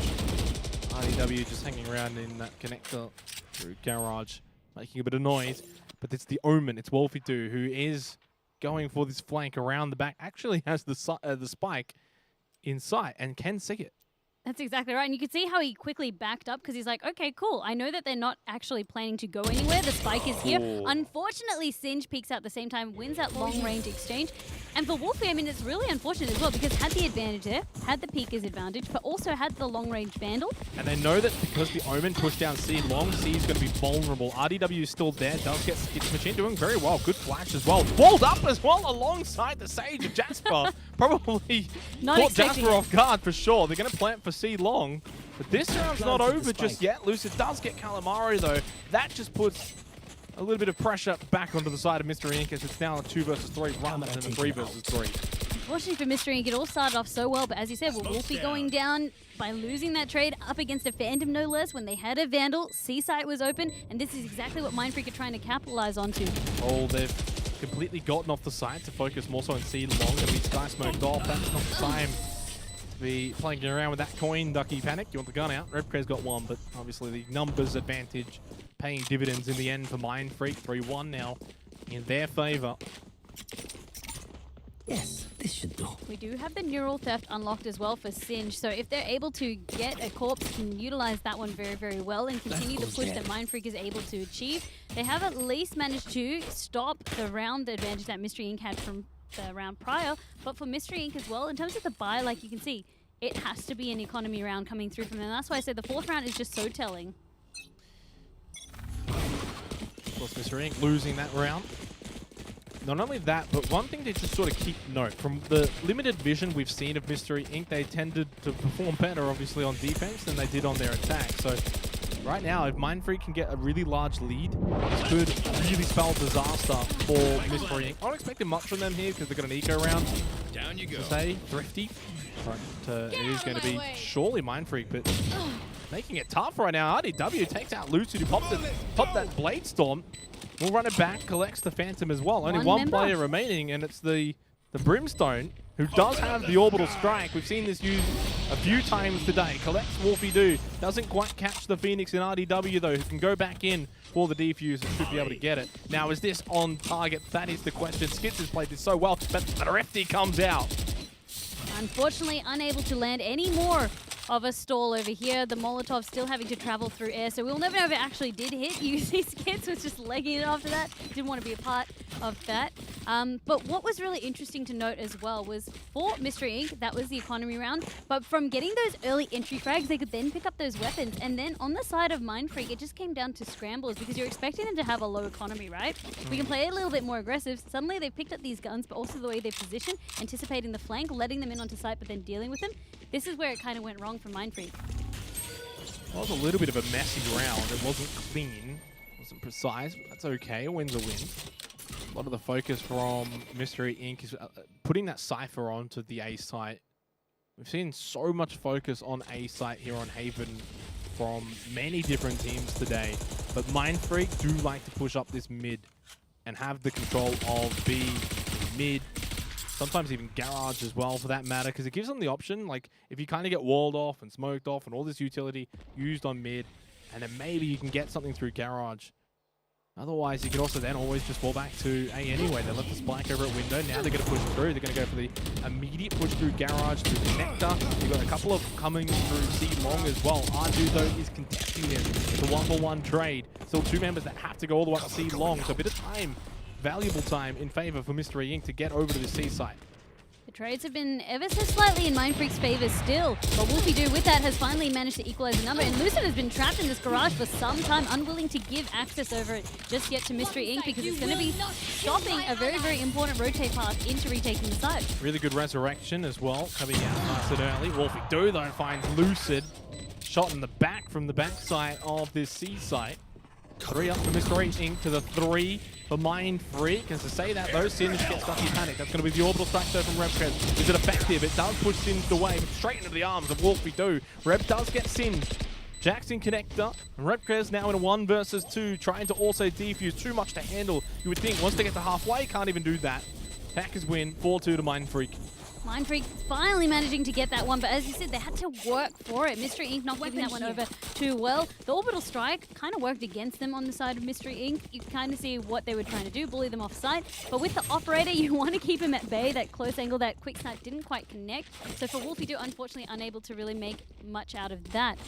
RDW just hanging around in that connector through Garage, making a bit of noise. But it's the Omen, it's Wolfie2, who is going for this flank around the back. Actually has the spike in sight and can see it. That's exactly right. And you can see how he quickly backed up because he's like, okay, cool. I know that they're not actually planning to go anywhere. The spike is here. Unfortunately, Singe peeks out at the same time, wins that long-range exchange. And for Wolfie, I mean, it's really unfortunate as well because had the advantage there, had the peek as advantage, but also had the long-range Vandal. And they know that because the Omen pushed down C long, C is going to be vulnerable. RDW is still there, does get Skits Machine doing very well. Good flash as well. Walled up as well alongside the Sage of Jasper. Probably caught Jasper off guard for sure. They're going to plant for C long. But this round's not over just yet. Lucid does get Calamari though. That just puts a little bit of pressure back onto the side of Mystery Inc. as it's now a 2 versus 3 rather than a 3 versus 3. Unfortunately for Mystery Inc., it all started off so well, but as you said, with Wolfie going down by losing that trade up against a Phantom no less when they had a Vandal, C-Site was open, and this is exactly what Mindfreak are trying to capitalize onto. Oh, they've completely gotten off the side to focus more so on C long. Going to be Sky Smoked off. That's not the time to be playing around with that coin. Ducky Panic. You want the gun out. Redcray's got one, but obviously the numbers advantage paying dividends in the end for Mindfreak. 3-1 now in their favor. Yes, this should do. We do have the Neural Theft unlocked as well for Singe, so if they're able to get a corpse, can utilize that one very, very well and continue the push that Mindfreak is able to achieve. They have at least managed to stop the round advantage that Mystery Inc. had from the round prior, but for Mystery Inc. as well, in terms of the buy, like you can see, it has to be an economy round coming through from them. That's why I said the 4th round is just so telling. Of course, Mystery Inc. losing that round. Not only that, but one thing to just sort of keep note, from the limited vision we've seen of Mystery Inc., they tended to perform better, obviously, on defense than they did on their attack. So right now, if Mindfreak can get a really large lead, this could really spell disaster for Mystery Inc. I'm not expecting much from them here because they've got an eco round. Down you go. To say, thrifty. But it is going to be surely Mindfreak, but making it tough right now. RDW takes out Lucid, who popped that Blade Storm. We'll run it back, collects the Phantom as well. Only one player remaining, and it's the Brimstone, who does have the Orbital Strike. We've seen this used a few times today. Collects Wolfie2. Doesn't quite catch the Phoenix in RDW, though, who can go back in for the defuse and should be able to get it. Now, is this on target? That is the question. Skits has played this so well, but Thrifty comes out. Unfortunately, unable to land any more of a stall over here. The Molotov still having to travel through air, so we'll never know if it actually did hit. You see Skits was just legging it after that. Didn't want to be a part of that. But what was really interesting to note as well was for Mystery Inc., that was the economy round, but from getting those early entry frags, they could then pick up those weapons. And then on the side of Mindfreak, it just came down to scrambles because you're expecting them to have a low economy, right? We can play a little bit more aggressive. Suddenly they've picked up these guns, but also the way they position, anticipating the flank, letting them in onto site, but then dealing with them. This is where it kind of went wrong for Mindfreak. Well, it was a little bit of a messy round. It wasn't clean, wasn't precise, but that's okay. A win's a win. A lot of the focus from Mystery Inc. is putting that Cypher onto the A site. We've seen so much focus on A site here on Haven from many different teams today, but Mindfreak do like to push up this mid and have the control of B, mid, sometimes even Garage as well for that matter, because it gives them the option, like if you kind of get walled off and smoked off and all this utility used on mid, and then maybe you can get something through Garage. Otherwise, you could also then always just fall back to A anyway. They left the spike over at window. Now they're going to push through. They're going to go for the immediate push through Garage, through the Nectar. You've got a couple of coming through C long as well. Ardu, though, is contesting this. It's a 1-for-1 trade. Still 2 members that have to go all the way up to C long. So a bit of time, valuable time in favor for Mystery Inc. to get over to the C site. The trades have been ever so slightly in Mindfreak's favor still, but Wolfie2 with that has finally managed to equalize the number, and Lucid has been trapped in this garage for some time, unwilling to give access over it just yet to Mystery Inc. because it's going to be stopping a very, very important rotate path into retaking the site. Really good resurrection as well, coming out nice and early. Wolfie2 though finds Lucid. shot in the back from the backside of this C site. 3 up for Mr. Inc. to the 3 for Mind Freak. As to say that though, Singe gets Ducky Panic. That's going to be the orbital strike though from Rebcrest. Is it effective? It does push Singed away, but straight into the arms of Wolfie Do. Reb does get Singed. Jackson connector, and Repcrest now in a 1 versus 2, trying to also defuse. Too much to handle, you would think. Once they get to halfway, can't even do that. Packers win, 4-2 to Mind Freak. Mind Freak finally managing to get that one, but as you said, they had to work for it. Mystery Inc. not giving that one over too well. The orbital strike kind of worked against them on the side of Mystery Inc. You can kind of see what they were trying to do, bully them off site. But with the operator, you want to keep him at bay. That close angle, that quick snipe didn't quite connect. So for Wolfie Do, unfortunately, unable to really make much out of that.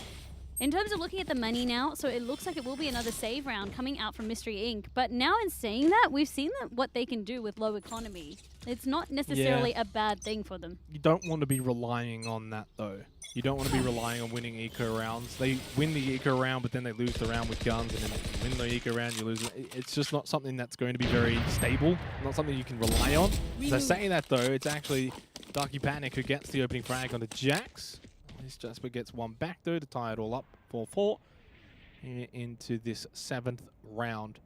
In terms of looking at the money now, so it looks like it will be another save round coming out from Mystery Inc. But now in saying that, we've seen what they can do with low economy. It's not necessarily a bad thing for them. You don't want to be relying on that though. You don't want to be relying on winning eco rounds. They win the eco round, but then they lose the round with guns, and then you win the eco round, you lose. It's just not something that's going to be very stable, not something you can rely on. So saying that though, it's actually Darky Panic who gets the opening frag on the Jax. This Jasper gets one back though to tie it all up, 4-4 into this 7th round.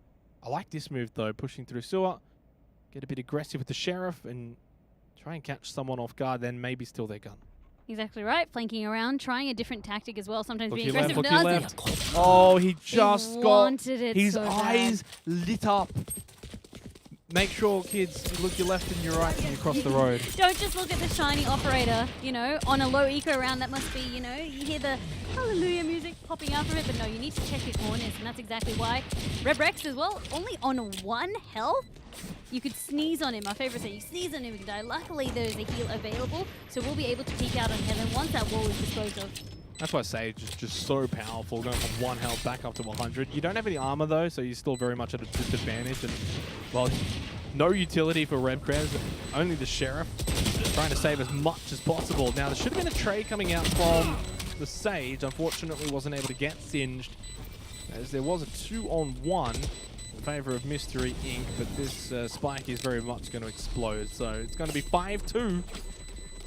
I like this move though, pushing through sewer, get a bit aggressive with the Sheriff and try and catch someone off guard, then maybe steal their gun. Exactly right, flanking around, trying a different tactic as well, sometimes Look being your aggressive. left, look your left. Oh, he just got his so eyes lit up. Make sure, kids, you look your left and your right when you cross the road. Don't just look at the shiny operator, you know, on a low eco round. That must be, you know, you hear the hallelujah music popping out from it, but no, you need to check your corners, and that's exactly why. Red Rex as well, only on 1 health. You could sneeze on him. My favorite saying, you sneeze on him, you can die. Luckily, there's a heal available, so we'll be able to peek out on Heaven once that wall is disposed of. That's why Sage is just so powerful, going from 1 health back up to 100. You don't have any armor though, so you're still very much at a disadvantage. And well, no utility for Rebcrest, only the Sheriff trying to save as much as possible. Now there should have been a trade coming out from the Sage. Unfortunately, wasn't able to get singed, as there was a 2-on-1 in favor of Mystery Inc. But this spike is very much going to explode, so it's going to be 5-2.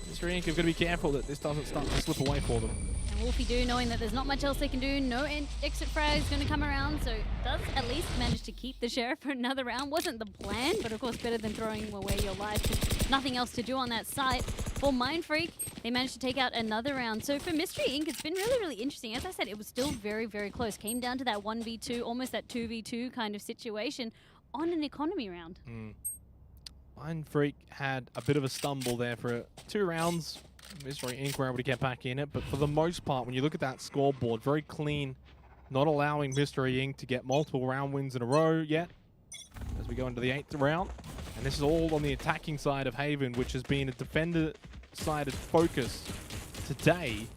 Mystery Inc. have got to be careful that this doesn't start to slip away for them. And Wolfie Do, knowing that there's not much else they can do, no exit frag is going to come around, so does at least manage to keep the Sheriff for another round. Wasn't the plan, but of course better than throwing away your life. There's nothing else to do on that site. For Mind Freak, they managed to take out another round. So for Mystery Inc., it's been really, really interesting. As I said, it was still very, very close. Came down to that 1v2, almost that 2v2 kind of situation on an economy round. Mind Freak had a bit of a stumble there for 2 rounds. Mystery Inc. were able to get back in it, but for the most part, when you look at that scoreboard, very clean, not allowing Mystery Inc. to get multiple round wins in a row yet, as we go into the 8th round. And this is all on the attacking side of Haven, which has been a defender-sided focus today.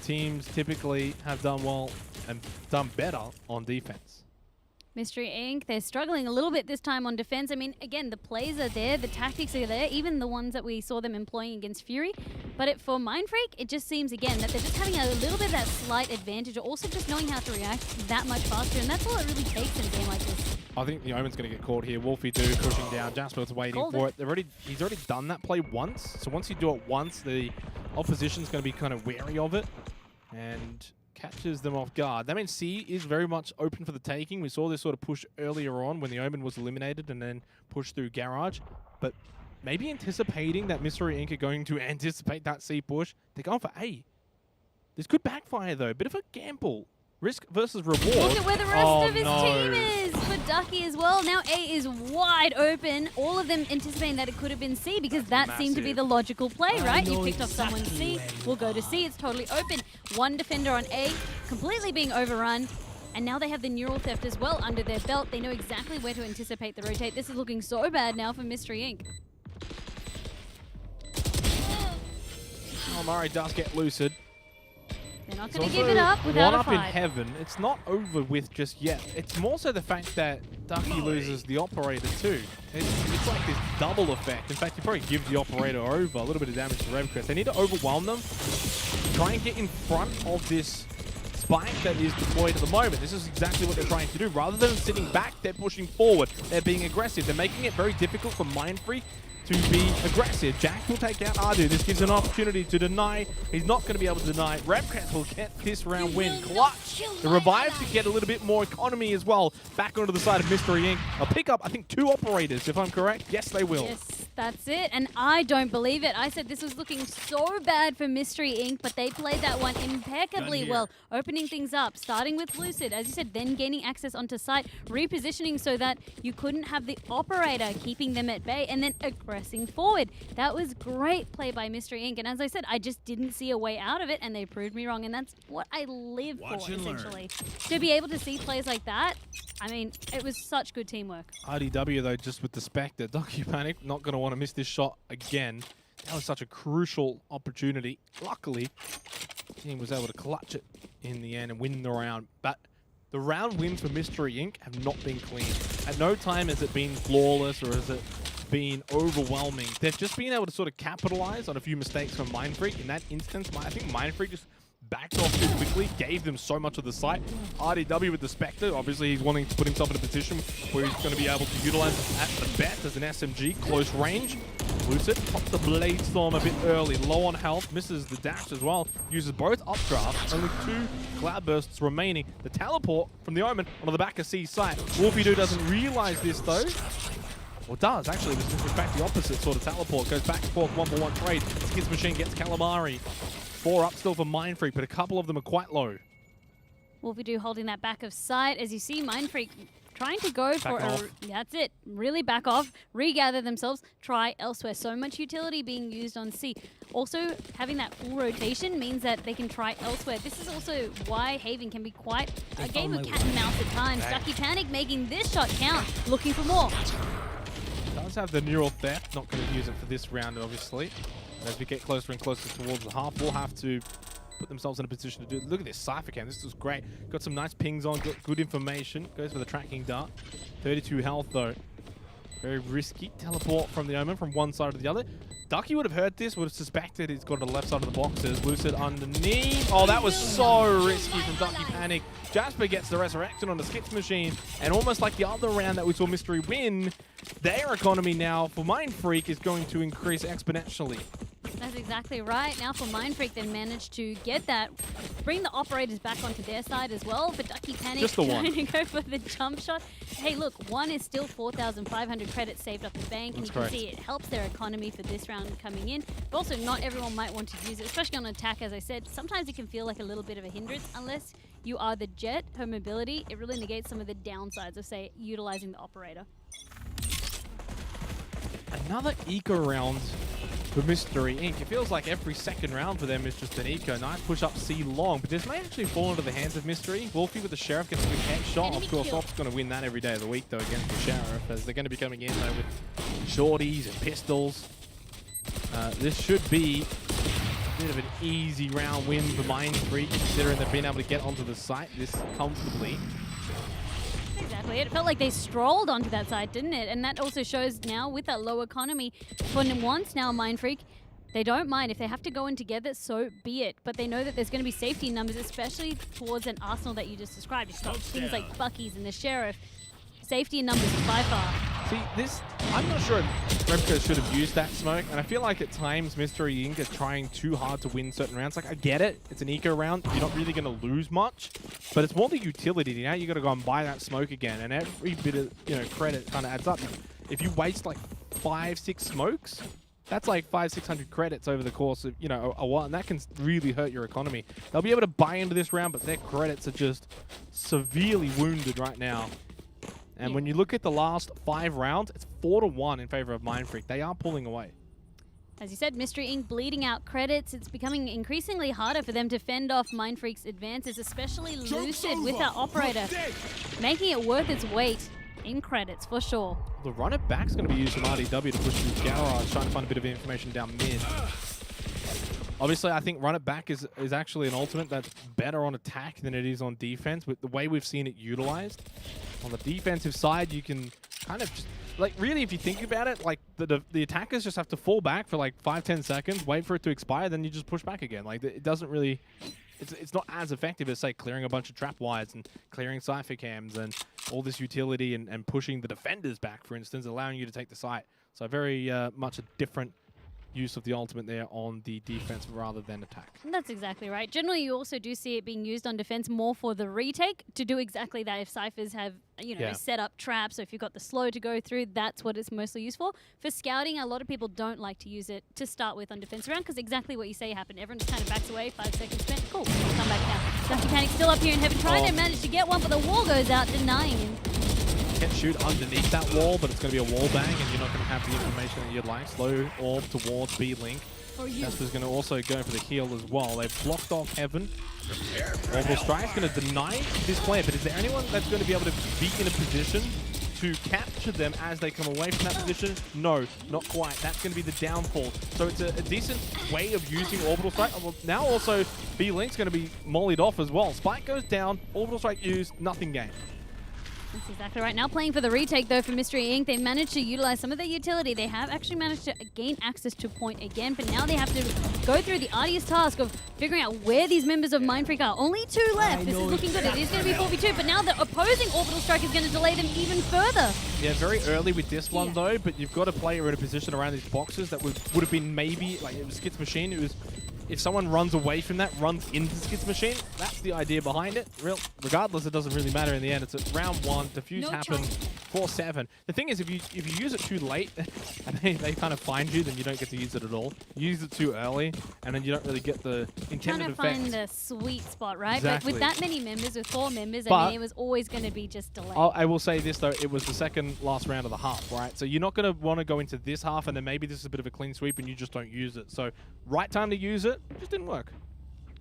Teams typically have done well and done better on defense. Mystery Inc., they're struggling a little bit this time on defense. I mean, again, the plays are there, the tactics are there, even the ones that we saw them employing against Fury. But for Mind Freak, it just seems, again, that they're just having a little bit of that slight advantage, also just knowing how to react that much faster, and that's all it really takes in a game like this. I think the Omen's going to get caught here. Wolfie Do pushing down. Jasper's waiting for it. He's already done that play once, so once you do it once, the opposition's going to be kind of wary of it, and catches them off guard. That means C is very much open for the taking. We saw this sort of push earlier on when the Omen was eliminated and then pushed through Garage. But maybe anticipating that Mystery Inc. are going to anticipate that C push, they're going for A. This could backfire though. Bit of a gamble. Risk versus reward. Look at where the rest of his team is for Ducky as well. Now A is wide open. All of them anticipating that it could have been C because that seemed to be the logical play, right? You picked off someone C. We'll go to C. It's totally open. One defender on A, completely being overrun. And now they have the neural theft as well under their belt. They know exactly where to anticipate the rotate. This is looking so bad now for Mystery Inc. Oh, Murray does get lucid. They're not going to give it up without a fight. One up in fight. Heaven. It's not over with just yet. It's more so the fact that Ducky loses the operator too. It's like this double effect. In fact, you probably give the operator over a little bit of damage to Rebcrest. They need to overwhelm them. Try and get in front of this spike that is deployed at the moment. This is exactly what they're trying to do. Rather than sitting back, they're pushing forward. They're being aggressive. They're making it very difficult for Mind Freak to be aggressive. Jack will take out Ardu. This gives an opportunity to deny. He's not going to be able to deny. Repcats will get this round win. Clutch. The revive to get a little bit more economy as well. Back onto the side of Mystery Inc. I'll pick up, I think, 2 operators, if I'm correct. Yes, they will. Yes, that's it. And I don't believe it. I said this was looking so bad for Mystery Inc., but they played that one impeccably well, opening things up, starting with Lucid, as you said, then gaining access onto site, repositioning so that you couldn't have the operator, keeping them at bay, and then aggressing forward. That was great play by Mystery Inc. And as I said, I just didn't see a way out of it, and they proved me wrong, and that's what I live for, essentially. To be able to see plays like that, I mean, it was such good teamwork. RDW, though, just with the Spectre. DocuPanic not going to want to miss this shot again. That was such a crucial opportunity. Luckily, the team was able to clutch it in the end and win the round. But the round wins for Mystery Inc. have not been clean. At no time has it been flawless or has it been overwhelming. They've just been able to sort of capitalize on a few mistakes from Mindfreak. In that instance, I think Mindfreak just backed off too quickly, gave them so much of the site. RDW with the Spectre, obviously he's wanting to put himself in a position where he's going to be able to utilize it at the best as an SMG, close range. Lucid pops the Blade Storm a bit early, low on health, misses the dash as well, uses both updrafts, only 2 Cloud Bursts remaining. The teleport from the Omen on the back of C site. Wolfie-Doo doesn't realize this though. Well, it does, actually. This is in fact the opposite sort of teleport. Goes back and forth, 1-for-1 trade. Skids Machine gets Calamari. 4 up still for Mindfreak, but a couple of them are quite low. Wolfie-Doo holding that back of sight. As you see, Mindfreak trying to go for a... That's it. Really back off, regather themselves, try elsewhere. So much utility being used on C. Also, having that full rotation means that they can try elsewhere. This is also why Haven can be quite a game of cat and mouse at times. DocuPanic making this shot count, looking for more. Does have the neural theft, not going to use it for this round, obviously. As we get closer and closer towards the half, we'll have to put themselves in a position to do it. Look at this Cypher Cam. This is great. Got some nice pings on, got good information. Goes for the tracking dart. 32 health, though. Very risky. Teleport from the Omen from one side to the other. Ducky would have heard this, would have suspected he's got to the left side of the boxes. Lucid underneath. Oh, that was so risky from DocuPanic. Jasper gets the resurrection on the Skips Machine, and almost like the other round that we saw Mystery win, their economy now for Mindfreak is going to increase exponentially. That's exactly right. Now for Mindfreak, they managed to get that, bring the operators back onto their side as well, but DocuPanic trying to go for the jump shot. Hey, look, 1 is still 4,500 credits saved up the bank, and you can see it helps their economy for this round coming in. But also, not everyone might want to use it, especially on attack, as I said. Sometimes it can feel like a little bit of a hindrance, unless you are the Jet, her mobility. It really negates some of the downsides of, say, utilizing the operator. Another eco round for Mystery Inc. It feels like every second round for them is just an eco. Nice push up C long, but this may actually fall into the hands of Mystery. Wolfie with the Sheriff gets a good headshot. Of course, Op's going to win that every day of the week, though, against the Sheriff, as they're going to be coming in, though, with shorties and pistols. This should be a bit of an easy round win for Mindfreak, considering they've been able to get onto the site this comfortably. Exactly. It felt like they strolled onto that side, didn't it? And that also shows now with that low economy, for once now Mindfreak, they don't mind. If they have to go in together, so be it. But they know that there's going to be safety in numbers, especially towards an arsenal that you just described. You've got things like Bucky's and the Sheriff. Safety in numbers by far. See, this, I'm not sure Remco should have used that smoke, and I feel like at times Mystery Inc. is trying too hard to win certain rounds. Like, I get it, it's an eco round, you're not really going to lose much, but it's more the utility. Now you got to go and buy that smoke again, and every bit of credit kind of adds up. If you waste like 5-6 smokes, that's like 500-600 credits over the course of a while, and that can really hurt your economy. They'll be able to buy into this round, but their credits are just severely wounded right now. And when you look at the last 5 rounds, it's 4-1 in favor of Mindfreak. They are pulling away. As you said, Mystery Inc. bleeding out credits. It's becoming increasingly harder for them to fend off Mindfreak's advances, especially Lucid with that operator, making it worth its weight in credits for sure. The run it back's going to be used from RDW to push through Garage, trying to find a bit of information down mid. Obviously, I think run it back is actually an ultimate that's better on attack than it is on defense, with the way we've seen it utilized. On the defensive side, you can kind of just, like, really, if you think about it, like, the attackers just have to fall back for like 5-10 seconds, wait for it to expire, then you just push back again. Like, it doesn't really, it's not as effective as, say, clearing a bunch of trap wires and clearing Cypher Cams and all this utility and pushing the defenders back, for instance, allowing you to take the site So very much a different use of the ultimate there on the defense rather than attack. That's exactly right. Generally, you also do see it being used on defense more for the retake to do exactly that. If ciphers have, set up traps, so if you've got the slow to go through, that's what it's mostly used for. For scouting, a lot of people don't like to use it to start with on defense round because exactly what you say happened. Everyone just kind of backs away, 5 seconds spent. Cool, come back now. Ducky Panic still up here in heaven, trying to manage to get one, but the wall goes out, denying him. Can't shoot underneath that wall, but it's going to be a wall bang, and you're not going to have the information that you'd like. Slow orb towards B-Link. Casper's going to also go for the heal as well. They've blocked off heaven. Orbital Strike's going to deny this player, but is there anyone that's going to be able to be in a position to capture them as they come away from that position? No, not quite. That's going to be the downfall. So it's a decent way of using Orbital Strike. Well, now also B-Link's going to be mollied off as well. Spike goes down, Orbital Strike used, nothing gained. That's exactly right. Now playing for the retake, though, for Mystery Inc., they managed to utilize some of their utility. They have actually managed to gain access to point again, but now they have to go through the arduous task of figuring out where these members of Mindfreak are. Only 2 left. This is looking good. It is going to be 4v2, but now the opposing Orbital Strike is going to delay them even further. Yeah, very early with this one, though, but you've got a player in a position around these boxes that would have been maybe, like, it was Skid's machine. It was, if someone runs away from that, runs into Skid's machine, that's the idea behind it. Regardless, it doesn't really matter in the end. It's at round 1. Defuse happened. 4-7. The thing is, if you use it too late and they kind of find you, then you don't get to use it at all. You use it too early, and then you don't really get the intended effect. Trying to find the sweet spot, right? Exactly. But with that many members, with 4 members, I mean, it was always going to be just delayed. I will say this, though. It was the second last round of the half, right? So you're not going to want to go into this half, and then maybe this is a bit of a clean sweep, and you just don't use it. So right time to use it, just didn't work.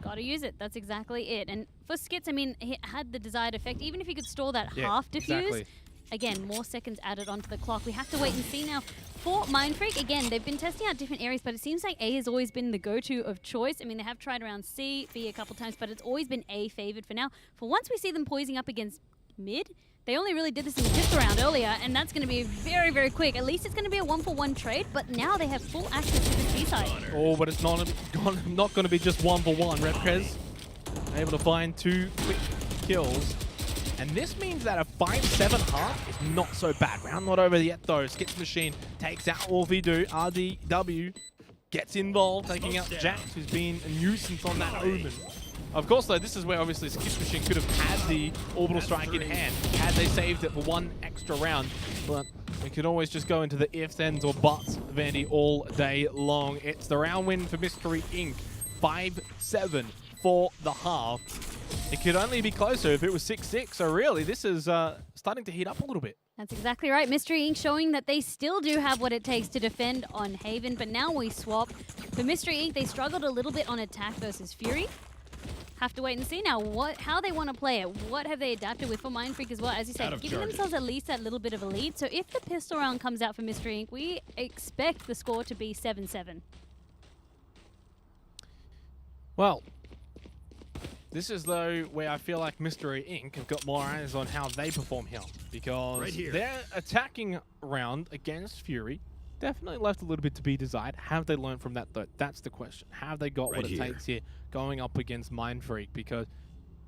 Gotta use it. That's exactly it. And for Skits, I mean, it had the desired effect. Even if you could store that half diffuse, again, more seconds added onto the clock. We have to wait and see now. For Mindfreak, again, they've been testing out different areas, but it seems like A has always been the go-to of choice. I mean, they have tried around C, B a couple times, but it's always been A favored for now. For once we see them poising up against mid, they only really did this in the fifth round earlier, and that's going to be very, very quick. At least it's going to be a 1-for-1 trade, but now they have full access to the C side. Oh, but it's not going to be just 1-for-1. Repkez able to find 2 quick kills. And this means that a 5-7 half is not so bad. Round not over yet, though. Skits Machine takes out Orvidu. RDW gets involved, taking out Jax, who's been a nuisance on that Omen. Of course, though, this is where obviously Skits Machine could have had the Orbital Strike in hand had they saved it for 1 extra round. But we could always just go into the ifs, ends, or buts, Vandy, all day long. It's the round win for Mystery Inc. 5-7 for the half. It could only be closer if it was 6-6. So really, this is starting to heat up a little bit. That's exactly right. Mystery Inc. showing that they still do have what it takes to defend on Haven, but now we swap. For Mystery Inc., they struggled a little bit on attack versus Fury. Have to wait and see now how they want to play it. What have they adapted with for Mindfreak as well? As you said, giving themselves at least that little bit of a lead. So if the pistol round comes out for Mystery Inc., we expect the score to be 7-7. Well, this is, though, where I feel like Mystery Inc. have got more eyes on how they perform here. Because their attacking round against Fury definitely left a little bit to be desired. Have they learned from that, though? That's the question. Have they got what it takes here going up against Mindfreak? Because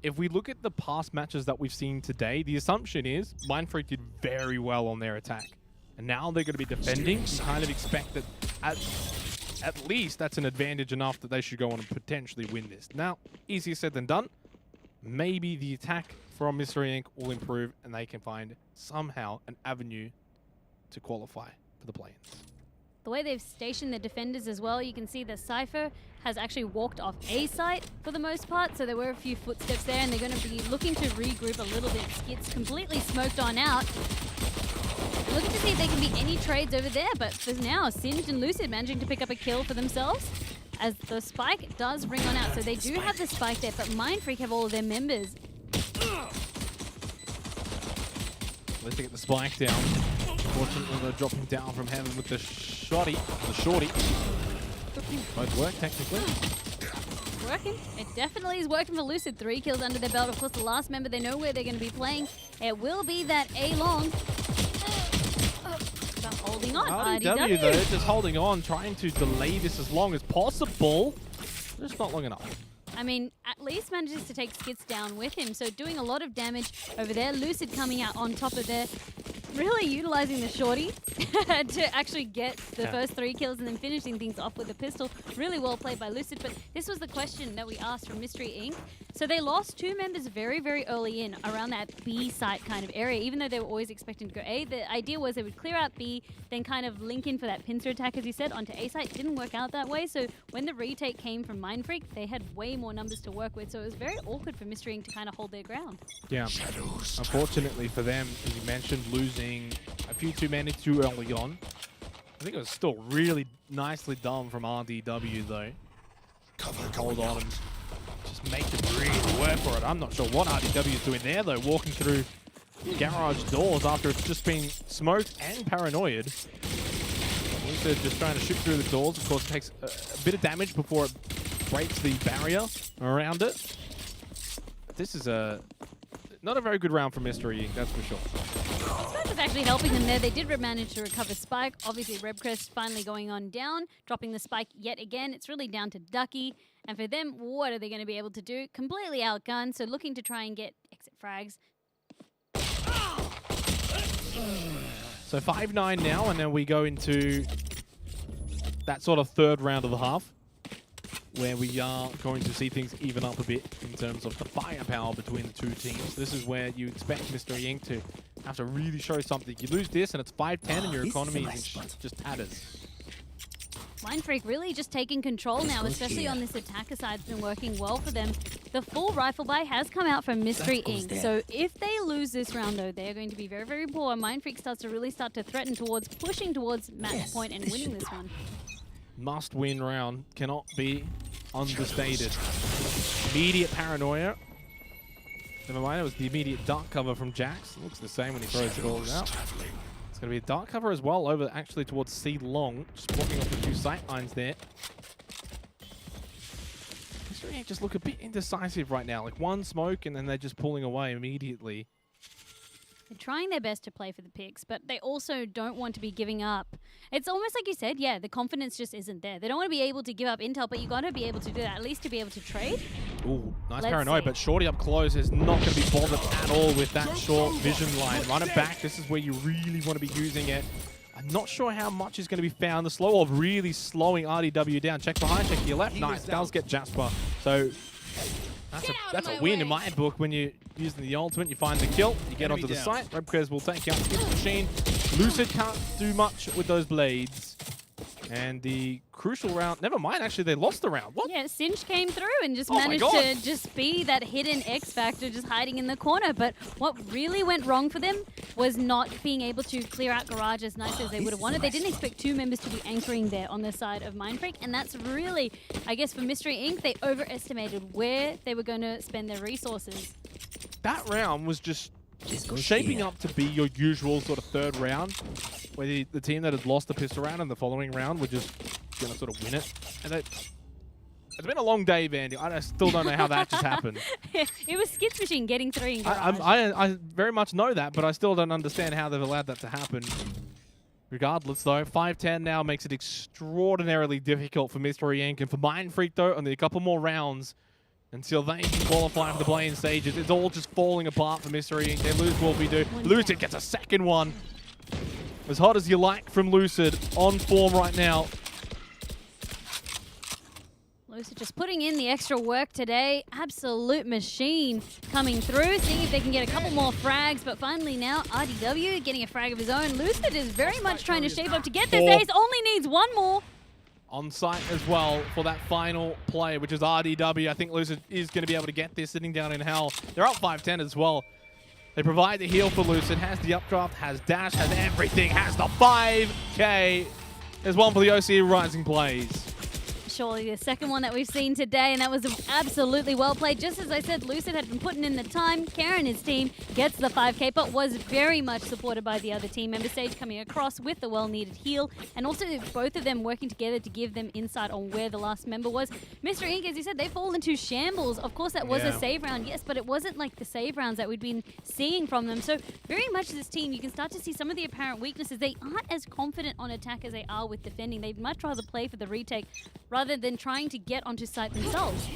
if we look at the past matches that we've seen today, the assumption is Mindfreak did very well on their attack. And now they're going to be defending. You kind of expect that at least that's an advantage enough that they should go on and potentially win this. Now, easier said than done. Maybe the attack from Mystery Inc. will improve and they can find somehow an avenue to qualify for the play-ins. The way they've stationed the defenders as well, you can see the Cypher has actually walked off A site for the most part, so there were a few footsteps there, and they're going to be looking to regroup a little bit. Skits completely smoked on out. Looking to see if there can be any trades over there, but for now, Singed and Lucid managing to pick up a kill for themselves as the spike does ring on out. So they do have the spike there, but Mindfreak have all of their members. Let's get the spike down. Fortunately, they're dropping down from heaven with the shorty. Both work, technically. Working. It definitely is working for Lucid. 3 kills under their belt. Of course, the last member, they know where they're going to be playing. It will be that A-long. But holding on. RDW, though, just holding on, trying to delay this as long as possible. Just not long enough. I mean, at least manages to take Skits down with him, so doing a lot of damage over there. Lucid coming out on top of there. Really utilizing the shorty to actually get the first 3 kills and then finishing things off with a pistol. Really well played by Lucid, but this was the question that we asked from Mystery Inc. So they lost 2 members very, very early in around that B site kind of area, even though they were always expecting to go A. The idea was they would clear out B, then kind of link in for that pincer attack, as you said, onto A site. It didn't work out that way, so when the retake came from Mindfreak, they had way more numbers to work with, so it was very awkward for Mystery Inc. to kind of hold their ground. Yeah. Unfortunately for them, as you mentioned, losing a few too many too early on. I think it was still really nicely done from RDW though. Hold on and just make them really work for it. I'm not sure what RDW is doing there though, walking through garage doors after it's just been smoked and paranoid. Also just trying to shoot through the doors. Of course, it takes a bit of damage before it breaks the barrier around it. This is not a very good round for Mystery Inc., that's for sure. Spike was actually helping them there. They did manage to recover Spike. Obviously, Rebcrest finally going on down, dropping the Spike yet again. It's really down to Ducky. And for them, what are they going to be able to do? Completely outgunned, so looking to try and get exit frags. So 5-9 now, and then we go into that sort of third round of the half, where we are going to see things even up a bit in terms of the firepower between the two teams. This is where you expect Mystery Inc. to have to really show something. You lose this and it's 5-10 and your economy is just tatters. Mindfreak really just taking control now, especially on this attacker side. It's been working well for them. The full rifle buy has come out from Mystery Inc. So if they lose this round, though, they're going to be very, very poor. Mindfreak starts to really start to threaten towards, pushing towards match point and winning this one. Must-win round, cannot be understated. Immediate paranoia. Never mind, it was the immediate dark cover from Jax. Looks the same when he throws it all out. It's going to be a dark cover as well over actually towards C long, just blocking off the 2 sight lines there. Mystery Inc. just look a bit indecisive right now. Like one smoke and then they're just pulling away immediately. They're trying their best to play for the picks, but they also don't want to be giving up. It's almost like you said, yeah, the confidence just isn't there. They don't want to be able to give up intel, but you got to be able to do that, at least to be able to trade. Ooh, nice paranoid, but Shorty up close is not going to be bothered at all with that short vision line. Run it back. This is where you really want to be using it. I'm not sure how much is going to be found. The slow of really slowing RDW down. Check behind, check to your left. Nice. Does get Jasper. So that's a win in my book. When you're using the ultimate, you find the kill, you get onto the site. Rebcrest will take out the machine. Lucid can't do much with those blades. And the crucial round, never mind, actually, they lost the round. What? Yeah, Cinch came through and just managed to just be that hidden X factor just hiding in the corner. But what really went wrong for them was not being able to clear out garage as nice as they would have wanted. They didn't expect 2 members to be anchoring there on the side of Mindfreak. And that's really, I guess, for Mystery Inc., they overestimated where they were going to spend their resources. That round was just shaping up to be your usual sort of third round, where the team that had lost the pistol round in the following round were just going to sort of win it. And it's been a long day, Vandy. I still don't know how that just happened. It was Skits Machine getting 3 in garage. I very much know that, but I still don't understand how they've allowed that to happen. Regardless, though, 5-10 now makes it extraordinarily difficult for Mystery Inc. And for Mindfreak, though, only a couple more rounds until they can qualify for the play-in stages. It's all just falling apart for Mystery Inc. They lose Wolfie Do. Lucid gets a second one. As hot as you like from Lucid, on form right now. Lucid just putting in the extra work today. Absolute machine coming through, seeing if they can get a couple more frags. But finally now, RDW getting a frag of his own. Lucid is very much trying to shape up to get this. Ace only needs 1 more. On site as well for that final play, which is RDW. I think Lucid is going to be able to get this sitting down in hell. They're up 5-10 as well. They provide the heal for Lucid, has the updraft, has dash, has everything, has the 5K. There's one for the OCE Rising plays. Surely the second one that we've seen today, and that was absolutely well played. Just as I said, Lucid had been putting in the time. Karen, his team, gets the 5K, but was very much supported by the other team member. Sage coming across with the well-needed heal, and also both of them working together to give them insight on where the last member was. Mr. Inc., as you said, they fall into shambles. Of course, that was a save round, yes, but it wasn't like the save rounds that we'd been seeing from them. So very much this team, you can start to see some of the apparent weaknesses. They aren't as confident on attack as they are with defending. They'd much rather play for the retake rather than trying to get onto site themselves.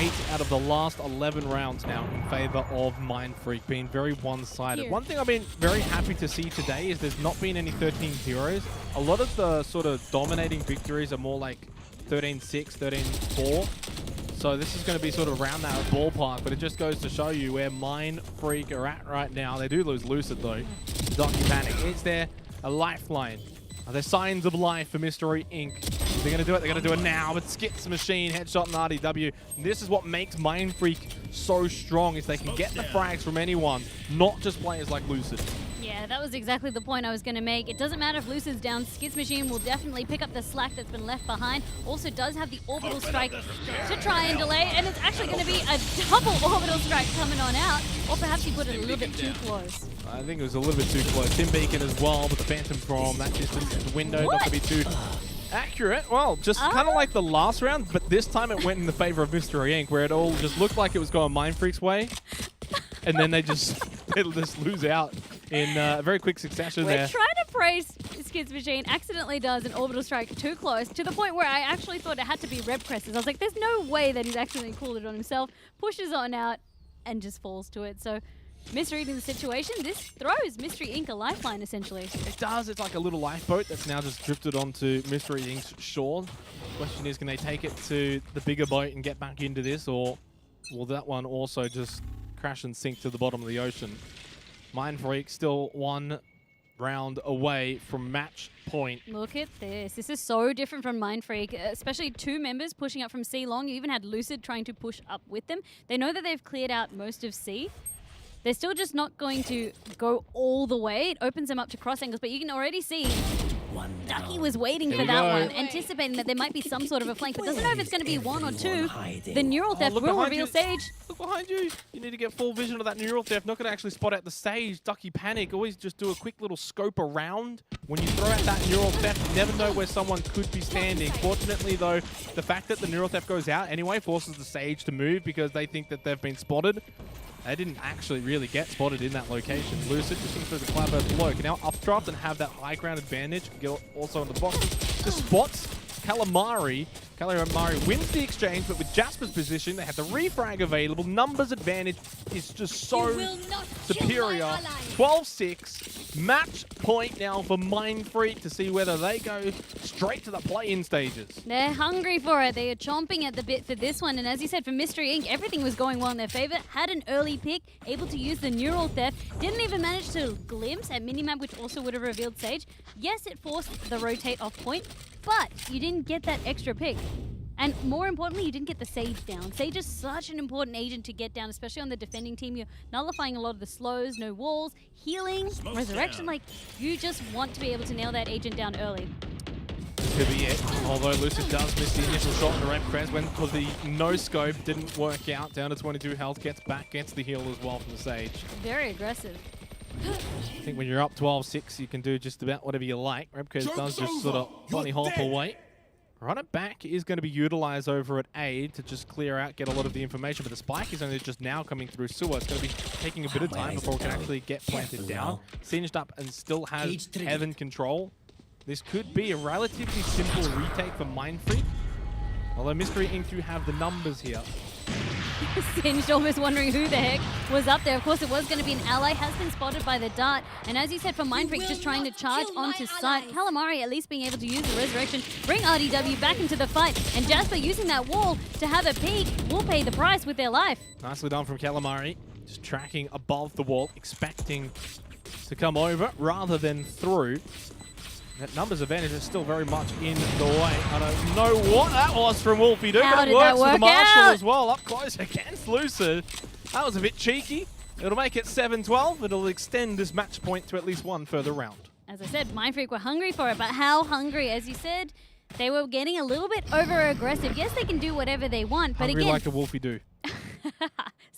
8 out of the last 11 rounds now in favor of Mind Freak, being very one-sided. One thing I've been very happy to see today is there's not been any 13-0s. A lot of the sort of dominating victories are more like 13-6, 13-4. So this is going to be sort of around that ballpark, but it just goes to show you where Mind Freak are at right now. They do lose Lucid though. Donkey Panic. Is there a lifeline? Are there signs of life for Mystery Inc? They're going to do it. They're going to do it now. But Skits Machine, headshot and RDW. And this is what makes Mind Freak so strong, is they can get the frags from anyone, not just players like Lucid. Yeah, that was exactly the point I was going to make. It doesn't matter if Lucid's down. Skits Machine will definitely pick up the slack that's been left behind. Also does have the orbital strike to try and delay. And it's actually going to be a double orbital strike coming on out. Or perhaps he put it a little bit too close. I think it was a little bit too close. Tim Beacon as well, but the Phantom from that distance at the window, not going to be too accurate. Well, just kind of like the last round, but this time it went in the favor of Mystery Inc, where it all just looked like it was going Mind Freak's way. And then they just lose out in very quick succession there. We're trying to praise Skits Machine, accidentally does an orbital strike too close, to the point where I actually thought it had to be Reb Cresses. I was like, there's no way that he's accidentally called it on himself, pushes on out, and just falls to it. So, misreading the situation, this throws Mystery Inc. a lifeline, essentially. It does. It's like a little lifeboat that's now just drifted onto Mystery Inc.'s shore. Question is, can they take it to the bigger boat and get back into this, or will that one also just crash and sink to the bottom of the ocean? Mind Freak still 1 round away from match point. Look at this. This is so different from Mind Freak, especially 2 members pushing up from C long. You even had Lucid trying to push up with them. They know that they've cleared out most of C. They're still just not going to go all the way. It opens them up to cross angles, but you can already see Ducky was waiting for that one, anticipating that there might be some sort of a flank, but doesn't know if it's going to be 1 or 2. The Neural Theft will reveal Sage. Look behind you. You need to get full vision of that Neural Theft. Not going to actually spot out the Sage. Ducky Panic. Always just do a quick little scope around. When you throw out that Neural Theft, you never know where someone could be standing. Fortunately, though, the fact that the Neural Theft goes out anyway forces the Sage to move because they think that they've been spotted. They didn't actually really get spotted in that location. Lucid just seems to clever blow. Can now updraft and have that high ground advantage. Get also on the boxes. Just spots Calamari. Calamari wins the exchange, but with Jasper's position, they have the refrag available. Numbers advantage is just so superior. 12-6. Match point now for Mind Freak to see whether they go straight to the play-in stages. They're hungry for it. They are chomping at the bit for this one. And as you said, for Mystery Inc., everything was going well in their favor. Had an early pick, able to use the Neural Theft. Didn't even manage to glimpse at minimap, which also would have revealed Sage. Yes, it forced the rotate off point, but you didn't get that extra pick. And more importantly, you didn't get the Sage down. Sage is such an important agent to get down, especially on the defending team. You're nullifying a lot of the slows, no walls, healing, resurrection. Like, you just want to be able to nail that agent down early. Could be it. Although Lucid does miss the initial shot in the Red Crest when the no-scope didn't work out. Down to 22 health, gets back, gets the heal as well from the Sage. Very aggressive. I think when you're up 12-6, you can do just about whatever you like. Repkes does just sort of bunny hop away. Run it back is going to be utilized over at A to just clear out, get a lot of the information, but the spike is only just now coming through sewer. It's going to be taking a bit of time before it can actually get planted down. Singed up and still has Heaven control. This could be a relatively simple retake for Mind Freak, although Mystery Inc. do have the numbers here. Singed, almost wondering who the heck was up there. Of course, it was going to be an ally. Has been spotted by the dart. And as you said, for Mind Freak, just trying to charge onto site. Calamari at least being able to use the resurrection, bring RDW back into the fight. And Jasper using that wall to have a peek will pay the price with their life. Nicely done from Calamari. Just tracking above the wall, expecting to come over rather than through. That numbers advantage is still very much in the way. I don't know what that was from Wolfie Doo, but it works for the Marshall as well. Up close against Lucid. That was a bit cheeky. It'll make it 7-12. It'll extend this match point to at least 1 further round. As I said, Mind Freak were hungry for it, but how hungry? As you said, they were getting a little bit over-aggressive. Yes, they can do whatever they want, but hungry again... like a Wolfie Doo.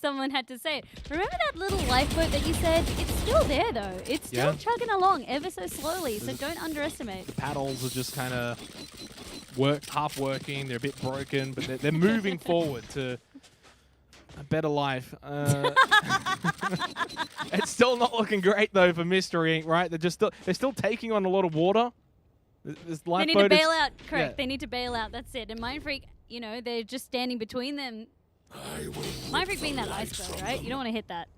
Someone had to say it. Remember that little lifeboat that you said? It's still there, though. It's still chugging along ever so slowly, so don't underestimate. The paddles are just kind of half working. They're a bit broken, but they're moving forward to a better life. It's still not looking great, though, for Mystery Inc., right? They're still taking on a lot of water. This they need to bail out. Correct. Yeah. They need to bail out. That's it. And Mind Freak, you know, they're just standing between them. Mindfreak being that iceberg, right? You don't want to hit that.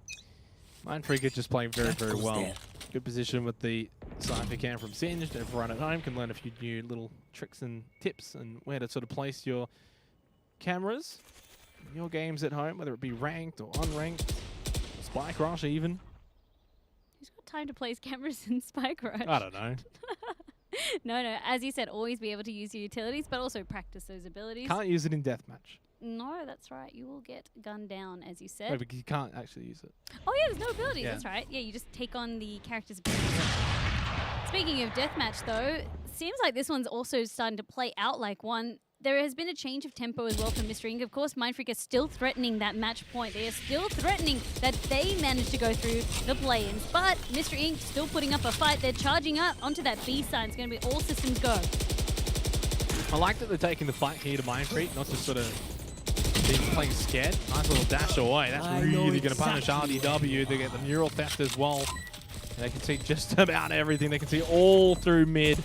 Mindfreak is just playing very, very well. Good position with the Cypher cam from Singed. Everyone at home can learn a few new little tricks and tips and where to sort of place your cameras, your games at home, whether it be ranked or unranked, Spike Rush even. Who's got time to place cameras in Spike Rush? I don't know. No. As you said, always be able to use your utilities, but also practice those abilities. Can't use it in deathmatch. No, that's right. You will get gunned down, as you said. No, but you can't actually use it. Oh, yeah, there's no abilities. Yeah. That's right. Yeah, you just take on the character's abilities. Speaking of deathmatch, though, seems like this one's also starting to play out like one. There has been a change of tempo as well for Mr. Inc. Of course, Mindfreak is still threatening that match point. They are still threatening that they managed to go through the play-ins. But Mr. Inc. still putting up a fight. They're charging up onto that B side. It's going to be all systems go. I like that they're taking the fight here to Mindfreak, not just sort of being playing scared. Nice little dash away. That's really going to punish RDW. They get the mural theft as well. And they can see just about everything. They can see all through mid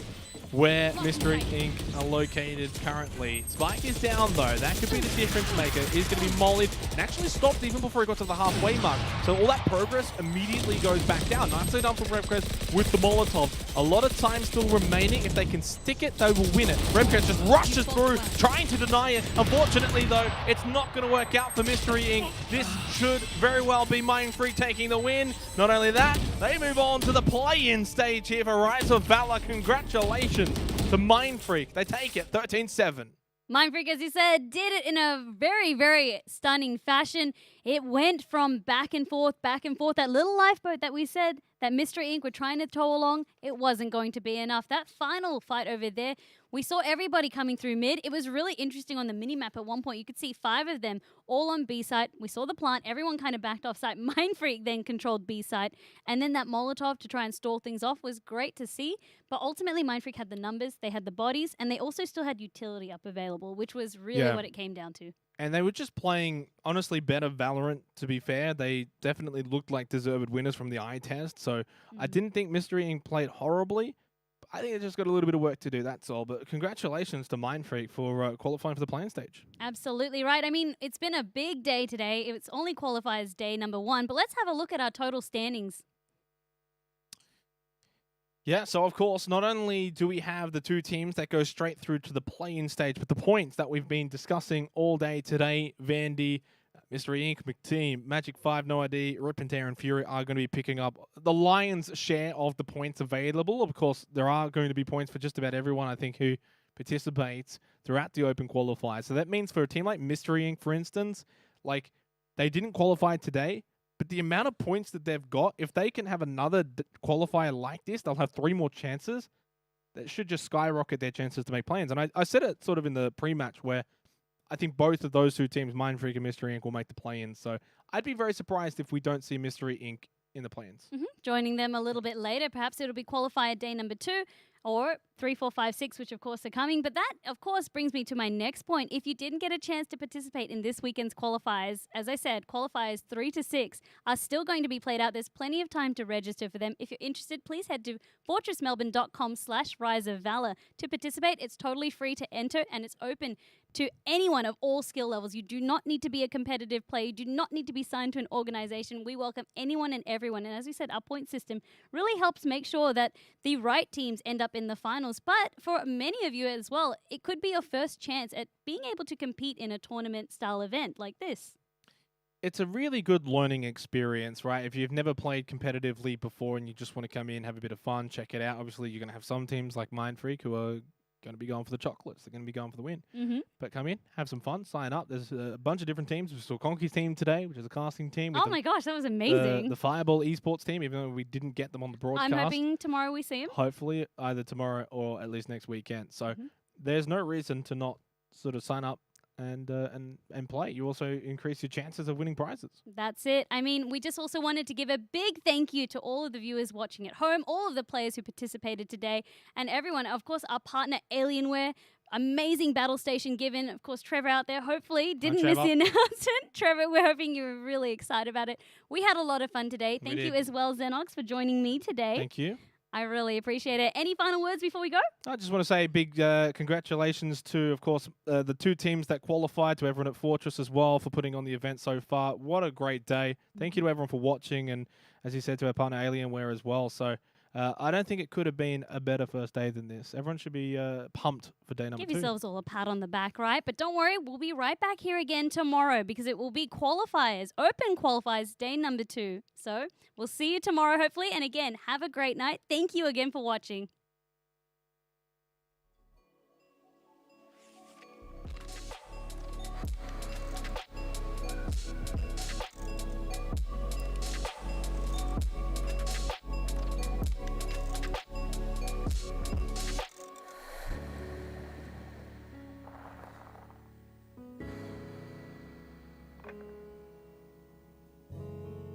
where Mystery Inc. are located currently. Spike is down though. That could be the difference maker. He's going to be mollied and actually stopped even before he got to the halfway mark. So all that progress immediately goes back down. Nicely done from Repcrest with the Molotov. A lot of time still remaining. If they can stick it, they will win it. Repcrest just rushes through, trying to deny it. Unfortunately though, it's not going to work out for Mystery Inc. This should very well be Mindfreak taking the win. Not only that, they move on to the play-in stage here for Rise of Valor. Congratulations to Mindfreak. They take it 13-7. Mindfreak, as you said, did it in a very, very stunning fashion. It went from back and forth, back and forth. That little lifeboat that we said that Mystery Inc. were trying to tow along, it wasn't going to be enough. That final fight over there, we saw everybody coming through mid. It was really interesting on the minimap at one point. You could see 5 of them all on B site. We saw the plant. Everyone kind of backed off site. Mindfreak then controlled B site. And then that Molotov to try and stall things off was great to see. But ultimately, Mindfreak had the numbers, they had the bodies, and they also still had utility up available, which was really what it came down to. And they were just playing, honestly, better Valorant, to be fair. They definitely looked like deserved winners from the eye test. So I didn't think Mystery Inc. played horribly. I think they just got a little bit of work to do, that's all. But congratulations to Mindfreak for qualifying for the playing stage. Absolutely right. I mean, it's been a big day today. It's only qualifiers day number 1. But let's have a look at our total standings. Yeah, so of course, not only do we have the 2 teams that go straight through to the play-in stage, but the points that we've been discussing all day today, Vandy, Mystery Inc., McTeam, Magic 5, No ID, Rip and Tear, and Fury are going to be picking up the lion's share of the points available. Of course, there are going to be points for just about everyone, I think, who participates throughout the open qualifier. So that means for a team like Mystery Inc., for instance, like, they didn't qualify today, but the amount of points that they've got, if they can have another qualifier like this, they'll have 3 more chances. That should just skyrocket their chances to make play-ins. And I said it sort of in the pre-match where I think both of those 2 teams, Mindfreak and Mystery Inc., will make the play-ins. So I'd be very surprised if we don't see Mystery Inc. in the play-ins. Joining them a little bit later, perhaps it'll be qualifier day number 2 or 3, 4, 5, 6, which of course are coming. But that, of course, brings me to my next point. If you didn't get a chance to participate in this weekend's qualifiers, as I said, qualifiers 3 to 6 are still going to be played out. There's plenty of time to register for them. If you're interested, please head to fortressmelbourne.com/riseofvalor to participate. It's totally free to enter and it's open to anyone of all skill levels. You do not need to be a competitive player. You do not need to be signed to an organization. We welcome anyone and everyone. And as we said, our point system really helps make sure that the right teams end up in the finals. But for many of you as well, it could be your first chance at being able to compete in a tournament-style event like this. It's a really good learning experience, right? If you've never played competitively before and you just want to come in, have a bit of fun, check it out. Obviously, you're going to have some teams like Mindfreak who are going to be going for the chocolates. They're going to be going for the win. But come in, have some fun, sign up. There's a bunch of different teams. We saw Conky's team today, which is a casting team. Oh my gosh, that was amazing. The Fireball esports team, even though we didn't get them on the broadcast. I'm hoping tomorrow we see them. Hopefully, either tomorrow or at least next weekend. So there's no reason to not sort of sign up and play. You also increase your chances of winning prizes. That's it. I mean, we just also wanted to give a big thank you to all of the viewers watching at home, all of the players who participated today, and everyone. Of course, our partner Alienware. Amazing battle station given. Of course, Trevor out there hopefully didn't miss the announcement. Trevor, we're hoping you were really excited about it. We had a lot of fun today. Thank you as well, Xenox, for joining me today. Thank you. I really appreciate it. Any final words before we go? I just want to say big congratulations to, of course, the 2 teams that qualified, to everyone at Fortress as well for putting on the event so far. What a great day. Thank you to everyone for watching, and as you said, to our partner Alienware as well. So I don't think it could have been a better first day than this. Everyone should be pumped for day number 2. Give yourselves all a pat on the back, right? But don't worry, we'll be right back here again tomorrow because it will be qualifiers, open qualifiers, day number 2. So we'll see you tomorrow, hopefully. And again, have a great night. Thank you again for watching.